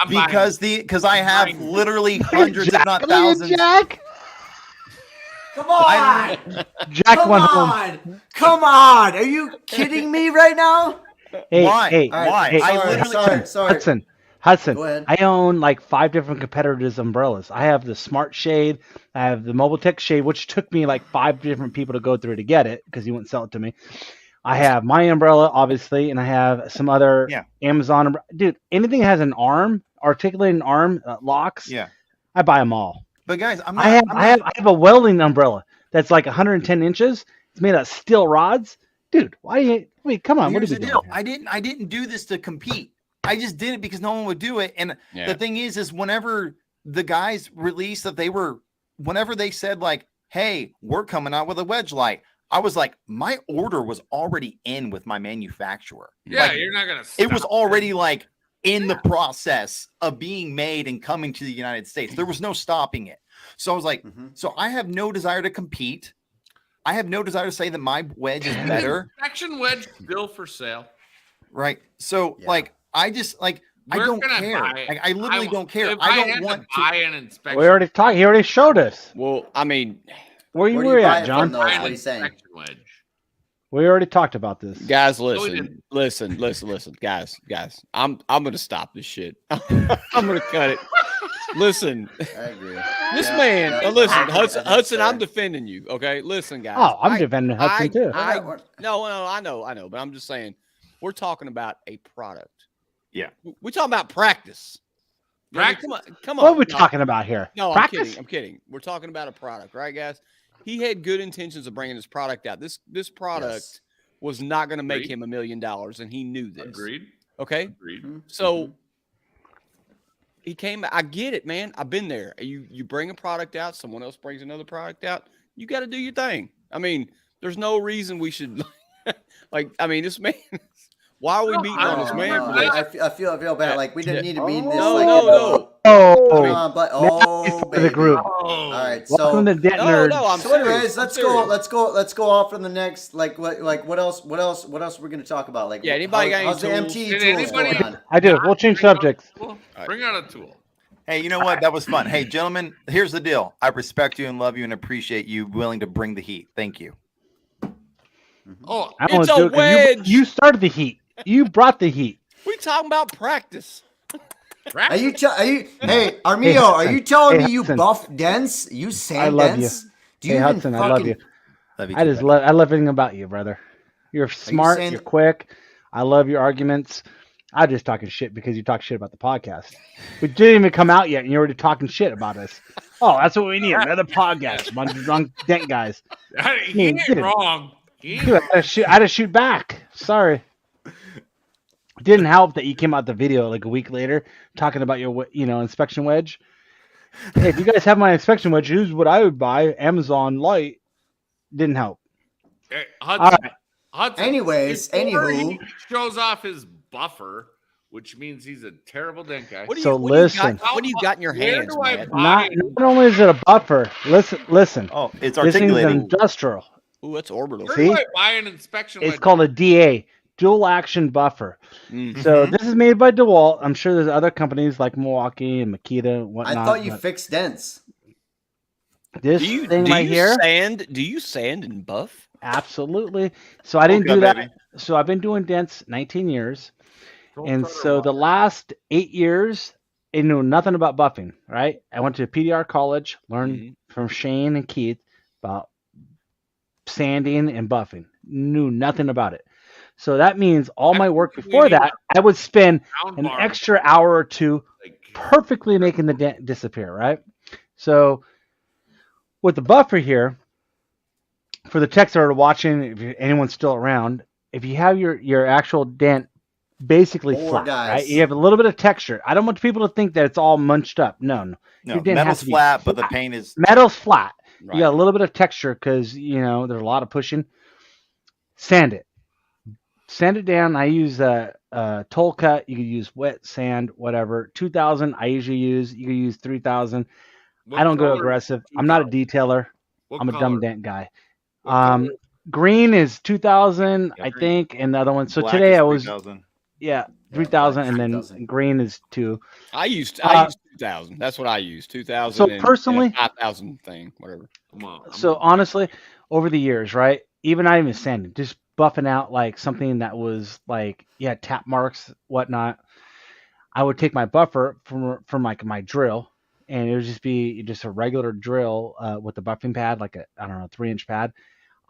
Because I have literally hundreds, if not thousands. Jack. Come on. Jack went home. Come on. Are you kidding me right now? Hey, Why? Hey, Why? Hey, Sorry. Hudson, Go ahead. I own like 5 different competitors' umbrellas. I have the Smart Shade. I have the Mobile Tech Shade, which took me like 5 different people to go through to get it because he wouldn't sell it to me. I have my umbrella, obviously, and I have some other Amazon umbrella. Dude, anything that has an arm, articulating arm, locks, I buy them all. But guys, I have a welding umbrella that's like 110 inches. It's made out of steel rods. Dude, why do you? I mean, come on. What are you doing? I didn't do this to compete. I just did it because no one would do it. And the thing is whenever the guys released whenever they said like, hey, we're coming out with a wedge light, I was like, my order was already in with my manufacturer. Yeah, like, you're not going to it was already like in the process of being made and coming to the United States. There was no stopping it. So I was like, so I have no desire to compete. I have no desire to say that my wedge is better. Inspection wedge bill for sale. Right. So like, I just like, I don't care. Like, I literally don't care. I don't want to buy an inspection. We already talked. He already showed us. Well, I mean, where you were at, John? What are you saying? We already talked about this. Guys, listen, guys. I'm going to stop this shit. I'm going to cut it. Listen, I agree. this Yeah, man. yeah, Listen, yeah, Hudson. that's Hudson, I'm fair. defending you. Okay, listen, guys. Oh, I'm defending Hudson too. No, I know, but I'm just saying, we're talking about a product. Yeah. We're talking about practice. Practice. Come on. What are we No, talking about here? No, Practice? I'm kidding. We're talking about a product, right, guys? He had good intentions of bringing this product out. This product Yes. was not going to make Agreed. him $1 million, and he knew this. Agreed. Okay, Agreed. so he came. I get it, man. I've been there. You bring a product out, someone else brings another product out. You got to do your thing. I mean, there's no reason we should this man. Why are we beating on this man? No, for this? I feel bad. Like we didn't need to mean this. No, like, no. For the group. All right. Welcome So, to Dent Nerds. No, I'm so anyways, serious. let's go off from the next. Like what else we're gonna talk about? Like Yeah, anybody got any how's the tools? MT Did tools anybody- going on? I do. We'll change subjects. Bring out a tool. Hey, you know what? That was fun. Hey, gentlemen, here's the deal. I respect you and love you and appreciate you willing to bring the heat. Thank you. Oh, I don't It's a do it 'cause wedge. You started the heat. You brought the heat. We talking about practice. Are you? Hey, Armijo, are you telling me you Hudson. buff dents? You sand I love you. dents? Do you Hey, even Hudson, fucking? I love you. Love you I too, just buddy. love. I love everything about you, brother. You're smart. saying- You're quick. I love your arguments. I'm just talking shit because you talk shit about the podcast. We didn't even come out yet, and you're already talking shit about us. Oh, that's what we need. Another podcast. A bunch of drunk dent guys. he ain't dude. wrong. He ain't Dude, I had to shoot back. Sorry. It didn't help that you came out the video like a week later talking about your, inspection wedge. Hey, if you guys have my inspection wedge, here's what I would buy. Amazon Light. Didn't help. Hey, All Hudson, right. Hudson, Anyways, before anywho. he shows off his buffer, which means he's a terrible dent guy. What do So you, what do you listen. got- What do you got in your Where hands, do I man? buy- Not only is it a buffer. Listen. Oh, it's This thing's articulating. industrial. Ooh, that's orbital. Where See? do I buy an inspection It's wedge? called a DA, dual action buffer. Mm. So this is made by DeWalt. I'm sure there's other companies like Milwaukee and Makita and I whatnot. thought you but fixed dents. this thing right here, Do you sand and buff? absolutely. So I didn't Okay, do that. baby. So I've been doing dents 19 years. And so the last 8 years, I knew nothing about buffing, right? I went to PDR college, learned from Shane and Keith about sanding and buffing. Knew nothing about it. So that means all my work before that, I would spend an Soundbar. extra hour or two Like, perfectly making the dent disappear, right? So with the buffer here, for the techs that are watching, if anyone's still around, if you have your actual dent basically Four flat, guys. right? You have a little bit of texture. I don't want people to think that it's all munched up. No. No, Your dent has metal's to be flat, but the paint is. Metal's flat. Right. You got a little bit of texture because, there's a lot of pushing. Sand it. Sand it down. I use a toll cut. You can use wet sand, whatever. 2,000 I usually use. You can use 3,000. what I don't go color? aggressive. I'm not a detailer. What I'm a color? dumb dent guy. What color? Green is 2,000, Yeah, I green. think, and the other one. So Black today is I was 3,000. 3,000, and then 3,000. green is 2. I used 2,000. That's what I used. 2,000. So and personally- a 5,000 thing, whatever. Come on. So honestly, over the years, right? Even not even sanding, just buffing out like something that was like tap marks, whatnot. I would take my buffer from like my drill, and it would just be just a regular drill with the buffing pad, like a 3-inch pad.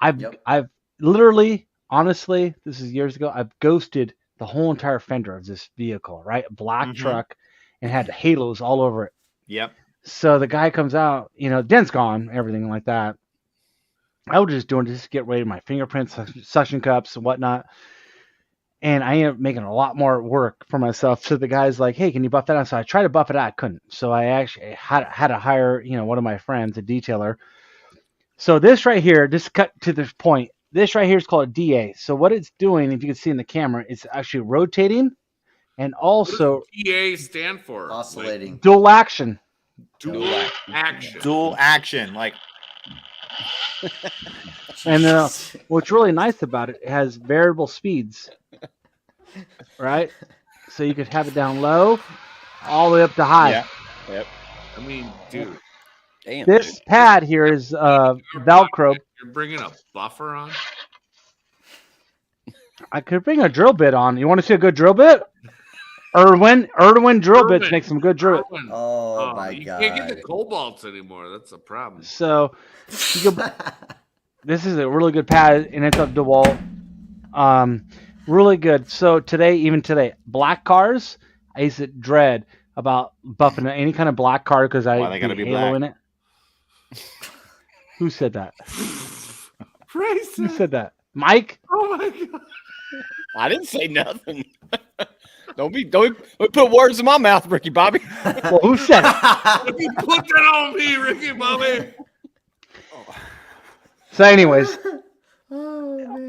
I've literally, honestly, this is years ago. I've ghosted the whole entire fender of this vehicle, right? A black truck, and had halos all over it. Yep. So the guy comes out, dent's gone, everything like that. I was just doing just to get rid of my fingerprints, suction cups, and whatnot. And I ended up making a lot more work for myself. So the guy's like, "Hey, can you buff that out?" So I tried to buff it out, I couldn't. So I actually had to hire, one of my friends, a detailer. So this right here, just cut to this point. This right here is called a DA. So what it's doing, if you can see in the camera, it's actually rotating and also What does DA stand for? Oscillating. dual action. Like, dual action. Dual action. Like, And what's really nice about it, it has variable speeds, right? So you could have it down low, all the way up to high. Yeah. Yep. I mean, dude, Damn. This dude. pad here is Velcro. you're bringing a buffer on? I could bring a drill bit on. You want to see a good drill bit? Irwin drill bits Irwin. make some good drill. Irwin. Oh my you god. can't get the cobalts anymore. That's a problem. So this is a really good pad, and it's a DeWalt. Really good. So even today, black cars, I used to dread about buffing any kind of black car because Why they gotta be be halo black? in it. Who said that? Who said that? Mike? Oh my god. I didn't say nothing. Don't put words in my mouth, Ricky Bobby. Well, who said it? You put that on me, Ricky Bobby. So, anyways,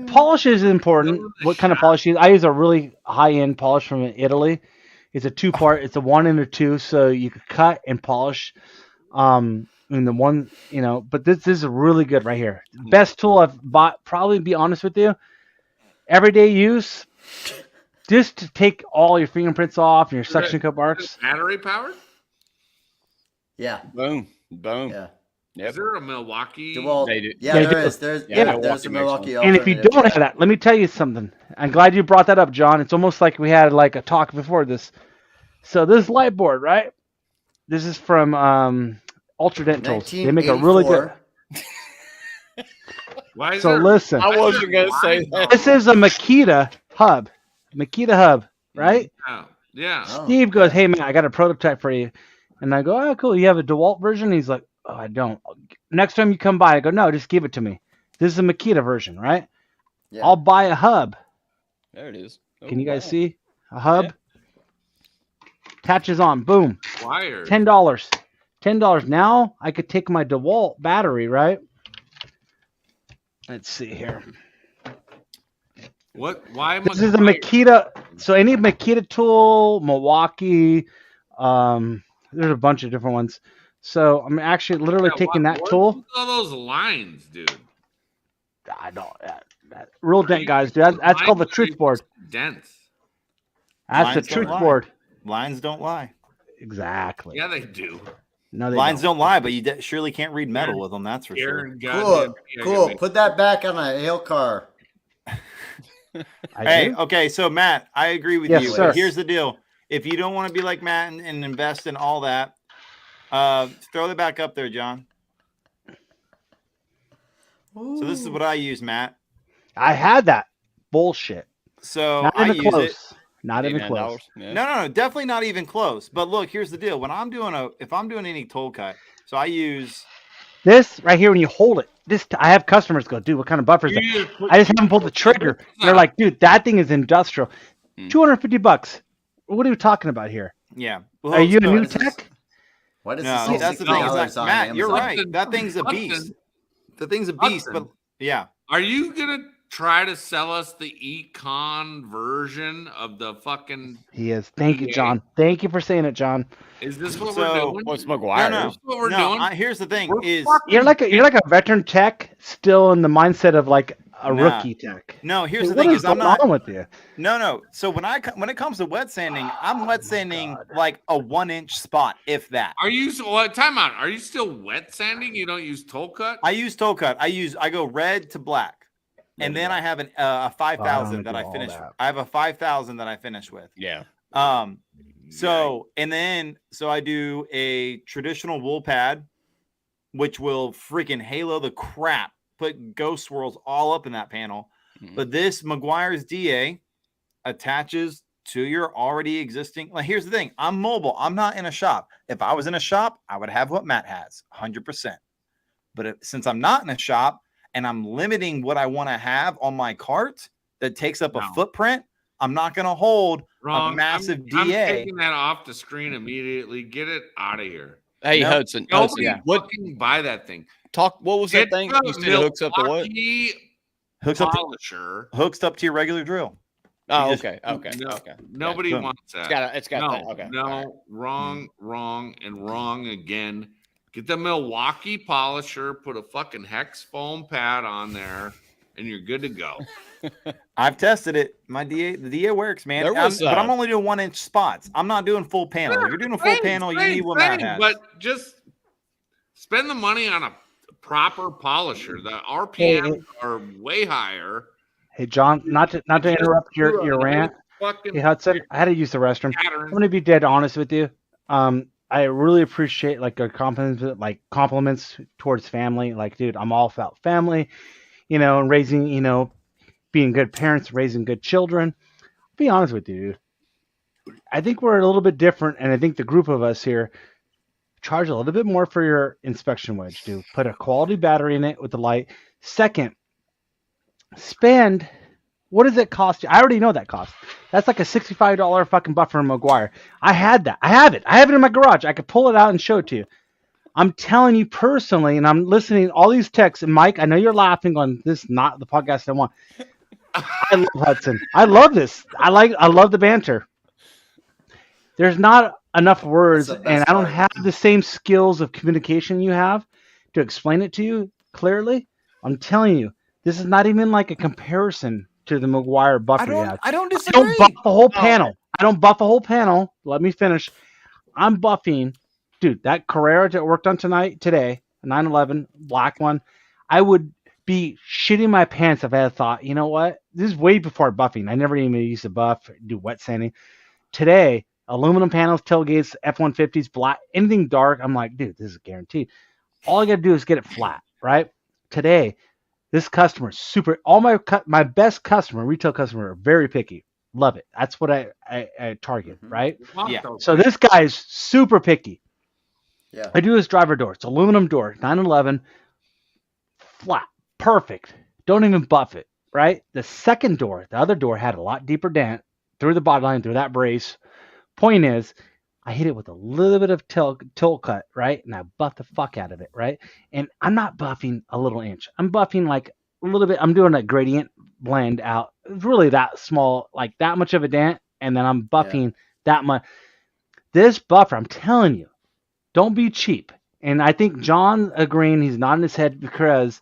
polish is important. What kind of polish you use? I use a really high-end polish from Italy. It's a 2-part. It's a 1 and a 2, so you could cut and polish. And the one, but this is really good right here. Best tool I've bought. Probably, be honest with you, everyday use. Just to take all your fingerprints off and your suction cup marks. Battery powered? Yeah. Boom. Yeah. Yep. Is there a Milwaukee? DeWalt. They do. Yeah, They there do. is. There's Yeah, there's Milwaukee a makes Milwaukee. And if you alternative, don't have that, let me tell you something. I'm glad you brought that up, John. It's almost like we had like a talk before this. So this light board, right? This is from Ultra Dent Tools. They make a really good. 1984. Why is So there, listen, I wasn't gonna say that. this is a Makita hub. Right? Oh, yeah. Oh, Steve goes, "Hey man, I got a prototype for you," and I go, "Oh, cool. You have a DeWalt version?" He's like, "Oh, I don't." Next time you come by, I go, "No, just give it to me. This is a Makita version, right? Yeah. I'll buy a hub. There it is. Oh, Can you guys wow. see a hub? Yeah. Attaches on. Boom. Wired. $10. Now I could take my DeWalt battery, right? Let's see here. What? Why? This is a Makita. So any Makita tool, Milwaukee. There's a bunch of different ones. So I'm actually literally taking that tool. What's all those lines, dude? I don't. Real dent guys, dude. That's called the truth board. Dents. That's Lines the don't truth lie. board. Lines don't lie. Exactly. Yeah, they do. No, they Lines don't. don't lie, but you surely can't read metal with them. That's for sure. Aaron, Cool. goddamn, yeah, Cool. yeah, Put that back on a hail car. I Hey, do. okay, so Matt, I agree with Yes, you. sir. Here's the deal: if you don't want to be like Matt and invest in all that, throw that back up there, John. So this is what I use, Matt. I had that bullshit. So Not I even use it. close. Not even close. $89. Yeah. No, definitely not even close. But look, here's the deal: when I'm doing if I'm doing any toll cut, so I use. This right here, when you hold it, I have customers go, dude, what kind of buffer is that? You just put- I just haven't pulled the trigger. They're like, dude, that thing is industrial. $250. What are we talking about here? Yeah. Are you a so- new this is- tech? Why does No, this that's the say thing. $60 Is that, on Matt, you're Amazon? right. That thing's a beast. Hudson. The thing's a beast. Hudson. But yeah. Are you gonna try to sell us the Econ version of the fucking? He is. Thank you, John. Thank you for saying it, John. Is this what So- we're doing? What's No, McGuire? no, Is this what we're no. doing? Here's the thing: We're is fucking- You're like a veteran tech, still in the mindset of like a Nah. rookie tech. no. Here's Hey, the what thing: is is I'm going not. on with you? No. So when it comes to wet sanding, I'm wet sanding like a 1-inch spot, if that. Are you what? Time out. Are you still wet sanding? You don't use toll cut? I use toe cut. I go red to black, and then I have a 5,000 that do I all finish. that. I have a 5,000 that I finish with. Yeah. So I do a traditional wool pad, which will freaking halo the crap, put ghost swirls all up in that panel. Mhm. But this McGuire's DA attaches to your already existing. Like, here's the thing: I'm mobile. I'm not in a shop. If I was in a shop, I would have what Matt has, 100%. But since I'm not in a shop and I'm limiting what I want to have on my cart that takes up a No. footprint, I'm not going to hold Wrong. a massive I'm DA. taking that off the screen immediately. Get it out of here. Hey, No. Hudson. Nobody What fucking buy that thing. what was that Get thing? the You said it hooks up to what? Milwaukee Hooks up to, polisher. hooks up to your regular drill. Oh, You just- okay. No, Okay. Nobody Yeah. wants that. It's got no, that. Okay. no, All right. wrong, and wrong again. Get the Milwaukee polisher, put a fucking hex foam pad on there, and you're good to go. I've tested it. The DA works, man. There was, but I'm only doing 1-inch spots. I'm not doing full panel. If you're doing a full panel, you need what Matt has. But just spend the money on a proper polisher. The RPMs are way higher. Hey, John, not to interrupt your rant. fucking Hey Hudson, I had to use the restroom. I'm pattern. gonna be dead honest with you. I really appreciate like your compliments towards family. Like, dude, I'm all about family, and raising, being good parents, raising good children. Be honest with you, dude. I think we're a little bit different, and I think the group of us here charge a little bit more for your inspection wedge, dude. Put a quality battery in it with the light. Second, spend. What does it cost you? I already know that cost. That's like a $65 fucking buffer in McGuire. I had that. I have it. I have it in my garage. I could pull it out and show it to you. I'm telling you personally, and I'm listening to all these texts. And Mike, I know you're laughing on this, not the podcast I want. I love Hudson. I love this. I love the banter. There's not enough words, That's the and best I don't part. have the same skills of communication you have to explain it to you clearly. I'm telling you, this is not even like a comparison to the McGuire buffer you have. I don't I disagree. don't buff the whole panel. I don't buff a whole panel. Let me finish. I'm buffing, dude. That Carrera that worked on today, a 911 black one. I would be shitting my pants if I had thought, you know what? This is way before buffing. I never even used to buff, do wet sanding. Today, aluminum panels, tailgates, F-150s, black, anything dark. I'm like, dude, this is guaranteed. All I got to do is get it flat, right? Today, this customer is super. All my best customer, retail customer, are very picky. Love it. That's what I target, right? Yeah. So this guy is super picky. Yeah. I do his driver door. It's aluminum door, 911, flat, perfect. Don't even buff it, right? The second door, the other door had a lot deeper dent through the body line, through that brace. Point is, I hit it with a little bit of tilt cut, right? And I buff the fuck out of it, right? And I'm not buffing a little inch. I'm buffing like a little bit. I'm doing a gradient blend out. It's really that small, like that much of a dent. And then I'm buffing that much. This buffer, I'm telling you, don't be cheap. And I think John agreeing, he's nodding his head because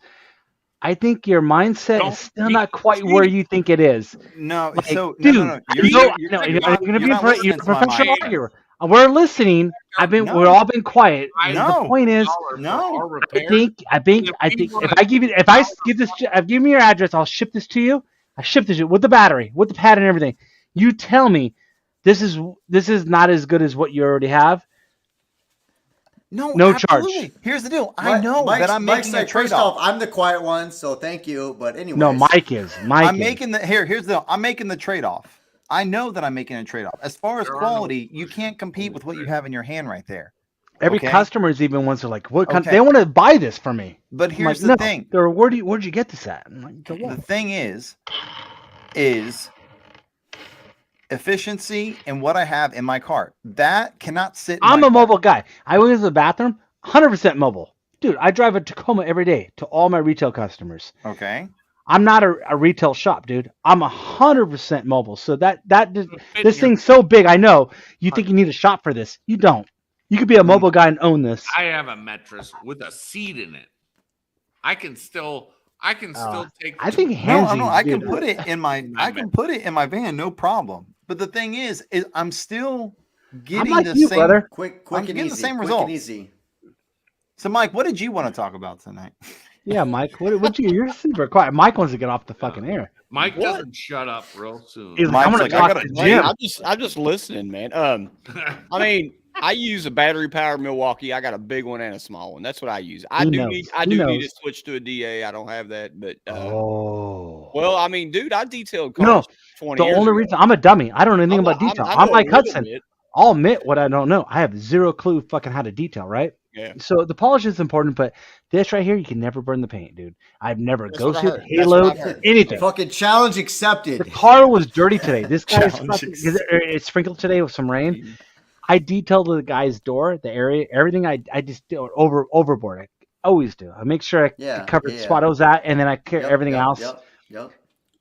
I think your mindset Don't is still be not quite where you think it is. No, Like, so dude, no. you're You're going to be not you're listening a to my professional mind. arguer. We're listening. No. We've all been quiet. No. The point is, No. I think if I give me your address, I'll ship this to you. I ship this to you with the battery, with the pad and everything. You tell me this is not as good as what you already have. No absolutely. charge. Here's the deal. I know that I'm Mike's making a like, first trade-off. off, I'm the quiet one, so thank you. But anyway, No, Mike is. I'm making here's the deal. I'm making the trade-off. I know that I'm making a trade-off. As far as quality, you can't compete with what you have in your hand right there. Every Okay. customer is even ones that are like, what? Okay. They want to buy this from me. But I'm here's like, the no. thing. They're, where'd you get this at? I'm like, "Go The on." thing is efficiency and what I have in my cart. That cannot sit. In I'm my a mobile guy. I went to the bathroom, 100% mobile. Dude, I drive a Tacoma every day to all my retail customers. Okay. I'm not a retail shop, dude. I'm 100% mobile. So this thing's so big. I know you think you need a shop for this. You don't. You could be a mobile guy and own this. I have a mattress with a seat in it. I can still take. I think No, handsy. I can dude. put it in my my van, no problem. But the thing is I'm still getting like the you, same brother. quick I'm and getting easy. the same quick result. and easy. So Mike, what did you want to talk about tonight? Yeah, Mike. You're super quiet. Mike wants to get off the fucking air. Mike doesn't shut up real soon. He's like, I'm Mike's gonna like, I talk gotta to Jim. I'm just listening, man. I mean, I use a battery powered Milwaukee. I got a big one and a small one. That's what I use. I Who do knows? need Who to switch to a DA. I don't have that, but Oh. well, I mean, dude, I detailed No, cars 20 The years only ago. reason I'm a dummy. I don't know anything about detail. I I'm know like a little Hudson. bit. I'll admit what I don't know. I have zero clue fucking how to detail, right? Yeah. So the polish is important, but this right here, you can never burn the paint, dude. I've never That's what I ghosted, heard. That's what I've haloed, heard. anything. Fucking challenge accepted. The car was dirty today. This guy's Challenge fucking, it's sprinkled today with some rain. I detailed the guy's door, the area, everything. I just do it overboard. I always do. I make sure I cover the spot I was at, and then I care everything else. Yep.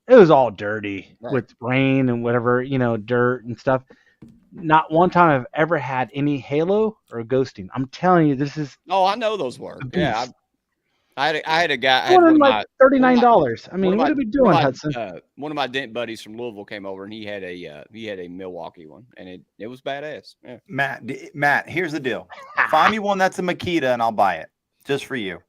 It was all dirty Right. with rain and whatever, dirt and stuff. Not one time I've ever had any halo or ghosting. I'm telling you, this is Oh, I know those work. a Yeah. beast. I had a guy. I had one of like my, $39. I mean, one what of are we my- doing, one of my, Hudson? one of my dent buddies from Louisville came over, and he had a Milwaukee one, and it was badass. Yeah. Matt, here's the deal. Find me one that's a Makita and I'll buy it just for you.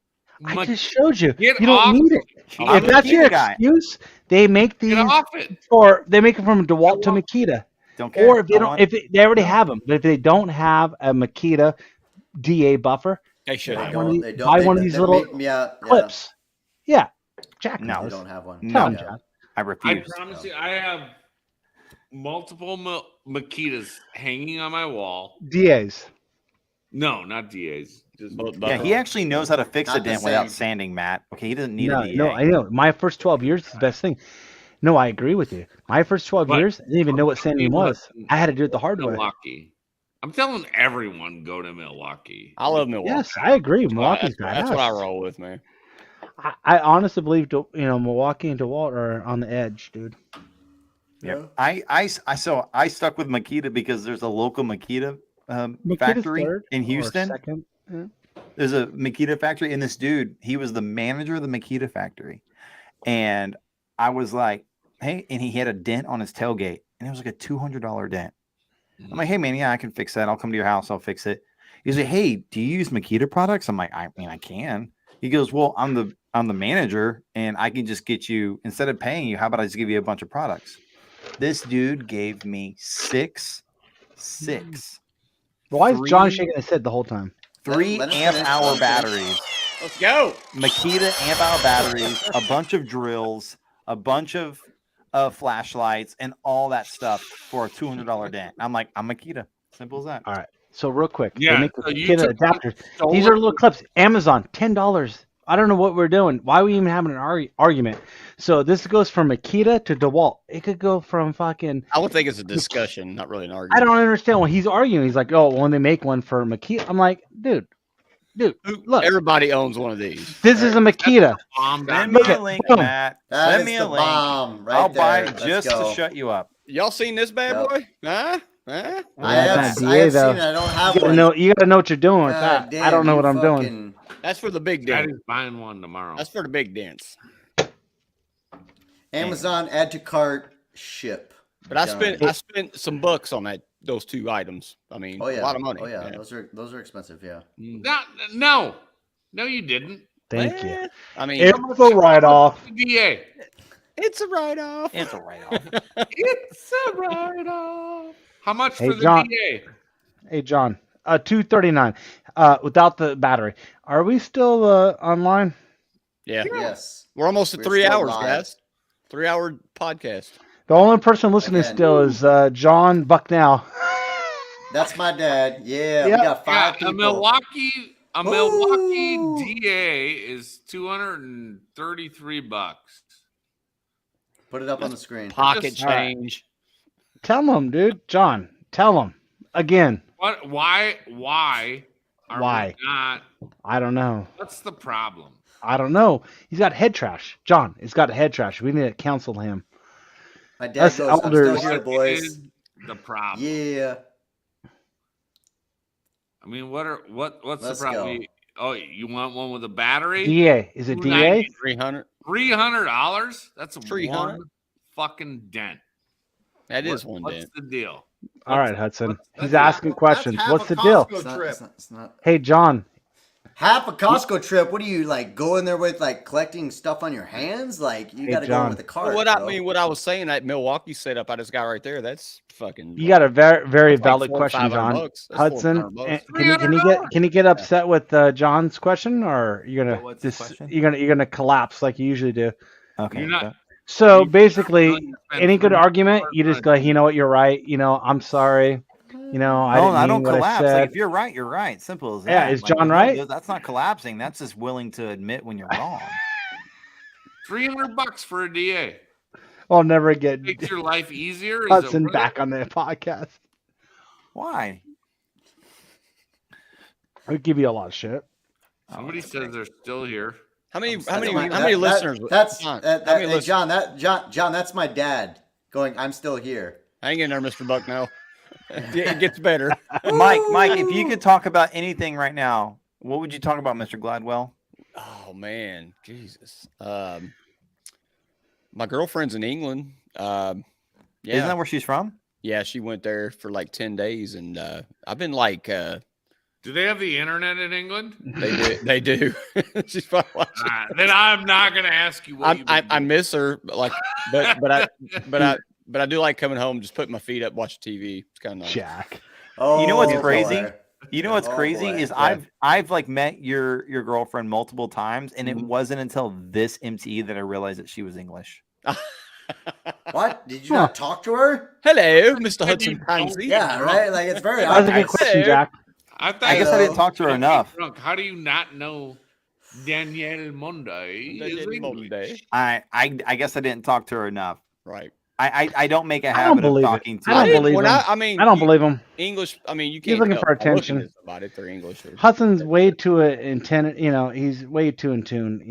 I just showed you. Get You don't off need it. I'm If a that's your Makita guy. excuse, they make these Get off it. they make them from DeWalt to Makita. Don't care. Or if they don't, they already no. have them. But if they don't have a Makita DA buffer, They should They have. don't. They don't. buy they, one of they- these they little make me out, yeah. clips. Yeah, Jack No. They knows. don't have one. No. Tell him, Yeah. Jack. I I refuse. promise you, I have multiple Makitas hanging on my wall. DAs. No, not DAs. Just Yeah, he actually knows how to fix Not a the dent without same. sanding, Matt. Okay, he doesn't need No, a DA. no, I know. My first 12 years is the best thing. No, I agree with you. My first 12 But- years, I didn't even know what sanding was. I had to do it the hard way. Milwaukee. I'm telling everyone, go to Milwaukee. I love Milwaukee. Yes, I agree. Milwaukee's That's what I badass. roll with, man. I honestly believe Milwaukee and DeWalt are on the edge, dude. Yeah. I stuck with Makita because there's a local Makita Makita's factory third in or Houston. second. Yeah. There's a Makita factory, and this dude, he was the manager of the Makita factory. And I was like, hey, and he had a dent on his tailgate, and it was like a $200 dent. I'm like, hey, man, yeah, I can fix that. I'll come to your house. I'll fix it. He's like, hey, do you use Makita products? I'm like, I mean, I can. He goes, well, I'm the manager, and I can just get you, instead of paying you, how about I just give you a bunch of products? This dude gave me six. Why is John Three- shaking his head the whole time? 3 Let us amp finish. hour Let us finish. batteries. Let's go. Makita amp hour batteries, a bunch of drills, a bunch of flashlights, and all that stuff for a $200 dent. I'm like, I'm Makita. Simple as that. All right. So real quick, Yeah, they make the so you Makita took- adapters. stole These it are little clips. Amazon, $10. I don't know what we're doing. Why are we even having an argument? So this goes from Makita to DeWalt. It could go from fucking. I would think it's a discussion, not really an argument. I don't understand what he's arguing. He's like, oh, when they make one for Makita, I'm like, dude, look, Everybody owns one of these. this is a Makita. Bomb Send down. me a link, boom. Matt. That Send is me the a link. bomb right I'll there. buy it Let's just go. to shut you up. Y'all seen this bad Yep. boy? Huh? I Yeah, have, it's not I have DA seen though. it. I don't have You gotta one. know. You gotta know what you're doing with God that. I don't damn, know you what I'm doing. fucking- That's for the big Dad dents. is buying one tomorrow. That's for the big dents. Amazon, add to cart, ship. But I Done. spent some bucks on those two items. I mean, Oh yeah, a lot of money. Oh yeah, those are expensive. Yeah. No, you didn't. Thank you. Eh, I mean, It's a write-off. DA. it's a write-off. It's a write-off. It's a write-off. How much Hey, for the John. DA? Hey John, $239 without the battery. Are we still online? Yeah. Yes. We're almost at We're 3 still hours, live. guys. 3-hour podcast. The only person listening Again. still is John Bucknell. That's my dad. Yeah, Yep. we got 5 A people. Milwaukee Ooh. DA is $233. Put it up on the screen. Pocket Just- change. Tell him, dude. John, tell him again. What? Why? Are Why? we not? I don't know. What's the problem? I don't know. He's got head trash. John, he's got head trash. We need to counsel him. My dad Us goes, I'm elders- still here, What boys. is the problem? Yeah. I mean, what's Let's the problem? go. Oh, you want one with a battery? DA. Is it DA? 300. $300? That's a 300? one fucking dent. That is one What's dent. the deal? All right, Hudson. He's that's- asking questions. half What's a the deal? Costco It's not, trip. it's not. Hey, John. Half a Costco trip. What do you like? Go in there with like collecting stuff on your hands? Like you Hey, got to go John. in with a cart. What I was saying, that Milwaukee setup I just got right there, that's fucking. You got a very, very That's like valid $400 or question, John. $500. That's Hudson, $400. can you get upset with John's question, or you're gonna What's the question? you're gonna collapse like you usually do? Okay. You're not- So You're basically, not willing to spend any good $300 argument, you just go, you know what, you're right. You know, I'm sorry. You know, I didn't I mean don't what I collapse. said. Like if you're right, you're right. Simple as that. Yeah, is Like, John no, right? That's not collapsing. That's just willing to admit when you're wrong. $300 for a DA. I'll never get Makes your life easier. Is it Hudson worth back it? on the podcast. Why? I'll give you a lot of shit. Somebody says they're still here. How many That's my- listeners? That's John, that, how many hey, listeners? John. That's my dad going. I'm still here. Hang in there, Mr. Bucknell. It gets better. Mike, if you could talk about anything right now, what would you talk about, Mr. Glidewell? Oh man, Jesus. My girlfriend's in England. Isn't Yeah, that where she's from? yeah, she went there for like 10 days, and I've been like Do they have the internet in England? They do. She's probably watching. Then I'm not going to ask you what I miss her, but I do like coming home, just putting my feet up, watching TV. It's kind of nice. Jack. Oh, You know what's boy. crazy? You know what's Oh, crazy boy. is Yeah. I've like met your girlfriend multiple times, and it Mhm. wasn't until this MTE that I realized that she was English. What? Did you not talk to her? Hello, Mr. Hudson You don't- Pansy. Yeah, right. Like it's very That's a good obvious. question, Jack. I, thought I guess I Hello. didn't talk to her enough. Drunk. How do you not know Danielle Monday is English? Monday. I guess I didn't talk to her enough. Right. I don't make a I don't habit of believe it. talking to I don't her. believe When him. I mean, I don't believe him. English. I mean, you He's can't. looking tell for by looking attention. at somebody if they're English. Hudson's way too intent. He's way too in tune.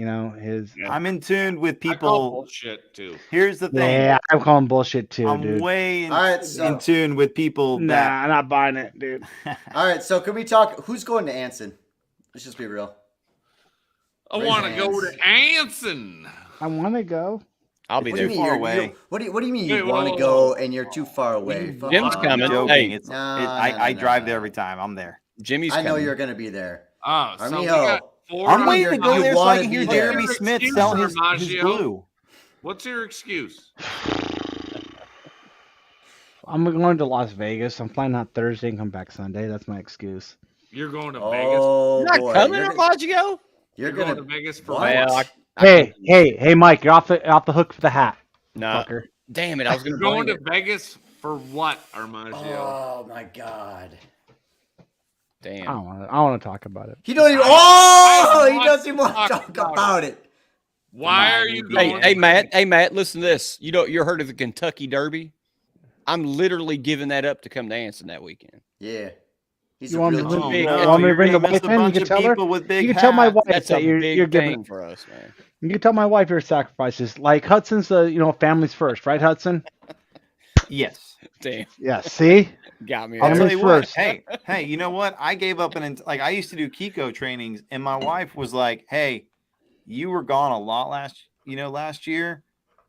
His. Yeah. I'm in tune with I call people. bullshit too. Here's the thing. Yeah, I'm calling bullshit too, I'm dude. way in, All right, so- in tune with people Nah, that I'm not buying it, dude. All right, so can we talk? Who's going to Anson? Let's just be real. I Raise want to your go hands. to Anson. I want to go. I'll be What do you there. mean far you're- away. you- What do you mean Hey, you whoa, want to whoa, go whoa. and you're too far away? Fuck Jim's off. coming. joking. Hey. It's, No, I no, drive no. there every time. I'm there. Jimmy's I know coming. you're going to be there. Oh, so we Armijo. got four. I'm waiting to go you there so I wanna can be hear there. Jeremy Smith Excuse sell her, his Maggio. glue. What's your excuse? I'm going to Las Vegas. I'm flying out Thursday and come back Sunday. That's my excuse. You're going to Oh, You're not boy. coming, You're, Armijo? you're going going to to. Vegas for What? Well, what? Hey, Mike, you're off the hook for the hat, No. fucker. Damn it! I was going You're to going bring to it. Vegas for what, Armijo? Oh, my God. Damn. I don't want to talk about it. He doesn't even. I Oh, he want doesn't to even want to talk talk about about it. Why Come are on, you dude. going? Hey, Matt, listen to this. You heard of the Kentucky Derby? I'm literally giving that up to come to Anson that weekend. Yeah. He's You a want real me to- G. big- You want me to you're bring the gonna miss wife a in? You bunch can of tell her. people with big You can tell my hats. wife That's that a you're big giving. thing for us, man. You can tell my wife your sacrifices. Like Hudson's, family's first, right, Hudson? Yes. Damn, Yeah. See, got me. I'll there. tell Family's you what. first. Hey, you know what? I gave up I used to do Kiko trainings, and my wife was like, "Hey, you were gone a lot last year.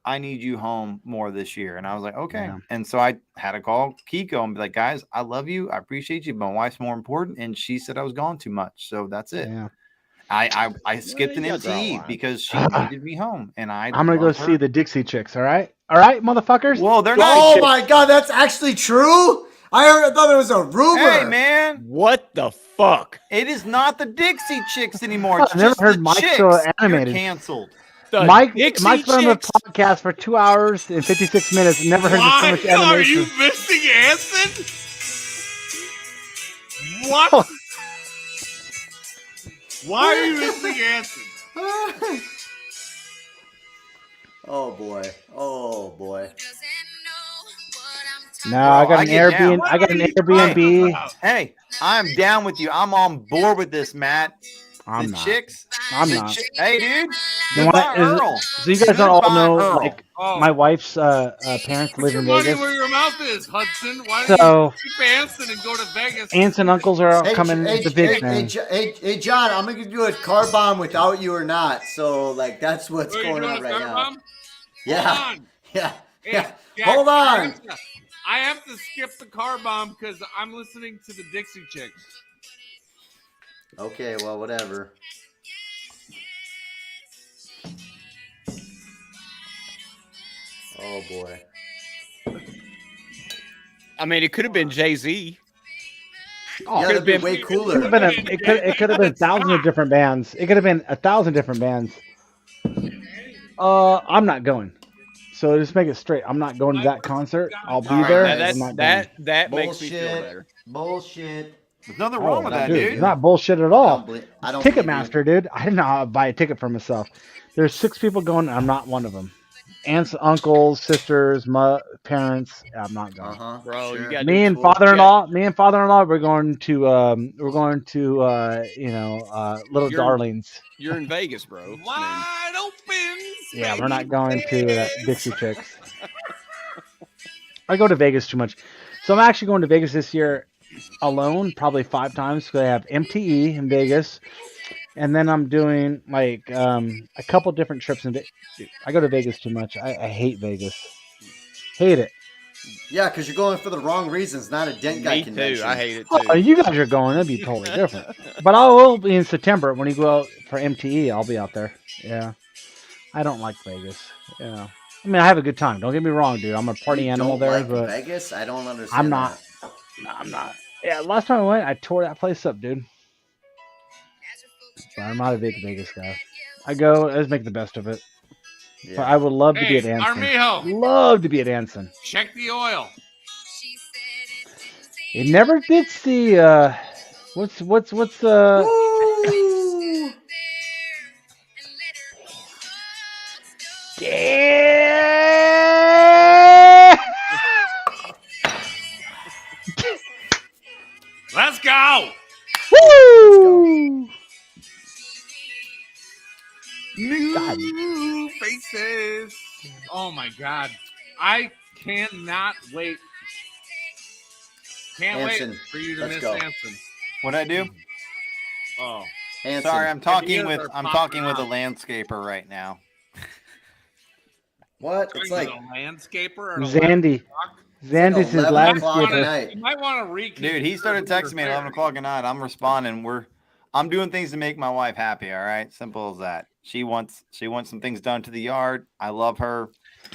I need you home more this year." And I was like, "Okay." Yeah. And so I had to call Kiko and be like, "Guys, I love you. I appreciate you. But my wife's more important." And she said I was gone too much, so that's it. yeah. I skipped an you gotta draw a MTE line. because she needed me home, and I'm gonna go love her. see the Dixie Chicks. All right, motherfuckers. Well, they're not. Oh, my God. That's actually true? I thought it was a rumor. Hey, man. What the fuck? It is not the Dixie Chicks anymore. I've It's never just heard the Mike Chicks. so You're animated. canceled. The Mike's Dixie been on the Chicks? podcast for 2 hours and 56 minutes. Never heard Why so much are animation. you missing Anson? What? Why are you missing Anson? Oh, boy. Oh, boy. No, I got I an get down. Airbnb. I got an What are you Airbnb. talking Hey, I'm down with you. I'm on board with this, Matt. I'm the not. chicks. I'm the not. Hey, dude. You Goodbye, want- is it- Earl. So you guys don't all Goodbye, know, Earl. like, Oh. my wife's parents Put live your in money Vegas. where your mouth is, Hudson. Why don't So you keep Anson and go to Vegas? aunts and uncles are Hey, coming hey, to hey, Vegas. hey, John, I'm going to do a car bomb without you or not. So, like, that's what's Are you going doing on a right car now. bomb? Yeah. Hold on. Yeah. Hey, Yeah. Jack, Hold on. I have to skip the car bomb because I'm listening to the Dixie Chicks. Okay, well, whatever. Oh, boy. I mean, it could have been Jay-Z. Oh, Yeah, could've that'd be been- way it cooler. could have been it could have been thousands of different bands. It could have been 1,000 different bands. I'm not going. So just make it straight. I'm not going to that concert. I'll be All right, there. now Now I'm not that makes me feel Bullshit. better. Bullshit. There's nothing going. wrong with that, dude, dude. It's not bullshit at I all. don't believe, I don't believe you. Ticketmaster, dude. I didn't know how to buy a ticket for myself. There's 6 people going. I'm not one of them. Aunts, uncles, sisters, parents. I'm not going. Uh-huh. Bro, you sure. got Me and father-in-law. We're going to Little You're- Darlings. You're in Vegas, bro. Wide open. Yeah, we're not going to Dixie Chicks. I go to Vegas too much. So I'm actually going to Vegas this year alone, probably 5 times, because I have MTE in Vegas. And then I'm doing like a couple different trips. I go to Vegas too much. I hate Vegas. Hate it. Yeah, because you're going for the wrong reasons, not a dent guy Me convention. too. I hate it too. Oh, you guys are going. That'd be totally different. But I will be in September when you go out for MTE. I'll be out there. Yeah. I don't like Vegas. Yeah. I mean, I have a good time. Don't get me wrong, dude. I'm a party You animal don't there, like but Vegas? I don't understand. I'm not. No, I'm not. Yeah, last time I went, I tore that place up, dude. But I'm not a big Vegas guy. I go, let's make the best of it. Yeah. But I would love to be at Hey, Anson. Armijo, Love to be at Anson. check the oil. It never did see. What's Woo! Yeah! Let's go. Woo! God. New faces. Oh my god. I cannot wait. Can't Hanson, wait for you to let's miss go. Hanson. What'd I do? Oh. Hanson. Sorry, I'm talking with are I'm popping talking with a out. landscaper right now. What? It's like a landscaper or an Zandy. Zandy's his 11 o'clock at landscaper. night. You might want to rekey. Dude, he started texting me at 11 o'clock at night. I'm responding. I'm doing things to make my wife happy. All right, simple as that. She wants some things done to the yard. I love her.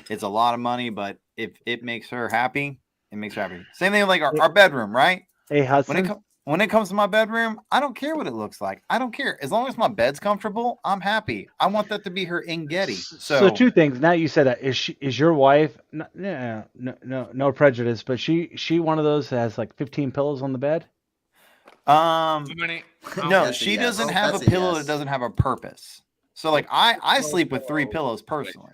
It's a lot of money, but if it makes her happy, it makes her happy. Same thing with like our bedroom, right? Hey, Hudson. When it comes to my bedroom, I don't care what it looks like. I don't care. As long as my bed's comfortable, I'm happy. I want that to be her Getty. So two things. Now you said that is your wife? No prejudice, but she one of those that has like 15 pillows on the bed. No, That's a she yes. doesn't have That's a a pillow yes. that doesn't have a purpose. So like I sleep with 3 pillows personally.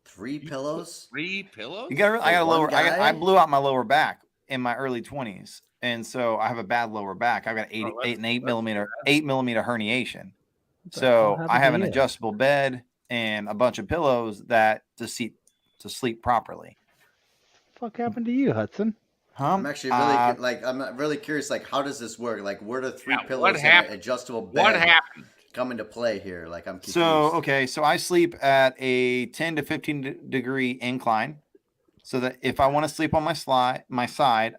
3 pillows? 3 pillows? I got a one lower. guy? I blew out my lower back in my early 20s, and so I have a bad lower back. I've got 8 millimeter herniation. So I have an adjustable bed and a bunch of pillows that to sleep properly. Fuck happened to you, Hudson? I'm actually really I'm really curious. Like, how does this work? Like, where do 3 pillows and an adjustable bed What happened? come into play here? Like, I'm confused. So I sleep at a 10 to 15 degree incline. So that if I want to sleep on my side,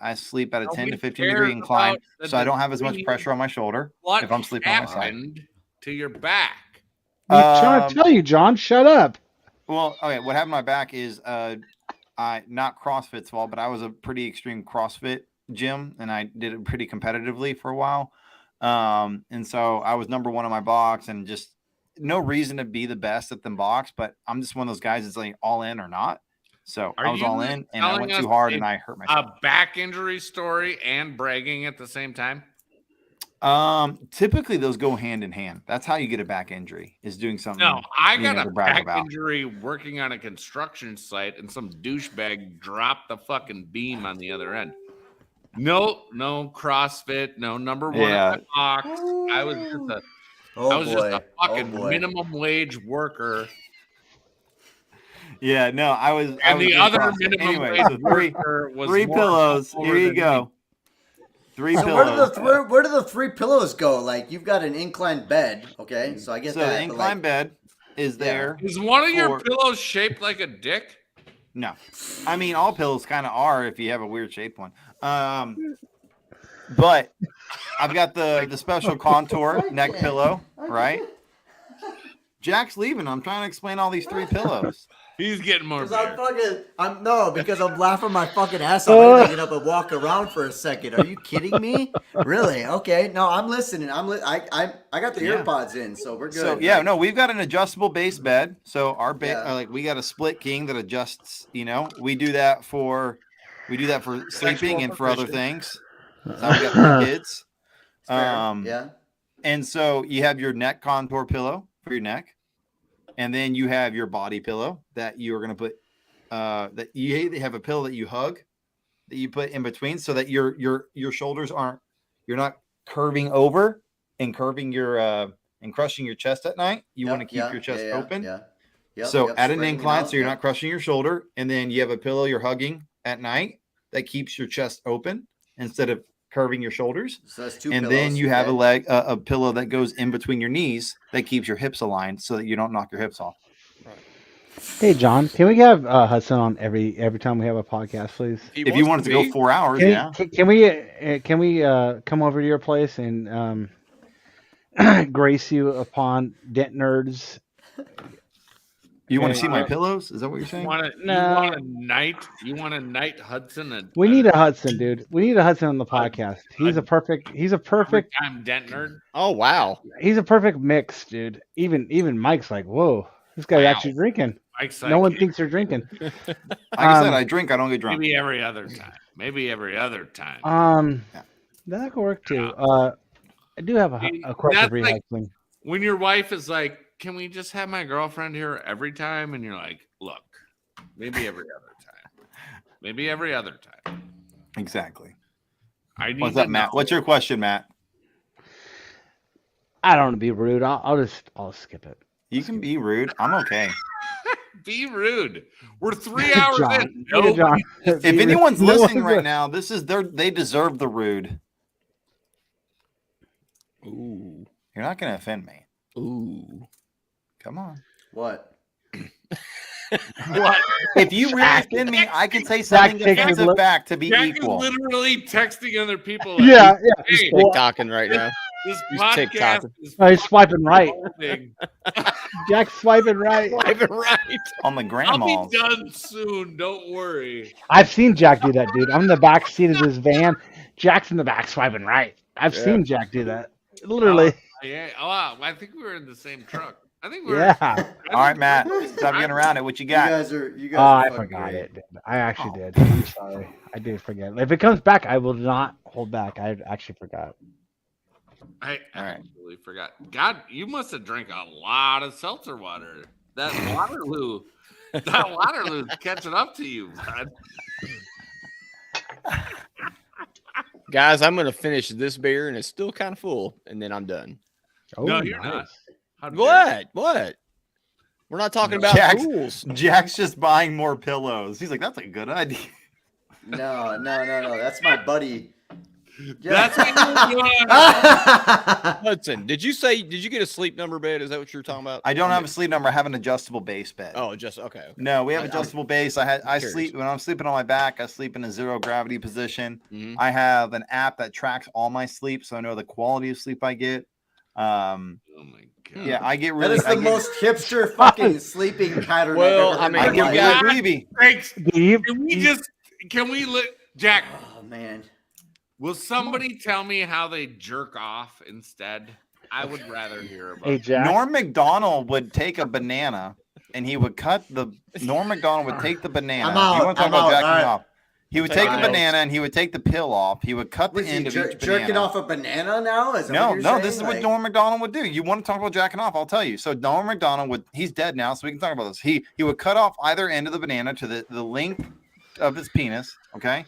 I sleep at a 10 to 15 degree incline, so I don't have as much pressure on my shoulder if I'm sleeping on my side. What happened to your back? I'm trying to tell you, John. Shut up. Well, okay. What happened to my back is not CrossFit's fault, but I was a pretty extreme CrossFit gym, and I did it pretty competitively for a while. And so I was number 1 in my box, and just no reason to be the best at the box, but I'm just one of those guys that's like all in or not. So I was all in, and I went too hard, and I hurt myself. A back injury story and bragging at the same time? Typically those go hand in hand. That's how you get a back injury, is doing something. No, I got a back about. injury working on a construction site, and some douchebag dropped the fucking beam on the other end. No CrossFit, no number 1 in my box. I was just a fucking minimum wage worker. Yeah, no, I was. And I was the other minimum anyway, wage so worker was 3 more pillows. popular Here you than go. me. 3 So pillows. where do the 3 pillows go? Like, you've got an inclined bed, okay? So I get So that. the but, inclined bed is there. Is one of your for- pillows shaped like a dick? No, I mean all pillows kind of are if you have a weird shaped one. But I've got the special contour neck pillow, right? Jack's leaving. I'm trying to explain all these 3 pillows. He's getting more. Because I'm laughing my fucking ass off. I get up and walk around for a second. Are you kidding me? Really? Okay. No, I'm listening. I got the earpods in, so we're good. So yeah, no, we've got an adjustable base bed. So our bed, we got a split king that adjusts. We do that for sleeping and for other things. So we got 3 kids. Yeah. And so you have your neck contour pillow for your neck, and then you have your body pillow that you are going to put. That you have a pillow that you hug, that you put in between, so that your shoulders you're not curving over and curving your and crushing your chest at night. You want to keep your chest open. Yeah. So at an incline, so you're not crushing your shoulder, and then you have a pillow you're hugging at night that keeps your chest open instead of curving your shoulders. So that's 2 and pillows. then you have a pillow that goes in between your knees that keeps your hips aligned so that you don't knock your hips off. Hey, John, can we have Hudson on every time we have a podcast, please? If you wanted to go 4 hours, yeah. Can we come over to your place and grace you upon Dent Nerds? You want to see my pillows? Is that what you're saying? You want a night Hudson? We need a Hudson, dude. We need a Hudson on the podcast. He's a perfect. I'm Dent Nerd. Oh wow. He's a perfect mix, dude. Even Mike's like, whoa, this guy actually drinking. Mike's No like, one thinks you're drinking. Like I said, I drink. I don't get drunk. maybe every other time. That could work too. I do have a question for you, Hudson. When your wife is like, can we just have my girlfriend here every time? And you're like, look, maybe every other time. Exactly. What's up, Matt? What's your question, Matt? I don't want to be rude. I'll skip it. You can be rude. I'm okay. Be rude. We're 3 hours John, in. Nope. John. If anyone's listening right now, they deserve the rude. Ooh. You're not going to offend me. Ooh. Come on. What? What? If you really offend me, I can say something offensive back to be Jack equal. is literally texting other people. Yeah. He's Hey, TikToking right now. this He's podcast TikToking. is Oh, he's swiping right. folding. Jack's swiping right. Swiping right. On the I'll grandmas. be done soon. Don't worry. I've seen Jack do that, dude. I'm in the back seat of his van. Jack's in the back swiping right. I've seen Jack do that. Literally. Yeah. Oh, wow. I think we were in the same truck. I think we were. Yeah. All right, Matt. Stop getting around it. What you got? You guys Oh, are I fucking forgot great. it. Dude. I actually did. I'm sorry. I did forget. If it comes back, I will not hold back. I actually forgot. I All right. absolutely forgot. God, you must have drank a lot of seltzer water. That Waterloo's catching up to you, bud. Guys, I'm gonna finish this beer and it's still kind of full, and then I'm done. Oh, No, you're nice. not. How dare you. What? We're not talking about rules. Jack's just buying more pillows. He's like, that's a good idea. No. That's my buddy. That's what you're doing. Hudson, did you get a sleep number bed? Is that what you're talking about? I don't have a sleep number. I have an adjustable base bed. Oh, just okay. No, we have I'm adjustable base. I curious. sleep when I'm sleeping on my back. I sleep in a zero gravity position. Mhm. I have an app that tracks all my sleep, so I know the quality of sleep I get. Oh my god. Yeah, I get That really. is the most hipster fucking sleeping pattern Well, I've I ever mean, heard I in get my really life. sleepy. Thanks. Steve, Can we let Jack? Oh man. Will somebody tell me how they jerk off instead? I would rather hear about Hey, it. Jack. Norm Macdonald would take a banana and he would cut the. Norm Macdonald would take the banana. I'm out, You want to talk I'm about out, jacking all right. off? He would Take take my the notes. banana and he would take the pill off. He would cut the Was he end of each jerking banana. off a banana now? Is that what No, you're no, saying? this is what Like- Norm Macdonald would do. You want to talk about jacking off? I'll tell you. So Norm Macdonald he's dead now, so we can talk about this. He would cut off either end of the banana to the length of his penis, okay?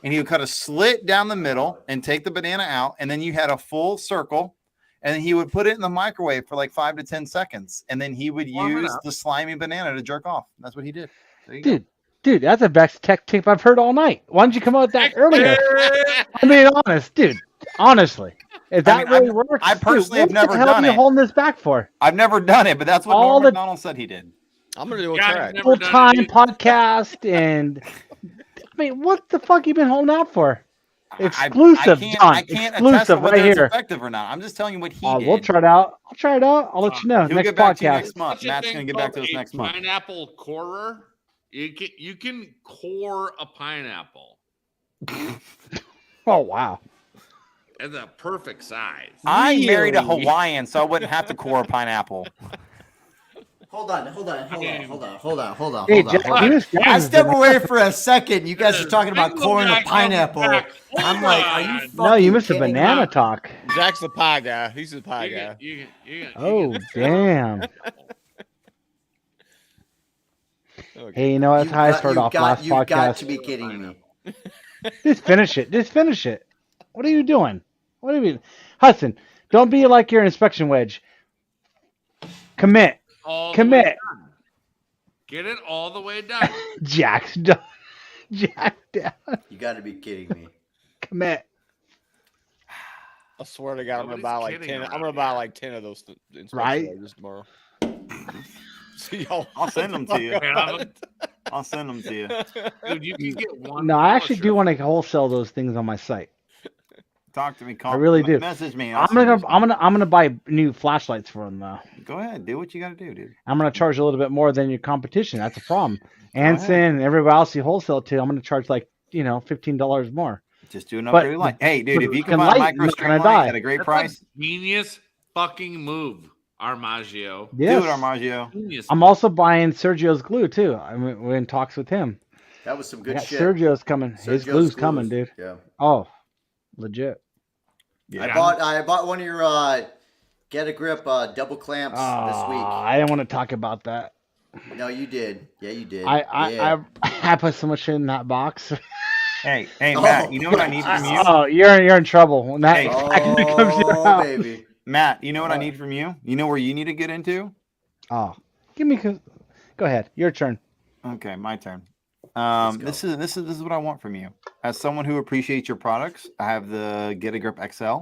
And he would cut a slit down the middle and take the banana out, and then you had a full circle, and then he would put it in the microwave for like 5 to 10 seconds, and then he would Warm it use up. the slimy banana to jerk off. That's what he did. There you go. Dude, that's the best tech tip I've heard all night. Why didn't you come out with that earlier? I mean, honest, dude. Honestly, if that mean, really works, I personally dude, have what never the hell done are you it. holding this back for? I've never done it, but that's what All Norm the- Macdonald said he did. I'm gonna do a Yeah, I've track. never Full done time it. podcast and I mean, what the fuck you been holding out for? I Exclusive, can't, John. I can't attest to Exclusive whether right it's here. effective or not. I'm just telling you what he did. We'll try it out. I'll try it out. I'll let you know He'll next get back to you podcast. next month. Such a Matt's thing going to get back to called us a next month. Pineapple corer. You can core a pineapple. Oh wow. It's a perfect size. I married a Really? Hawaiian, so I wouldn't have to core a pineapple. Hold on. Hey, Jack, you just I step away for a second. You guys are talking about corn and pineapple. Hold I'm like, are you on. fucking No, you missed a kidding me? banana talk. Jack's the pie guy. He's the pie guy. Oh damn. Okay. Hey, you know what? That's how I started off last You got podcast. to be kidding me. Just finish it. Just finish it. What are you doing? What do you mean? Hudson, don't be like your inspection wedge. Commit. All the way Commit. done. Get it all the way done. Jack's done. Jack down. You got to be kidding me. Commit. I swear to God, I'm gonna Nobody's buy like kidding 10. around I'm gonna buy like 10 of those Right? tomorrow. See y'all. I'll send them to you. Yeah. I'll send them to you. Dude, you can get one. No, I actually polisher. do want to wholesale those things on my site. Talk to me. Call, I really do. Message me. I'm gonna buy new flashlights for them though. Go ahead. Do what you got to do, dude. I'm gonna charge a little bit more than your competition. That's a problem. ahead. Anson and everybody else you wholesale to, I'm gonna charge like $15 more. Just do an But upgrade line. Hey, dude, if you can can buy a light, micro not gonna string die. light at a great That's price, a genius fucking move, Armijo. Yes. do it, Armijo. Genius. I'm also buying Sergio's glue too. We're in talks with him. That was some I good got shit. Sergio's coming. His Sergio's glue's coming, glues. dude. Yeah. Oh, legit. I bought one of your Get a Grip double clamps this week. I didn't want to talk about that. No, you did. Yeah, you did. I put so much in that box. Hey, Matt, you know what I need from you? Oh, you're in trouble when that Hey. actually comes to your Oh, house. baby. Matt, you know what I need from you? You know where you need to get into? Oh, go ahead. Your turn. Okay, my turn. go. This is what I want from you. As someone who appreciates your products, I have the Get a Grip XL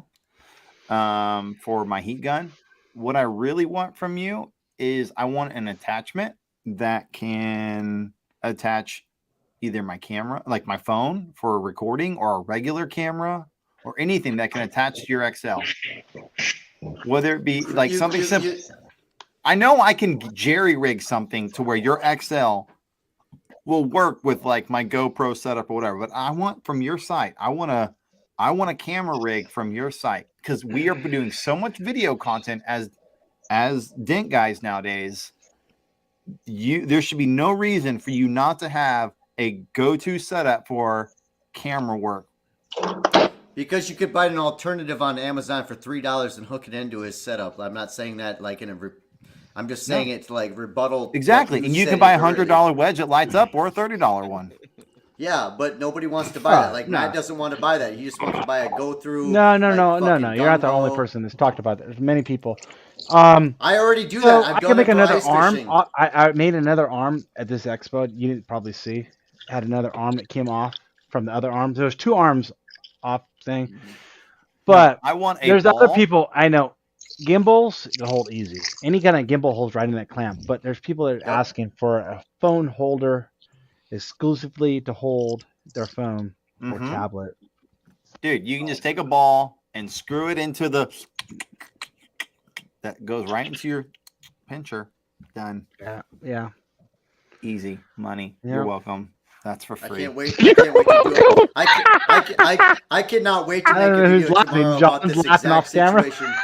for my heat gun. What I really want from you is I want an attachment that can attach either my camera, like my phone for recording, or a regular camera, or anything that can attach to your XL. Whether it be like something simple. I know I can jerry rig something to where your XL will work with like my GoPro setup or whatever, but I want from your site, I want a camera rig from your site, because we are doing so much video content as Dent guys nowadays. There should be no reason for you not to have a go-to setup for camera work. Because you could buy an alternative on Amazon for $3 and hook it into his setup. I'm not saying that like I'm just saying it's like rebuttal. Exactly, and you can buy a $100 wedge that lights up, or a $30 one. Yeah, but nobody wants to buy that. Like Matt doesn't want to buy that. He just wants to buy a go-through. No. fucking You're not the only gumbo. person that's talked about that. There's many people. I already do So that. I've I done can make it for another ice arm. fishing. I made another arm at this expo. You didn't probably see. Had another arm that came off from the other arms. There's two arms off thing. But I want a there's ball. other people I know. Gimbals, you hold easy. Any kind of gimbal holds right in that clamp. But there's people that are asking for a phone holder exclusively to hold their phone or Mhm. tablet. Dude, you can just take a ball and screw it into the that goes right into your pincher. Done. Yeah. Easy money. Yeah. You're welcome. That's for I free. can't wait. I can't wait to do it. I cannot wait to I make don't a know who's video laughing. tomorrow about John's this laughing off exact camera. situation.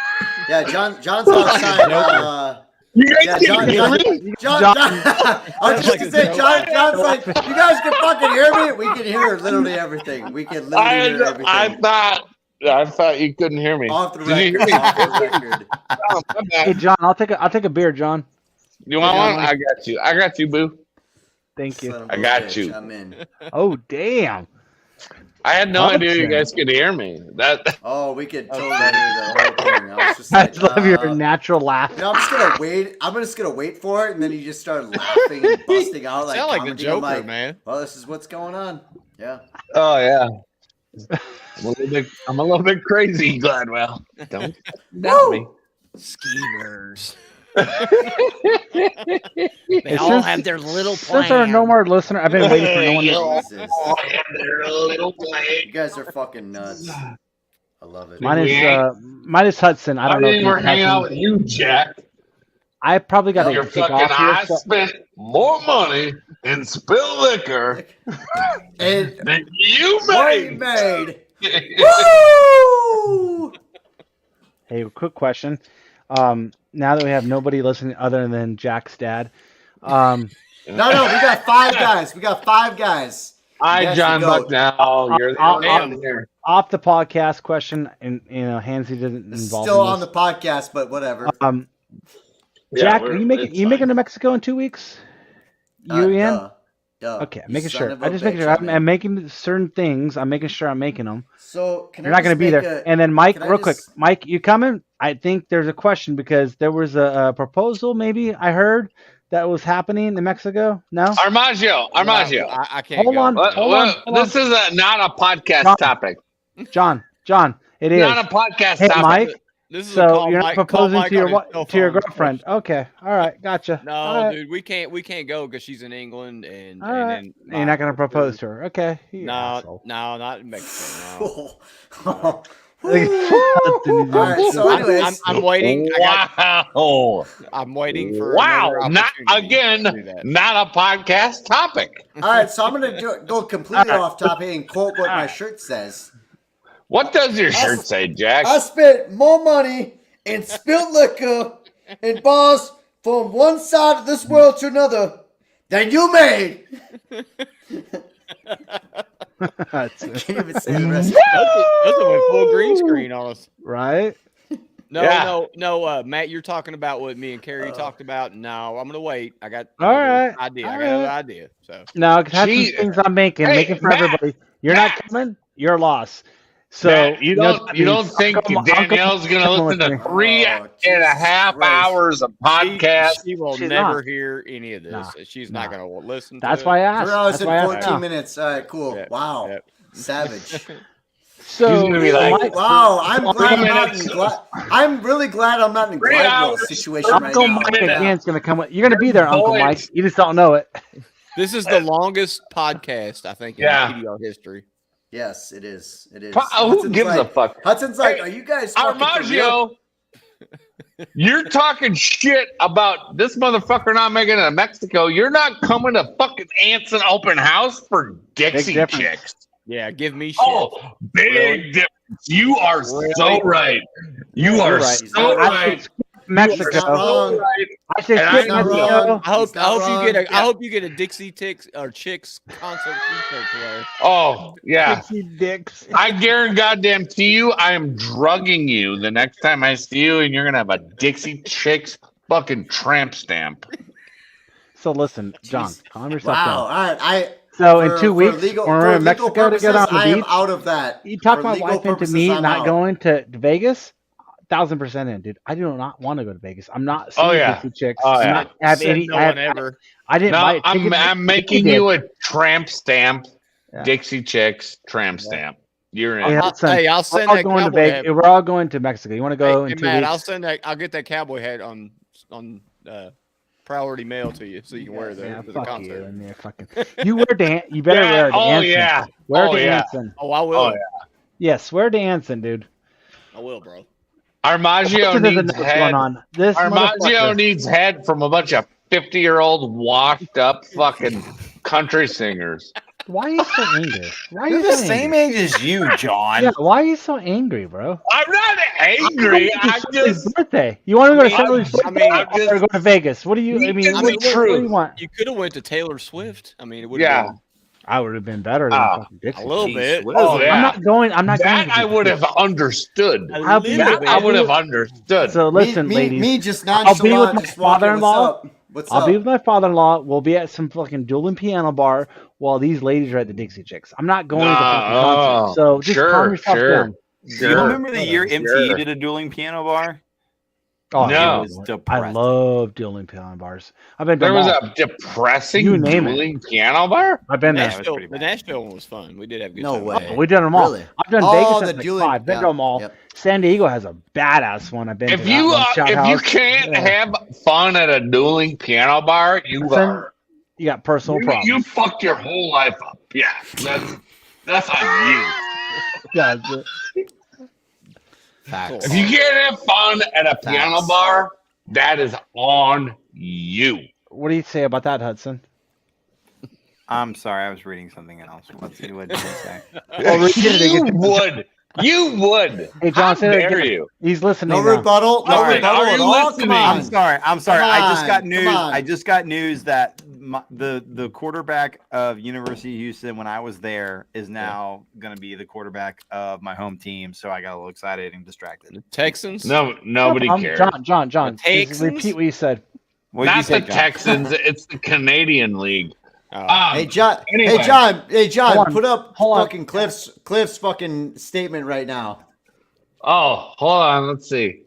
Yeah, John's outside. You guys Yeah, can't hear me? John, I was just gonna say, John's like, you guys can fucking hear me. We can hear literally everything. We can literally hear everything. I thought you couldn't hear me. Off the Did you hear record. me? Off the record. Oh, my bad. Hey John, I'll take a beer, John. You want one? I got you, boo. Thank you. Son of I a got bitch, you. I'm in. Oh damn. I had no Awesome. idea you guys could hear me. That Oh, we could totally hear the whole thing. I was just I like, love your natural laugh. you know, I'm just gonna wait. I'm just gonna wait for it, and then you just start laughing and busting out like Sound like the commenting. I'm Joker, like, man. well, this is what's going on. Yeah. oh yeah. I'm a little bit crazy, Glidewell. Don't doubt me. Schemers. Hey, They all since- have their little plan. Since there are no more listener, I've been waiting for no one to. Jesus. They're a little blank. You guys are fucking nuts. I love it. Mine is Hudson. I I don't know. mean, if we're he's hanging out Hudson. with you, Jack. I probably got Your to take fucking off here. I spent more money in spilled liquor And than you what he made. made. Woo! Hey, quick question. Now that we have nobody listening other than Jack's dad, No, we got 5 guys. We got 5 guys. Hi, Yes, John the goat. Bucknell. You're the only one here. off the podcast question, and Hansy didn't It's involve. still in on this. the podcast, but whatever. Jack, Yeah, are you making it's you making fine. to Mexico in 2 weeks? You in? Duh. Okay, You making son sure. of a I just making bitch, sure. I'm in. I'm making certain things. I'm making sure I'm making them. So can You're I not going to just be make there. a- And then Mike, can I real quick, just- Mike, you coming? I think there's a question because there was a proposal. Maybe I heard that was happening in Mexico. No. Armijo. I can't Hold go. on. Well, this is not a podcast John. topic. John, it is. Not a podcast Hey, topic. Mike. This is a So call you're Mike- not call proposing Mike to your on his cell to your phone. girlfriend? Okay, all right, gotcha. No, all right. dude, we can't go because she's in England and All right. then You're not gonna propose to her? Okay. You No, asshole. no, not in Mexico. All Hudson is right, so No. anyways, I'm waiting. Wow. I'm waiting for Wow. another Not opportunity again. to do that. Not a podcast topic. all right, so I'm gonna go completely All right. off topic and quote what my shirt says. What does your shirt say, Jack? I spent more money in spilled liquor and bars from one side of this world to another than you made. That's I can't even say the rest. That's a full green screen on us. right. No, Matt, you're talking about what me and Carrie talked about. No, I'm gonna wait. I got All right. idea. All I got another right. idea. So Now, that's some Gee. things I'm making Hey, for Matt, everybody. You're not coming. You're lost. So Matt, you know don't what you that don't means? think Uncle- Danielle's going to Uncle listen to with me. 3.5 Christ. hours of podcast? she will She's never not. hear any of this. Nah. She's not Nah. gonna listen. That's to why I it. asked. 3 hours That's why I and asked 14 now. minutes. All right, cool. Yep, Wow. yep. Savage. So He's gonna be like, Mike- Wow, I'm Uncle glad I'm not minutes. in I'm really glad I'm not in 3 Glidewell hours. situation right Uncle now. Mike Yeah. again's gonna come with. You're gonna be there, Uncle Boys. Mike. You just don't know it. This is the longest podcast I think in Yeah. PDR history. Yes, it is. It is. Who Hudson's gives a like, fuck? Hudson's like, Hey, are you guys fucking for real? Armijo, you're talking shit about this motherfucker not making it to Mexico. You're not coming to fucking Anson open house for Dixie difference. chicks. Yeah, give me shit. Oh, big difference. You are so right. You are right. so I right. should skip Mexico. He's not wrong. I should And skip He's not Mexico. wrong. I hope He's not wrong. I hope you get a Dixie Ticks or Chicks concert t-shirt today. Oh, yeah. Dixie dicks. I guarantee you, I am drugging you the next time I see you, and you're going to have a Dixie Chicks fucking tramp stamp. So listen, John, Jeez. calm yourself Wow. All down. right. So in 2 weeks, legal, when we're for in legal Mexico to get purposes, on the I am beach, out of that. you talk For my legal wife into purposes, me I'm not out. going to Vegas. 1,000% in, dude. I do not want to go to Vegas. I'm not seeing Oh, yeah. Dixie chicks. Oh, I'm yeah. not have Said any. no I, one have, ever. I didn't No, buy a ticket. I'm making did. you a tramp stamp, Yeah. Dixie Chicks tramp stamp. You're in. Hey, Hudson, Hey, I'll we're send all that going to cowboy Vegas. hat. We're all going to Mexico. You want to go Hey, in 2 Matt, weeks? I'll get that cowboy hat on priority mail to you so you can wear Yeah, to the fuck you. concert. And you're fucking. You wear You better Yeah, wear oh, dancing. yeah. Wear Oh, yeah. dancing. Oh, I will. Oh, yeah. Yes, wear dancing, dude. I will, bro. Armijo Hudson doesn't needs know what's head. going on. This Armijo motherfucker. needs head from a bunch of 50-year-old washed up fucking country singers. Why are you so angry? Why are You're you the so same angry? age as you, John. Yeah, why are you so angry, bro? I'm not angry. I'm It's just. his birthday. You want to go to I'm- Shirley's I mean, birthday or go to Vegas? What do you? I mean, It's what, the what do truth. you want? You could have went to Taylor Swift. I mean, it would Yeah. have I would have been better than fucking been Dixie. a little bit. Oh, yeah. I'm not going. I'm not That going. to I would have Dixie. understood. I'll be- That I would have understood. So listen, me, ladies. me just I'll nonchalant. be with my just walking, father-in-law. What's up? What's I'll up? be with my father-in-law. We'll be at some fucking dueling piano bar while these ladies are at the Dixie Chicks. I'm not going to the fucking concert. So just calm yourself down. Do you remember the year MTV did a dueling piano bar? Oh, No. It was I depressing. love dueling piano bars. I've been. to There was them all. a depressing You name it. dueling piano bar? I've been there. Yeah, it was pretty The bad. Nashville one was fun. We did have a good No time. way. Oh, we've done them all. Really? I've done Oh, Vegas. the That's like dueling- 5. Been yeah, to them all. yep. San Diego has a badass one. I've been If to you that one. Shot if you House. can't Yeah. have fun at a dueling piano bar, you Listen, are you got personal you, problems. you fucked your whole life up. Yeah, that's on you. Yeah, Facts. If you can't have fun at a piano Facts. bar, that is on you. what do you say about that, Hudson? I'm sorry, I was reading something else. What did you say? Well, read it You again. would. You would. Hey, John, How say that dare again. you? He's listening. No now. rebuttal. No All right, rebuttal are at you all. listening? Come on. I'm sorry. Come I just on, got come news. on. I just got news that the quarterback of University of Houston, when I was there, is now going to be the quarterback of my home team. So I got a little excited and distracted. The Texans. No, nobody cares. John. The Just Texans? repeat what you said. What did you Not say, the John? Texans. It's the Canadian League. Hey John. Anyway. Hey John. Hold on. Put up Hold on. fucking Cliff's fucking statement right now. Oh, hold on. Let's see.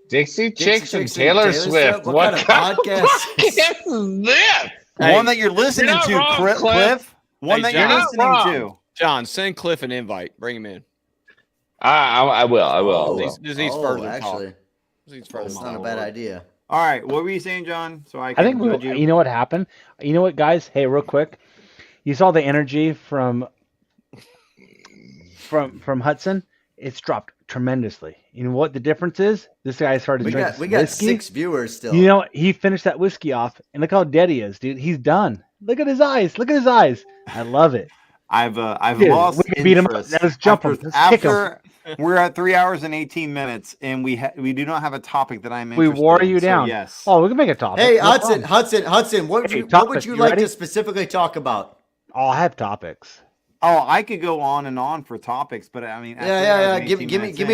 Dixie Chicks and Taylor Swift. What kind of podcast? podcast is this? One that you're listening You're not to, wrong, Cliff. One Hey, that you're John. listening to. John, send Cliff an invite. Bring him in. I will. I will. Oh, Just needs further talk. actually, Just needs further that's talk. not a bad idea. All right, what were you saying, John? So I I can think judge you. you know what happened. You know what, guys? Hey, real quick, you saw the energy from Hudson. It's dropped tremendously. You know what the difference is? This guy started drinking We got whiskey. 6 viewers still. You know, he finished that whiskey off, and look how dead he is, dude. He's done. Look at his eyes. Look at his eyes. I love it. I've Dude, lost we can beat him up. interest. Let's jump him. Let's kick him. After we're at 3 hours and 18 minutes, and we do not have a topic that I'm We interested wore in, you so down. yes. Oh, we can make a topic. Hey, No Hudson, problem. Hudson, what Hey, would topic, you you like ready? to specifically talk about? Oh, I have topics. Oh, I could go on and on for topics, but I mean, at 3 hours Yeah. and Give 18 minutes in,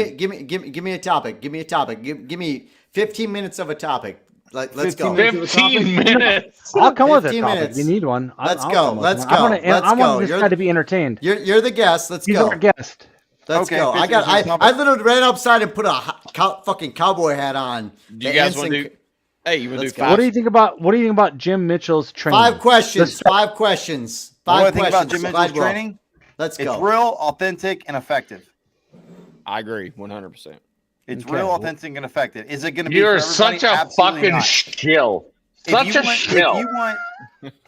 me a topic. Give me a topic. Give me 15 minutes of a topic. Let's go. 15 minutes. I'll come with a 15 topic minutes. if you need one. Let's I'll go. come with Let's one. go. I want this guy to be entertained. You're the guest. Let's He's go. our guest. Let's Okay, go. 15 minutes I topic. literally ran outside and put a fucking cowboy hat on. Do you guys want to do? Hey, you want to Let's do go. 5? What do you think about Jim Mitchell's training? 5 questions. Let's- 5 questions. what do I 5 think questions. about Jim Mitchell's Glidewell. training? Let's It's go. real, authentic, and effective. I agree, 100%. It's Okay. real, authentic, and effective. Is it going to be? You're for everybody? such a Absolutely fucking not. shill. Such a shill. If you want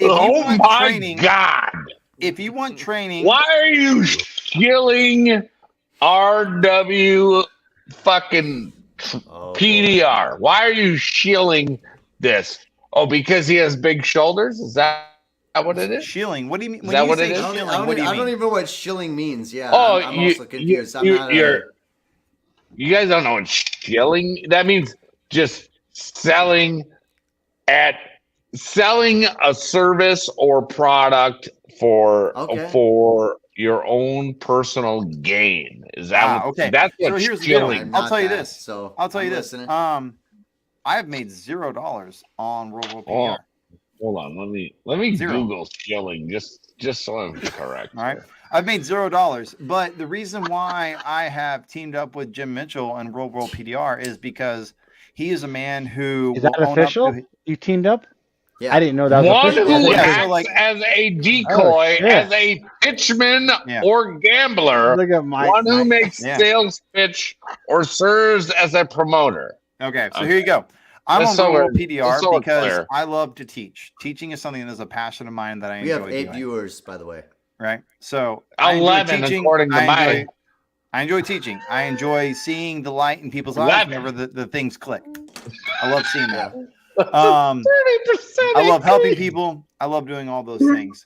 Oh my training, god! if you want training, Why are you shilling RW fucking Oh, PDR? Why are you shilling this? Oh, because he has big shoulders? Is that what it is? shilling. What do you mean? Is When that you what say it is? shilling, I what do you don't mean? even know what shilling means. Yeah. Oh, I'm also confused. You guys don't know what shilling? That means just selling a service or product Okay. for your own personal gain. Is that what, okay? that's what So here's the deal. shilling? I'm I'll not tell you that, this. So I'll tell you I'm this. listening. I have made $0 on Robo PDR. Hold on, let me Zero. Google shilling just so I'm correct. All right. I've made $0, but the reason why I have teamed up with Jim Mitchell and Robo PDR is because he is a man who Is that will own up official? to- You teamed up? Yeah. I didn't know that was One official. who Yeah, so acts like- as a decoy, shit. as a pitchman Yeah. or gambler, Look at my. one who makes Yeah. sales pitch or serves as a promoter. Okay, so Okay. here you go. I'm Just on so Robo we're- PDR just so we're because clear. I love to teach. Teaching is something that is a passion of mine that I We enjoy have 8 doing. viewers, by the way. Right? So I enjoy 11 teaching. according to I enjoy teaching. I enjoy seeing the light in people's eyes 11. whenever the things click. I love seeing that. 30%. I love helping people. I love doing all those things.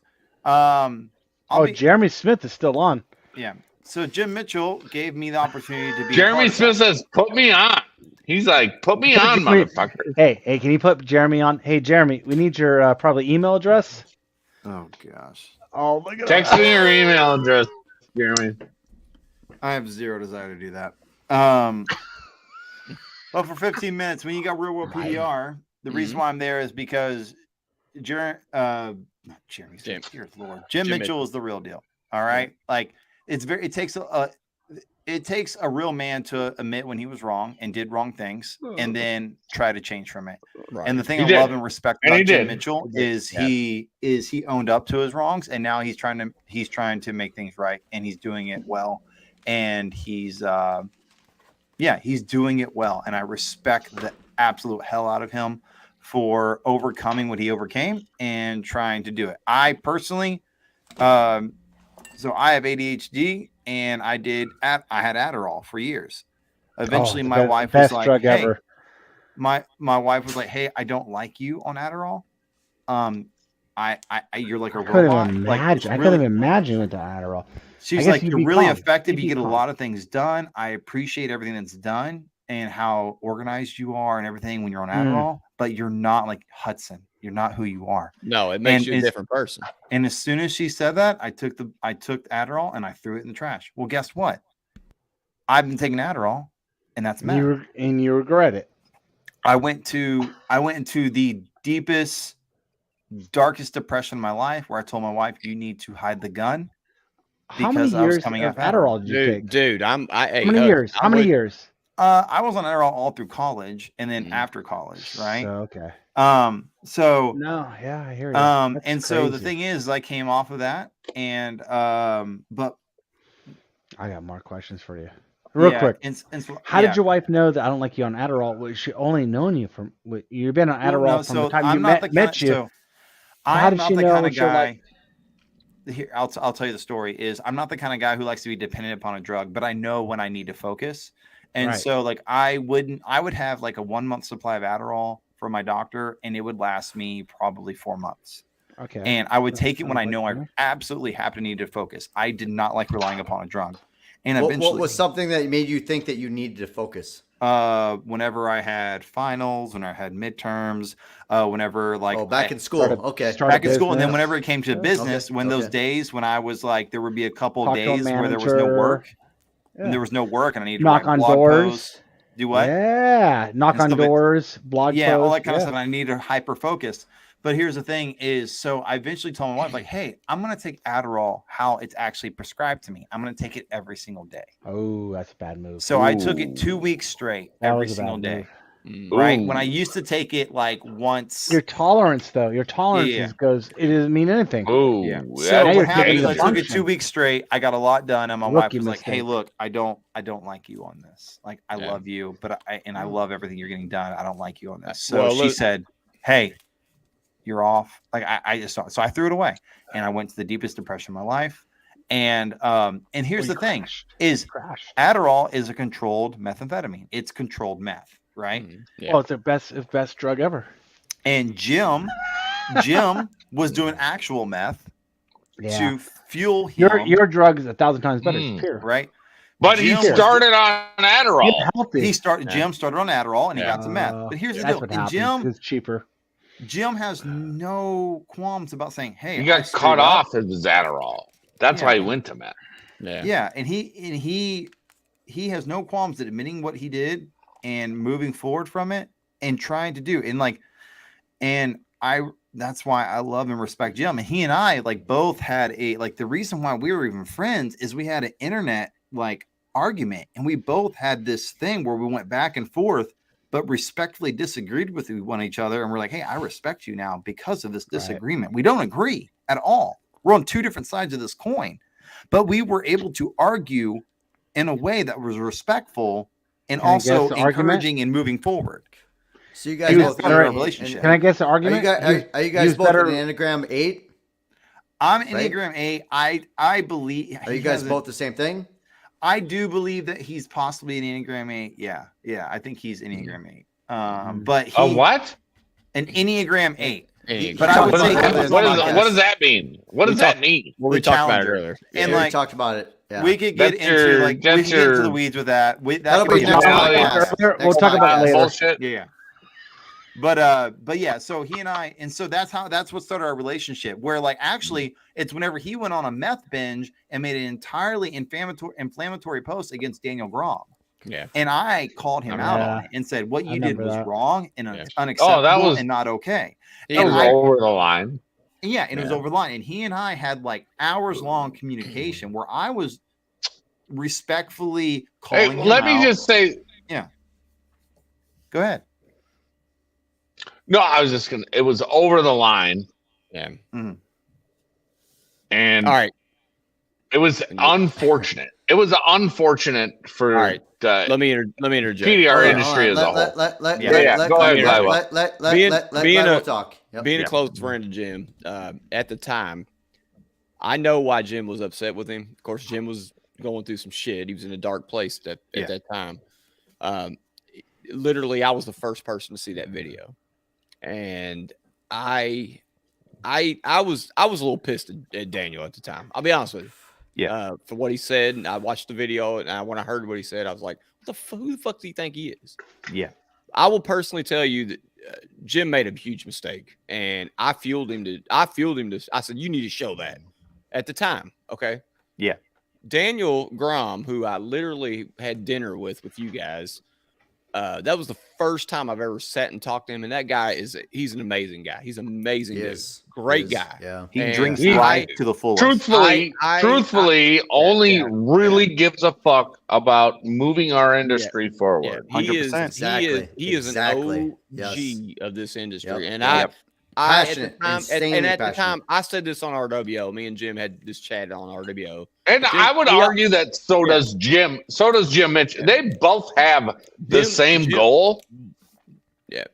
Jeremy Smith is still on. Yeah. So Jim Mitchell gave me the opportunity to be. Jeremy a part Smith of that. says, "Put me on." He's like, "Put me on, motherfucker." Hey, can you put Jeremy on? Hey, Jeremy, we need your probably email address. Oh gosh. Oh, look at Text me your email address, Jeremy. I have zero desire to do that. But for 15 minutes, when you got Real World PDR, the reason why I'm there is because Jim Jim Mitchell is the real deal. All right, like it takes a real man to admit when he was wrong and did wrong things, and then try to change from it. Right. And the thing He I did. love and respect And about he Jim did. Mitchell He did. is he owned up to his wrongs, and now he's trying to make things right, and he's doing it well, and he's doing it well, and I respect the absolute hell out of him for overcoming what he overcame and trying to do it. I personally, so I have ADHD, and I had Adderall for years. Eventually, my wife was best like, drug "Hey." ever. My wife was like, "Hey, I don't like you on Adderall. You're like a I couldn't robot. even Like, imagine. it's I really- couldn't even imagine with the Adderall. She's guess like, you'd you're be really pumped. effective. You'd You be get a pumped. lot of things done. I appreciate everything that's done and how organized you are and everything when you're on Adderall, but you're not like Hudson. You're not who you are." No, it makes And you a it's- different person. And as soon as she said that, I took Adderall and I threw it in the trash. Well, guess what? I've been taking Adderall, and that's mad. You regret it. I went into the deepest, darkest depression of my life, where I told my wife, "You need to hide the gun." How many Because I was years coming of off Adderall. Adderall did you take? Dude, How many years? How many years? I was on Adderall all through college, and then after college, right? So, okay. So No, yeah, I hear you. That's and so the crazy. thing is, I came off of that, and but I got more questions for you. Real quick. How yeah. did your wife know that I don't like you on Adderall? Was she only known you from? You've been on Adderall Well, no, from so the time I'm you not the met kind- you. so how I'm did not she the know kind what of you're guy. like? Here, I'll tell you the story. Is I'm not the kind of guy who likes to be dependent upon a drug, but I know when I need to focus. And Right. so, like, I would have like a 1 month supply of Adderall from my doctor, and it would last me probably 4 months. Okay. And I would take it when I Sounds know like I me. absolutely have to need to focus. I did not like relying upon a drug. And What eventually, was something that made you think that you needed to focus? whenever I had finals, when I had midterms, whenever like Back in school. Okay. back in school, and then business. whenever it came to business, Okay, when those okay. days when I was like, there would be a couple of Talk to a days where there was no manager. work, Yeah. and there was no work, and I needed to Knock write on blog doors. posts. Do what? Yeah, knock And on stuff like- doors, blog Yeah, posts. all that kind of stuff. And I need to hyper focus. But here's the thing: is so I eventually told my wife, like, "Hey, I'm gonna take Adderall how it's actually prescribed to me. I'm gonna take it every single day." Oh, that's a bad move. So I took it 2 weeks straight, That every was a single bad day. move. Right Ooh. when I used to take it like once. Your tolerance, though, your tolerance Yeah. it doesn't mean anything. Ooh, Yeah. that's So you're what happened taking is the I took it function. 2 weeks straight. I got a lot done, and my wife Rookie was like, "Hey, mistake. look, I don't like you on this. Like, I Yeah. love you, but I love everything you're getting done. I don't like you on this." So Well, she look- said, "Hey, you're off." Like I just so I threw it away, and I went to the deepest depression of my life. And here's the thing: is Crash. Adderall is a controlled methamphetamine. It's controlled meth, right? Yeah. Oh, it's the best drug ever. And Jim was doing actual meth Yeah. to fuel him. Your drug is 1,000 times better. Mm. It's pure. right. But he Jim- started on Adderall. Get healthy. Jim started on Adderall and he got some meth. But here's the that's deal: what and happens. It's cheaper. Jim has no qualms about saying, "Hey, He I got screwed cut up." off of his Adderall. That's why he went to meth. Yeah. Yeah, and he has no qualms at admitting what he did and moving forward from it and trying to do. And that's why I love and respect Jim. And he and I like both had the reason why we were even friends is we had an internet like argument, and we both had this thing where we went back and forth, but respectfully disagreed with one each other. And we're like, "Hey, I respect you now because of this disagreement. We don't agree at all. We're on two different sides of this coin, but we were able to argue in a way that was respectful and Can I also guess the argument? encouraging and moving forward." So you guys He was both better in at relationship. Can I guess the Are you argument? guys, are you guys He's both better- in the Enneagram 8? I'm Right? Enneagram 8. I believe. Are you guys both the same thing? I do believe that he's possibly an Enneagram 8. Yeah. I think he's Enneagram 8. But A he what? an Enneagram 8. Enneagram. But I would What say does, he was what, on does, my what guess. does that mean? What does that mean? Well, we The talked about it challenger. earlier. And Yeah, like we talked about it. Yeah. we could get That's into your- like we that's could get into the your- weeds with that. That'll be next podcast. podcast. We'll talk about it later. Bullshit. Yeah. But yeah, so he and I, and so that's what started our relationship. Where like actually, it's whenever he went on a meth binge and made an entirely inflammatory post against Daniel Grom, Yeah. and I called him out on it and said what I you did remember was that. wrong and Yeah. unacceptable was- and not okay. That was I- over the line. Yeah, and it was over the line. And he and I had like hours long communication where I was respectfully Hey, calling him let me out. just say, Go ahead. no, I was just gonna. It was over the line, Yeah. and All right. it was unfortunate. It was unfortunate for All right. the Let me interject. PDR Hold on, industry hold as a on. whole. Let Go ahead, Glidewell. let Being Glidewell a- talk. Yep. Being a close friend of Jim, at the time, I know why Jim was upset with him. Of course, Jim was going through some shit. He was in a dark place at that time. Literally, I was the first person to see that video, and I was a little pissed at Daniel at the time. I'll be honest with you. Yeah. For what he said, and I watched the video, and when I heard what he said, I was like, who the fuck do you think he is? Yeah. I will personally tell you that Jim made a huge mistake, and I fueled him to. I said, you need to show that at the time. Okay. Yeah. Daniel Grom, who I literally had dinner with you guys, that was the first time I've ever sat and talked to him. And that guy he's an amazing guy. He's an amazing dude. Great guy. Yeah. He And drinks I- life to the fullest. Truthfully, only yeah. really gives a fuck about moving our industry Yeah, forward. he is. 100%. Exactly. He is Exactly. an OG Yes. of this industry, Yep. and Yep. Passionate, at insanely the passionate. time, I said this on RWO. Me and Jim had this chat on RWO. And Jim, I would argue that so does Jim. So does Jim Mitch. They both have the same goal. Yeah.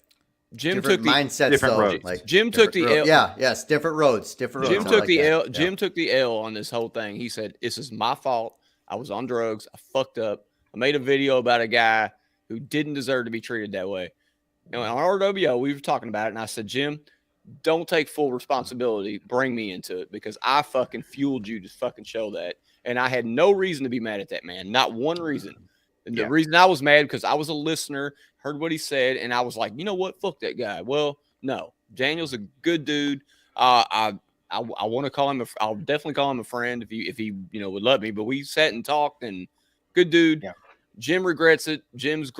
Jim Different took the mindsets, different though. roads. Like Jim took the L. Yeah, yes, different roads. Different roads. Jim I took like the that. L. Yeah. Jim took the L on this whole thing. He said, "This is my fault. I was on drugs. I fucked up. I made a video about a guy who didn't deserve to be treated that way." And on RWO, we were talking about it, and I said, "Jim, don't take full responsibility. Bring me into it because I fucking fueled you to fucking show that, and I had no reason to be mad at that man. Not one reason. And the reason I was mad because I was a listener, heard what he said, and I was like, you know what? Fuck that guy. Well, no, Daniel's a good dude. I want to call him. I'll definitely call him a friend if he would let me. But we sat and talked, and good dude. Yeah. Jim regrets it. Jim's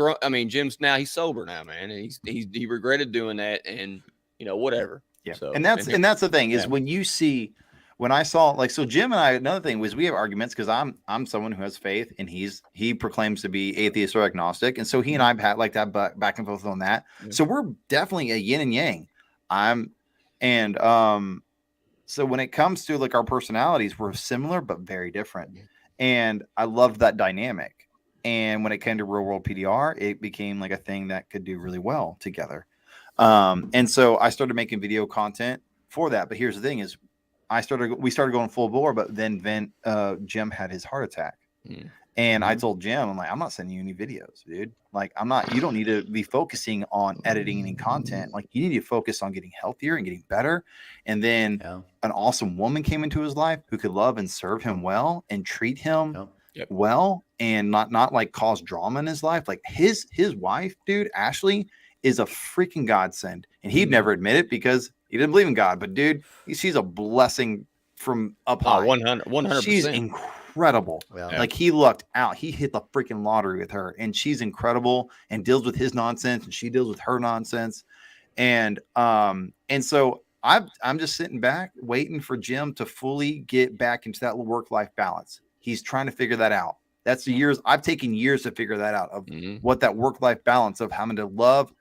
now he's sober now, man, and he regretted doing that, and whatever. Yeah. So, and that's the thing is when I saw like, so Jim and I, another thing was we have arguments because I'm someone who has faith and he proclaims to be atheist or agnostic. And so he and I've had like that back and forth on that. Yeah. So we're definitely a yin and yang. So when it comes to like our personalities, we're similar, but very different. And I loved that dynamic. And when it came to real world PDR, it became like a thing that could do really well together. And so I started making video content for that. But here's the thing is we started going full bore, but then Jim had his heart attack. And I told Jim, I'm like, I'm not sending you any videos, dude. Like, you don't need to be focusing on editing any content. Like, you need to focus on getting healthier and getting better. And then an awesome woman came into his life who could love and serve him well and treat him well and not like cause drama in his life. Like his wife, dude, Ashley, is a freaking godsend. And he'd never admit it because he didn't believe in God. But dude, she's a blessing from up high. 100%. She's incredible. Like he lucked out. He hit the freaking lottery with her, and she's incredible and deals with his nonsense, and she deals with her nonsense. And so I'm just sitting back waiting for Jim to fully get back into that work-life balance. He's trying to figure that out. That's the years I've taken years to figure that out of what that work-life balance of having to love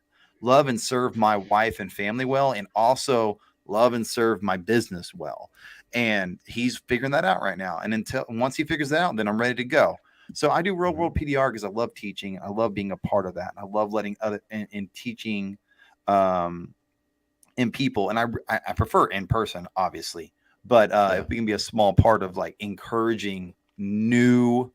and serve my wife and family well, and also love and serve my business well. And he's figuring that out right now. And once he figures that out, then I'm ready to go. So I do real world PDR because I love teaching. I love being a part of that. I love letting other and teaching in people. And I prefer in person, obviously. But if we can be a small part of like encouraging new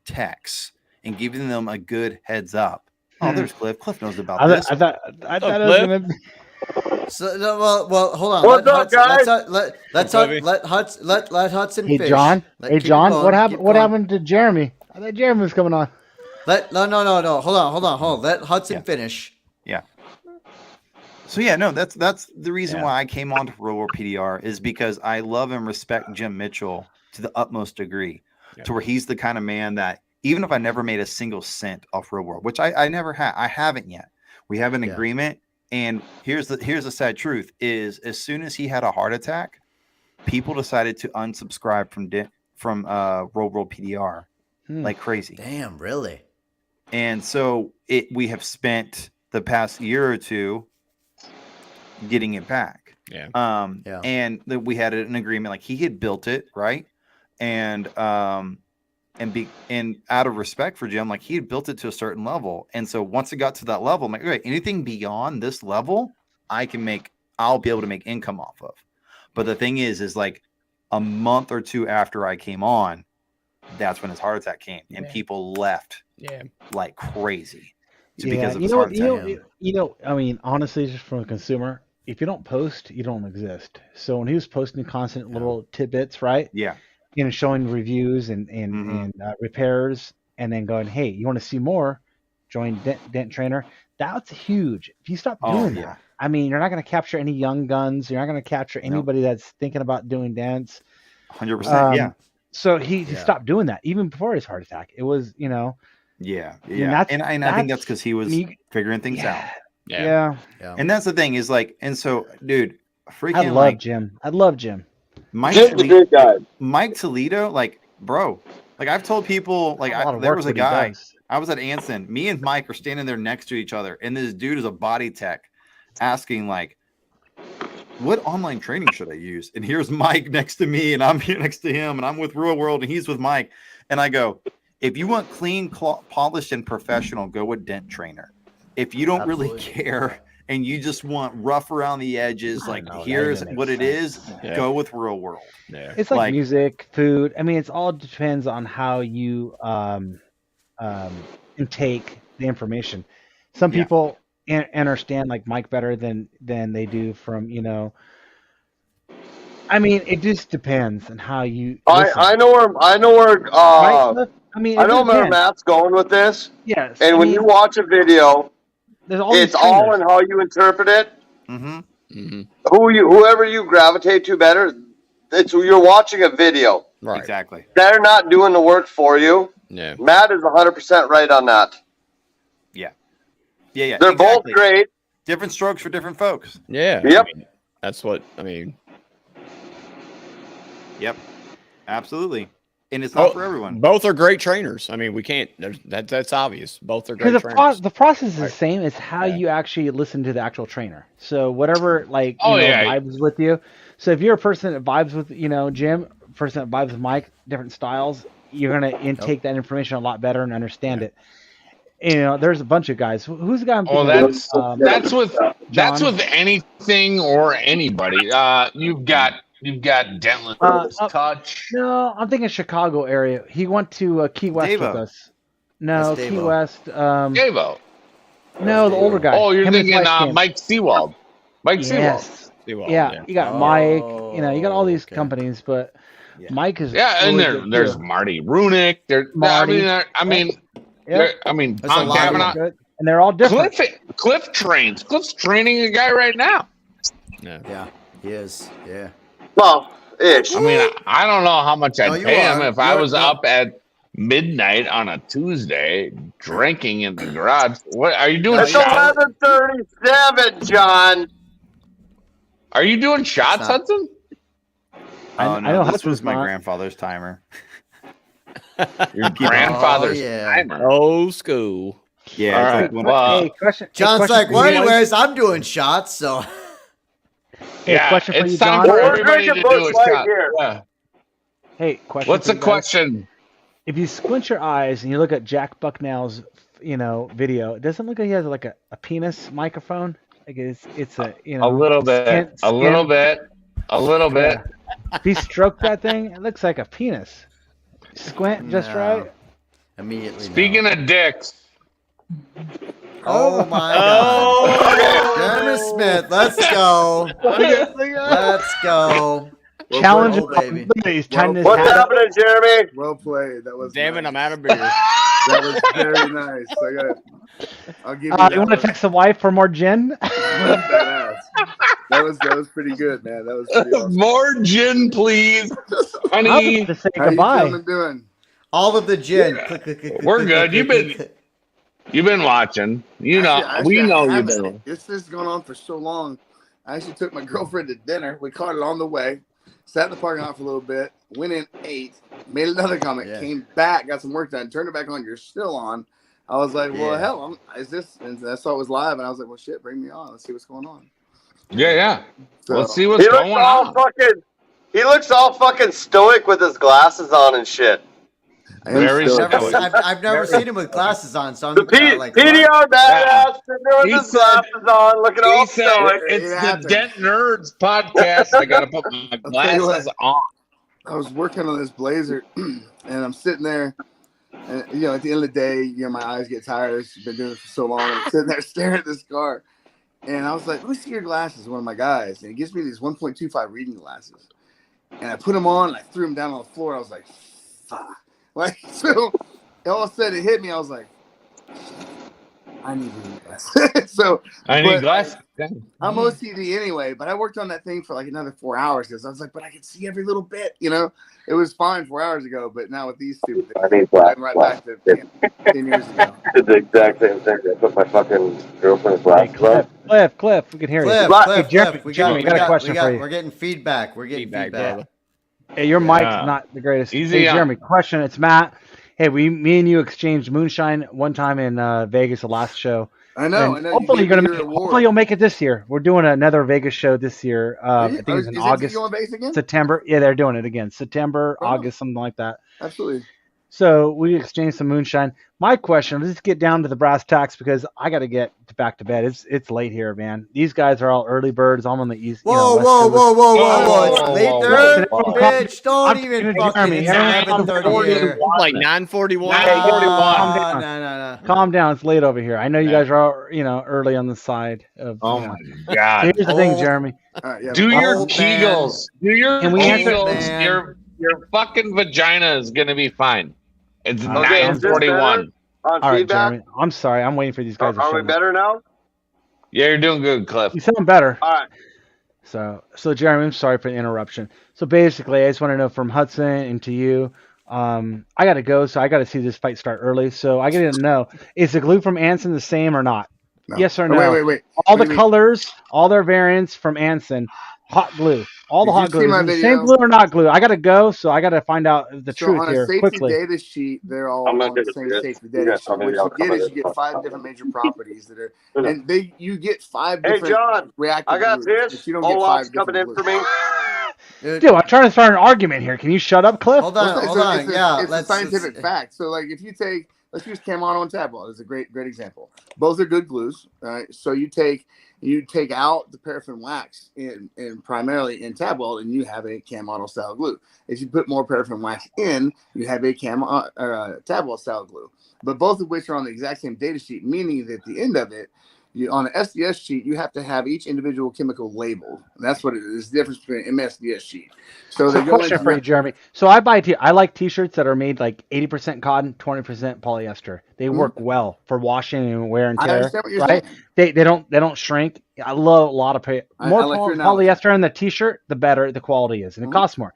techs and giving them a good heads up. Oh, there's Cliff. Cliff knows about this. I thought it was going to be. So well, hold on. What's up, guys? Let Hudson Hey, fish. John. Keep John. going, What keep happened? What going. happened to Jeremy? I thought Jeremy was coming on. No. Hold on. Let Hudson finish. Yeah. So that's the reason why I came on to Real World PDR is because I love and respect Jim Mitchell to the utmost degree, to where he's the kind of man that even if I never made a single cent off Real World, which I never had, I haven't yet. We have an agreement. And here's the sad truth is as soon as he had a heart attack, people decided to unsubscribe from Real World PDR like crazy. Damn, really? And so we have spent the past year or two getting it back. And we had an agreement, like he had built it, right? And out of respect for Jim, like he had built it to a certain level. And so once it got to that level, I'm like, okay, anything beyond this level, I'll be able to make income off of. But the thing is like a month or two after I came on, that's when his heart attack came and people left like crazy. Because of his heart attack. I mean, honestly, just from a consumer, if you don't post, you don't exist. So when he was posting constant little tidbits, right? Yeah. Showing reviews and repairs, and then going, hey, you want to see more? Join Dent Trainer. That's huge. If you stop doing that, I mean, you're not going to capture any young guns. You're not going to capture anybody that's thinking about doing dents. 100%. So he stopped doing that even before his heart attack. It was, Yeah. And I think that's because he was figuring things out. Yeah. And that's the thing is like, and so, dude, freaking I love Jim. Mike Toledo, like, bro, like I've told people, like there was a guy, I was at Anson, me and Mike are standing there next to each other, and this dude is a body tech asking like, what online training should I use? And here's Mike next to me, and I'm here next to him, and I'm with Real World, and he's with Mike. And I go, if you want clean, polished, and professional, go with Dent Trainer. If you don't really care and you just want rough around the edges, like here's what it is, go with Real World. Yeah. It's like music, food. I mean, it's all depends on how you intake the information. Some people understand like Mike better than they do from, you know. I mean, it just depends on how you. I know where right? I mean, I know where Matt's going with this. Yes. And when you watch a video, it's all in how you interpret it. Mm-hmm. Mm-hmm. Whoever you gravitate to better, you're watching a video. Right. Exactly. They're not doing the work for you. Yeah. Matt is 100% right on that. Yeah. Yeah. They're both great. Different strokes for different folks. Yeah. Yep. I mean, that's what I mean. Yep. Absolutely. And it's not for everyone. Both are great trainers. I mean, we can't. That's obvious. Both are great trainers. The process is the same. It's how you actually listen to the actual trainer. So whatever, like, vibes with you. So if you're a person that vibes with, you know, Jim, person that vibes with Mike, different styles, you're gonna intake that information a lot better and understand it. You know, there's a bunch of guys. Who's the guy? That's with anything or anybody. You've got Dentless Touch. No, I'm thinking Chicago area. He went to Key West with us. No, Key West. Davo. No, the older guy. Oh, you're thinking Mike Seawald. Mike Seawald. Yeah, you got Mike. You know, you got all these companies, but Mike is. Yeah, and there's Marty Runick. I mean, Tom Cavanaugh. And they're all different. Cliff trains. Cliff's training a guy right now. Yeah, he is. Yeah. Well, ish. I mean, I don't know how much I'd pay him if I was up at midnight on a Tuesday drinking in the garage. What are you doing? It's 11:37, John. Are you doing shots, Hudson? Oh no, this was my grandfather's timer. Your grandfather's timer. Old school. Yeah. All right. Hey, question. John's like, well, anyways, I'm doing shots, so. Yeah, question for it's you, time John. for everybody to do a shot. Yeah. Hey, question. What's the question? If you squint your eyes and you look at Jack Bucknell's, you know, video, it doesn't look like he has like a penis microphone. Like it's a, you know, a little bit. If he stroked that thing, it looks like a penis. Squint just right. Immediately. Speaking of dicks. Oh my God. Jeremy Smith, let's go. Let's go. Challenge, baby. What's happening, Jeremy? Well played. That was damn nice. it, I'm out of beer. That was very nice. I'll give you you want to text the wife for more gin? That was pretty good, man. That was pretty awesome. More gin, please, honey. To say How goodbye. you gentlemen doing? All of the gin. We're good. You've been watching. You know, we know you've been. This is going on for so long. I actually took my girlfriend to dinner. We caught it on the way. Sat in the parking lot for a little bit. Went in, ate. Made another comment. Came back. Got some work done. Turned it back on. You're still on. I was like, well, hell, is this? And I saw it was live, and I was like, well, shit, bring me on. Let's see what's going on. Yeah. So, let's see what's going on. He looks all fucking stoic with his glasses on and shit. I've never seen him with glasses on, so I'm like PDR badass sitting there with his glasses on, looking all stoic. It's the Dent Nerds podcast. I gotta put my glasses on. I was working on this blazer, and I'm sitting there, and you know, at the end of the day, you know, my eyes get tired. I've been doing it for so long. I'm sitting there staring at this car, and I was like, "Let me see your glasses." One of my guys, and he gives me these 1.25 reading glasses, and I put them on, and I threw them down on the floor. I was like, "Fuck." Like, so all of a sudden it hit me. I was like, I need reading glasses. So I need glasses. I'm OCD anyway, but I worked on that thing for like another 4 hours because I was like, but I could see every little bit, you know. It was fine 4 hours ago, but now with these two, I'm right back to 10 years ago. It's the exact same thing. I put my fucking girlfriend's glasses on. Cliff, we can hear you. Cliff, we got a question for you. We're getting feedback. Brother. Hey, your mic's not the greatest. Easy, hey, Jeremy, question. It's Matt. Hey, me and you exchanged moonshine one time in Vegas, the last show. I know. Hopefully hopefully you'll make it this year. We're doing another Vegas show this year. I think it's in August, September. Yeah, they're doing it again. September, August, something like that. Absolutely. So we exchanged some moonshine. My question, let's get down to the brass tacks because I got to get back to bed. It's late here, man. These guys are all early birds. I'm on the east. Whoa! It's late there, bitch. Don't even fucking. It's 11:30 here. Like 9:41. No. Calm down. It's late over here. I know you guys are, early on the side of. Oh my God! So here's the thing, Jeremy. Do your Kegels. Do your Kegels. Your fucking vagina is gonna be fine. It's 9:41. All right, Jeremy. I'm sorry. I'm waiting for these guys to show Are we better now? Yeah, you're doing good, Cliff. You sound better. All right. So Jeremy, I'm sorry for the interruption. So basically, I just want to know from Hudson and to you. I got to go, so I got to see this fight start early. So I got to know: is the glue from Anson the same or not? No. Yes or no? Wait. All the colors, all their variants from Anson, hot glue. All the hot glue. Same glue or not glue? I got to go, so I got to find out the truth here quickly. On a safety data sheet, they're all on the same safety data sheet. What you get is you get 5 different major properties that are, and you get 5 different. Hey, John, reactive I got glues, this. You don't get 5 coming in for me. Dude, I'm trying to start an argument here. Can you shut up, Cliff? Hold on. It's a scientific fact. So, like, if you take, let's use Kamado and Tabwell. It's a great example. Both are good glues. All right. So you take out the paraffin wax in primarily in Tabwell, and you have a Kamado style glue. If you put more paraffin wax in, you have a Tabwell style glue. But both of which are on the exact same data sheet, meaning that at the end of it, on an SDS sheet, you have to have each individual chemical labeled. And that's what it is. The difference between an MSDS sheet. So the question for you, Jeremy. So I like T-shirts that are made like 80% cotton, 20% polyester. They work well for washing and wear and tear. I understand what you're right? saying. They don't shrink. I love a lot of polyester in the T-shirt, the better the quality is, and it costs more.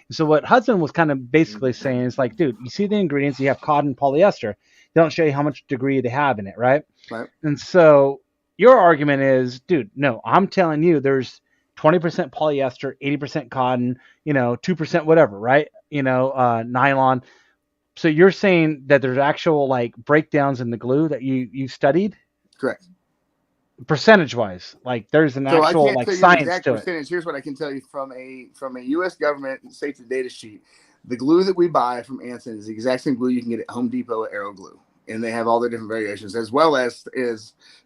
So what Hudson was kind of basically saying is like, dude, you see the ingredients. You have cotton, polyester. They don't show you how much degree they have in it, right? Right. And so your argument is, dude, no, I'm telling you, there's 20% polyester, 80% cotton, 2% whatever, right? Nylon. So you're saying that there's actual like breakdowns in the glue that you studied? Correct. Percentage wise, like there's an actual like science to it. Here's what I can tell you from a U.S. government safety data sheet. The glue that we buy from Anson is the exact same glue you can get at Home Depot at Aero Glue. And they have all their different variations, as well as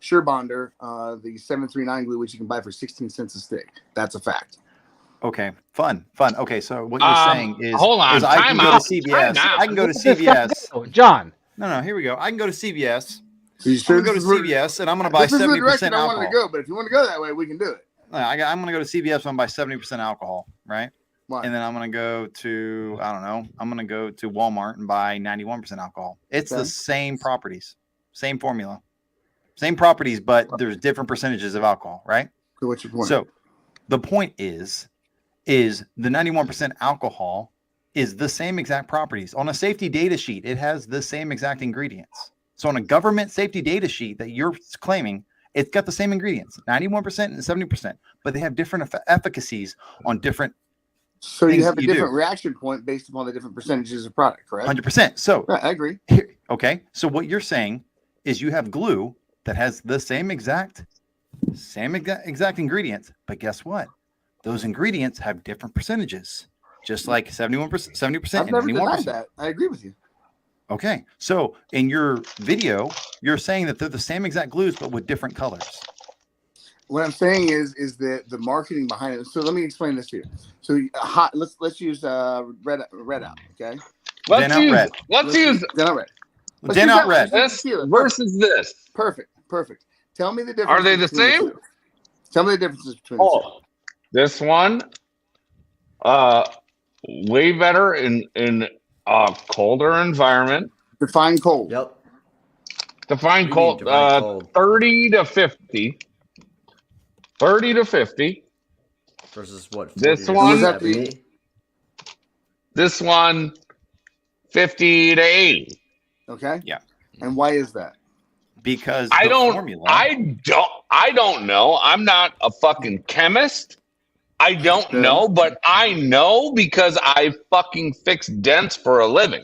Sure Bonder, the 739 glue, which you can buy for 16 cents a stick. That's a fact. Okay, fun. Okay, so what you're saying is, hold on, I can go to CVS. I can go to CVS. John. No, here we go. I can go to CVS. So you sure I'm going to go to CVS, and I'm going to buy 70% alcohol. This is the direction I wanted to go, but if you want to go that way, we can do it. I'm going to go to CVS, and I'm going to buy 70% alcohol, right? Why? And then I'm going to go to, I don't know, I'm going to go to Walmart and buy 91% alcohol. It's the same properties, same formula, same properties, but there's different percentages of alcohol, right? So what's your point? So the point is the 91% alcohol is the same exact properties. On a safety data sheet, it has the same exact ingredients. So on a government safety data sheet that you're claiming, it's got the same ingredients, 91% and 70%, but they have different efficacies on different. So you have a different reaction point based upon the different percentages of product, correct? 100%. So right, I agree. Okay. So what you're saying is you have glue that has the same exact ingredients, but guess what? Those ingredients have different percentages, just like 71%, 70%, I've never and 91%. denied that. I agree with you. Okay. So in your video, you're saying that they're the same exact glues, but with different colors. What I'm saying is that the marketing behind it. So let me explain this to you. So let's use red out. Okay. Let's use Dent Out Red. Dent Out Red. This versus this. Perfect. Tell me the difference. Are they the same? Tell me the differences between the two. This one, way better in a colder environment. Define cold. Yep. Define cold. 30 to 50. 30 to 50. Versus what? This one, 50 to 80. Okay. Yeah. And why is that? Because I don't know. I'm not a fucking chemist. I don't know, but I know because I fucking fix dents for a living.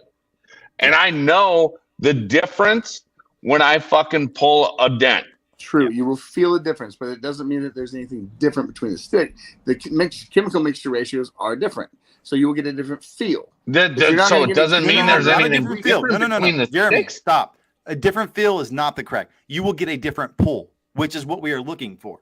And I know the difference when I fucking pull a dent. True, you will feel a difference, but it doesn't mean that there's anything different between the stick. The chemical mixture ratios are different, so you will get a different feel. So it doesn't mean there's not a anything different feel. different between the Jeremy, sticks. stop. A different feel is not the correct. You will get a different pull, which is what we are looking for.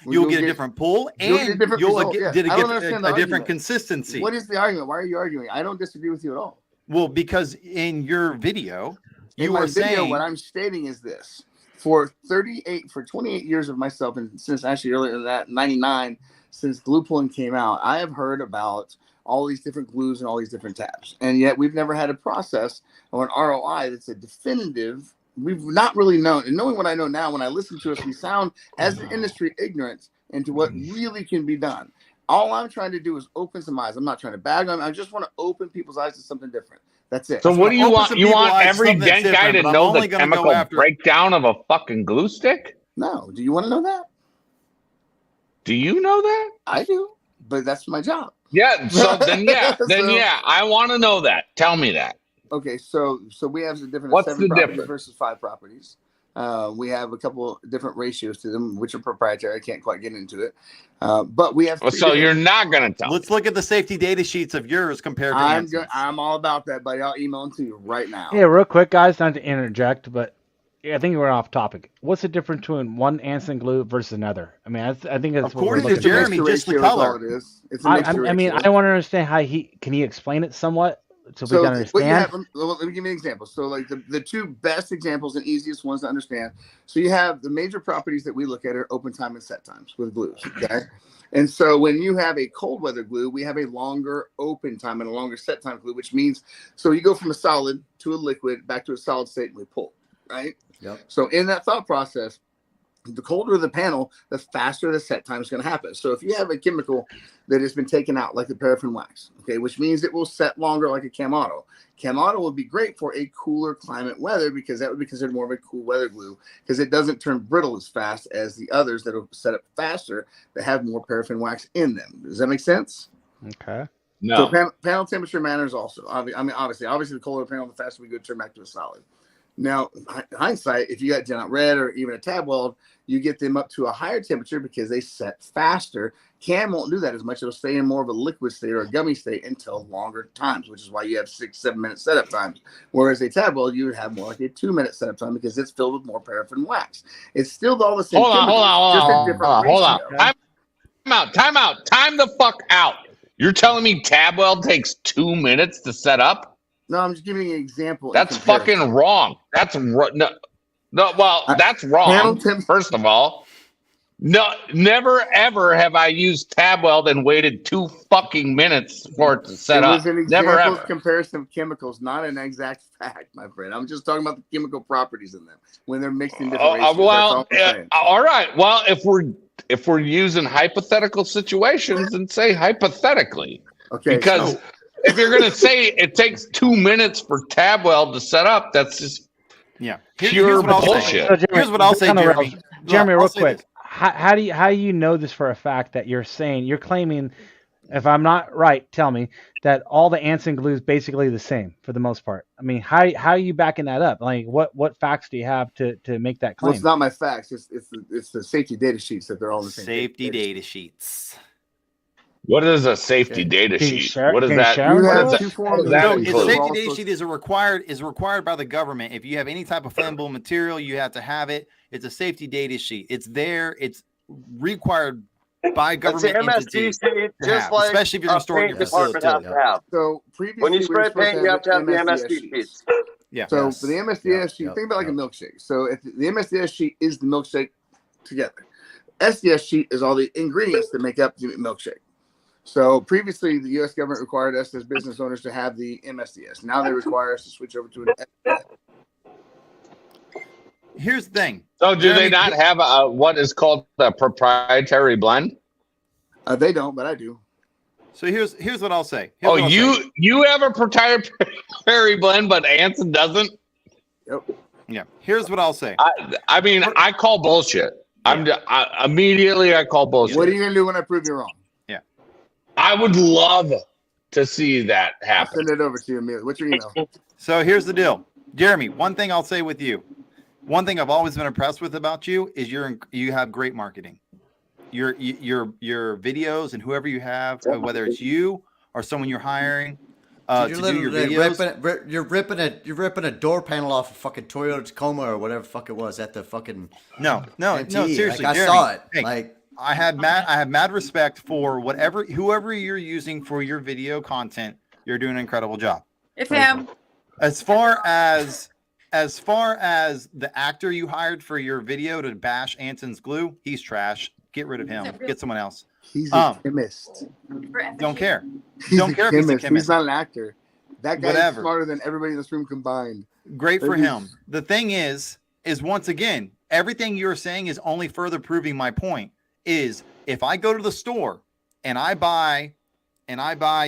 You'll get a different pull, and you'll get a different consistency. What is the argument? Why are you arguing? I don't disagree with you at all. Well, because in your video, you are saying what I'm stating is this: for 28 years of myself, and since actually earlier than that, 99, since glue pulling came out, I have heard about all these different glues and all these different tabs, and yet we've never had a process or an ROI that's a definitive. We've not really known, and knowing what I know now, when I listen to us, we sound as an industry ignorant into what really can be done. All I'm trying to do is open some eyes. I'm not trying to bag them. I just want to open people's eyes to something different. That's it. So what do you want? You want every dent guy to know the chemical breakdown of a fucking glue stick? No. Do you want to know that? Do you know that? I do, but that's my job. Yeah. So then, I want to know that. Tell me that. Okay, so we have the different. What's 7 the properties difference versus 5 properties? We have a couple different ratios to them, which are proprietary. I can't quite get into it, but we have. So you're not going to tell. Let's look at the safety data sheets of yours compared to. I'm all about that, buddy. I'll email them to you right now. Yeah, real quick, guys. Not to interject, but I think we're off topic. What's the difference between one Anson glue versus another? I mean, I think that's according to Jeremy, just the color. I mean, I want to understand how can he explain it somewhat. So we can understand. Let me give you an example. So, like the 2 best examples and easiest ones to understand. So you have the major properties that we look at are open time and set times with glues. Okay, and so when you have a cold weather glue, we have a longer open time and a longer set time glue, which means so you go from a solid to a liquid back to a solid state and we pull. Right. Yep. So in that thought process, the colder the panel, the faster the set time is going to happen. So if you have a chemical that has been taken out, like the paraffin wax, okay, which means it will set longer like a Cam Auto. Cam Auto would be great for a cooler climate weather because that would be considered more of a cool weather glue because it doesn't turn brittle as fast as the others that are set up faster that have more paraffin wax in them. Does that make sense? Okay. No. So panel temperature matters also. I mean, obviously the colder the panel, the faster we go turn back to a solid. Now, hindsight, if you got Dent Red or even a tab weld, you get them up to a higher temperature because they set faster. Cam won't do that as much. It'll stay in more of a liquid state or a gummy state until longer times, which is why you have 6-7 minute setup times. Whereas a tab weld, you would have more like a 2 minute setup time because it's filled with more paraffin wax. It's still all the same. Hold on. Time out. Time the fuck out. You're telling me tab weld takes 2 minutes to set up? No, I'm just giving you an example. That's fucking wrong. That's that's wrong. First of all, no, never ever have I used tab weld and waited 2 fucking minutes for it to set up. Never ever. Comparison of chemicals, not an exact fact, my friend. I'm just talking about the chemical properties in them when they're mixed in different ratios. All right. Well, if we're using hypothetical situations, then say hypothetically, okay, because. If you're going to say it takes 2 minutes for tab weld to set up, that's just pure bullshit. So Jeremy, here's what I'll say, Jeremy. Jeremy, real quick. How do you know this for a fact that you're claiming, if I'm not right, tell me, that all the Anson glue is basically the same for the most part? I mean, how are you backing that up? Like, what facts do you have to make that claim? Well, it's not my facts. It's the safety data sheets that they're all the same. Safety data sheets. What is a safety data sheet? What is that? Safety data sheet is required by the government. If you have any type of flammable material, you have to have it. It's a safety data sheet. It's there. It's required by government entities, especially if you're restoring your facility. So when you spray paint, you have to have the MSD sheets. Yeah. So for the MSDS sheet, think about like a milkshake. So if the MSDS sheet is the milkshake together, SDS sheet is all the ingredients that make up the milkshake. So previously, the U.S. government required us as business owners to have the MSDS. Now they require us to switch over to an SDS. Here's the thing. So do they not have what is called a proprietary blend? They don't, but I do. So here's what I'll say. You have a proprietary blend, but Anson doesn't? Yep. Yeah. Here's what I'll say. I mean, I call bullshit. Immediately I call bullshit. What are you going to do when I prove you wrong? I would love to see that happen. I'll send it over to you, Amelia. What's your email? So here's the deal. Jeremy, one thing I'll say with you. one thing I've always been impressed with about you is you have great marketing. Your videos and whoever you have, whether it's you or someone you're hiring to do your videos. You're ripping a door panel off a fucking Toyota Tacoma or whatever the fuck it was at the fucking no seriously. Like, I Jeremy, saw it. hey, like I have mad respect for whoever you're using for your video content. You're doing an incredible job. It's him. As far as the actor you hired for your video to bash Anson's glue, he's trash. Get rid of him. Get someone else. He's a chemist. Don't care. Don't care if he's a chemist. He's not an actor. That guy is smarter than everybody in this room combined. Great for him. The thing is once again, everything you're saying is only further proving my point. Is if I go to the store and I buy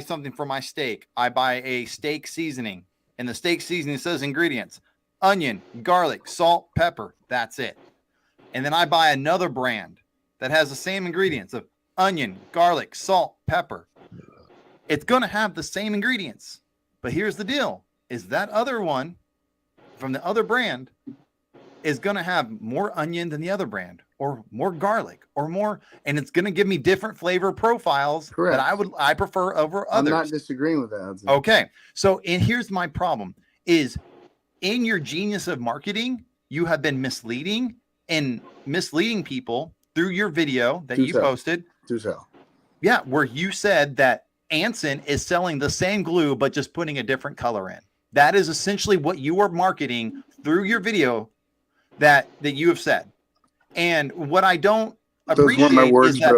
something for my steak, I buy a steak seasoning, and the steak seasoning says ingredients: onion, garlic, salt, pepper. That's it. And then I buy another brand that has the same ingredients of onion, garlic, salt, pepper. It's going to have the same ingredients. But here's the deal, is that other one from the other brand is going to have more onion than the other brand, or more garlic, or more, and it's going to give me different flavor profiles. Correct. That I prefer over others. I'm not disagreeing with that. Okay. So, and here's my problem is in your genius of marketing, you have been misleading people through your video that you posted. Yeah, where you said that Anson is selling the same glue, but just putting a different color in. That is essentially what you are marketing through your video that you have said. And what I don't appreciate my words, is that,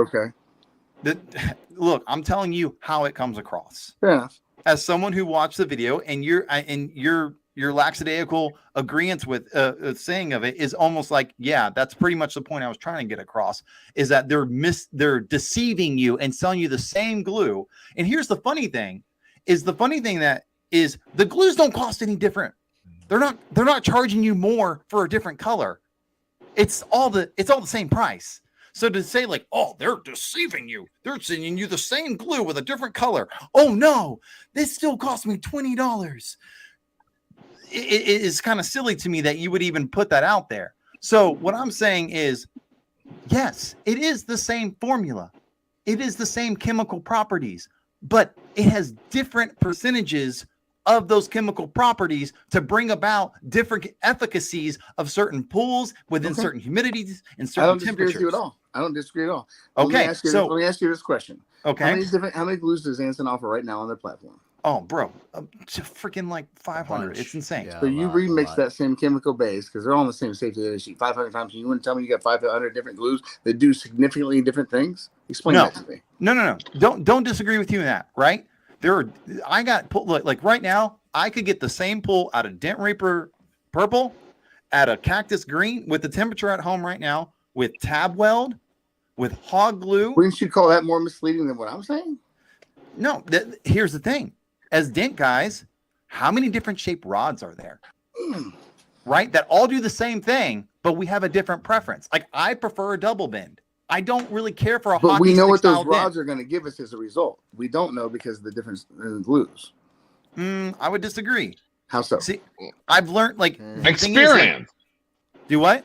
okay. Look, I'm telling you how it comes across. Fair enough. As someone who watched the video, and your lackadaisical agreement with saying of it is almost like, yeah, that's pretty much the point I was trying to get across, is that they're deceiving you and selling you the same glue. And here's the funny thing that is the glues don't cost any different. They're not charging you more for a different color. It's all the same price. So to say like, oh, they're deceiving you. They're sending you the same glue with a different color. Oh no, this still cost me $20. It is kind of silly to me that you would even put that out there. So what I'm saying is, yes, it is the same formula. It is the same chemical properties, but it has different percentages of those chemical properties to bring about different efficacies of certain pools within certain humidities and certain temperatures. I don't disagree with you at all. I don't disagree at all. Okay, let me ask you this question. Okay. How many glues does Anson offer right now on their platform? Oh, bro, freaking like 500. It's insane. Yeah, so you remix that same chemical base because they're all on the same safety data sheet 500 times. And you want to tell me you got 500 different glues that do significantly different things? Explain that to me. No. Don't disagree with you in that, right? I got pulled like right now. I could get the same pull out of Dent Reaper Purple, at a Cactus Green with the temperature at home right now, with tab weld, with hog glue. Wouldn't you call that more misleading than what I'm saying? No. Here's the thing. As dent guys, how many different shaped rods are there? Right? That all do the same thing, but we have a different preference. Like I prefer a double bend. I don't really care for a hockey stick. But we know what those rods dent. are going to give us as a result. We don't know because of the difference in the glues. I would disagree. How so? See, I've learned like experience. Do what?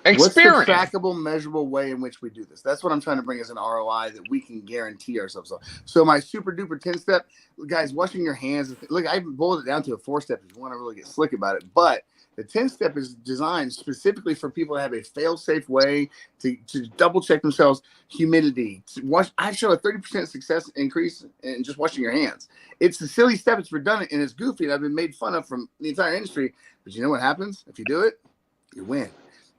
Experience. What's the trackable, measurable way in which we do this? That's what I'm trying to bring as an ROI that we can guarantee ourselves on. So my super duper 10-step, guys, washing your hands. Look, I boiled it down to a 4-step if you want to really get slick about it. But the 10-step is designed specifically for people to have a fail-safe way to double check themselves. Humidity. I show a 30% success increase in just washing your hands. It's a silly step. It's redundant and it's goofy. And I've been made fun of from the entire industry. But you know what happens if you do it? You win.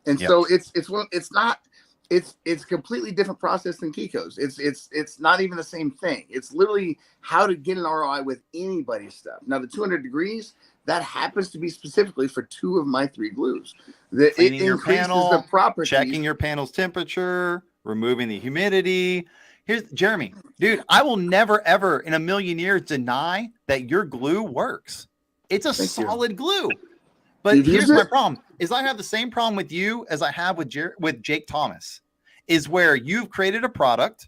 And so it's a completely different process than Kiko's. It's not even the same thing. It's literally how to get an ROI with anybody's stuff. Now the 200 degrees, that happens to be specifically for 2 of my 3 glues. It your increases panel, the properties. checking your panel's temperature, removing the humidity. Here's Jeremy, dude. I will never ever in a million years deny that your glue works. It's a solid glue. But here's my problem: is I have the same problem with you as I have with Jake Thomas. Is where you've created a product.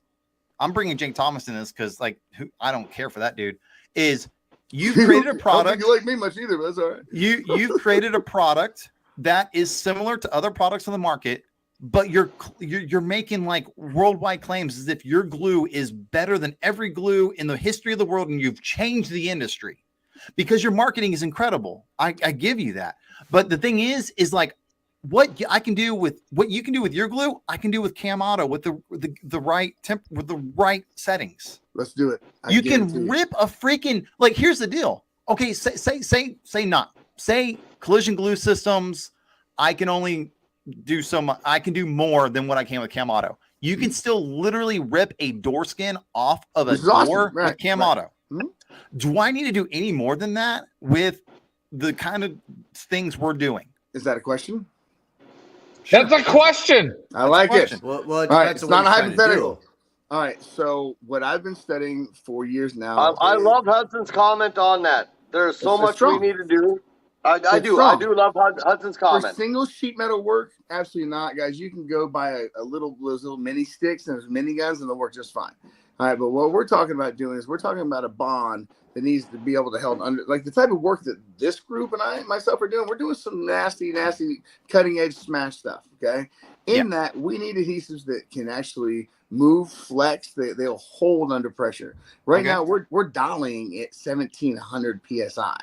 I'm bringing Jake Thomas in this because I don't care for that dude. Is you've created a product. I don't think you like me much either, but that's all right. You've created a product that is similar to other products on the market, but you're making like worldwide claims as if your glue is better than every glue in the history of the world, and you've changed the industry because your marketing is incredible. I give you that. But the thing is like what I can do with what you can do with your glue, I can do with Cam Auto with the right temp with the right settings. Let's do it. You can rip a freaking, like, here's the deal. Okay, say collision glue systems, I can only do I can do more than what I can with Cam Auto. You can still literally rip a door skin off of a door with Cam Auto. Do I need to do any more than that with the kind of things we're doing? Is that a question? That's a question. I like it. Well, all right, it's not a hypothetical. All right, so what I've been studying for years now. I love Hudson's comment on that. There's so much we need to do. I do love Hudson's comment. For single sheet metal work, absolutely not, guys. You can go buy those little mini sticks and there's mini guns and they'll work just fine. All right, but what we're talking about doing is we're talking about a bond that needs to be able to hold under, like the type of work that this group and I myself are doing. We're doing some nasty cutting edge smash stuff. Okay, that we need adhesives that can actually move, flex. They'll hold under pressure. Right now, we're dialing at 1700 psi.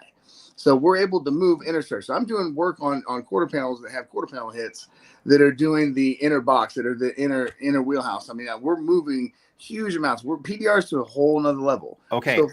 So we're able to move inner surface. I'm doing work on quarter panels that have quarter panel hits that are doing the inner box, that are the inner wheelhouse. I mean, we're moving huge amounts. We're PDRs to a whole nother level. Okay. So,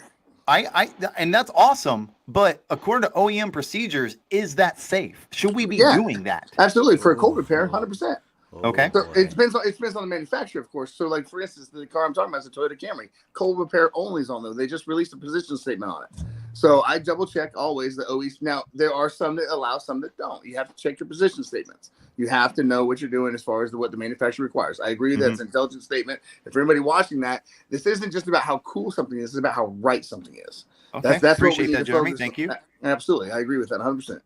and that's awesome. But according to OEM procedures, is that safe? Should we be doing that? Absolutely. For a cold repair, 100%. Okay. So it depends on the manufacturer, of course. So, like, for instance, the car I'm talking about is a Toyota Camry. Cold repair only is on there. They just released a position statement on it. So I double check always the OEs. Now, there are some that allow, some that don't. You have to check your position statements. You have to know what you're doing as far as what the manufacturer requires. I agree that's an intelligent statement. If everybody watching that, this isn't just about how cool something is. It's about how right something is. Okay. That's Appreciate what we need that, to Jeremy. focus Thank you. Absolutely. I agree with that 100%.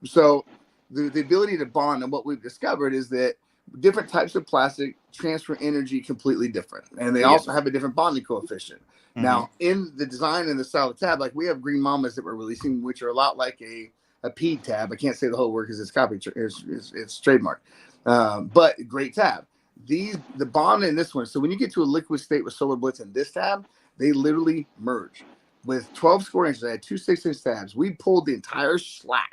So the ability to bond, and what we've discovered is that different types of plastic transfer energy completely different. And they also have a different bonding coefficient. Now, in the design and the style of tab, like we have Green Mamas that we're releasing, which are a lot like a P tab. I can't say the whole word because it's it's trademark. But great tab. The bond in this one, so when you get to a liquid state with Solar Blitz in this tab, they literally merge. With 12 square inches, I had 2 6-inch tabs. We pulled the entire slack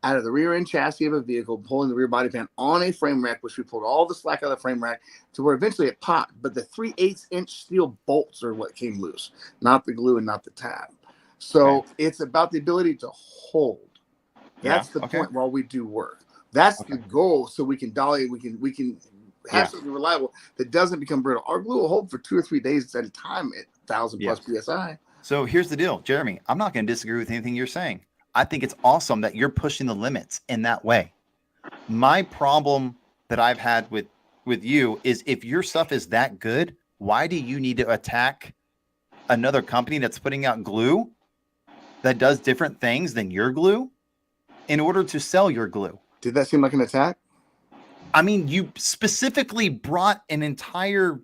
out of the rear end chassis of a vehicle, pulling the rear body pan on a frame rack, which we pulled all the slack out of the frame rack to where eventually it popped. But the 3/8-inch steel bolts are what came loose, not the glue and not the tab. So it's about the ability to hold. That's the point while we do work. That's the goal. So we can dolly, we can have something reliable that doesn't become brittle. Our glue will hold for 2 or 3 days at a time at 1,000 plus psi. So here's the deal, Jeremy. I'm not going to disagree with anything you're saying. I think it's awesome that you're pushing the limits in that way. My problem that I've had with you is if your stuff is that good, why do you need to attack another company that's putting out glue that does different things than your glue in order to sell your glue? Did that seem like an attack? I mean, you specifically brought you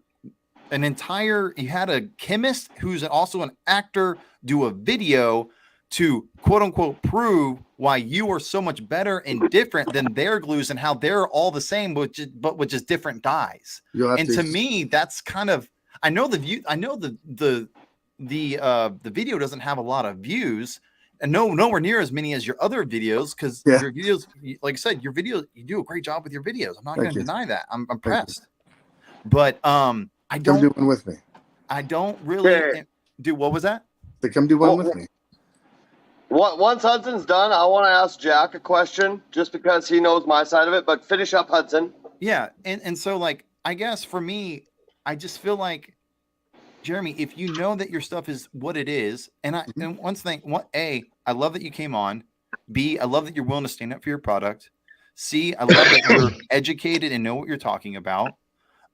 had a chemist who's also an actor do a video to quote unquote prove why you are so much better and different than their glues and how they're all the same, but with just different dyes. And to me, that's kind of, I know the view, I know the video doesn't have a lot of views and nowhere near as many as your other videos. Cause your videos, like I said, your videos, you do a great job with your videos. I'm not going to deny that. I'm impressed, but, I don't do one with me. I don't really do. What was that? They come do one with me. Once Hudson's done, I want to ask Jack a question just because he knows my side of it, but finish up, Hudson. Yeah. And so, like, I guess for me, I just feel like, Jeremy, if you know that your stuff is what it is, and one thing, A, I love that you came on. B, I love that you're willing to stand up for your product. C, I love that you're educated and know what you're talking about.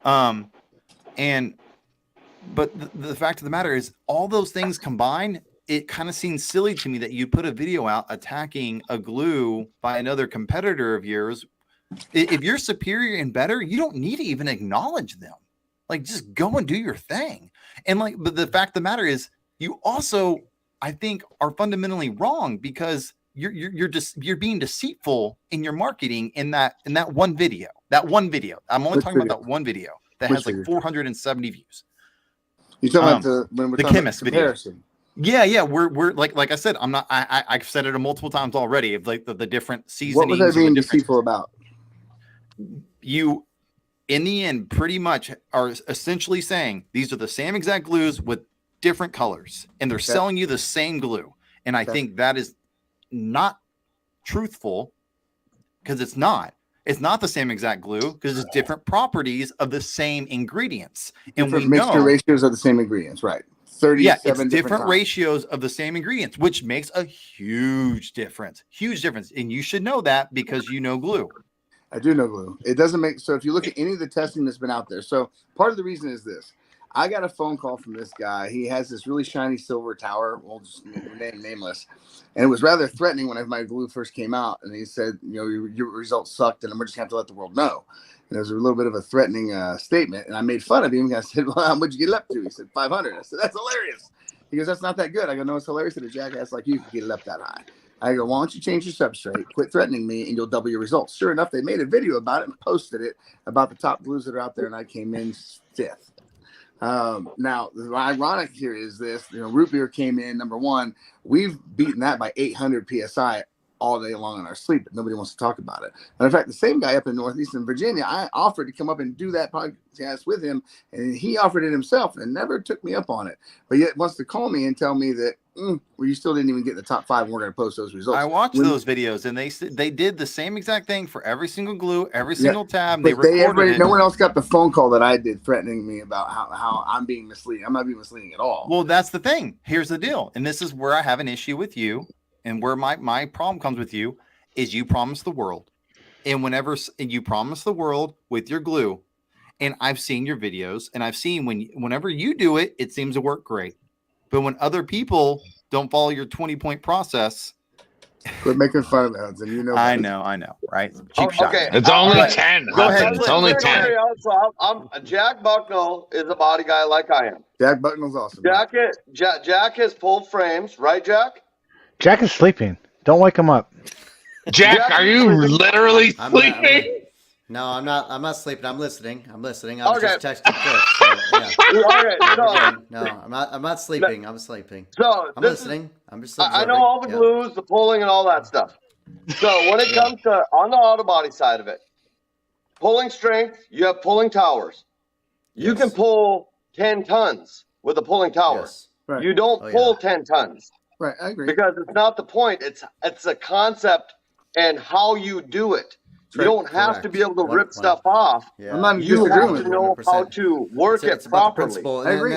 But the fact of the matter is, all those things combined, it kind of seems silly to me that you put a video out attacking a glue by another competitor of yours. If you're superior and better, you don't need to even acknowledge them. Like, just go and do your thing. And but the fact of the matter is, you also, I think, are fundamentally wrong because you're being deceitful in your marketing in that one video. I'm only talking about that one video that has like 470 views. You're talking about when we're the talking chemist about the video. Yeah. We're like I said, I've said it multiple times already of like the different seasonings. What was I being deceitful about? You, in the end, pretty much are essentially saying these are the same exact glues with different colors, and they're selling you the same glue. And I think that is not truthful, because it's not the same exact glue, because it's different properties of the same ingredients, and different mixture ratios of the same ingredients, right? 37 it's different ratios of the same ingredients, which makes a huge difference. And you should know that because you know glue. I do know glue. It doesn't make so if you look at any of the testing that's been out there. So part of the reason is this. I got a phone call from this guy. He has this really shiny silver tower. We'll just name nameless. And it was rather threatening when my glue first came out. And he said, your results sucked, and we're just going to have to let the world know. And it was a little bit of a threatening statement. And I made fun of him. I said, well, how much you get it up to? He said, 500. I said, that's hilarious. He goes, that's not that good. I go, no, it's hilarious that a jackass like you can get it up that high. I go, why don't you change your substrate, quit threatening me, and you'll double your results. Sure enough, they made a video about it and posted it about the top glues that are out there, and I came in 5th. Now, the ironic here is this, root beer came in number 1. We've beaten that by 800 PSI all day long in our sleep, but nobody wants to talk about it. And in fact, the same guy up in Northeastern Virginia, I offered to come up and do that podcast with him, and he offered it himself and never took me up on it. But yet wants to call me and tell me that, well, you still didn't even get the top 5, and we're going to post those results. I watched those videos, and they did the same exact thing for every single glue, every single tab. They recorded it. No one else got the phone call that I did threatening me about how I'm being misleading. I'm not being misleading at all. Well, that's the thing. Here's the deal, and this is where I have an issue with you, and where my problem comes with you is you promise the world, and whenever you promise the world with your glue, and I've seen your videos, and I've seen whenever you do it, it seems to work great. But when other people don't follow your 20-point process, quit making fun of it, and I know, right? Cheap shot. Okay, it's only 10. Go ahead. It's only 10. So Jack Bucknell is a body guy like I am. Jack Bucknell's awesome. Jack has pulled frames, right, Jack? Jack is sleeping. Don't wake him up. Jack, are you literally sleeping? No, I'm not. I'm not sleeping. I'm listening. I was just texting Chris. No, I'm not sleeping. I'm sleeping. So I'm listening. I'm just observing. I know all the glues, the pulling, and all that stuff. So when it comes to on the auto body side of it, pulling strength, you have pulling towers. You can pull 10 tons with a pulling tower. Yes. Right. You don't pull 10 tons. Right, I agree. Because it's not the point. It's a concept and how you do it. You don't have to be able to rip stuff off. Yeah. I'm not You have disagreeing to know how to work it properly. I agree.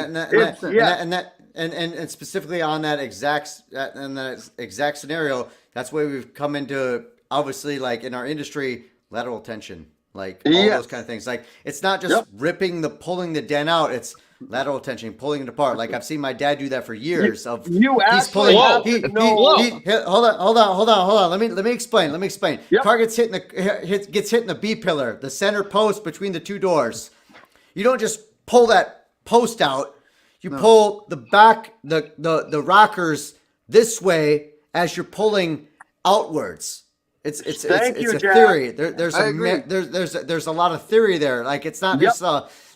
And specifically on that exact scenario, that's why we've come into, obviously, like in our industry, lateral tension, like all those kind of things. Like it's not just pulling the dent out. It's lateral tension, pulling it apart. Like I've seen my dad do that for years. Hold on. Let me explain. Yep. Car gets hit in the B pillar, the center post between the two doors. You don't just pull that post out. You pull the back, the rockers this way as you're pulling outwards. It's a theory. There's a lot of theory there. Like it's not just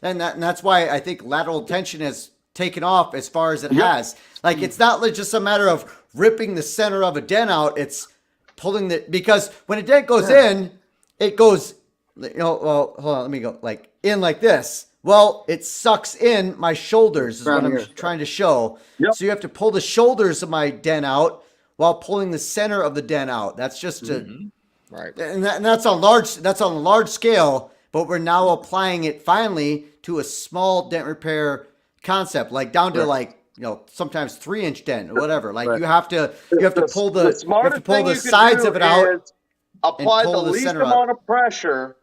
and that's why I think lateral tension has taken off as far as it has. Like it's not just a matter of ripping the center of a dent out. It's pulling because when a dent goes in, it goes. Well, hold on. Let me go in like this. Well, it sucks in my shoulders is what I'm trying to show. Yep. So you have to pull the shoulders of my dent out while pulling the center of the dent out. That's just right, and that's on a large scale. But we're now applying it finally to a small dent repair concept, like down to sometimes 3-inch dent or whatever. Like you have to pull the sides of it out. Apply the least amount of pressure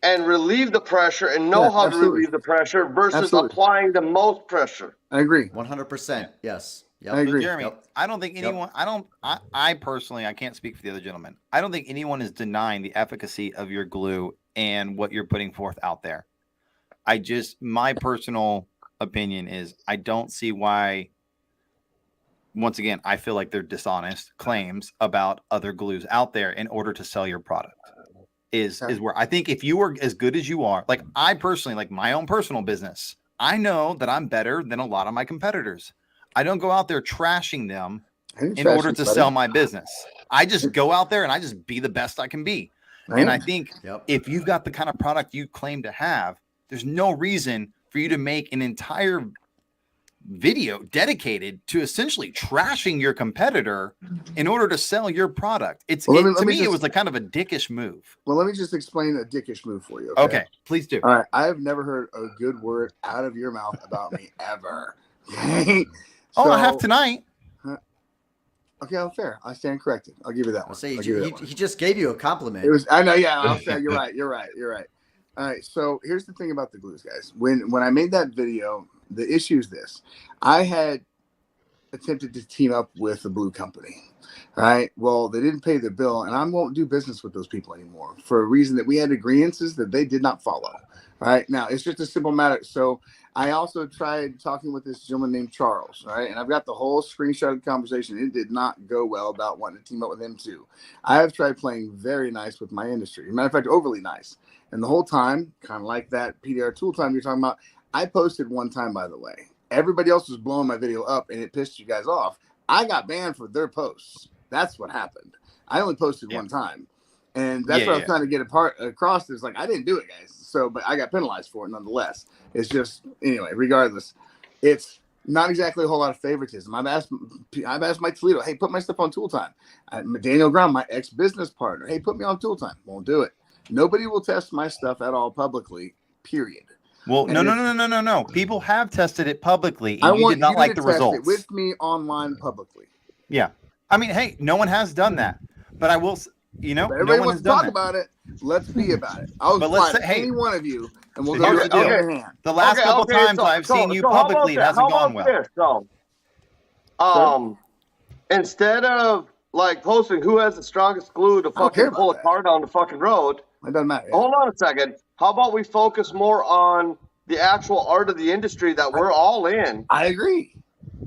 and relieve the pressure, and know how to relieve the pressure versus applying the most pressure. I agree. 100%. Yes. Yep. I agree. So Jeremy, I don't think anyone, I personally, I can't speak for the other gentleman. I don't think anyone is denying the efficacy of your glue and what you're putting forth out there. My personal opinion is I don't see why once again, I feel like they're dishonest claims about other glues out there in order to sell your product. Is where I think if you are as good as you are, like I personally, like my own personal business, I know that I'm better than a lot of my competitors. I don't go out there trashing them in order to sell my business. I just go out there and I just be the best I can be. And I think if you've got the kind of product you claim to have, there's no reason for you to make an entire video dedicated to essentially trashing your competitor in order to sell your product. To me, it was like kind of a dickish move. Well, let me just explain a dickish move for you. Okay, please do. All right, I have never heard a good word out of your mouth about me ever. Okay? I have tonight. Okay, I'm fair. I stand corrected. I'll give you that one. I'll say he just gave you a compliment. It was. I know. Yeah, I'll say you're right. You're right. All right. So here's the thing about the glues, guys. When I made that video, the issue is this: I had attempted to team up with a glue company. Right. Well, they didn't pay their bill, and I won't do business with those people anymore for a reason that we had agreements that they did not follow. All right. Now it's just a simple matter. So I also tried talking with this gentleman named Charles. Right. And I've got the whole screenshot of the conversation. It did not go well about wanting to team up with him too. I have tried playing very nice with my industry. As a matter of fact, overly nice. And the whole time, kind of like that PDR tool time you're talking about, I posted one time, by the way. Everybody else was blowing my video up and it pissed you guys off. I got banned for their posts. That's what happened. I only posted one time. And that's what I was trying to get across. Is like, I didn't do it, guys. So, but I got penalized for it nonetheless. It's just, anyway, regardless, it's not exactly a whole lot of favoritism. I've asked Mike Toledo, hey, put my stuff on Tool Time. Daniel Brown, my ex-business partner, hey, put me on Tool Time. Won't do it. Nobody will test my stuff at all publicly, period. Well, no. People have tested it publicly, and you did not like the results. It with me online publicly. Yeah. I mean, hey, no one has done that. But I will, everybody wants to talk about it. Let's be about it. I'll find any one of you, and we'll go hand in hand. The last couple times I've seen you publicly, it hasn't gone well. Instead of like posting who has the strongest glue to fucking pull a car down the fucking road, it doesn't matter. Hold on a second. How about we focus more on the actual art of the industry that we're all in? I agree.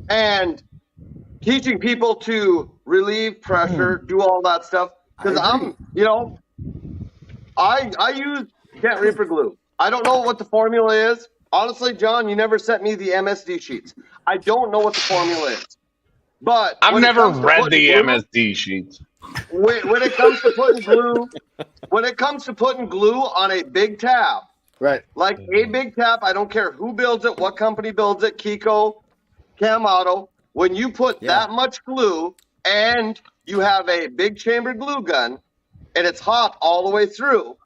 And teaching people to relieve pressure, do all that stuff. Because I use Kent Reaper glue. I don't know what the formula is. Honestly, John, you never sent me the MSD sheets. I don't know what the formula is. But I've never read the MSD sheets. When it comes to putting glue on a big tab, right? Like a big tab, I don't care who builds it, what company builds it, Kiko, Camauto. When you put that much glue and you have a big chamber glue gun and it's hot all the way through,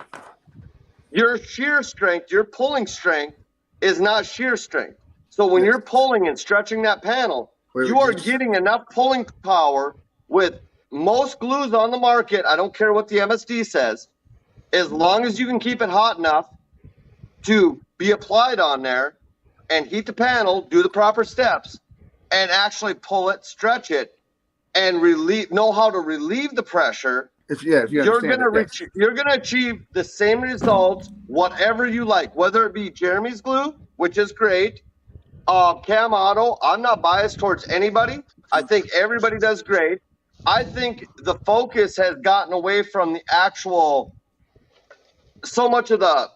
your shear strength, your pulling strength is not shear strength. So when you're pulling and stretching that panel, you are getting enough pulling power with most glues on the market. I don't care what the MSD says, as long as you can keep it hot enough to be applied on there and heat the panel, do the proper steps, and actually pull it, stretch it, and know how to relieve the pressure. You're gonna achieve the same results, whatever you like, whether it be Jeremy's glue, which is great, Camauto. I'm not biased towards anybody. I think everybody does great. I think the focus has gotten away from the actual, so much of the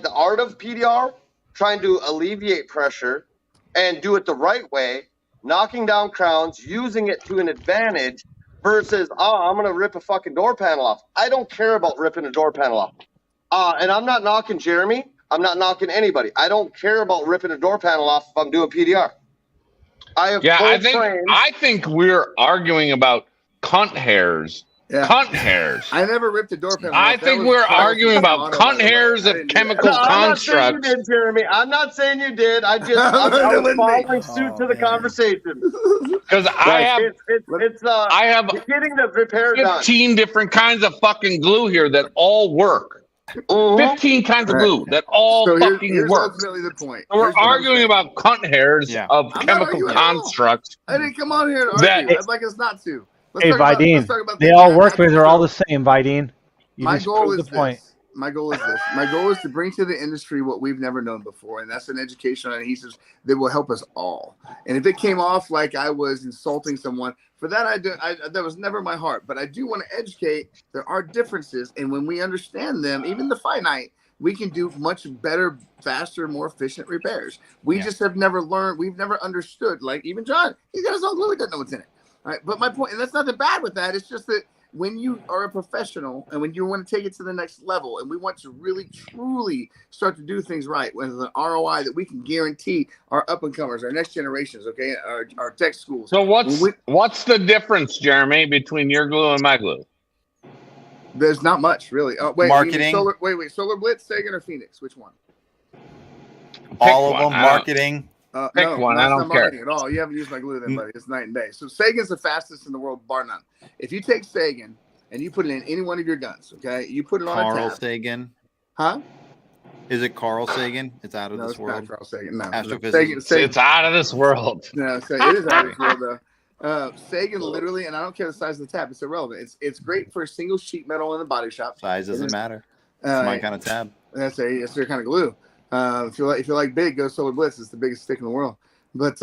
art of PDR, trying to alleviate pressure and do it the right way, knocking down crowns, using it to an advantage versus, I'm going to rip a fucking door panel off. I don't care about ripping a door panel off. And I'm not knocking Jeremy. I'm not knocking anybody. I don't care about ripping a door panel off if I'm doing PDR. I think we're arguing about cunt hairs. Yeah. Cunt hairs. I never ripped a door panel. I think we're arguing about cunt hairs of chemical constructs. I'm not saying you did, Jeremy. I'm not saying you did. I was following suit to the conversation. Because I have getting the repair 15 different kinds of fucking glue here that all work. 15 kinds of glue that all fucking work. Ultimately the point. So we're arguing about cunt hairs of chemical constructs. I didn't come on here to argue. I'd like us not to. Hey, Videen, they all work, but they're all the same, Videen. My goal is the point. My goal is this. My goal is to bring to the industry what we've never known before, and that's an education on adhesives that will help us all. And if it came off like I was insulting someone, for that that was never my heart. But I do want to educate. There are differences, and when we understand them, even the finite, we can do much better, faster, more efficient repairs. We just have never learned. We've never understood. Like even John, he's got his own glue. He doesn't know what's in it. All right, but my point, and that's nothing bad with that. It's just that when you are a professional and when you want to take it to the next level, and we want to really, truly start to do things right with an ROI that we can guarantee our up and comers, our next generations, okay, our tech schools. So what's the difference, Jeremy, between your glue and my glue? There's not much, really. Wait, marketing. Solar Blitz, Sagan, or Phoenix? Which one? All of them. Marketing. Pick one. I don't care at all. You haven't used my glue then, buddy. It's night and day. So Sagan's the fastest in the world, bar none. If you take Sagan and you put it in any one of your guns, okay, you put it on a tab. Carl Sagan. Huh? Is it Carl Sagan? It's out of No, this it's world. not Carl Sagan. No, Astrophysics. It's out of this world. No, it is out of this world, though. Sagan literally, and I don't care the size of the tab. It's irrelevant. It's great for a single sheet metal in the body shop. Size doesn't matter. It's my kind of tab. That's your kind of glue. If you like big, go Solar Blitz. It's the biggest stick in the world. But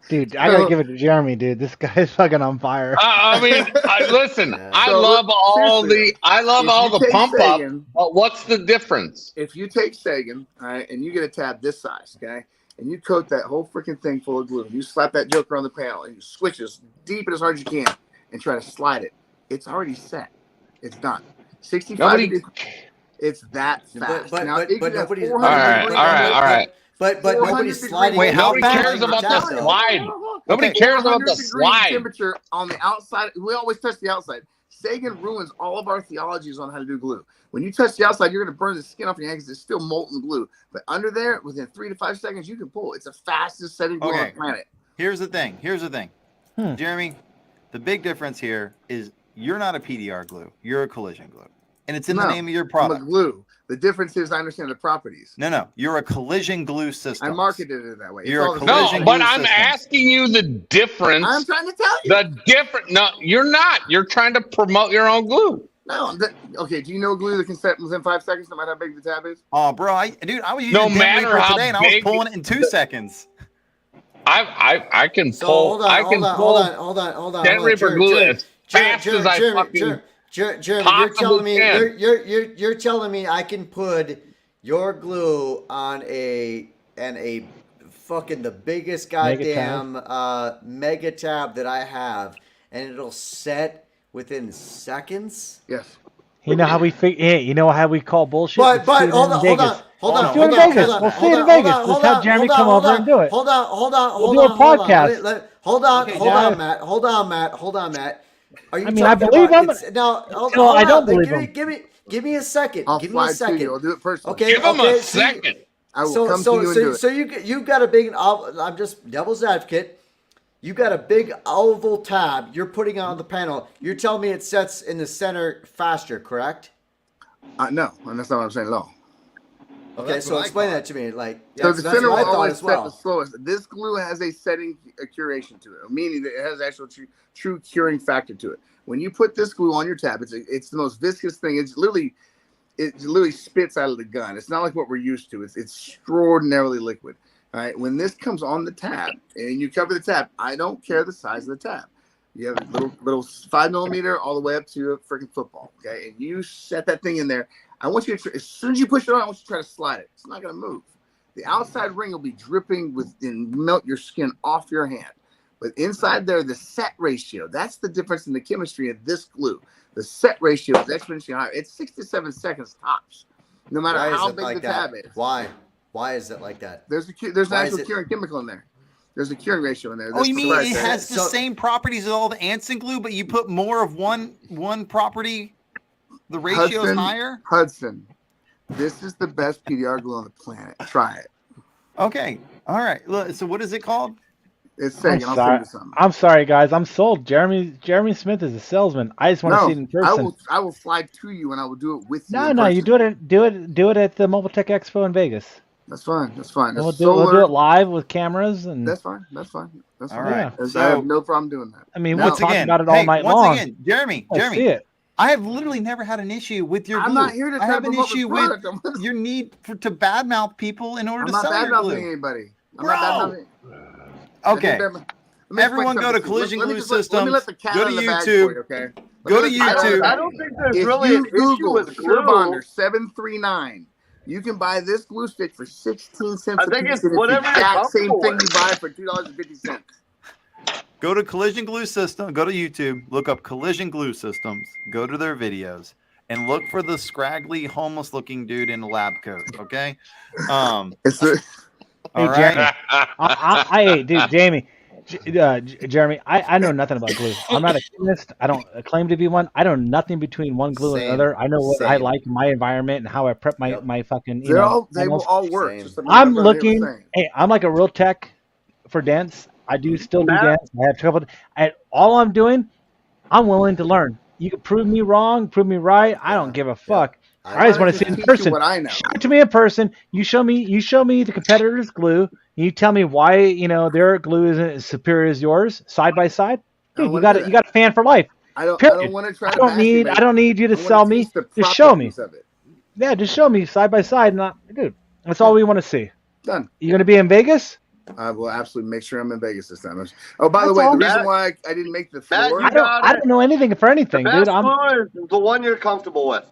dude, I gotta give it to Jeremy, dude. This guy's fucking on fire. I mean, listen. I love all the pump Sagan, up. But what's the difference? If you take Sagan, all right, and you get a tab this size, okay, and you coat that whole freaking thing full of glue, and you slap that joker on the panel, and you switch as deep and as hard as you can, and try to slide it, it's already set. It's done. 65 degrees. It's that fast. But nobody's all right. But nobody's sliding. Wait, nobody cares about the slide. Nobody cares about the slide. Temperature on the outside. We always touch the outside. Sagan ruins all of our theologies on how to do glue. When you touch the outside, you're going to burn the skin off your hand because it's still molten glue. But under there, within 3 to 5 seconds, you can pull. It's the fastest setting glue on the planet. Here's the thing. Jeremy, the big difference here is you're not a PDR glue. You're a collision glue. And it's in the name of your product. I'm a glue. The difference is I understand the properties. No. You're a collision glue system. I marketed it that way. You're a collision glue system. I'm asking you the difference. I'm trying to tell you. The difference. No, you're not. You're trying to promote your own glue. No. Okay. Do you know glue that can set within 5 seconds, no matter how big the tab is? Oh, bro. I was using no matter how today, and I was pulling it in 2 seconds. I can pull. Hold on. Dent Reaper glue as fast as I fucking. Jeremy, you're telling me I can put your glue on a fucking the biggest goddamn mega tab that I have, and it'll set within seconds? Yes. You know how we call bullshit? But hold on. Let's do it in Vegas. We'll see it in Vegas. Let's have Jeremy come over and do it. Hold on. We'll do a podcast. Hold on, Matt. Hold on, Matt. Are you I believe him. No, I don't believe him. Give me a second. I'll fly to you. I'll do it personally. Okay. Give him a second. I will come to you and do it. So you've got a big. I'm just devil's advocate. You got a big oval tab you're putting on the panel. You're telling me it sets in the center faster, correct? No, and that's not what I'm saying at all. Okay, so explain that to me. So the center will always set the slowest. This glue has a setting curation to it, meaning that it has actual true curing factor to it. When you put this glue on your tab, it's the most viscous thing. It literally spits out of the gun. It's not like what we're used to. It's extraordinarily liquid. All right. When this comes on the tab and you cover the tab, I don't care the size of the tab. You have a little 5 millimeter all the way up to a freaking football. Okay, and you set that thing in there. I want you to, as soon as you push it on, I want you to try to slide it. It's not going to move. The outside ring will be dripping and melt your skin off your hand. But inside there, the set ratio, that's the difference in the chemistry of this glue. The set ratio is exponentially higher. It's 6 to 7 seconds tops, no matter how big the tab is. Why? Why is it like that? There's an actual curing chemical in there. There's a curing ratio in there. You mean it has the same properties as all the Anson glue, but you put more of one property, the ratio is higher? Hudson, this is the best PDR glue on the planet. Try it. Okay. All right. So what is it called? It's Sagan. I'll send you something. I'm sorry, guys. I'm sold. Jeremy Smith is a salesman. I just want to see it in person. I will fly to you and I will do it with you. No. You do it at the Mobile Tech Expo in Vegas. That's fine. We'll do it live with cameras and. That's fine. All right. I have no problem doing that. I mean, we'll talk about it all night long. Once again, Jeremy. See it. I have literally never had an issue with your glue. I'm not here to I try to have an promote the issue product. with your need to badmouth people in order I'm to not sell your bad-mouthing glue. anybody. I'm Bro. not bad-mouthing. Okay. Let me Everyone explain go to something. Collision Let me Glue just let me Systems. let the cat Go out to of the bag YouTube. for you, okay? Go to YouTube. I don't think there's If really you an issue Google with glue. Surebonder 739, you can buy this glue stick for 16 cents I a think piece. it's And it's the whatever you're exact same comfortable thing with. you buy for $2.50. Go to Collision Glue System. Go to YouTube. Look up Collision Glue Systems. Go to their videos and look for the scraggly, homeless-looking dude in a lab coat. Okay. It's the Hey, All right. Jeremy. Hey, dude, Jamie. Jeremy, I know nothing about glue. I'm not a chemist. I don't claim to be one. I know nothing between one glue and Same. another. I know what I Same. like in my environment and how I prep my, Yep. my fucking, they will panels. all work. Same. Just like I'm my brother here was looking. saying. Hey, I'm like a real tech for dents. I do still do Matt? dents. I have trouble. All I'm doing, I'm willing to learn. You can prove me wrong, prove me right. I don't give a fuck. I just want to see it in teach you person. what I know. Show it to me in person. You show me the competitor's glue. And you tell me why their glue isn't as superior as yours side by side. I don't Dude, wanna do that. you got a fan for life. I don't Period. want to try I to don't bash you, need mate. I don't need you to I wanna sell me. teach the Just show me. properties of it. Yeah, just show me side by side. Dude, that's all we want to see. Done. You gonna be in Vegas? I will absolutely make sure I'm in Vegas this time. Oh, by the That's way, all. the reason Matt- why I didn't make the Matt, floor. you got I it. don't know anything for The anything, best dude. glue is the one you're comfortable with.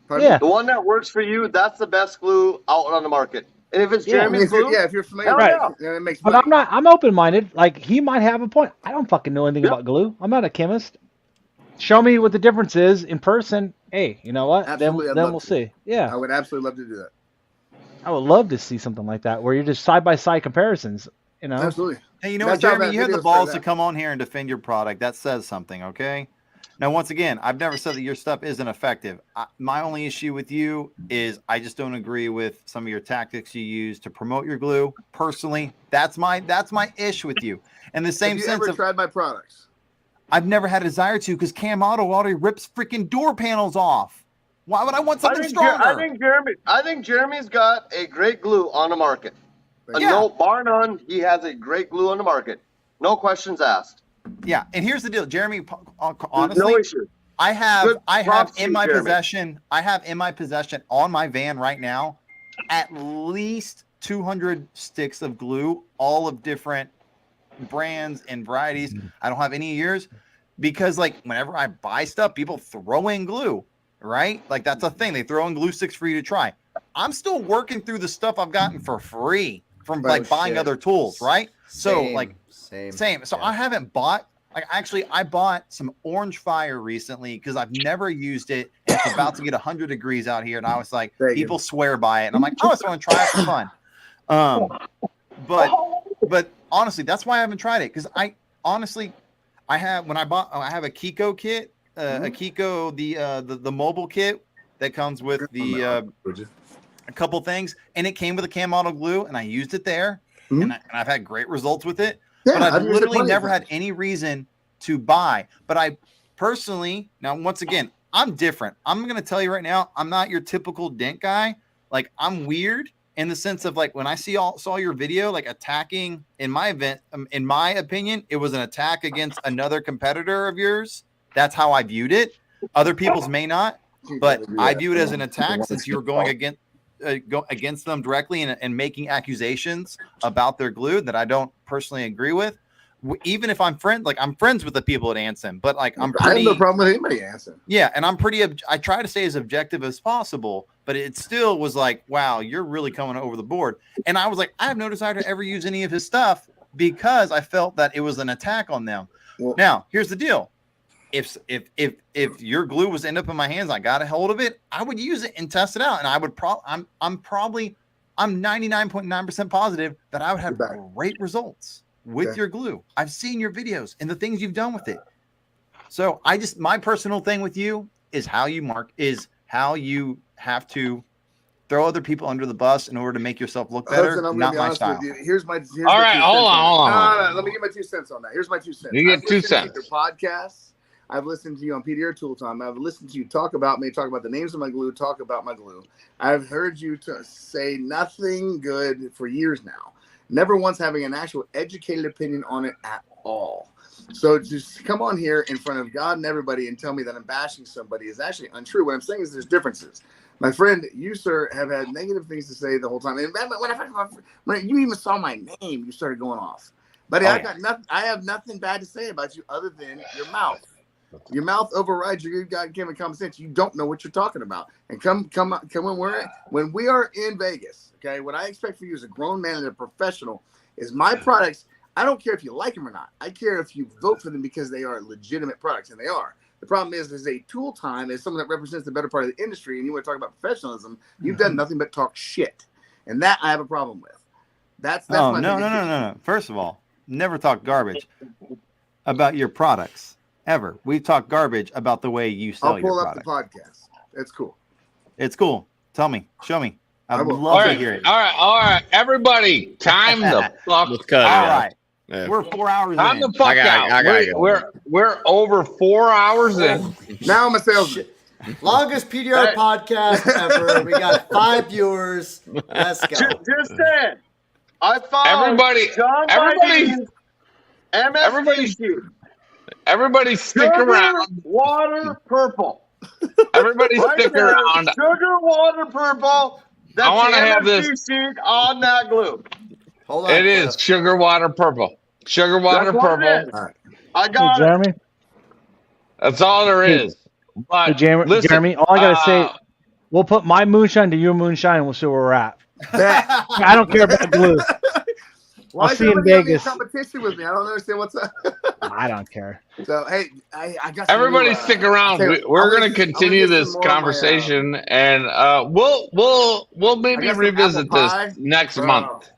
Pardon? Yeah. The one that works for you, that's the best glue out on the market. And if it's Yeah. I mean, Jeremy's glue, if you're familiar hell with yeah. it, then it makes But money. I'm open minded. Like he might have a point. I don't fucking know anything Yep. about glue. I'm not a chemist. Show me what the difference is in person. Hey, you know what? Absolutely, I'd Then love we'll to. see. Yeah. I would absolutely love to do that. I would love to see something like that where you're just side by side comparisons. Absolutely. Hey, you know what, That's how Jeremy? that You have the video balls started to come on here and defend your product. That says something, okay? Now, once again, I've never said that your stuff isn't effective. My only issue with you is I just don't agree with some of your tactics you use to promote your glue. Personally, that's my issue with you. In the same Have you sense ever of tried my products? I've never had a desire to because Cam Auto already rips freaking door panels off. Why would I want something stronger? I think Jeremy's got a great glue on the market. Yeah. No, bar none, he has a great glue on the market. No questions asked. Yeah, and here's the deal, Jeremy. There's Honestly, no issue. I have Good props to in you, my Jeremy. possession. I have in my possession on my van right now at least 200 sticks of glue, all of different brands and varieties. I don't have any of yours because, like, whenever I buy stuff, people throw in glue, right? Like that's a thing. They throw in glue sticks for you to try. I'm still working through the stuff I've gotten for free from like buying other tools, right? So like same. So I haven't bought. Like actually, I bought some Orange Fire recently because I've never used it. And it's about to get 100 degrees out here, and I was like, people swear by it, and I'm like, I just want to try it for fun. But honestly, that's why I haven't tried it because I have a Kiko kit, a Kiko the mobile kit that comes with the a couple things, and it came with a Cam Auto glue, and I used it there, and I've had great results with it. Yeah, but I've I've used it literally plenty of never had any reason to buy. But I personally, now once again, I'm different. I'm going to tell you right now, I'm not your typical dent guy. Like I'm weird in the sense of like when I saw your video, like attacking in my event, in my opinion, it was an attack against another competitor of yours. That's how I viewed it. Other people's may not, but I view it as an attack since you're going against them directly and making accusations about their glue that I don't personally agree with. Even if I'm friends with the people at Anson, but like I have no problem with anybody at Anson. Yeah, and I try to stay as objective as possible, but it still was like, wow, you're really coming over the board. And I was like, I have no desire to ever use any of his stuff because I felt that it was an attack on them. Well, now here's the deal. If your glue was to end up in my hands, I got a hold of it, I would use it and test it out. And I would I'm 99.9% positive that I would have great results with your glue. I've seen your videos and the things you've done with it. So my personal thing with you is how you have to throw other people under the bus in order to make yourself look better. Listen, not my style. Here's All right, hold on. No, let me get my 2 cents on that. Here's my 2 cents. You get 2 cents. Your podcasts. I've listened to you on PDR Tool Time. I've listened to you talk about me, talk about the names of my glue, talk about my glue. I've heard you say nothing good for years now. Never once having an actual educated opinion on it at all. So just come on here in front of God and everybody and tell me that I'm bashing somebody is actually untrue. What I'm saying is there's differences. My friend, you, sir, have had negative things to say the whole time. And when you even saw my name, you started going off. Buddy, I have nothing bad to say about you other than your mouth. Your mouth overrides your goddamn common sense. You don't know what you're talking about. And come when we are in Vegas, okay, what I expect for you as a grown man and a professional is my products. I don't care if you like them or not. I care if you vote for them because they are legitimate products, and they are. The problem is a tool time as someone that represents the better part of the industry, and you want to talk about professionalism, you've done nothing but talk shit. And that I have a problem with. That's my no. First of all, never talk garbage about your products. Ever. We talk garbage about the way you sell your product. I'll pull up the podcast. It's cool. It's cool. Tell me. Show me. I would love to hear it. All right. Everybody, time the fuck out. All right. Yeah. We're 4 hours time in. The fuck out. We're over 4 hours in. Now I'm a salesman. Longest PDR podcast ever. We got 5 viewers. Let's go. Just saying. I found Jon Videen, Everybody stick around. Water purple. Everybody stick around. Sugar water purple. That's I want to have this sheet on that glue. Hold on. It is sugar water purple. Sugar water purple. Right. I got it. Jeremy. That's all there is. But Jeremy, all I gotta say, we'll put my moonshine to your moonshine, and we'll see where we're at. I don't care about glue. Why I'll see you in Vegas. Competition with me. I don't understand what's up. I don't care. So hey, I got. Everybody, stick around. We're going to continue this conversation, and we'll maybe revisit this next month.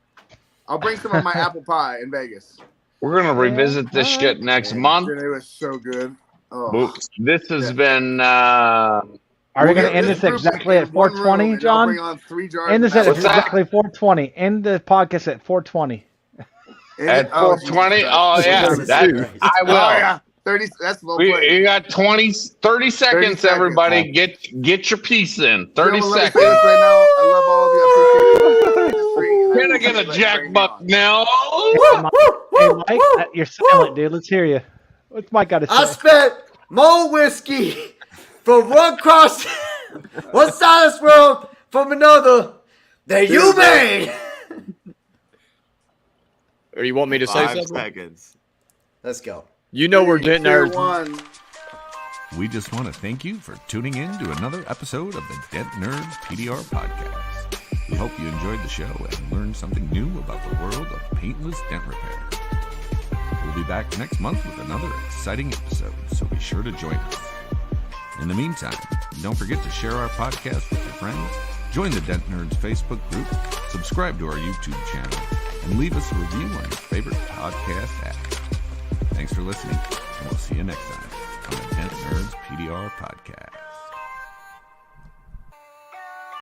I'll bring some of my apple pie in Vegas. We're going to revisit this shit next month. It was so good. Oh. This has been. Are we going to end this exactly at 4:20, John? End this at exactly 4:20. End the podcast at 4:20. At 4:20? Oh, yeah. I will. Oh, yeah. 30. That's low play. You got 30 seconds, everybody. Get your piece in. 30 seconds. Right now, I love all of you. Can I get a Jack Bucknell? Hey, Mike, you're silent, dude. Let's hear you. What's Mike got to say? I spent more whiskey from one side of this world from another than you made. Or you want me to say something? 5 seconds. Let's go. You know we're Dent Nerds. We just want to thank you for tuning in to another episode of the Dent Nerds PDR podcast. We hope you enjoyed the show and learned something new about the world of paintless dent repair. We'll be back next month with another exciting episode, so be sure to join us. In the meantime, don't forget to share our podcast with your friends, join the Dent Nerds Facebook group, subscribe to our YouTube channel, and leave us a review on your favorite podcast app. Thanks for listening, and we'll see you next time on the Dent Nerds PDR podcast.